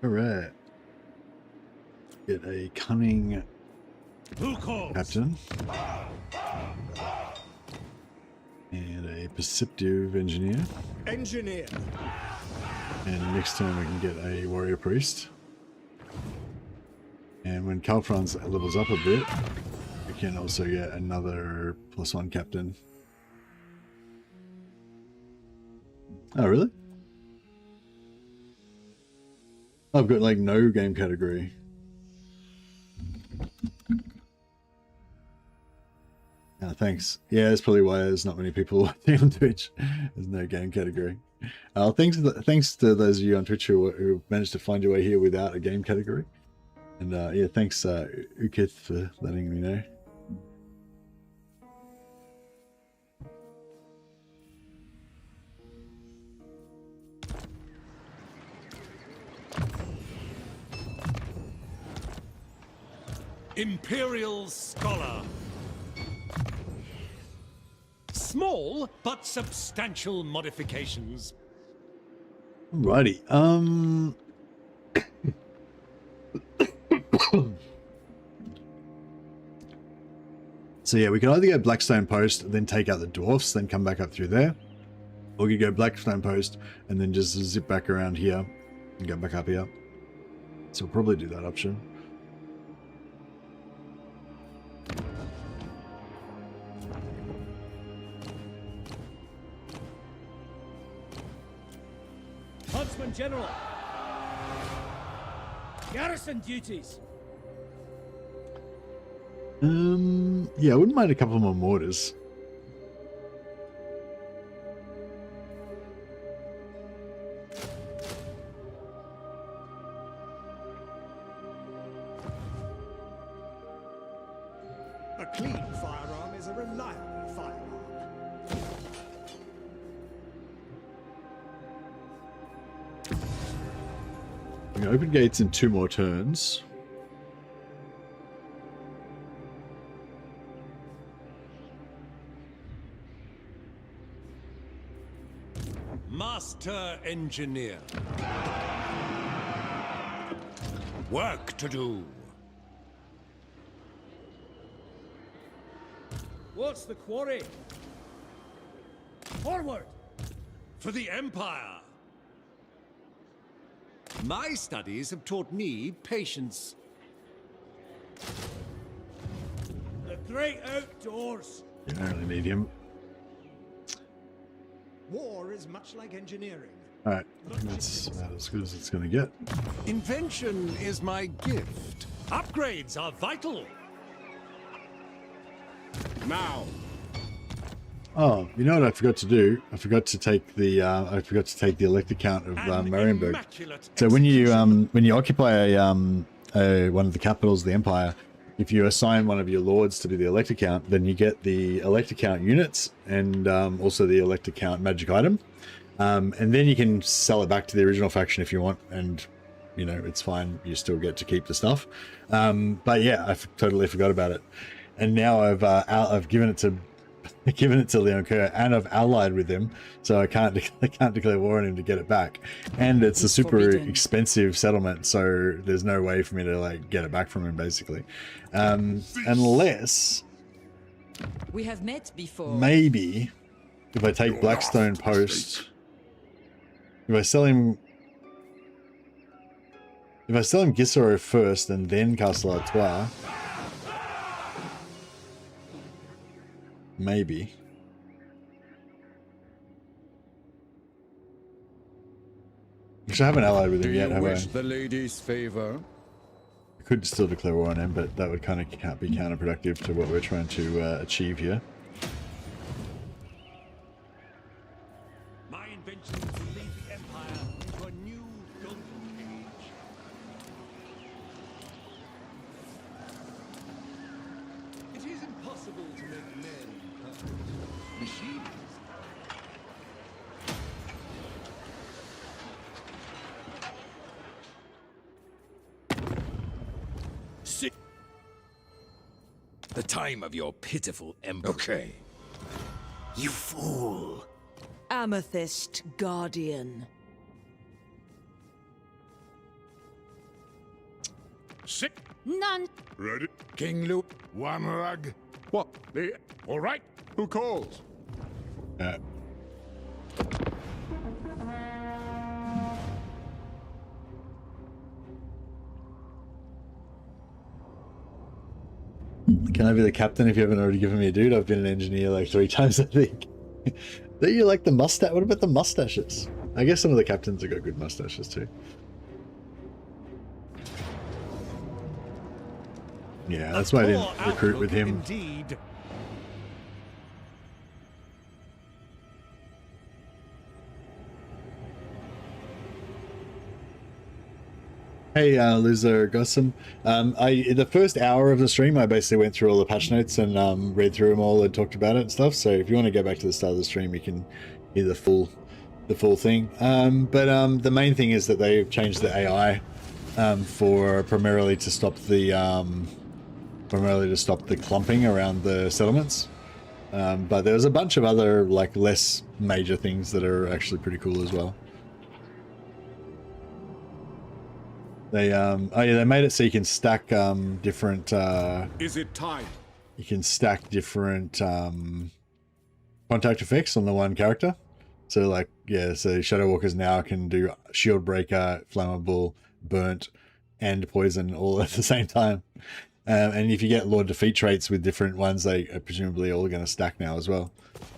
Speaker 2: Alright. Get a cunning captain. And a perceptive engineer.
Speaker 3: Engineer.
Speaker 2: And next turn we can get a warrior priest. And when Karl Franz levels up a bit, we can also get another +1 captain. Oh, really? I've got like no game category. Oh, thanks. Yeah, that's probably why there's not many people watching on Twitch. There's no game category. Thanks to those of you on Twitch who managed to find your way here without a game category. And yeah, thanks Ukith for letting me know.
Speaker 4: Imperial Scholar. Small but substantial modifications.
Speaker 2: Alrighty. So yeah, we can either go Blackstone Post, then take out the dwarfs, then come back up through there. Or we could go Blackstone Post and then just zip back around here and go back up here. So we'll probably do that option.
Speaker 7: Huntsman General. Garrison duties.
Speaker 2: Yeah, I wouldn't mind a couple more mortars.
Speaker 3: A clean firearm is a reliable firearm.
Speaker 2: We can open gates in 2 more turns.
Speaker 4: Master engineer. Work to do.
Speaker 7: What's the quarry? Forward!
Speaker 4: For the Empire. My studies have taught me patience.
Speaker 7: The great outdoors!
Speaker 2: You don't really need him.
Speaker 3: War is much like engineering.
Speaker 2: Alright, that's about as good as it's gonna get.
Speaker 4: Invention is my gift. Upgrades are vital.
Speaker 3: Now,
Speaker 2: Oh, you know what I forgot to do? I forgot to take the elector count of Marienburg.
Speaker 4: Immaculate
Speaker 2: So when you occupy one of the capitals of the empire, if you assign one of your lords to be the elector count, then you get the elector count units and also the elector count magic item, and then you can sell it back to the original faction if you want, and you know it's fine. You still get to keep the stuff. But yeah, I totally forgot about it, and now I've given it to Leon Kerr, and I've allied with him, so I can't declare war on him to get it back. And it's a super expensive settlement, so there's no way for me to like get it back from him, basically, unless
Speaker 6: We have met before.
Speaker 2: maybe if I take Blackstone Post, if I sell him Gisoro first and then Castle Artois. Maybe. Which I haven't allied with him yet, have I?
Speaker 8: Wish the lady's favor.
Speaker 2: I could still declare war on him, but that would kind of be counterproductive to what we're trying to achieve here.
Speaker 4: My inventions will lead the Empire into a new golden age. It is impossible to make men perfect. Machines.
Speaker 9: The time of your pitiful emperor.
Speaker 8: Okay.
Speaker 10: You fool!
Speaker 6: Amethyst Guardian.
Speaker 3: sit.
Speaker 6: None.
Speaker 3: Ready.
Speaker 8: King Luke.
Speaker 3: Warhammer. What? All right. Who calls?
Speaker 2: Can I be the captain if you haven't already given me a dude? I've been an engineer like 3 times, I think. Do you like the mustache? What about the mustaches? I guess some of the captains have got good mustaches too. Yeah, that's why I didn't recruit with him.
Speaker 4: Indeed.
Speaker 2: Hey, Lizer Gossam. In the first hour of the stream, I basically went through all the patch notes and read through them all and talked about it and stuff. So if you want to go back to the start of the stream, you can hear the full thing. But the main thing is that they've changed the AI for primarily to stop the clumping around the settlements. But there's a bunch of other like less major things that are actually pretty cool as well. They they made it so you can stack different
Speaker 3: Is it time?
Speaker 2: you can stack different contact effects on the one character. So like so Shadow Walkers now can do shield breaker, flammable, burnt, and poison all at the same time. And if you get Lord Defeat traits with different ones, they are presumably all going to stack now as well.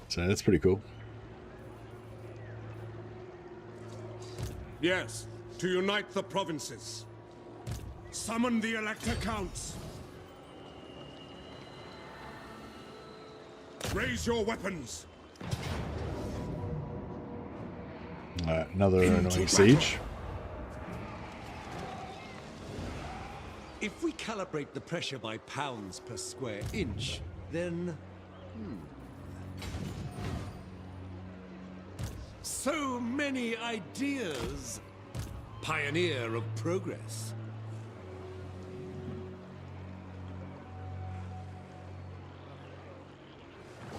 Speaker 2: So that's pretty cool.
Speaker 3: Yes. To unite the provinces. Summon the Elector Counts. Raise your weapons.
Speaker 2: Another annoying siege.
Speaker 4: If we calibrate the pressure by pounds per square inch, then... So many ideas. Pioneer of progress.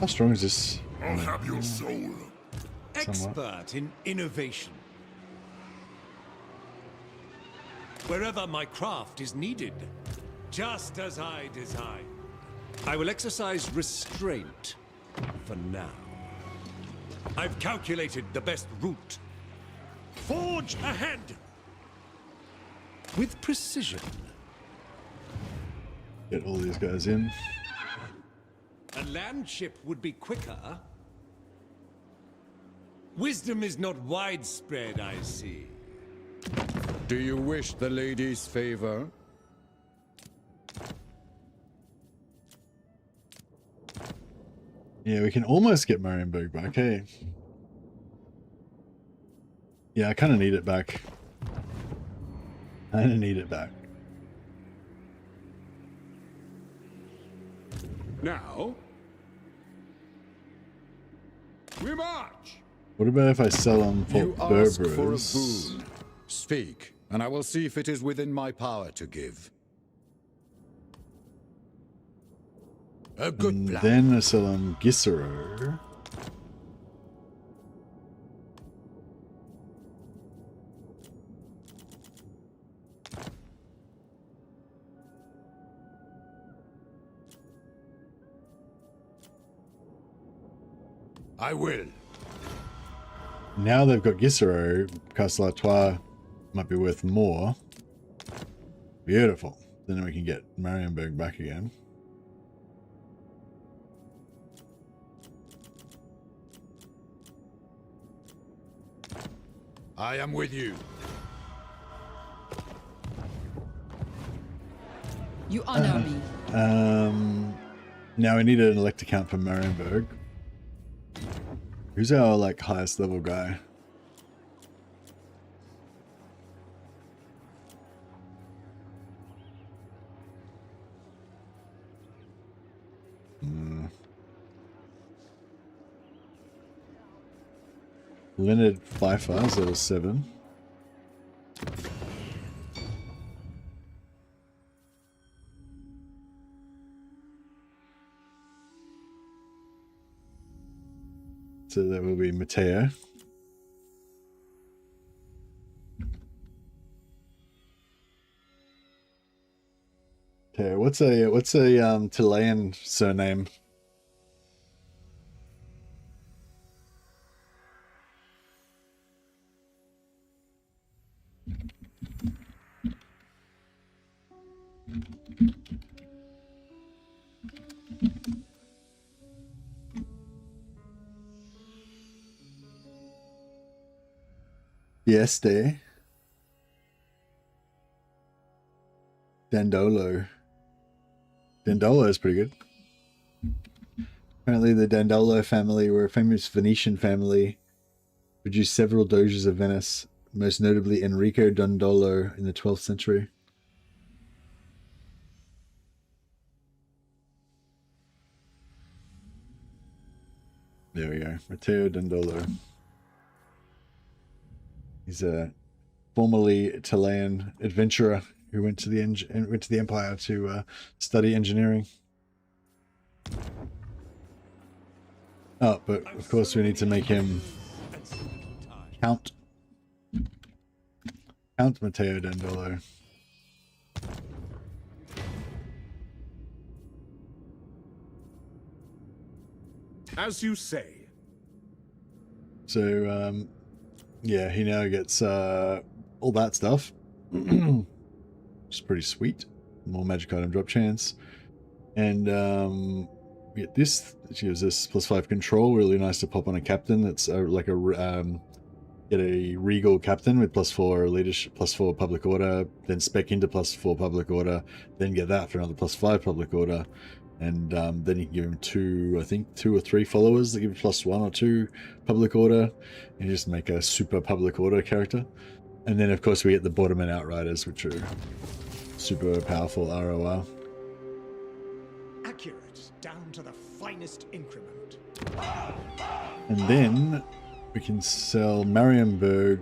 Speaker 2: How strong is this?
Speaker 3: I'll have your soul.
Speaker 4: Expert in innovation. Wherever my craft is needed, just as I design. I will exercise restraint for now. I've calculated the best route. Forge ahead! With precision.
Speaker 2: Get all these guys in.
Speaker 4: A land ship would be quicker. Wisdom is not widespread, I see.
Speaker 8: Do you wish the lady's favor?
Speaker 2: Yeah, we can almost get Marienburg back, hey? Yeah, I kind of need it back. I need it back.
Speaker 3: Now, we march.
Speaker 2: What about if I sell them for
Speaker 8: You ask for a
Speaker 2: Berbers?
Speaker 8: boon. Speak, and I will see if it is within my power to give. A good
Speaker 2: And
Speaker 8: plan.
Speaker 2: then I sell them Gissero.
Speaker 8: I will.
Speaker 2: Now they've got Gissero, Castle Artois might be worth more. Beautiful. Then we can get Marienburg back again.
Speaker 8: I am with you.
Speaker 6: You honor me.
Speaker 2: Now we need an elect account for Marienburg. Who's our like highest level guy? Leonard Pfeiffer is level 7. So that will be Matteo. Okay, what's a Chilean surname? Este. Dandolo. Dandolo is pretty good. Apparently the Dandolo family were a famous Venetian family, produced several doges of Venice, most notably Enrico Dandolo in the 12th century. There we go. Matteo Dandolo. He's a formerly Italian adventurer who went to the Empire to study engineering. Oh, but of course we need to make him Count Matteo Dandolo.
Speaker 3: As you say.
Speaker 2: So, yeah, he now gets all that stuff. Which is pretty sweet. More magic item drop chance. And we get this. It gives us +5 control. Really nice to pop on a captain. That's like a get a regal captain with +4 leadership, +4 public order, then spec into +4 public order, then get that for another +5 public order. And then you can give him two or three followers that give +1 or 2 public order, and you just make a super public order character. And then of course we get the Borderman Outriders, which are super powerful ROR.
Speaker 3: Accurate down to the finest increment.
Speaker 2: And then we can sell Marienburg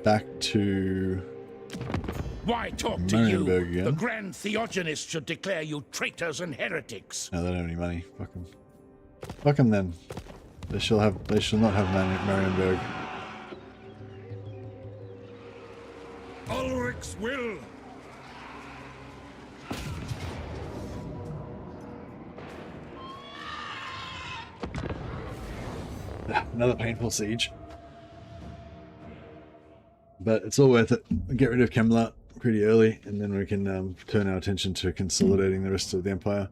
Speaker 2: back to
Speaker 12: Why talk to
Speaker 2: Marienburg
Speaker 12: you?
Speaker 2: again.
Speaker 12: The Grand Theogenist should declare you traitors and heretics.
Speaker 2: No, they don't have any money. Fuck them. Fuck them then. They shall not have Marienburg.
Speaker 3: Ulrich's will.
Speaker 2: Another painful siege. But it's all worth it. Get rid of Kemmler pretty early, and then we can turn our attention to consolidating the rest of the Empire.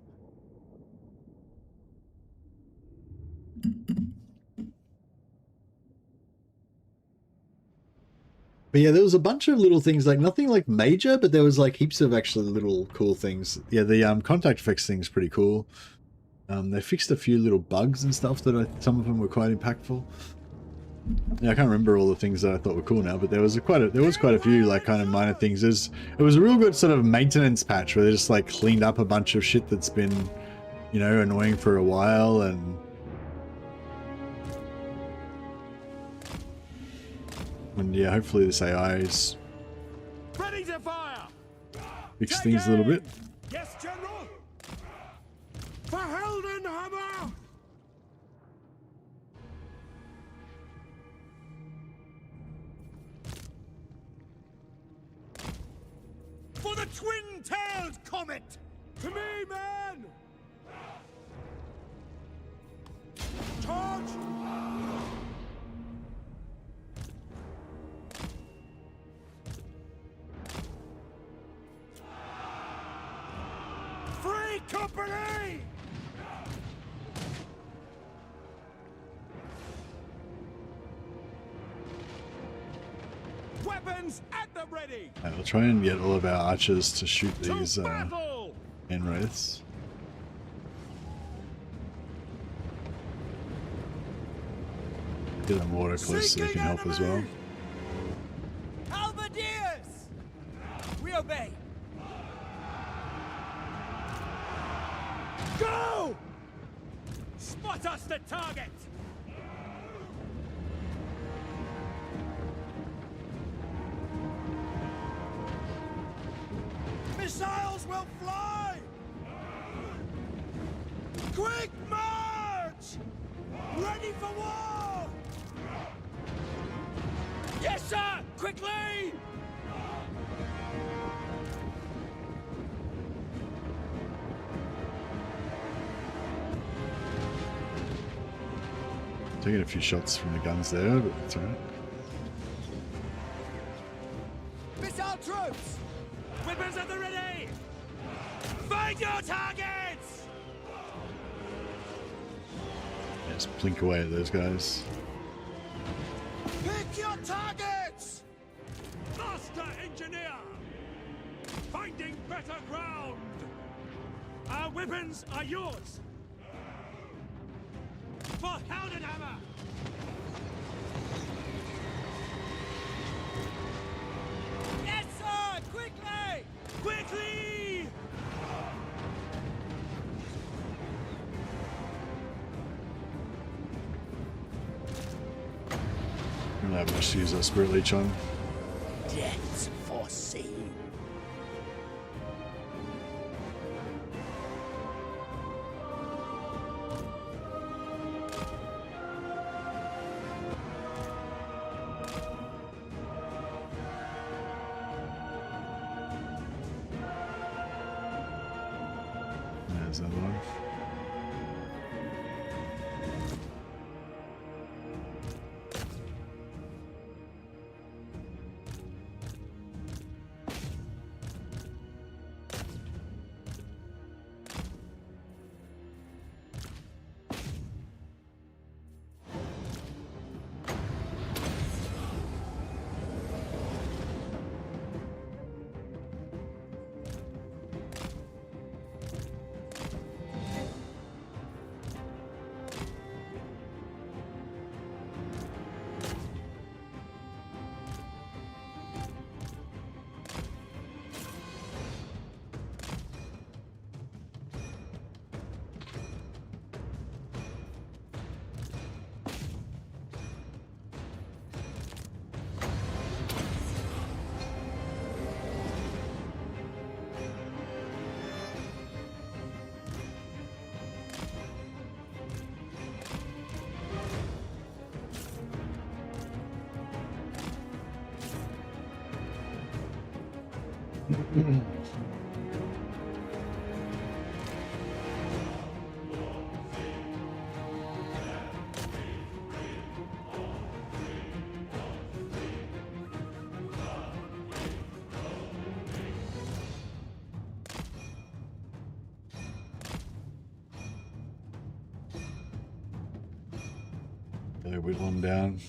Speaker 2: But yeah, there was a bunch of little things, like nothing like major, but there was like heaps of actually little cool things. Yeah, the contact effects thing's pretty cool. They fixed a few little bugs and stuff that some of them were quite impactful. Yeah, I can't remember all the things that I thought were cool now, but there was quite a few like kind of minor things. It was a real good sort of maintenance patch where they just like cleaned up a bunch of shit that's been, you know, annoying for a while, and yeah, hopefully this AI's
Speaker 3: Ready to fire.
Speaker 2: fix things a little bit.
Speaker 3: Yes, General. For Heldenhammer.
Speaker 5: For the twin-tailed comet!
Speaker 3: To me, man. Charge. Free company! Weapons at the ready!
Speaker 2: And we'll try and get all of our archers to shoot these N-wraiths. Get them water close so they can help as well.
Speaker 7: Halberdiers! We obey.
Speaker 3: Go!
Speaker 5: Spot us the target!
Speaker 3: Missiles will fly! Quick march! Ready for war!
Speaker 7: Yes, sir! Quickly!
Speaker 2: Taking a few shots from the guns there, but that's alright.
Speaker 7: Missile troops!
Speaker 5: Weapons at the ready! Find your targets!
Speaker 2: Yeah, just blink away at those guys.
Speaker 3: Pick your targets!
Speaker 5: Master engineer! Finding better ground! Our weapons are yours! For Heldenhammer!
Speaker 7: Yes, sir! Quickly!
Speaker 5: Quickly!
Speaker 2: We're gonna have much to use our Spirit Leech on.
Speaker 11: Death's foreseen.
Speaker 2: There's another one. whittle them down.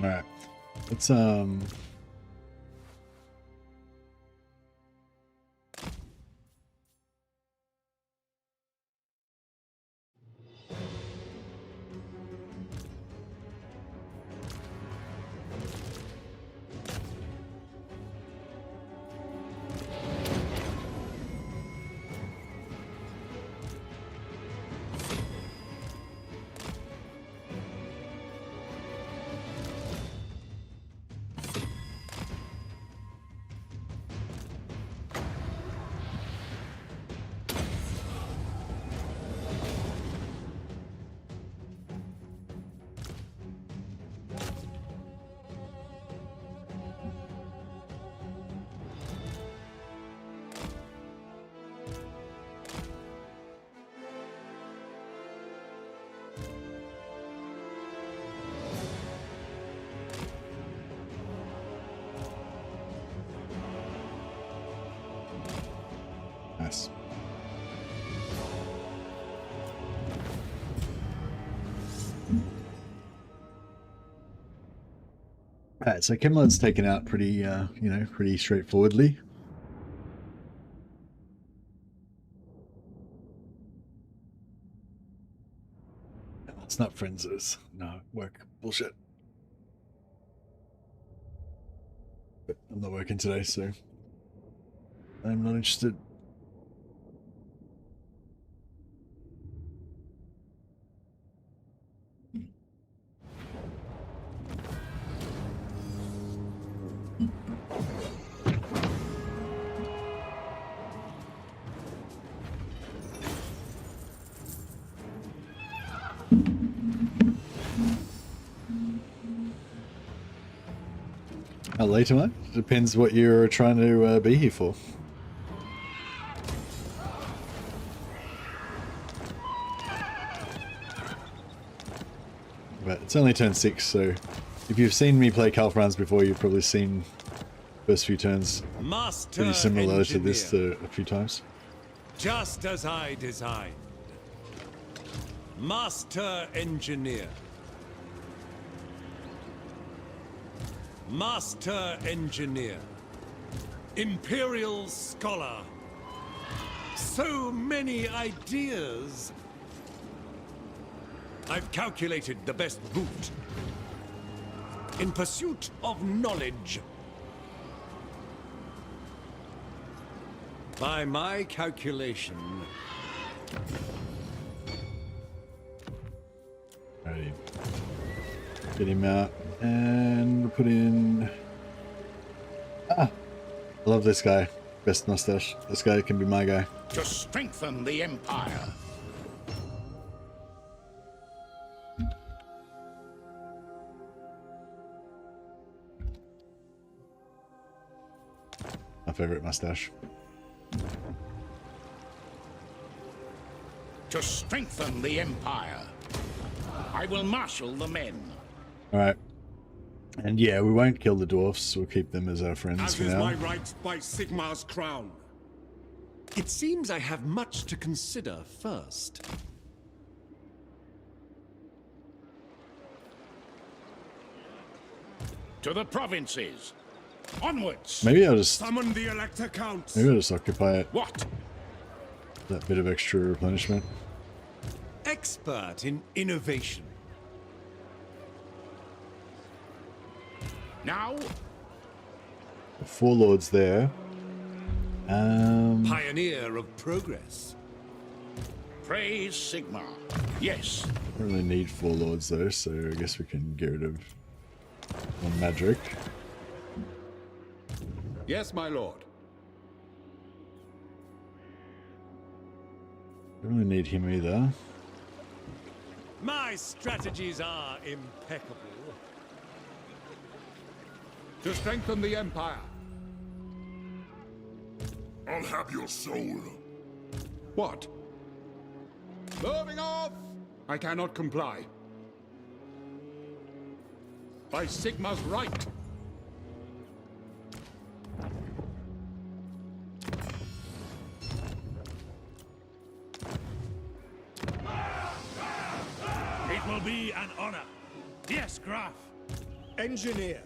Speaker 2: All right, let's nice. All right, so Camelot's taken out pretty, you know, pretty straightforwardly. No, it's not Franz's. No, work. Bullshit. But I'm not working today, so I'm not interested. How late am I? Depends what you're trying to be here for. But it's only turn 6, so if you've seen me play Franz before, you've probably seen first few turns pretty similar to this a few times.
Speaker 4: Just as I designed. Master Engineer. Master Engineer. Imperial Scholar. So many ideas. I've calculated the best route. In pursuit of knowledge. By my calculation...
Speaker 2: Alrighty. Get him out and put in... Ah! I love this guy. Best mustache. This guy can be my guy.
Speaker 12: To strengthen the Empire.
Speaker 2: My favorite mustache.
Speaker 12: To strengthen the Empire. I will marshal the men.
Speaker 2: Alright. And yeah, we won't kill the dwarfs. We'll keep them as our friends
Speaker 4: As
Speaker 2: for
Speaker 4: is
Speaker 2: now.
Speaker 4: my right by Sigmar's crown. It seems I have much to consider first.
Speaker 12: To the provinces. Onwards.
Speaker 2: Maybe I'll just
Speaker 3: Summon the Elector Counts.
Speaker 2: maybe I'll just occupy it.
Speaker 12: What?
Speaker 2: That bit of extra replenishment.
Speaker 4: Expert in innovation.
Speaker 12: Now?
Speaker 2: 4 lords there.
Speaker 4: Pioneer of progress.
Speaker 12: Praise Sigmar. Yes.
Speaker 2: Don't really need 4 lords though, so I guess we can get rid of one magic.
Speaker 9: Yes, my lord.
Speaker 2: Don't really need him either.
Speaker 4: My strategies are impeccable.
Speaker 9: To strengthen the Empire.
Speaker 3: I'll have your soul.
Speaker 9: What? Moving off! I cannot comply. By Sigma's right.
Speaker 5: It will be an honor. Yes, Graf.
Speaker 3: Engineer.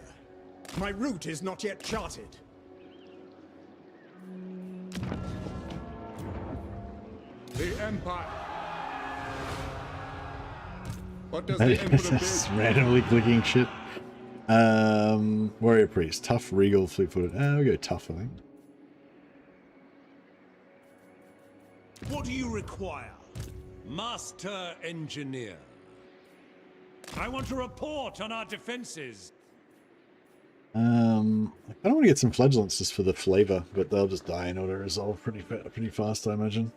Speaker 3: My route is not yet charted.
Speaker 9: The Empire. What does the Emperor
Speaker 2: Just
Speaker 9: bid?
Speaker 2: randomly clicking shit. Warrior Priest. Tough, regal, fleet-footed. We'll go tough, I think.
Speaker 4: What do you require? Master Engineer.
Speaker 5: I want a report on our defenses.
Speaker 2: I kind of want to get some flagellants just for the flavor, but they'll just die in order resolve pretty fast, I imagine.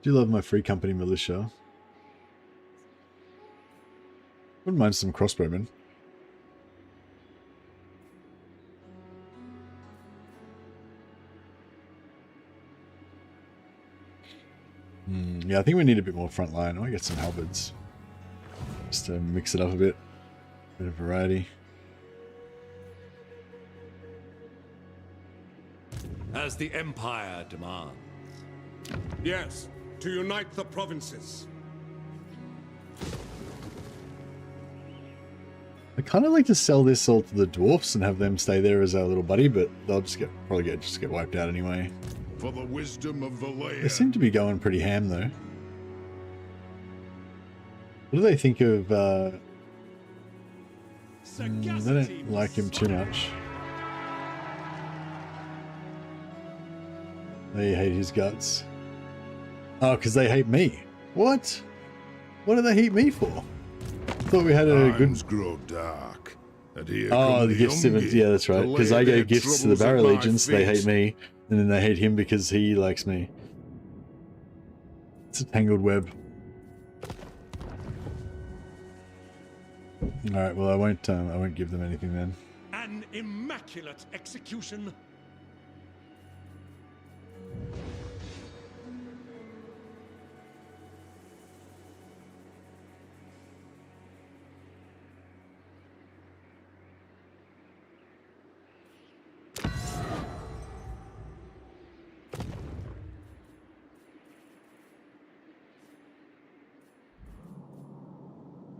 Speaker 2: Do love my free company militia. Wouldn't mind some crossbowmen. Yeah, I think we need a bit more front line. I might get some halberds. Just to mix it up a bit. Bit of variety.
Speaker 4: As the Empire demands.
Speaker 3: Yes, to unite the provinces.
Speaker 2: I kind of like to sell this all to the dwarfs and have them stay there as our little buddy, but they'll just probably get wiped out anyway.
Speaker 3: For the wisdom of Valea.
Speaker 2: They seem to be going pretty ham though. What do they think of? They don't like him too much. They hate his guts. Oh, because they hate me. What? What do they hate me for? I thought we had a good.
Speaker 3: Grow dark. And here
Speaker 2: Oh,
Speaker 3: come
Speaker 2: the gifts to
Speaker 3: youngie
Speaker 2: yeah, that's right.
Speaker 3: to
Speaker 2: Because
Speaker 3: lay
Speaker 2: I
Speaker 3: their
Speaker 2: gave gifts to the
Speaker 3: troubles at
Speaker 2: Barrow
Speaker 3: my
Speaker 2: Legions, they
Speaker 3: feet.
Speaker 2: hate me, and then they hate him because he likes me. It's a tangled web. All right. Well, I won't give them anything then.
Speaker 5: An immaculate execution.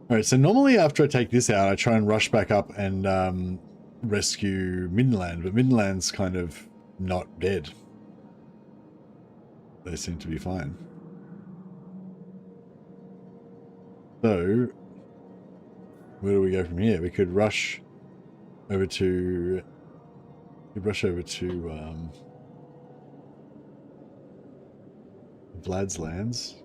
Speaker 2: Alright, so normally after I take this out, I try and rush back up and rescue Midland, but Midland's kind of not dead. They seem to be fine. So, where do we go from here? We could rush over to... Vlad's lands.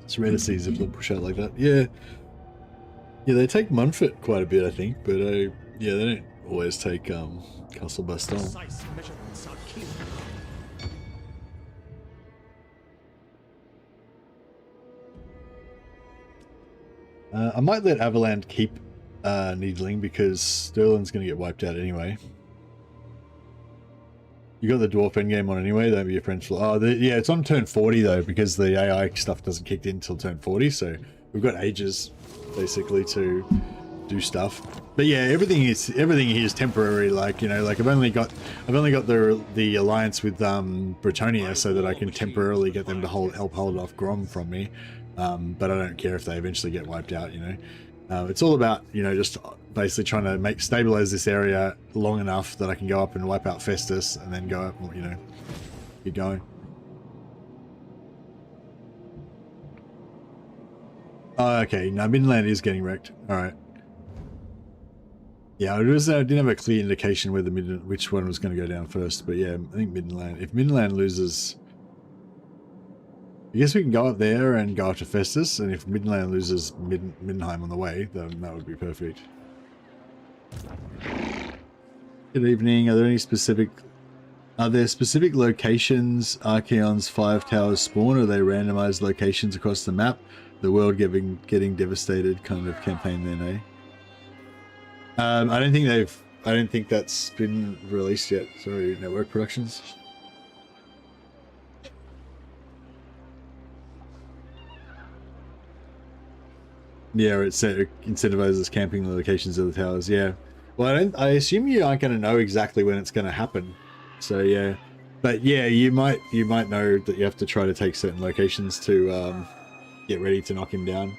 Speaker 2: It's rare to see Zipline push out like that. Yeah. Yeah, they take Munfit quite a bit, I think, but yeah, they don't always take Castle Baston.
Speaker 3: Precise measurements are key.
Speaker 2: I might let Avaland keep Needling because Sterling's going to get wiped out anyway. You got the Dwarf endgame on anyway, that'd be your French flaw. Oh, yeah, it's on turn 40 though, because the AI stuff doesn't kick in until turn 40, so we've got ages basically to do stuff. But yeah, everything here is temporary. Like, you know, like I've only got the alliance with Bretonia so that I can temporarily get them to help hold off Grom from me. But I don't care if they eventually get wiped out, you know. It's all about, you know, just basically trying to stabilize this area long enough that I can go up and wipe out Festus and then go up, you know, keep going. Oh, okay, now Midland is getting wrecked. Alright. Yeah, I didn't have a clear indication where which one was going to go down first, but yeah, I think Midland. If Midland loses, I guess we can go up there and go after Festus, and if Midland loses Middenheim on the way, then that would be perfect. Good evening. Are there specific locations Archaon's 5 towers spawn, or are they randomized locations across the map? The world getting devastated kind of campaign then, eh? I don't think that's been released yet. Sorry, Network Productions. Yeah, it incentivizes camping the locations of the towers. Yeah. Well, I assume you aren't going to know exactly when it's going to happen. So yeah, but yeah, you might know that you have to try to take certain locations to get ready to knock him down.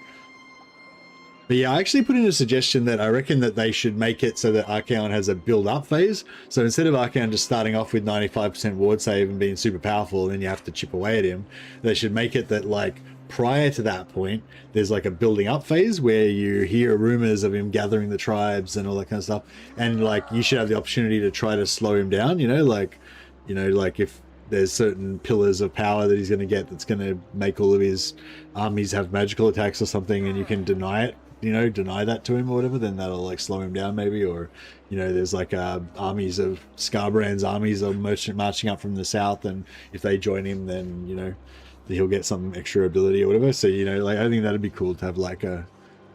Speaker 2: But yeah, I actually put in a suggestion that I reckon that they should make it so that Archaon has a build-up phase. So instead of Archaon just starting off with 95% ward save and being super powerful, and then you have to chip away at him, they should make it that, like, prior to that point, there's like a building up phase where you hear rumors of him gathering the tribes and all that kind of stuff. And like, you should have the opportunity to try to slow him down, you know, like if there's certain pillars of power that he's going to get that's going to make all of his armies have magical attacks or something, and you can deny it, you know, deny that to him or whatever, then that'll like slow him down maybe. Or, you know, there's like armies of Scarbrand's armies are marching up from the south, and if they join him, then, you know, he'll get some extra ability or whatever. So, you know, like, I think that'd be cool to have like a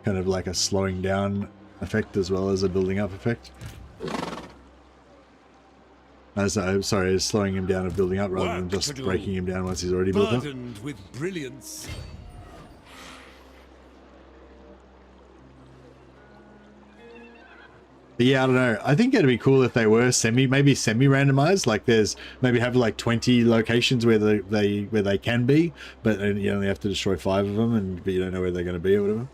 Speaker 2: kind of like a slowing down effect as well as a building up effect. Sorry, slowing him down and building up rather than just breaking him down once he's already built up.
Speaker 4: Burdened with brilliance.
Speaker 2: But yeah, I don't know. I think it'd be cool if they were maybe semi-randomized. Like, there's maybe have like 20 locations where they can be, but you only have to destroy 5 of them, but you don't know where they're going to be or whatever.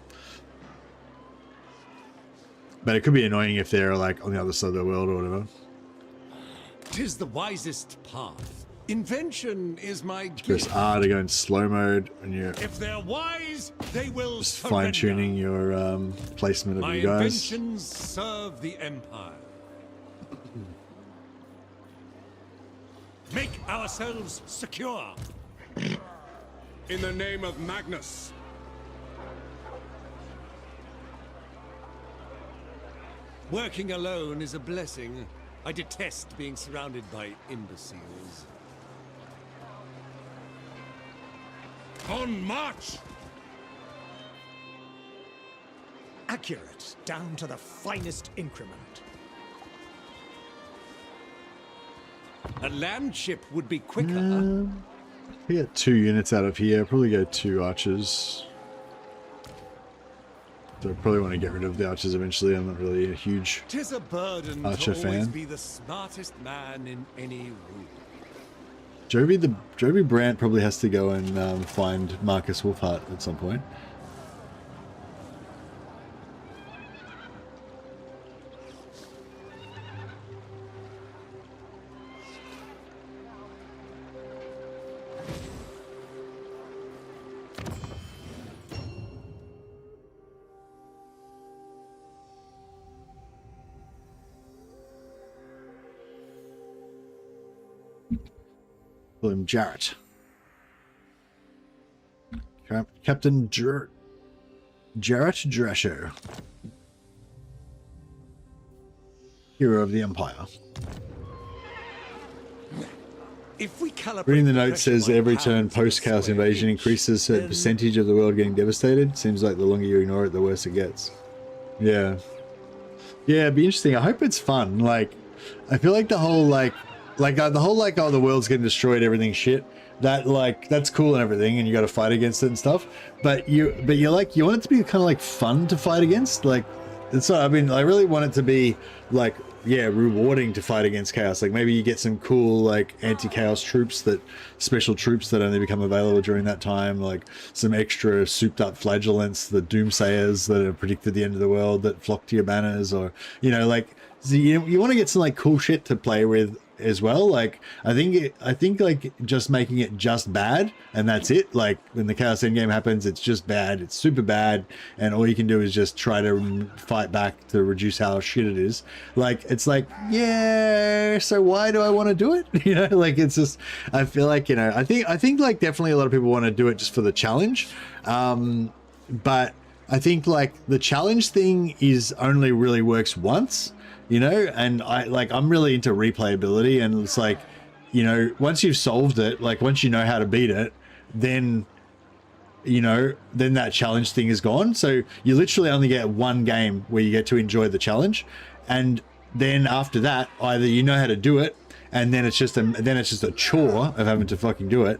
Speaker 2: But it could be annoying if they're like on the other side of the world or whatever.
Speaker 4: 'Tis the wisest path. Invention is my gift.
Speaker 2: Press R to go in slow mode, and you're
Speaker 4: if they're wise, they will
Speaker 2: just
Speaker 4: surrender.
Speaker 2: fine-tuning your placement of your guys.
Speaker 4: My inventions serve the Empire. Make ourselves secure.
Speaker 9: In the name of Magnus.
Speaker 4: Working alone is a blessing. I detest being surrounded by imbeciles.
Speaker 9: On march!
Speaker 3: Accurate, down to the finest increment.
Speaker 4: A land ship would be quicker.
Speaker 2: We get 2 units out of here. Probably go 2 archers. So I probably want to get rid of the archers eventually. I'm not really a huge
Speaker 4: 'Tis a burden
Speaker 2: archer
Speaker 4: to always
Speaker 2: fan.
Speaker 4: be the smartest man in any room.
Speaker 2: Jovi Brandt probably has to go and find Marcus Wolfhart at some point. William Jarrett. Captain Jarrett Drescher, hero of the Empire.
Speaker 4: If we calibrate
Speaker 2: Reading the
Speaker 4: the
Speaker 2: note
Speaker 4: pressure
Speaker 2: says
Speaker 4: by
Speaker 2: every
Speaker 4: pounds
Speaker 2: turn
Speaker 4: of
Speaker 2: post-Chaos
Speaker 4: square
Speaker 2: Invasion
Speaker 4: inch,
Speaker 2: increases a
Speaker 4: then
Speaker 2: percentage of the world getting devastated. Seems like the longer you ignore it, the worse it gets. Yeah. Yeah, it'd be interesting. I hope it's fun. Like, I feel like the whole, oh, the world's getting destroyed, everything's shit. That, like, that's cool and everything, and you got to fight against it and stuff. But you're like, you want it to be kind of like fun to fight against. Like, it's not, I mean, I really want it to be like, yeah, rewarding to fight against chaos. Like maybe you get some cool like anti-chaos troops, that special troops that only become available during that time, like some extra souped up flagellants, the doomsayers that have predicted the end of the world that flock to your banners, or like, so you want to get some like cool shit to play with as well. Like I think like just making it just bad and that's it. Like when the Chaos Endgame happens, it's just bad, it's super bad, and all you can do is just try to fight back to reduce how shit it is. Like it's like, yeah, so why do I want to do it? Like it's just, I feel like, I think like definitely a lot of people want to do it just for the challenge, but I think like the challenge thing is only really works once. And I'm really into replayability, and it's like, once you've solved it, like once you know how to beat it, then that challenge thing is gone. So you literally only get one game where you get to enjoy the challenge, and then after that, either you know how to do it, and then it's just a chore of having to fucking do it,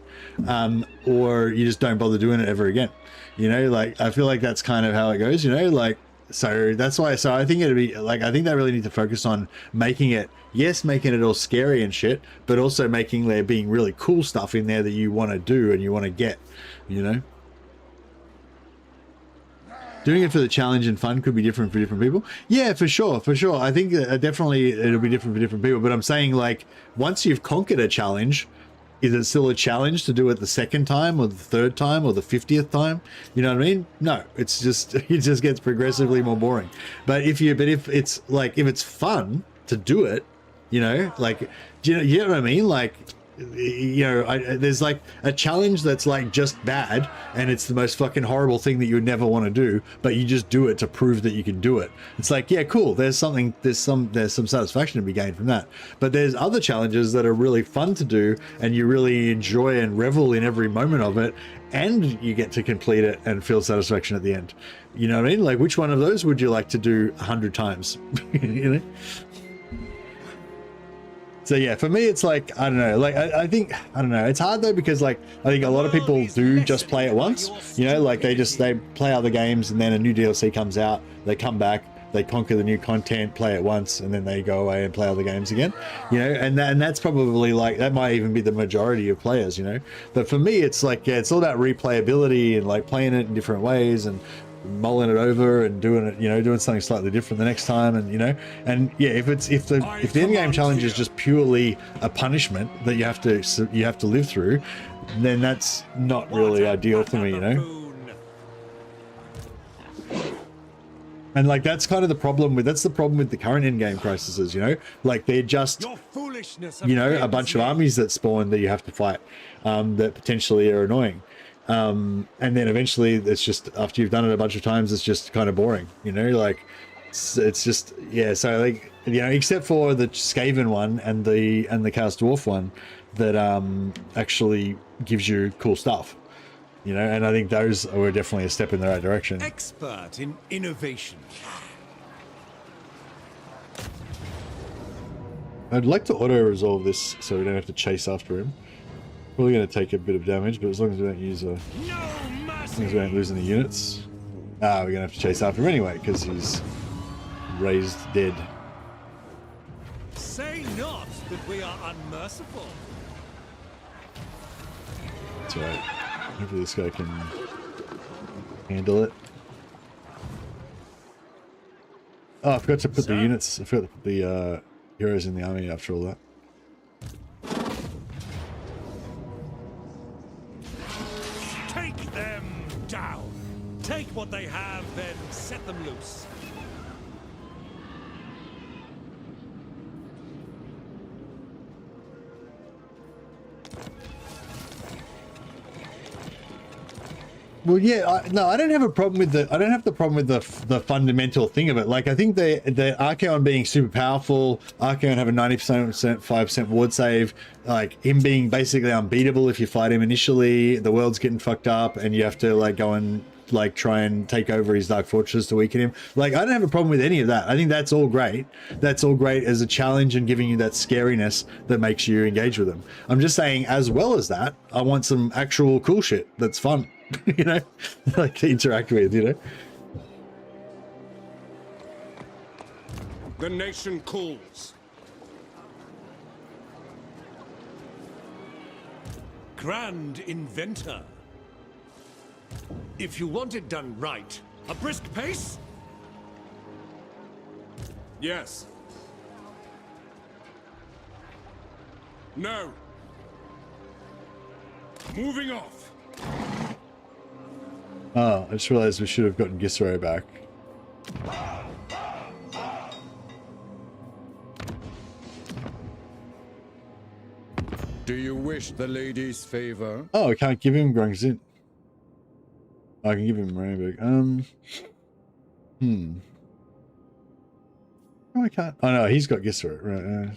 Speaker 2: or you just don't bother doing it ever again. Like I feel like that's kind of how it goes. So that's why. So I think it'd be like, I think they really need to focus on making it all scary and shit, but also making there being really cool stuff in there that you want to do and you want to get, Doing it for the challenge and fun could be different for different people. Yeah, for sure. I think definitely it'll be different for different people. But I'm saying like, once you've conquered a challenge, is it still a challenge to do it the second time or the third time or the 50th time? You know what I mean? No, it just gets progressively more boring. But if it's fun to do it, like, you know what I mean? Like, there's like a challenge that's like just bad and it's the most fucking horrible thing that you would never want to do, but you just do it to prove that you can do it. It's like, yeah, cool, there's some satisfaction to be gained from that. But there's other challenges that are really fun to do and you really enjoy and revel in every moment of it, and you get to complete it and feel satisfaction at the end. You know what I mean? Like, which one of those would you like to do 100 times? So yeah, for me, it's like, I don't know, like, I think, I don't know, it's hard though, because like, I think a lot of people do just play it once, like they play other games and then a new DLC comes out, they come back, they conquer the new content, play it once, and then they go away and play other games again, and that's probably like, that might even be the majority of players, but for me, it's like, yeah, it's all about replayability and like playing it in different ways and mulling it over and doing it, doing something slightly different the next time, and and yeah, if the end game challenge is just purely a punishment that you have to live through, then that's not really ideal for me, And like that's kind of the problem with the current in-game crises, like they're just a bunch of armies that spawn that you have to fight, that potentially are annoying. And then eventually it's just, after you've done it a bunch of times, it's just kind of boring, like it's just, yeah. So like, except for the Skaven one and the Chaos Dwarf one that actually gives you cool stuff, and I think those were definitely a step in the right direction.
Speaker 4: Expert in innovation.
Speaker 2: I'd like to auto resolve this so we don't have to chase after him. Probably going to take a bit of damage, but as long as we don't use as long as we don't lose any units. We're going to have to chase after him anyway, because he's raised dead.
Speaker 4: Say not that we are unmerciful.
Speaker 2: That's alright. Hopefully this guy can handle it. Oh, I forgot to put the units, I forgot to put the heroes in the army after all that.
Speaker 4: Take what they have, then set them loose.
Speaker 2: Well, yeah, no, I don't have a problem with the. I don't have the problem with the fundamental thing of it. Like, I think the Archaon being super powerful, Archaon having 90% 5% ward save, like him being basically unbeatable if you fight him initially. The world's getting fucked up, and you have to like go and like try and take over his Dark Fortress to weaken him. Like, I don't have a problem with any of that. I think that's all great. That's all great as a challenge and giving you that scariness that makes you engage with them. I'm just saying, as well as that, I want some actual cool shit that's fun. You know, like to interact with, you know.
Speaker 4: The nation calls. Grand inventor. If you want it done right, a brisk pace? Yes. No. Moving off.
Speaker 2: Oh, I just realized we should have gotten Gisero back.
Speaker 8: Do you wish the lady's favor?
Speaker 2: Oh, I can't give him Grungzin. I can give him Rainbow. Oh, I can't. Oh no, he's got Gisero.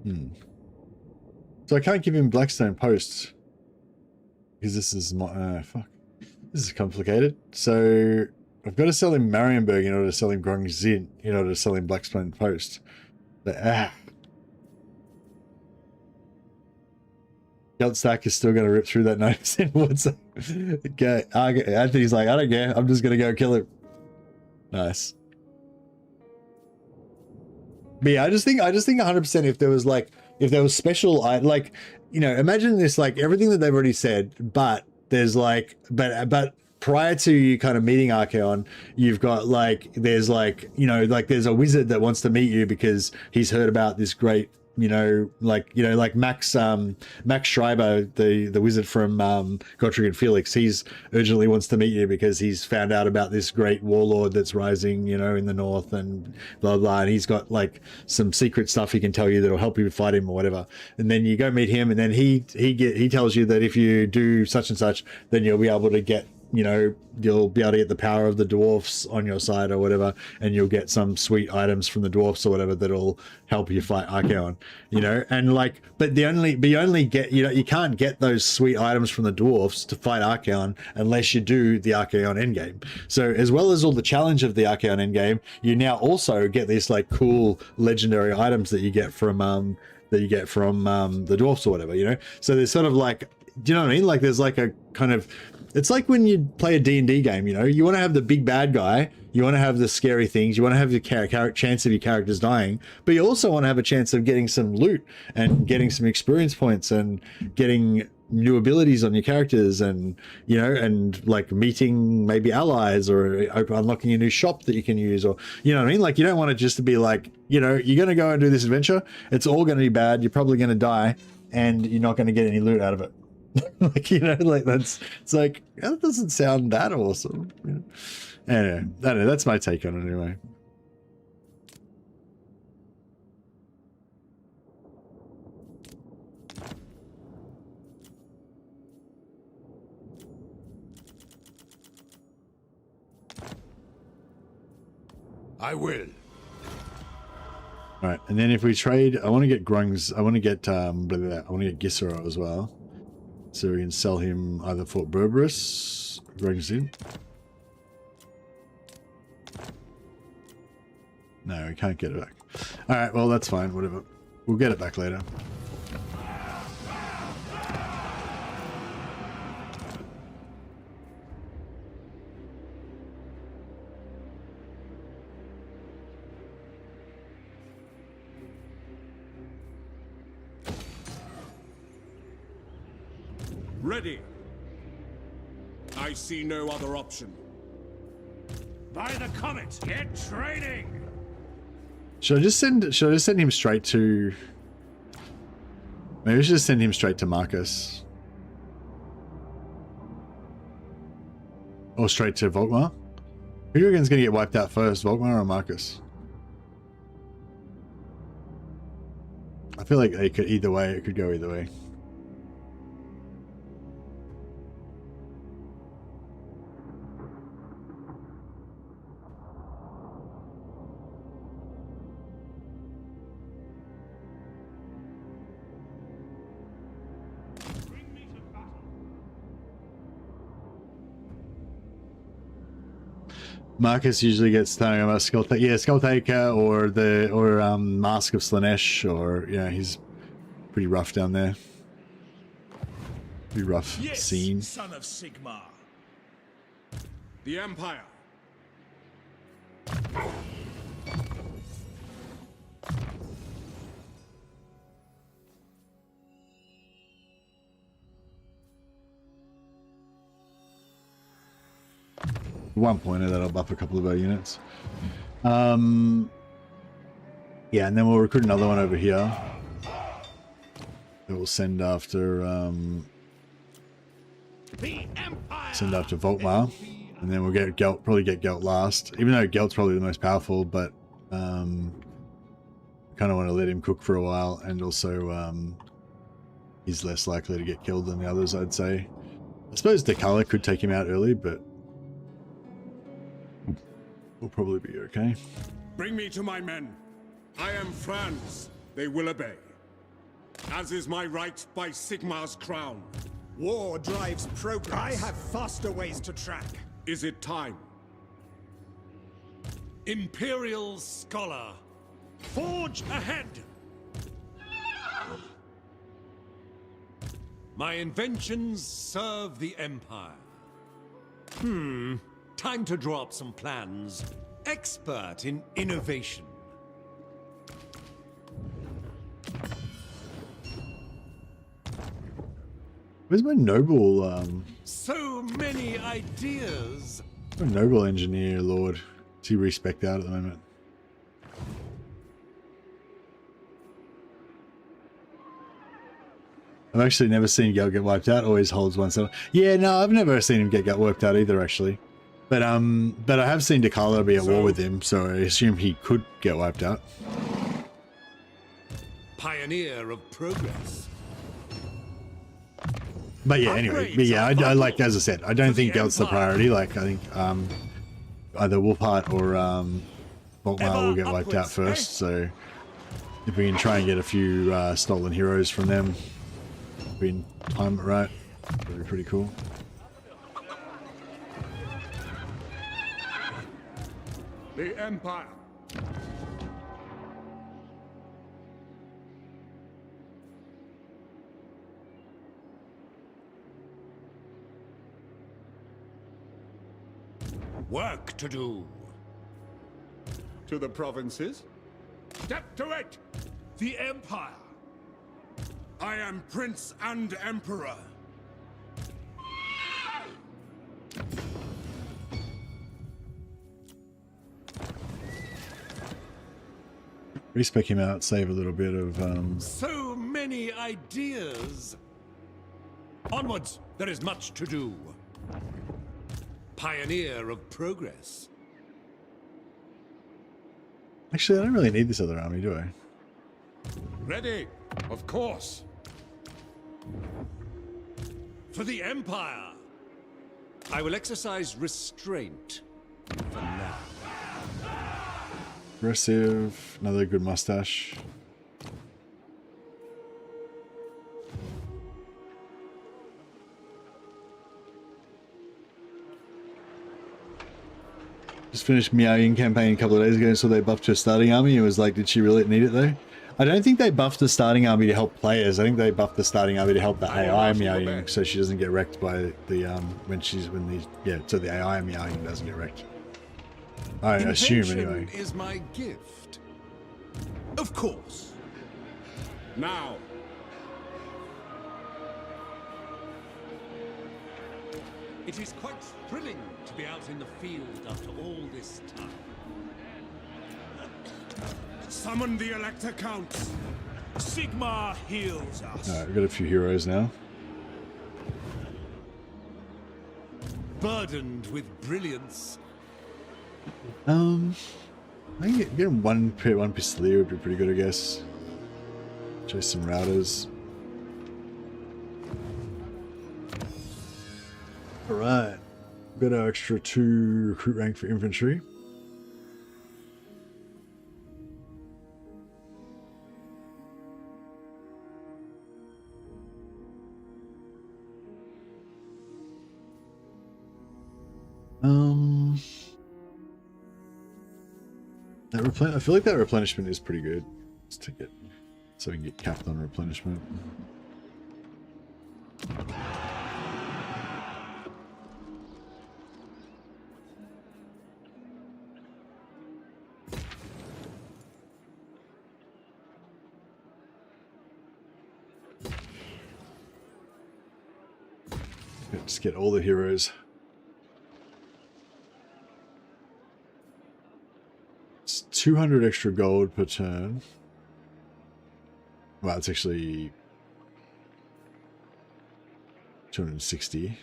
Speaker 2: Right. So I can't give him Blackstone Posts because this is my fuck. This is complicated. So I've got to sell him Marienburg in order to sell him Grungzin in order to sell him Blackstone Post. But Gelt Stack is still going to rip through that 90% ward save. Okay, Anthony's like, I don't care. I'm just going to go kill him. Nice. But yeah, I just think 100% if there was special, like, you know, imagine this, like everything that they've already said, but there's like, but prior to you kind of meeting Archaon, you've got like, there's like, you know, like there's a wizard that wants to meet you because he's heard about this great, like Max Schreiber, the wizard from Gottfried and Felix, he's urgently wants to meet you because he's found out about this great warlord that's rising, in the north and blah, blah. And he's got like some secret stuff he can tell you that'll help you fight him or whatever. And then you go meet him, and then he tells you that if you do such and such, then you'll be able to get, you'll be able to get the power of the dwarfs on your side or whatever, and you'll get some sweet items from the dwarfs or whatever that'll help you fight Archaon, and like, but you only get, you can't get those sweet items from the dwarfs to fight Archaon unless you do the Archaon endgame. So as well as all the challenge of the Archaon endgame, you now also get these like cool legendary items that you get from the dwarfs or whatever, so there's sort of like, do you know what I mean? Like there's like a kind of, it's like when you play a D&D game, you want to have the big bad guy, you want to have the scary things, you want to have the chance of your characters dying, but you also want to have a chance of getting some loot and getting some experience points and getting new abilities on your characters, and and like meeting maybe allies or unlocking a new shop that you can use, or you know what I mean? Like you don't want it just to be like, you're going to go and do this adventure, it's all going to be bad, you're probably going to die, and you're not going to get any loot out of it. Like, like it's like, that doesn't sound that awesome. Anyway, I don't know, that's my take on it anyway.
Speaker 8: I will.
Speaker 2: All right, and then if we trade, I want to get Grungs, I want to get Gisero as well. So we can sell him either Fort Berberus, Grungs in. No, we can't get it back. All right, well, that's fine, whatever. We'll get it back later.
Speaker 4: Ready. I see no other option.
Speaker 5: By the comet, get training.
Speaker 2: Should I just send him straight to, maybe we should just send him straight to Marcus. Or straight to Volkmar? Who do you reckon's gonna get wiped out first, Volkmar or Marcus? I feel like it could either way, it could go either way. Marcus usually gets talking about Skulltaker or Mask of Slanesh, or he's pretty rough down there. Pretty rough scene.
Speaker 3: Son of Sigmar.
Speaker 4: The Empire.
Speaker 2: One pointer that'll buff a couple of our units. Yeah, and then we'll recruit another one over here that we'll send after Volkmar, and then we'll get Gelt, probably get Gelt last, even though Gelt's probably the most powerful, but kind of want to let him cook for a while, and also he's less likely to get killed than the others, I'd say. I suppose Karl could take him out early, but we'll probably be okay.
Speaker 4: Bring me to my men. I am Franz. They will obey. As is my right by Sigmar's crown.
Speaker 3: War drives progress. I have faster ways to track.
Speaker 4: Is it time?
Speaker 7: Imperial Scholar. Forge ahead! My inventions serve the Empire. Time to draw up some plans. Expert in innovation.
Speaker 2: Where's my noble
Speaker 7: So many ideas.
Speaker 2: my noble engineer lord? Is he respect out at the moment? I've actually never seen Gel get wiped out. Always holds one side. Yeah, no, I've never seen him get wiped out either, actually. But I have seen Karl be at war with him, so I assume he could get wiped out.
Speaker 7: Pioneer of progress.
Speaker 2: But yeah, anyway, but yeah, I like, as I said, I don't think Gelt's the priority. Like, I think either Wolfheart or Volkmar will get wiped out first. So if we can try and get a few stolen heroes from them, we can time it right, that'd be pretty cool.
Speaker 4: The Empire.
Speaker 7: Work to do.
Speaker 4: To the provinces.
Speaker 3: Step to it!
Speaker 7: The Empire.
Speaker 4: I am Prince and Emperor.
Speaker 2: Respec him out, save a little bit of
Speaker 7: So many ideas. Onwards, there is much to do. Pioneer of progress.
Speaker 2: Actually, I don't really need this other army, do I?
Speaker 4: Ready? Of course.
Speaker 7: For the Empire. I will exercise restraint for now.
Speaker 2: Aggressive, another good mustache. Just finished Miao campaign a couple of days ago, so they buffed her starting army. It was like, did she really need it though? I don't think they buffed the starting army to help players. I think they buffed the starting army to help the AI Miao, so she doesn't get wrecked by the so the AI Miao doesn't get wrecked. I assume anyway.
Speaker 7: Is my gift. Of course.
Speaker 4: Now.
Speaker 7: It is quite thrilling to be out in the field after all this time.
Speaker 4: Summon the Elector Counts.
Speaker 3: Sigmar heals us.
Speaker 2: Alright, we've got a few heroes now.
Speaker 7: Burdened with brilliance.
Speaker 2: I think getting one Pistolier would be pretty good, I guess. Chase some routers. Alright. Got our extra 2 recruit rank for infantry. I feel like that replenishment is pretty good. Just to get, so we can get capped on replenishment. Just get all the heroes. It's 200 extra gold per turn. Well, it's actually 260.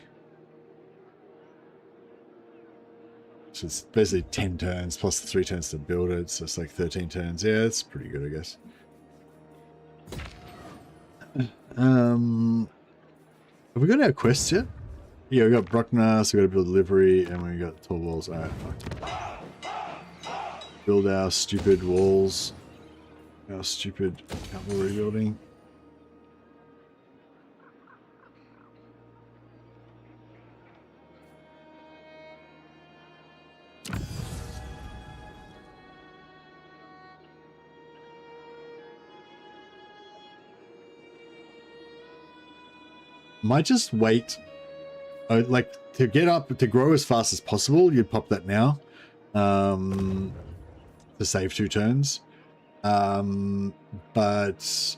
Speaker 2: So it's basically 10 turns plus the 3 turns to build it. So it's like 13 turns. Yeah, it's pretty good, I guess. Have we got our quests yet? Yeah, we got Bruckner, so we got to build livery, and we got tall walls. Alright, fuck. Build our stupid walls. Our stupid cavalry building. Might just wait. Like to get up to grow as fast as possible, you'd pop that now to save 2 turns. But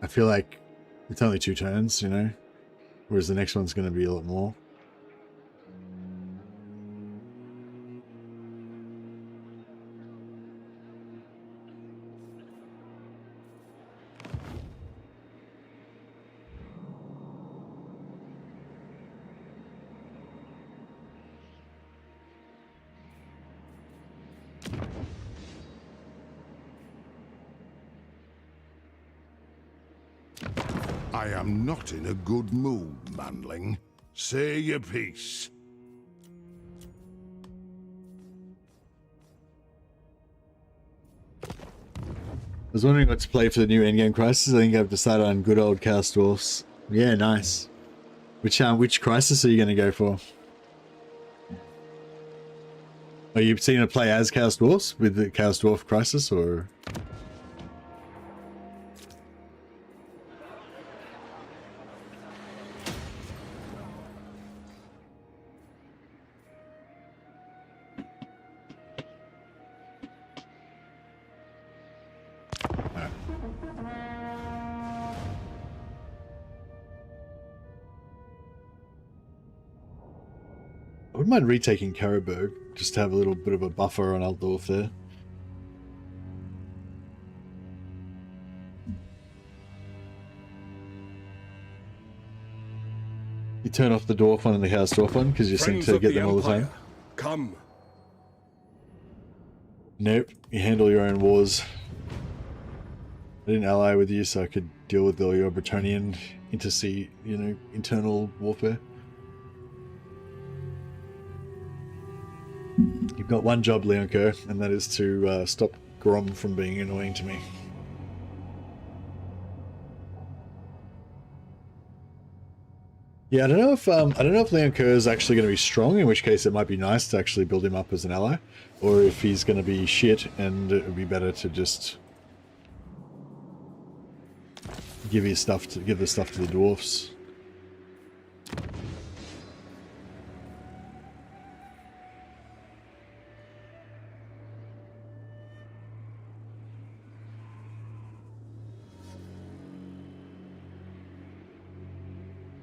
Speaker 2: I feel like it's only 2 turns, you know, whereas the next one's going to be a lot more.
Speaker 3: I am not in a good mood, manling. Say your piece.
Speaker 2: I was wondering what to play for the new endgame crisis. I think I've decided on good old Chaos Dwarfs. Yeah, nice. Which crisis are you going to go for? Are you seeing to play as Chaos Dwarfs with the Chaos Dwarf crisis, or? I wouldn't mind retaking Karabberg, just to have a little bit of a buffer on Altdorf there. You turn off the dwarf one and the Chaos Dwarf one because you seem to get them all the time.
Speaker 4: Come.
Speaker 2: Nope, you handle your own wars. I didn't ally with you so I could deal with all your Bretonnian intersea, you know, internal warfare. You've got one job, Leonco, and that is to stop Grom from being annoying to me. Yeah, I don't know if Leonco is actually going to be strong, in which case it might be nice to actually build him up as an ally, or if he's going to be shit and it would be better to just give the stuff to the dwarfs.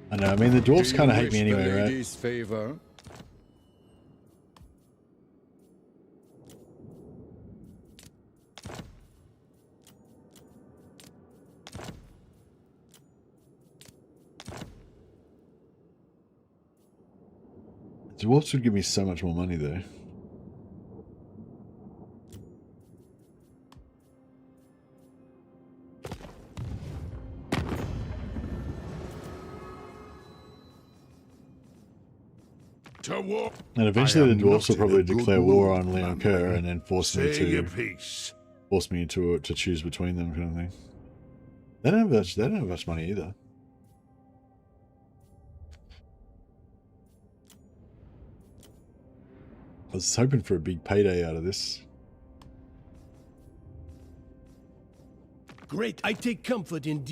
Speaker 2: I know, I mean the dwarfs kind of hate me anyway, right?
Speaker 8: Favor?
Speaker 2: Dwarfs would give me so much more money though. And eventually the dwarfs will probably declare war on Leon Kerr and then force me to choose between them, kind of thing. They don't have much money either. was hoping for a big payday out of this.
Speaker 13: Great, I take comfort in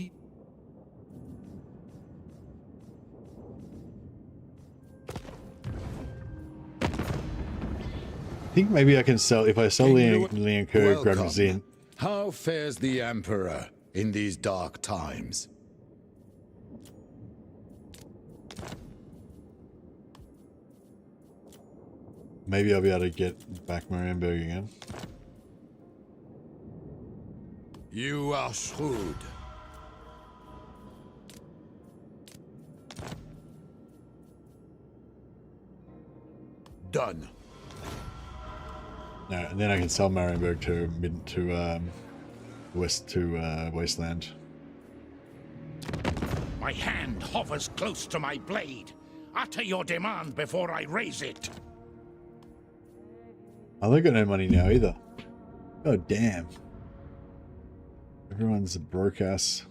Speaker 2: I think maybe I can sell, if I sell Lian Kerr, grab him in.
Speaker 8: How fares the Emperor in these dark times?
Speaker 2: Maybe I'll be able to get back Marienburg again.
Speaker 8: You are shrewd. Done.
Speaker 2: No, and then I can sell Marienburg to west to Wasteland.
Speaker 12: My hand hovers close to my blade. Utter your demand before I raise it.
Speaker 2: Oh, they got no money now either. Oh damn! Everyone's a broke ass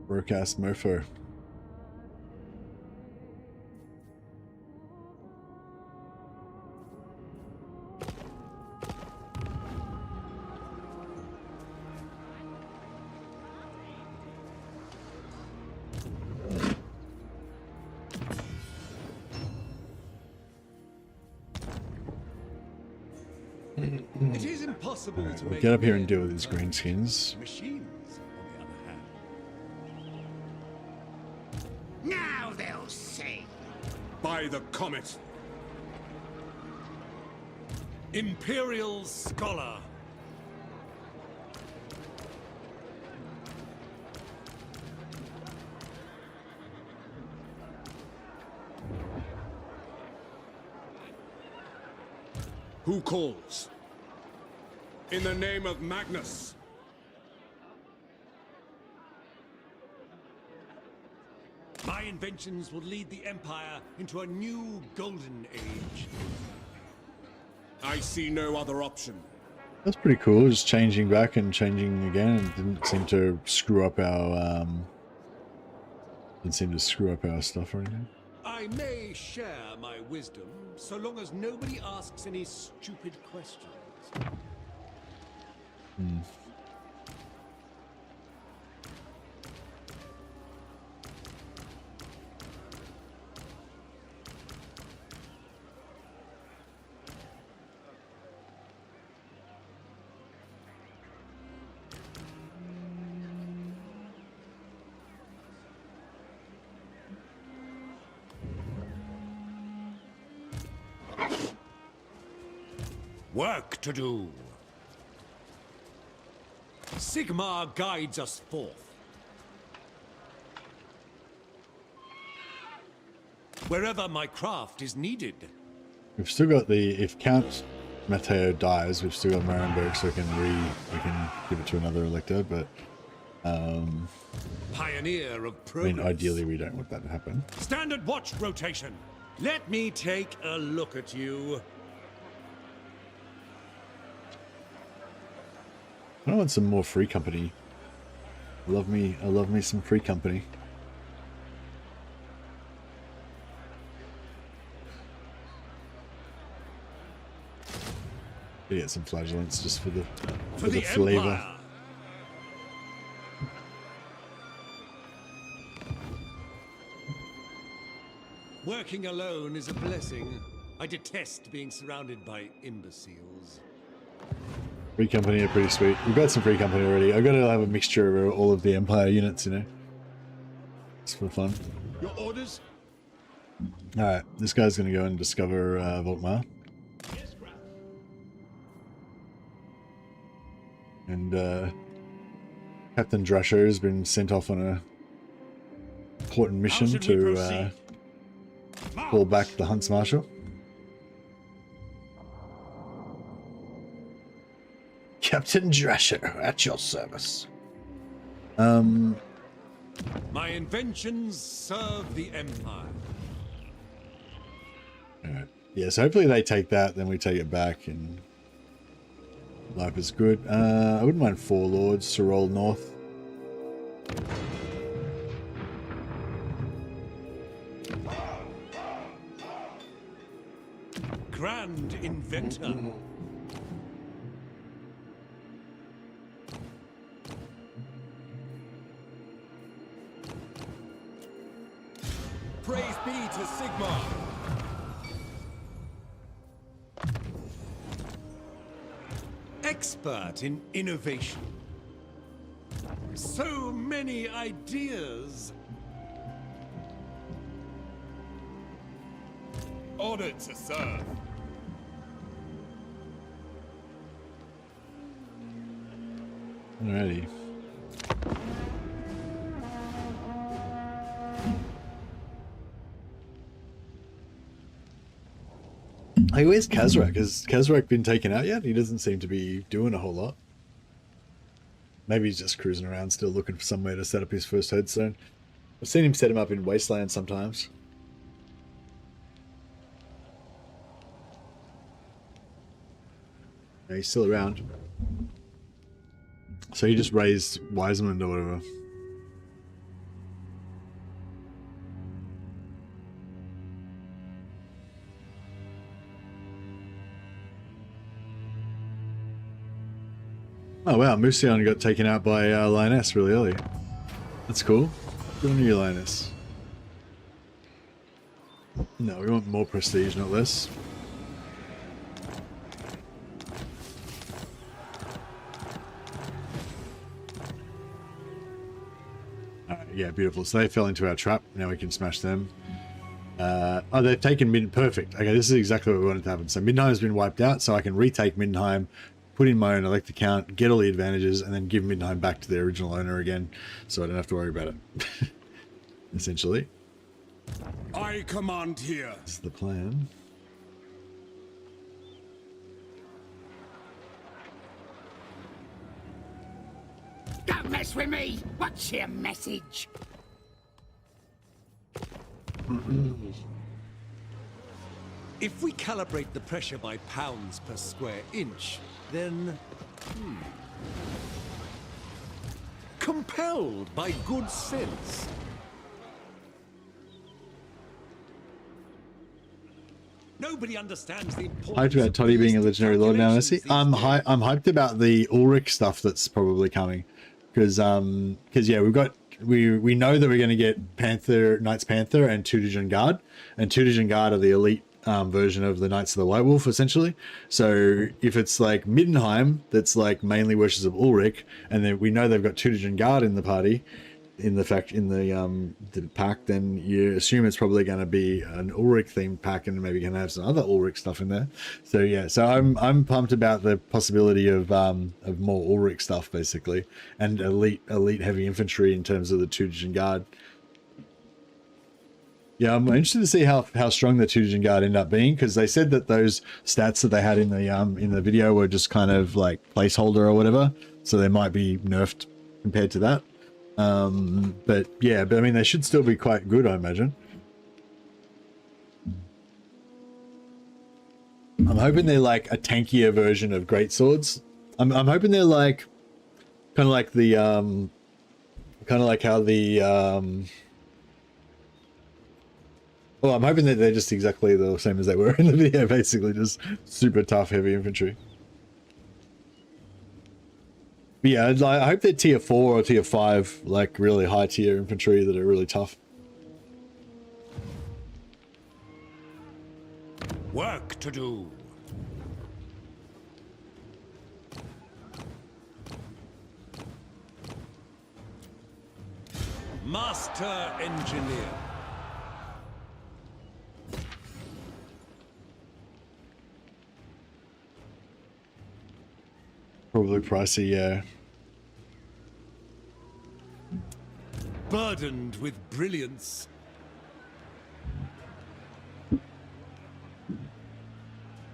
Speaker 2: mofo.
Speaker 4: It is impossible
Speaker 2: Right,
Speaker 4: to
Speaker 2: we'll
Speaker 4: make
Speaker 2: get up here and
Speaker 4: men
Speaker 2: deal with these green skins.
Speaker 4: Machines, on the other hand.
Speaker 12: Now they'll sing.
Speaker 7: By the comet.
Speaker 4: Imperial Scholar.
Speaker 7: Who calls? In the name of Magnus.
Speaker 4: My inventions will lead the Empire into a new golden age.
Speaker 7: I see no other option.
Speaker 2: That's pretty cool. Just changing back and changing again. It didn't seem to screw up our stuff or anything.
Speaker 4: I may share my wisdom, so long as nobody asks any stupid questions. Work to do. Sigmar guides us forth. Wherever my craft is needed.
Speaker 2: We've still got the, if Count Matteo dies, we've still got Marienburg, so we can give it to another elector, but
Speaker 4: Pioneer of
Speaker 2: I
Speaker 4: progress.
Speaker 2: mean, ideally we don't want that to happen.
Speaker 4: Standard watch rotation. Let me take a look at you.
Speaker 2: I want some more free company. I love me some free company. Get some flagellants just for the flavor.
Speaker 4: Empire. Working alone is a blessing. I detest being surrounded by imbeciles.
Speaker 2: Free company are pretty sweet. We've got some free company already. I've got to have a mixture of all of the Empire units, you know. It's for fun.
Speaker 7: Your orders?
Speaker 2: Alright, this guy's going to go and discover Volkmar. And Captain Drasher has been sent off on a important mission to call back the Hunts Marshal. Captain Drasher, at your service.
Speaker 4: My inventions serve the Empire.
Speaker 2: Alright. Yeah, so hopefully they take that, then we take it back, and life is good. I wouldn't mind 4 lords to roll north.
Speaker 4: Grand inventor.
Speaker 9: Praise be to Sigmar.
Speaker 4: Expert in innovation. So many ideas.
Speaker 9: Honored to serve.
Speaker 2: Alrighty. Hey, where's Kazrak? Has Kazrak been taken out yet? He doesn't seem to be doing a whole lot. Maybe he's just cruising around still looking for somewhere to set up his first headstone. I've seen him set him up in Wasteland sometimes. Yeah, he's still around. So he just raised Wiseman or whatever. Oh wow, Musion got taken out by Lioness really early. That's cool. Good on you, Lioness. No, we want more prestige, not less. Alright, yeah, beautiful. So they fell into our trap. Now we can smash them. Oh, they've taken Mid. Perfect. Okay, this is exactly what we wanted to happen. So Middenheim's been wiped out, so I can retake Middenheim, put in my own electric count, get all the advantages, and then give Middenheim back to the original owner again, so I don't have to worry about it. Essentially.
Speaker 9: I command here.
Speaker 2: This is the plan.
Speaker 12: Don't mess with me! What's your message?
Speaker 4: If we calibrate the pressure by pounds per square inch, then... compelled by good sense. Nobody understands the importance.
Speaker 2: Hyped about Toddy being a legendary lord now, Nessie. I'm hyped about the Ulrich stuff that's probably coming, because yeah, we know that we're going to get Knights Panther and Two Division Guard, and Two Division Guard are the elite version of the Knights of the White Wolf, essentially. So if it's like Middenheim, that's like mainly worships of Ulrich, and then we know they've got Two Division Guard in the party, in the pack, then you assume it's probably going to be an Ulrich themed pack, and maybe going to have some other Ulrich stuff in there. So yeah, so I'm pumped about the possibility of more Ulrich stuff basically, and elite heavy infantry in terms of the Two Division Guard. Yeah, I'm interested to see how strong the Two Division Guard end up being, because they said that those stats that they had in the video were just kind of like placeholder or whatever, so they might be nerfed compared to that. But I mean, they should still be quite good, I imagine. I'm hoping they're like a tankier version of great swords. I'm hoping they're like kind of like the how the well, I'm hoping that they're just exactly the same as they were in the video, basically just super tough heavy infantry. But yeah, I hope they're tier 4 or tier 5, like really high tier infantry that are really tough.
Speaker 4: Work to do. Master engineer.
Speaker 2: Probably pricey, yeah.
Speaker 4: Burdened with brilliance.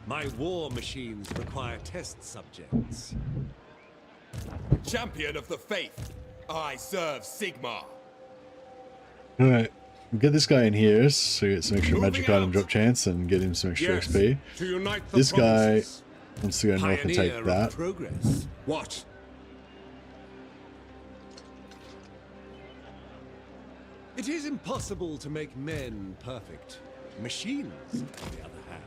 Speaker 4: My war machines require test subjects.
Speaker 9: Champion of the faith, I serve Sigmar.
Speaker 2: Alright, we'll get this guy in here so we get some extra magic item drop chance and get him some extra XP. This guy wants to go north and take that.
Speaker 4: Progress.
Speaker 9: What?
Speaker 4: It is impossible to make men perfect. Machines, on the other hand.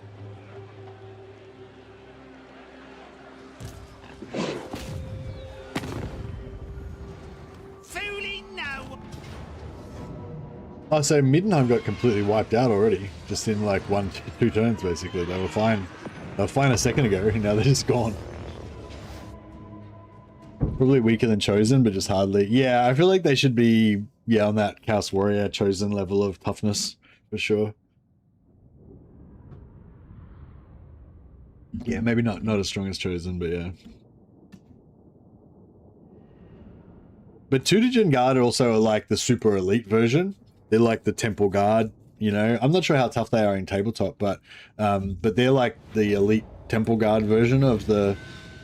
Speaker 2: Oh, so Middenheim got completely wiped out already, just in like 2 turns basically. They were fine. They were fine a second ago, and now they're just gone. Probably weaker than Chosen, but just hardly. Yeah, I feel like they should be, yeah, on that Chaos Warrior Chosen level of toughness, for sure. Yeah, maybe not as strong as Chosen, but yeah. But 2 Digen Guard also are like the super elite version. They're like the Temple Guard, you know. I'm not sure how tough they are in tabletop, but they're like the elite Temple Guard version of the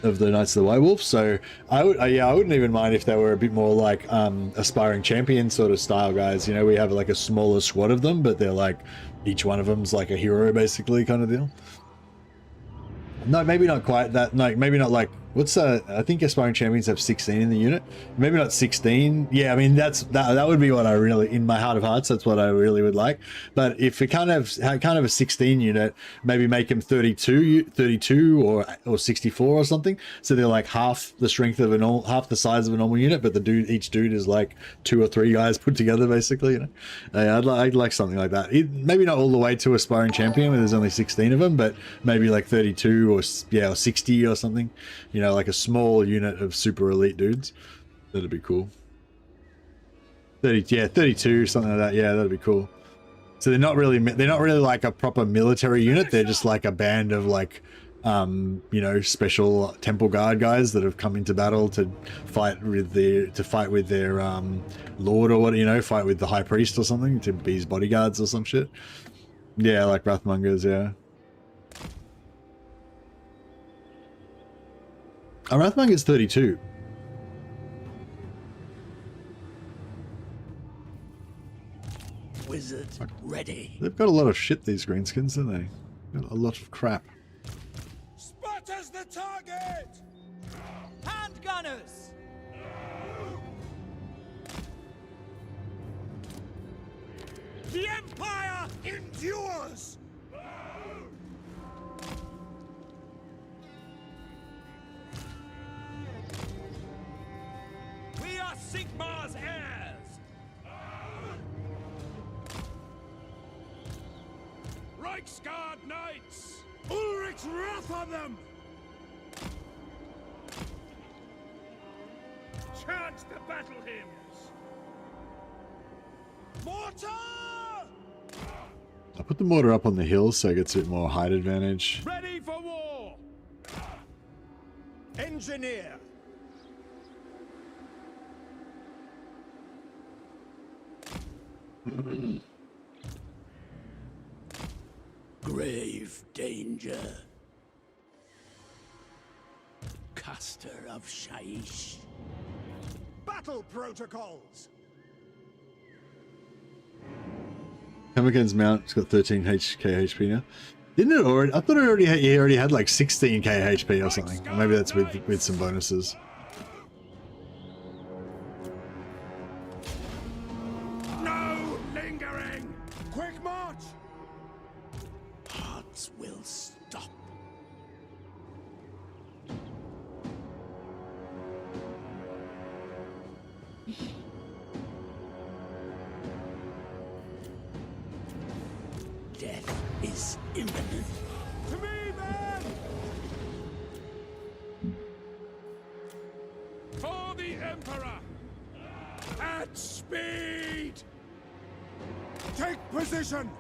Speaker 2: Knights of the White Wolf. So I wouldn't even mind if they were a bit more like aspiring champion sort of style guys. You know, we have like a smaller squad of them, but they're like each one of them's like a hero basically, kind of deal. No, maybe not quite that. No, maybe not like what's I think aspiring champions have 16 in the unit. Maybe not 16. Yeah, I mean that would be what I really, in my heart of hearts, that's what I really would like. But if it can't have a 16 unit, maybe make them 32 or 64 or something. So they're like half the strength of half the size of a normal unit, but each dude is like 2 or 3 guys put together basically. You know, I'd like something like that. Maybe not all the way to aspiring champion where there's only 16 of them, but maybe like 32 or 60 or something. You know, like a small unit of super elite dudes. That'd be cool. 32, something like that. Yeah, that'd be cool. So they're not really like a proper military unit. They're just like a band of like, you know, special Temple Guard guys that have come into battle to fight with their lord or what, you know, fight with the High Priest or something, to be his bodyguards or some shit. Yeah, like Wrathmongers, yeah. Oh, Wrathmonger's 32.
Speaker 11: Wizard ready.
Speaker 2: They've got a lot of shit, these greenskins, don't they? Got a lot of crap.
Speaker 3: Spotters the target!
Speaker 5: Handgunners!
Speaker 3: The Empire endures!
Speaker 5: We are Sigmar's heirs!
Speaker 3: Reichsguard Knights! Ulrich's wrath on them! Chant the battle hymns! Mortar!
Speaker 2: I put the mortar up on the hill so it gets a bit more height advantage.
Speaker 3: Ready for war! Engineer!
Speaker 11: Grave danger. Caster of Shaish.
Speaker 3: Battle protocols!
Speaker 2: Kamikan's mount's got 13 HP now. Didn't it already? I thought he already had like 16k HP or something. Or maybe that's with some bonuses.
Speaker 3: No lingering! Quick march!
Speaker 11: Hearts will stop. Death is imminent.
Speaker 3: To me then! For the Emperor! At speed! Take position!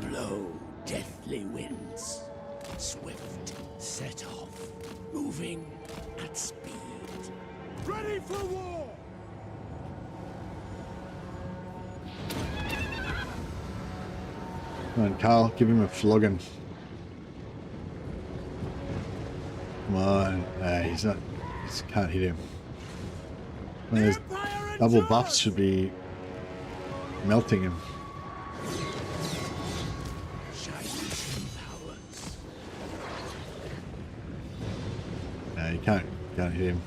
Speaker 11: Blow deathly winds. Swift, set off, moving at speed.
Speaker 3: Ready for war!
Speaker 2: Come on, Karl, give him a flogging. Come on. He's not. Just can't hit him. One of those double buffs should be melting him. No, you can't hit him.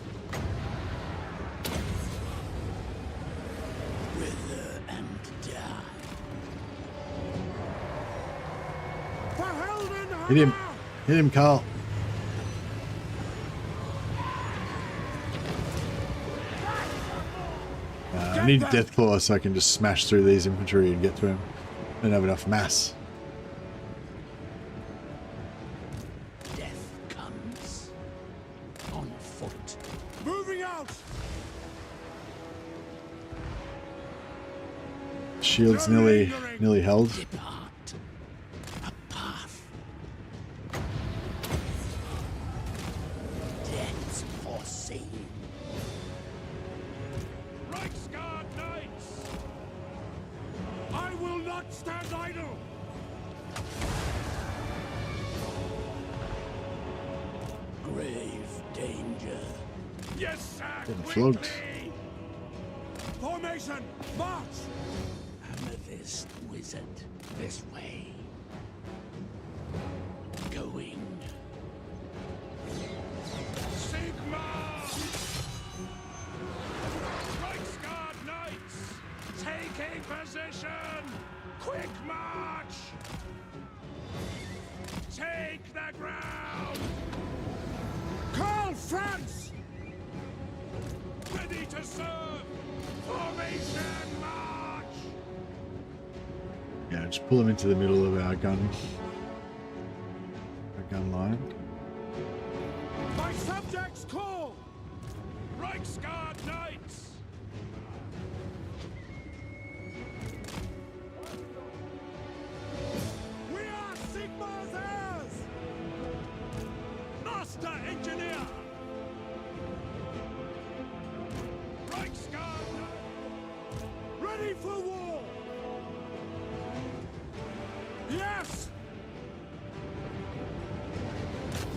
Speaker 11: Wither and die.
Speaker 2: Hit him. Hit him, Karl. I need Deathclaw so I can just smash through these infantry and get to him. I don't have enough mass.
Speaker 11: Death comes on foot.
Speaker 3: Moving out!
Speaker 2: Shield's nearly held.
Speaker 11: Depart. A path. Death's foreseen.
Speaker 3: Reichsguard Knights! I will not stand idle!
Speaker 11: Grave danger.
Speaker 3: Yes, sir!
Speaker 2: Getting flogged.
Speaker 3: Quickly! Formation! March!
Speaker 11: Amethyst wizard. This way. Going.
Speaker 3: Sigma! Reichsguard Knights! Taking position! Quick march! Take the ground! Karl, Franz! Ready to serve! Formation march!
Speaker 2: Yeah, just pull him into the middle of our gun line.
Speaker 3: My subjects call! Reichsguard Knights! We are Sigmar's heirs! Master Engineer! Reichsguard Knights! Ready for war! Yes!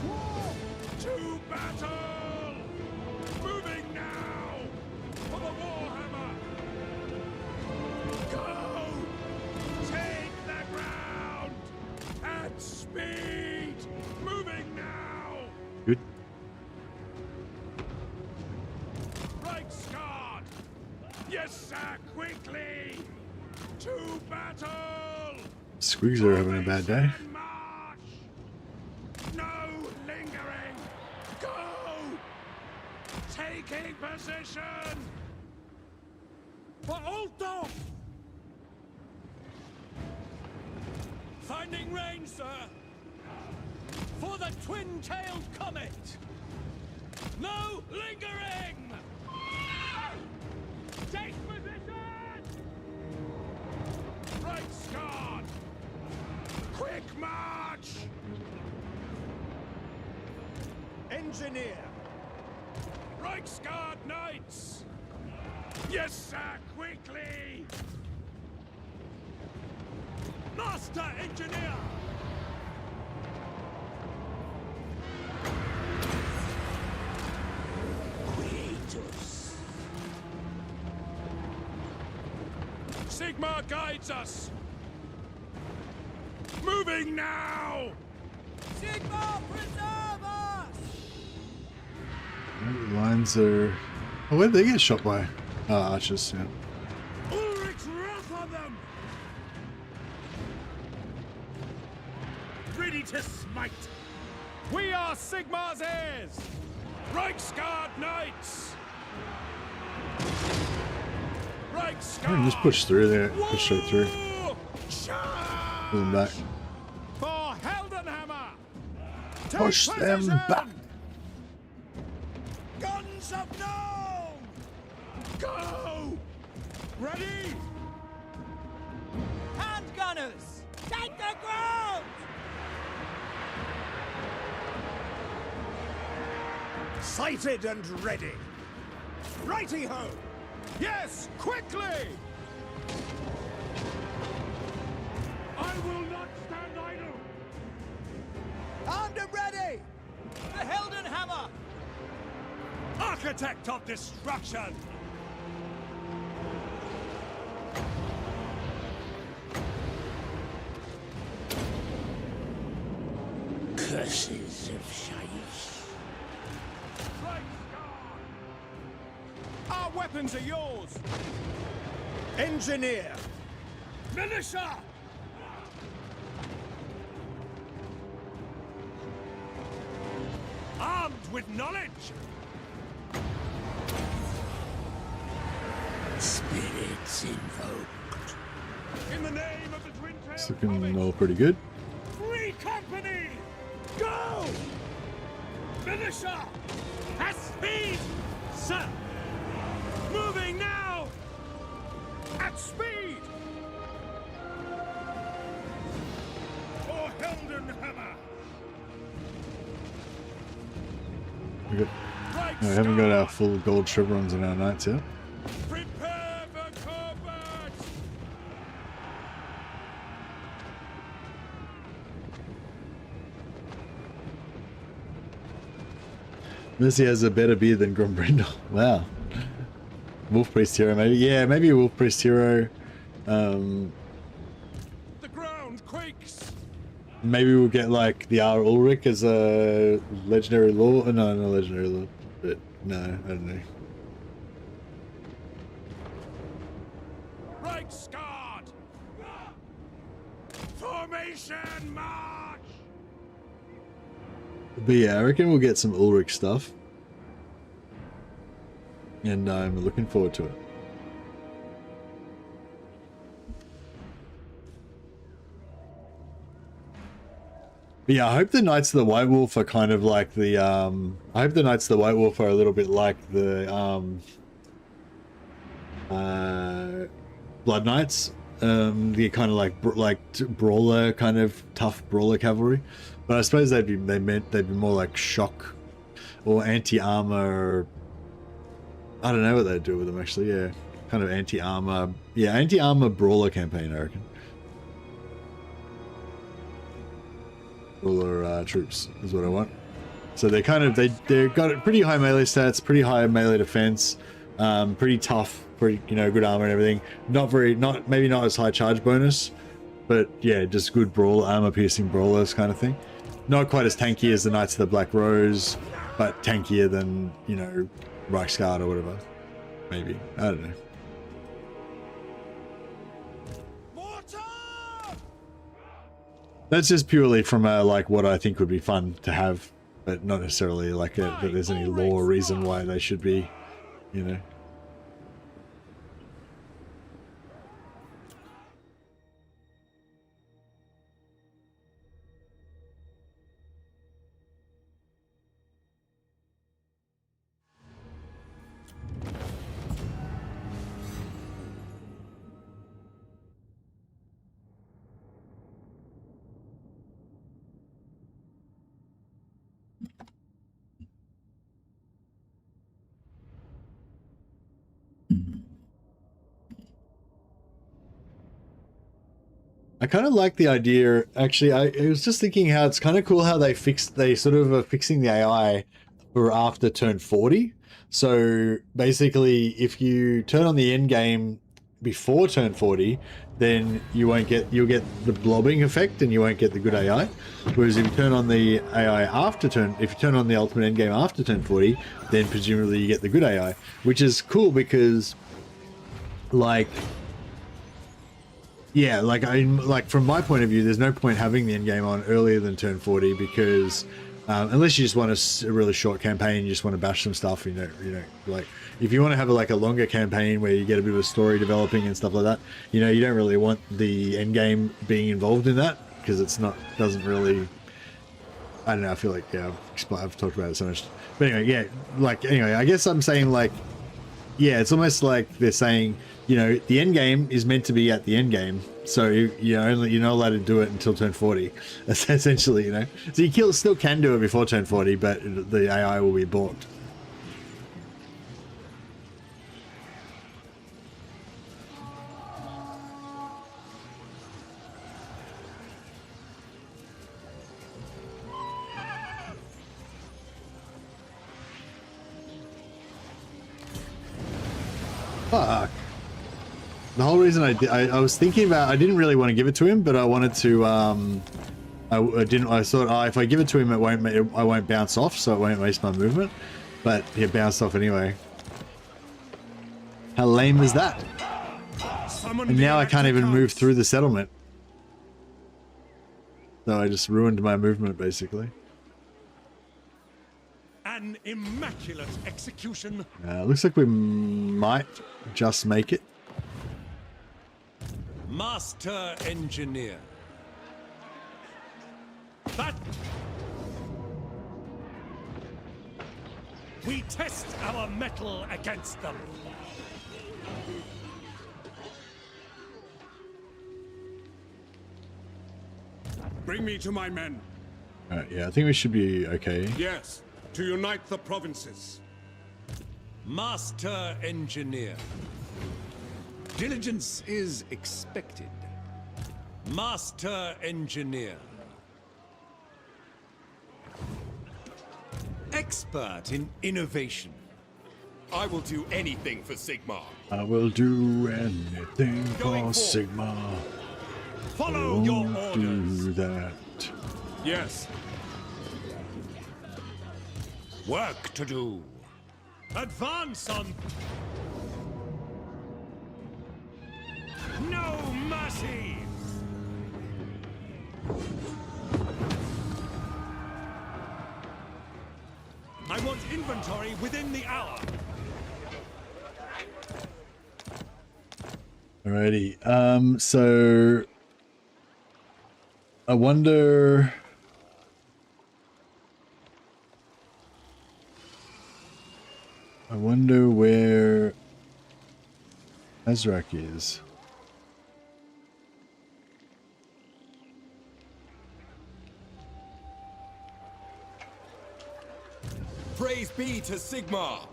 Speaker 3: War! To battle! Moving now! For the Warhammer! Go! Take the ground! At speed! Moving now!
Speaker 2: Good.
Speaker 3: Reichsguard! Yes, sir! Quickly! To battle!
Speaker 2: Squigs are having a bad day.
Speaker 3: March! No lingering! Go! Taking position! For Altdorf!
Speaker 5: Finding range, sir. For the twin-tailed comet. No lingering! Take position!
Speaker 3: Reichsguard! Quick march! Engineer! Reichsguard Knights! Yes, sir, quickly! Master Engineer!
Speaker 11: Quietus.
Speaker 3: Sigmar guides us! Moving now!
Speaker 5: Sigma, preserve us!
Speaker 2: Lines are... Oh, where'd they get shot by? Archers, yeah.
Speaker 3: Ulrich's wrath on them! Ready to smite! We are Sigmar's heirs! Reichsguard Knights! Reichsguard!
Speaker 2: Just push through there. Push straight through. Pull them back.
Speaker 3: For Heldenhammer! Take
Speaker 2: Push them
Speaker 3: position!
Speaker 2: back.
Speaker 3: Guns of Gnome! Go! Ready?
Speaker 5: Hand gunners! Take the ground!
Speaker 3: Sighted and ready. Righty-ho! Yes, quickly! I will not stand idle!
Speaker 5: Armed and ready! The Heldenhammer!
Speaker 3: Architect of destruction!
Speaker 11: Curses of Shaish.
Speaker 3: Our weapons are yours! Engineer! Militia! Armed with knowledge!
Speaker 11: Spirits invoked.
Speaker 3: In the name of the twin tail
Speaker 2: It's looking all pretty good.
Speaker 3: free company! Go! Militia! At speed! Sir! Moving now! At speed! For Heldenhammer!
Speaker 2: We haven't got our full gold chevrons in our knights yet.
Speaker 3: Prepare for combat!
Speaker 2: Mercy has a better beard than Grombrindle. Wow. Wolf Priest hero, maybe. Yeah, maybe a Wolf Priest hero.
Speaker 3: The ground quakes!
Speaker 2: Maybe we'll get like the R. Ulrich as a legendary lore. No, no legendary lore. But no, I don't know.
Speaker 3: Reichsguard! Formation march!
Speaker 2: But yeah, I reckon we'll get some Ulrich stuff. And I'm looking forward to it. But yeah, I hope the Knights of the White Wolf are kind of like the I hope the Knights of the White Wolf are a little bit like the Blood Knights. The kind of like brawler, kind of tough brawler cavalry. But I suppose they'd be more like shock or anti-armor. I don't know what they'd do with them actually. Yeah, kind of anti-armor. Yeah, anti-armor brawler campaign, I reckon. Brawler troops is what I want. So they're kind of they've got pretty high melee stats, pretty high melee defense, pretty tough, pretty good armor and everything. Maybe not as high charge bonus, but yeah, just good brawl, armor piercing brawlers kind of thing. Not quite as tanky as the Knights of the Black Rose, but tankier than Reichsguard or whatever. Maybe, I don't know. That's just purely from like what I think would be fun to have, but not necessarily like that there's any lore reason why they should be, I kind of like the idea. Actually, I was just thinking how it's kind of cool how they sort of are fixing the AI for after turn 40. So basically, if you turn on the end game before turn 40, then you'll get the blobbing effect and you won't get the good AI. Whereas if you turn on the AI if you turn on the ultimate end game after turn 40, then presumably you get the good AI, which is cool because, like, yeah, like from my point of view, there's no point having the end game on earlier than turn 40 because unless you just want a really short campaign, you just want to bash some stuff, like if you want to have a longer campaign where you get a bit of a story developing and stuff like that, you don't really want the end game being involved in that because doesn't really, I don't know, I feel like, yeah, I've talked about it so much. But anyway, yeah, I guess I'm saying yeah, it's almost like they're saying, the end game is meant to be at the end game, so you're not allowed to do it until turn 40, essentially, So you still can do it before turn 40, but the AI will be balked. Fuck. The whole reason I was thinking about, I didn't really want to give it to him, but I wanted to, I thought, if I give it to him, I won't bounce off, so it won't waste my movement. But he bounced off anyway. How lame is that? And now I can't even move through the settlement. So I just ruined my movement, basically.
Speaker 4: An immaculate execution.
Speaker 2: Looks like we might just make it.
Speaker 4: Master engineer. That... We test our mettle against them.
Speaker 7: Bring me to my men.
Speaker 2: Yeah, I think we should be okay.
Speaker 7: Yes, to unite the provinces.
Speaker 4: Master engineer. Diligence is expected. Master engineer. Expert in innovation.
Speaker 9: I will do anything for Sigmar.
Speaker 2: I will do anything
Speaker 4: Going
Speaker 2: for
Speaker 4: forward.
Speaker 2: Sigma.
Speaker 4: Follow your
Speaker 2: Won't
Speaker 4: orders.
Speaker 2: do that.
Speaker 7: Yes.
Speaker 4: Work to do. Advance on... No mercy! I want inventory within the hour.
Speaker 2: Alrighty. So I wonder. Where Azrak is.
Speaker 9: Praise be to Sigmar.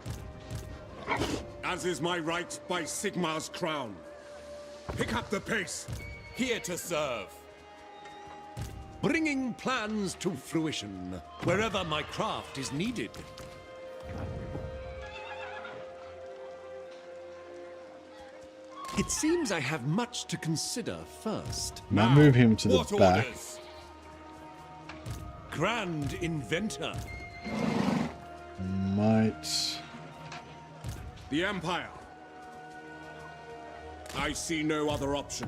Speaker 7: As is my right by Sigmar's crown. Pick up the pace.
Speaker 9: Here to serve.
Speaker 4: Bringing plans to fruition wherever my craft is needed. It seems I have much to consider first.
Speaker 2: Might move him to the
Speaker 9: What
Speaker 2: back.
Speaker 9: orders?
Speaker 4: Grand inventor.
Speaker 2: Might.
Speaker 7: The Empire. I see no other option.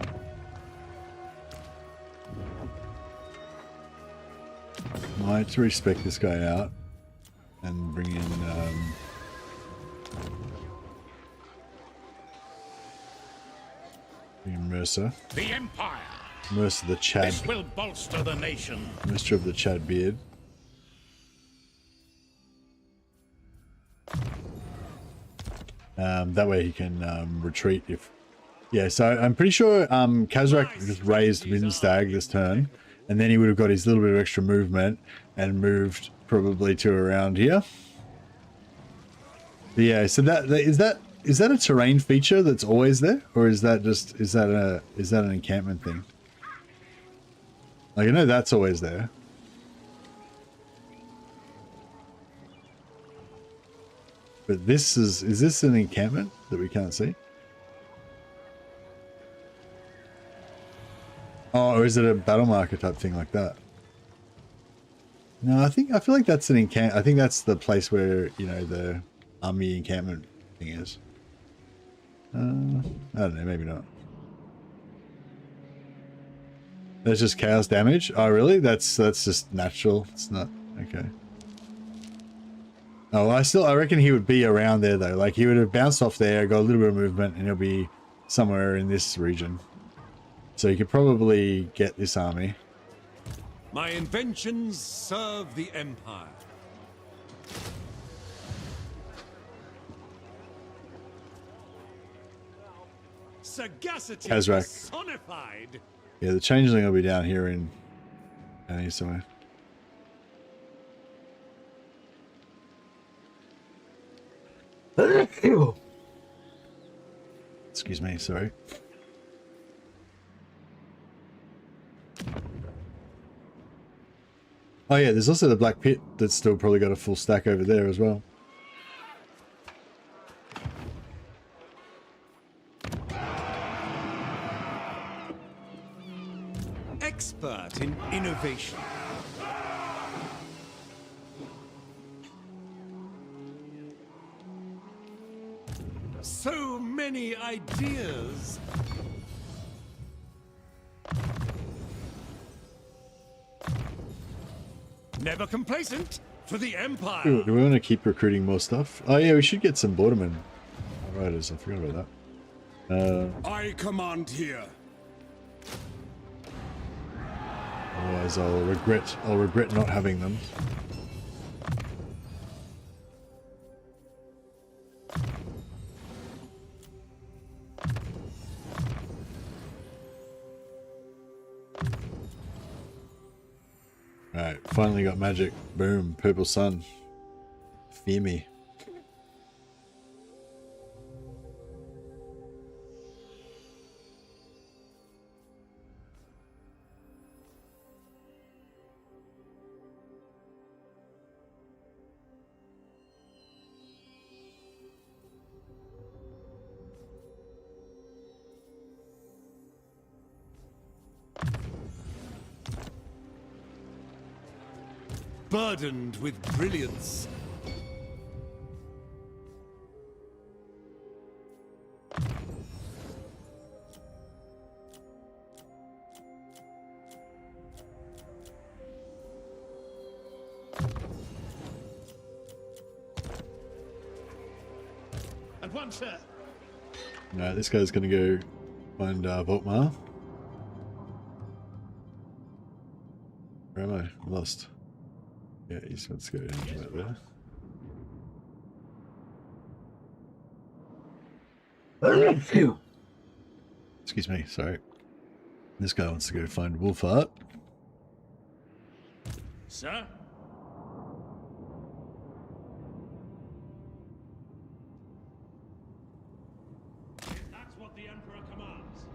Speaker 2: Might respect this guy out and bring in. Bring in Mercer.
Speaker 12: The Empire.
Speaker 2: Mercer the Chad.
Speaker 12: This will bolster the nation.
Speaker 2: Mercer of the Chad beard. That way he can retreat if... Yeah, so I'm pretty sure Kazrak just raised Windstag this turn, and then he would have got his little bit of extra movement and moved probably to around here. But yeah, so is that a terrain feature that's always there, or is that an encampment thing? Like, I know that's always there. But this is this an encampment that we can't see? Oh, or is it a battle marker type thing like that? No, I feel like that's an encamp. I think that's the place where, you know, the army encampment thing is. I don't know, maybe not. That's just chaos damage. Oh, really? That's just natural. It's not okay. Oh, I reckon he would be around there though. Like, he would have bounced off there, got a little bit of movement, and he'll be somewhere in this region. So you could probably get this army.
Speaker 4: My inventions serve the Empire. Sagacity
Speaker 2: Kazrak.
Speaker 4: personified.
Speaker 2: Yeah, the changeling will be down here down here somewhere. Excuse me, sorry. Oh yeah, there's also the Black Pit that's still probably got a full stack over there as well.
Speaker 4: Expert in innovation. So many ideas. Never complacent.
Speaker 7: For the Empire!
Speaker 2: Do we want to keep recruiting more stuff? Oh yeah, we should get some bordermen. Riders, I forgot about that.
Speaker 7: I command here.
Speaker 2: Otherwise I'll regret not having them. Alright, finally got magic. Boom, purple sun. Fear me.
Speaker 7: Burdened with brilliance.
Speaker 3: And one, sir.
Speaker 2: No, this guy's gonna go find Volkmar. Where am I? I'm lost. Yeah, he's let's go right there. Excuse me, sorry. This guy wants to go find Wolfhart.
Speaker 3: Sir? That's what the Emperor commands.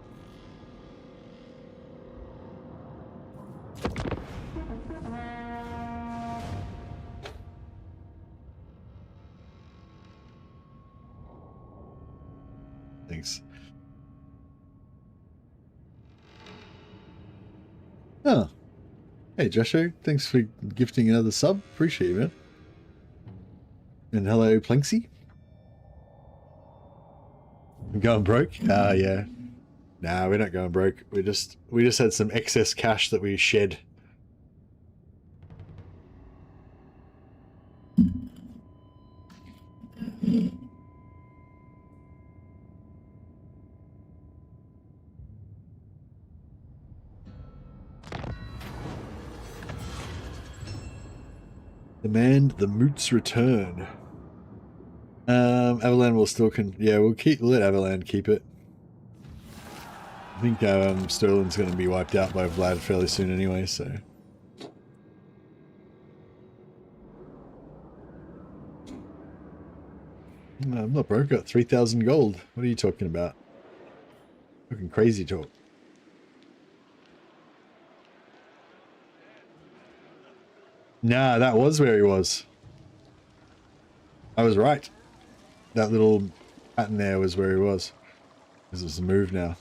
Speaker 2: Thanks. Oh. Hey, Joshua. Thanks for gifting another sub. Appreciate it, man. And hello, Planksy. I'm going broke? Ah, yeah. Nah, we're not going broke. We just had some excess cash that we shed. Demand the Moot's return. Avalan will still we'll let Avalan keep it. I think Sterling's going to be wiped out by Vlad fairly soon anyway, so. No, I'm not broke. Got 3,000 gold. What are you talking about? Fucking crazy talk. Nah, that was where he was. I was right. That little pattern there was where he was. This is a move now.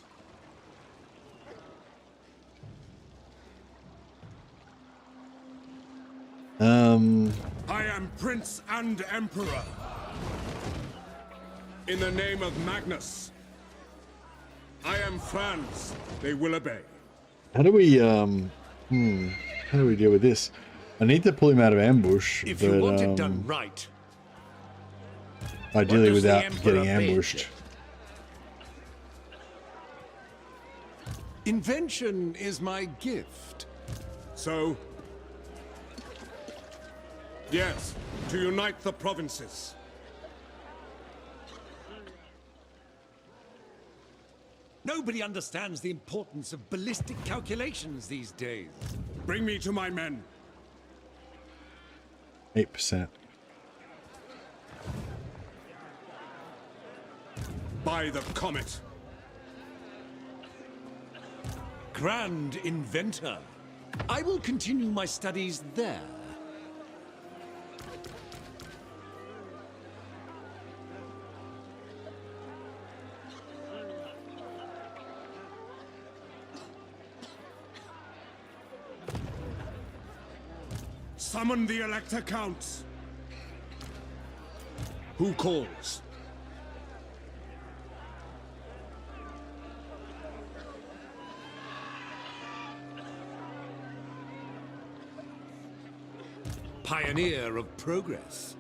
Speaker 7: I am Prince and Emperor. In the name of Magnus. I am Franz. They will obey.
Speaker 2: How do we how do we deal with this? I need to pull him out of ambush,
Speaker 7: If
Speaker 2: but
Speaker 7: you want it done right.
Speaker 2: ideally without getting ambushed.
Speaker 7: Invention is my gift. So, yes, to unite the provinces. Nobody understands the importance of ballistic calculations these days. Bring me to my men.
Speaker 2: 8%.
Speaker 7: By the comet. Grand inventor. I will continue my studies there. Summon the Elector Counts. Who calls? pioneer of progress.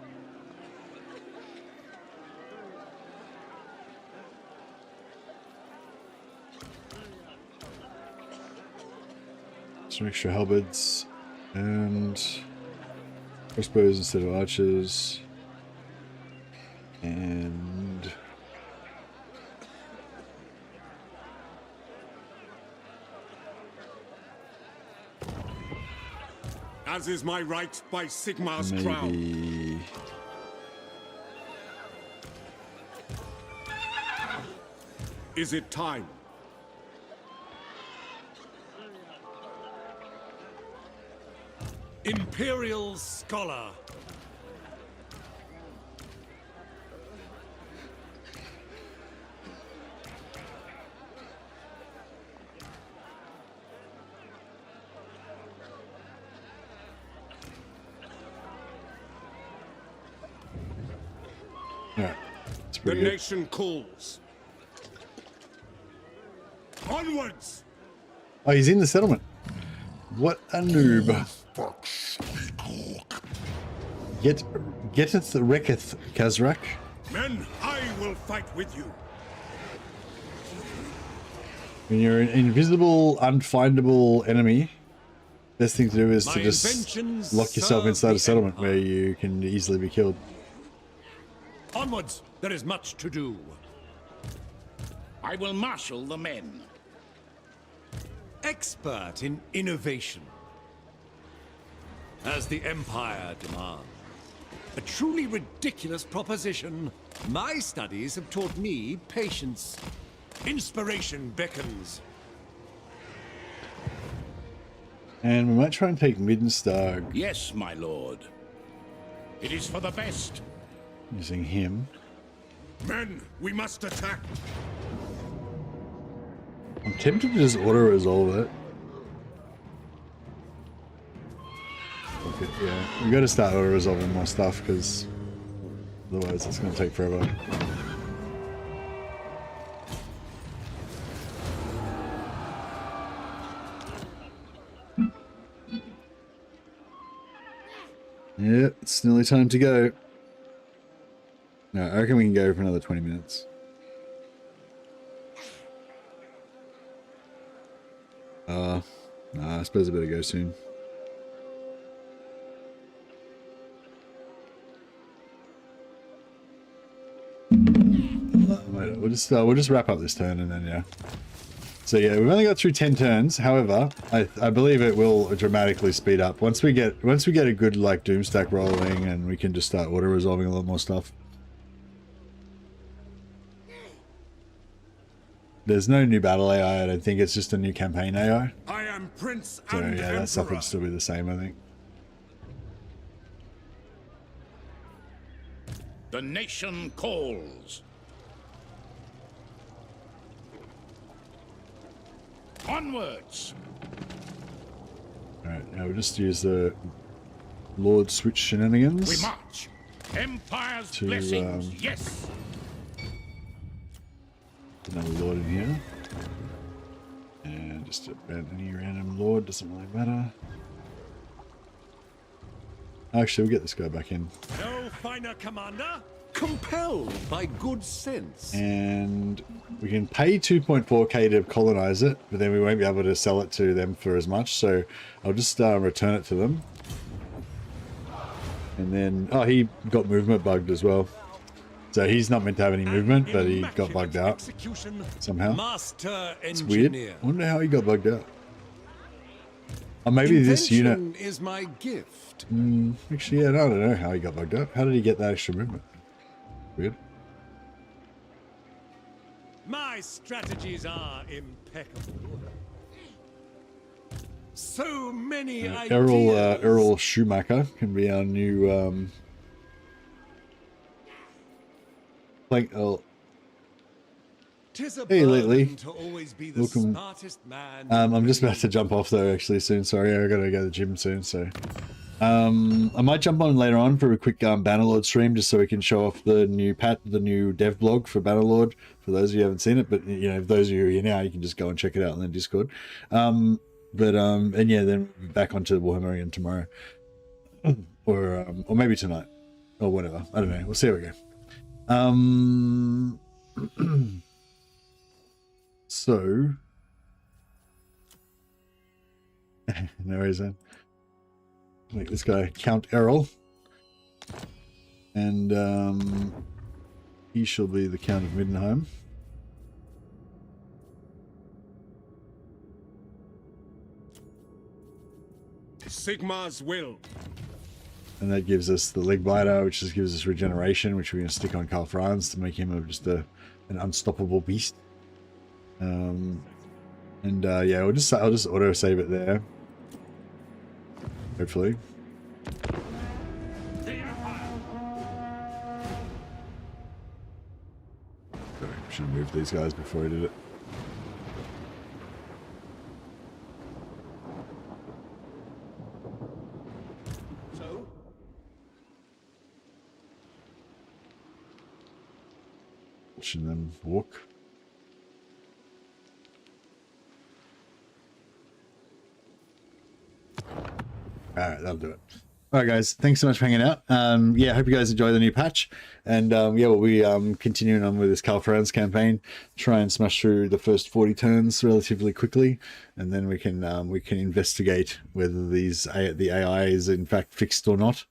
Speaker 2: Some extra halberds and crossbows instead of archers. And
Speaker 4: as is my right by Sigmar's crown.
Speaker 2: maybe
Speaker 4: Is it time?
Speaker 7: Imperial Scholar.
Speaker 2: yeah, it's
Speaker 4: The
Speaker 2: pretty good.
Speaker 4: nation calls. Onwards!
Speaker 2: Oh, he's in the settlement. What a noob. Getteth wrecketh Kazrak.
Speaker 4: Men, I will fight with you.
Speaker 2: When you're an invisible, unfindable enemy, best thing to do is to just
Speaker 7: inventions
Speaker 2: lock yourself
Speaker 7: serve
Speaker 2: inside a
Speaker 7: the
Speaker 2: settlement
Speaker 7: Empire.
Speaker 2: where you can easily be killed.
Speaker 7: Onwards, there is much to do.
Speaker 12: I will marshal the men.
Speaker 7: Expert in innovation. As the Empire demands. A truly ridiculous proposition. My studies have taught me patience. Inspiration beckons.
Speaker 2: And we might try and take Middenstag
Speaker 12: Yes, my lord. It is for the best.
Speaker 2: using him.
Speaker 4: Men, we must attack.
Speaker 2: I'm tempted to just auto-resolve it. Okay, yeah, we got to start auto-resolving more stuff because otherwise it's going to take forever. Yeah, it's nearly time to go. No, I reckon we can go for another 20 minutes. Nah, I suppose I better go soon. Wait, we'll just wrap up this turn and then yeah. So yeah, we've only got through 10 turns. However, I believe it will dramatically speed up once we get a good like doom stack rolling and we can just start auto resolving a lot more stuff. There's no new battle AI, I don't think. It's just a new campaign AI.
Speaker 4: I am Prince
Speaker 2: So
Speaker 4: and
Speaker 2: yeah, that stuff
Speaker 4: Emperor.
Speaker 2: would still be the same, I think.
Speaker 12: The nation calls. Onwards.
Speaker 2: Alright, now we'll just use the Lord Switch shenanigans.
Speaker 12: We march. Empire's
Speaker 2: To,
Speaker 12: blessings. Yes.
Speaker 2: Another Lord in here. And just any random Lord, doesn't really matter. Actually, we'll get this guy back in.
Speaker 7: No finer commander. Compelled by good sense.
Speaker 2: And we can pay 2.4k to colonize it, but then we won't be able to sell it to them for as much, so I'll just return it to them. And then, oh, he got movement bugged as well. So he's not meant to have any movement, but he got bugged out somehow.
Speaker 7: Master
Speaker 2: It's weird.
Speaker 7: engineer.
Speaker 2: I wonder how he got bugged out. Or maybe this unit...
Speaker 7: Invention is my gift.
Speaker 2: Actually, yeah, I don't know how he got bugged out. How did he get that extra movement? Weird.
Speaker 7: My strategies are impeccable. So many ideas.
Speaker 2: Errol Schumacher can be our new like
Speaker 7: Tis a
Speaker 2: hey lately
Speaker 7: burden to always be the
Speaker 2: welcome.
Speaker 7: smartest man.
Speaker 2: I'm just about to jump off though actually soon. Sorry, I gotta go to the gym soon, so I might jump on later on for a quick Bannerlord stream just so we can show off the new dev blog for Bannerlord for those of you who haven't seen it, but you know, if those of you who are here now, you can just go and check it out on the Discord. And yeah, then back onto Warhammer again tomorrow. or maybe tonight, or whatever. I don't know. We'll see how we go. So, no reason. Make this guy Count Errol, and he shall be the Count of Middenheim.
Speaker 9: Sigmar's will.
Speaker 2: And that gives us the leg biter, which just gives us regeneration, which we're going to stick on Karl Franz to make him just an unstoppable beast. Yeah, I'll just auto save it there. Hopefully. Sorry, should have moved these guys before I did it. Watching them walk. Alright, that'll do it. Alright guys, thanks so much for hanging out. Yeah, I hope you guys enjoy the new patch. And yeah, we'll be continuing on with this Karl Franz campaign. Try and smash through the first 40 turns relatively quickly, and then we can investigate whether the AI is in fact fixed or not.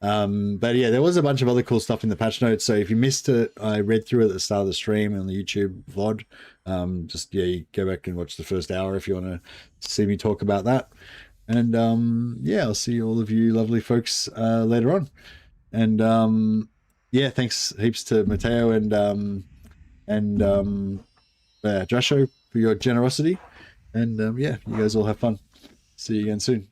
Speaker 2: But yeah, there was a bunch of other cool stuff in the patch notes, so if you missed it, I read through it at the start of the stream on the YouTube VOD. Just yeah, you go back and watch the first hour if you want to see me talk about that. And yeah, I'll see all of you lovely folks later on. And yeah, thanks heaps to Matteo and Joshua for your generosity. And yeah, you guys all have fun. See you again soon.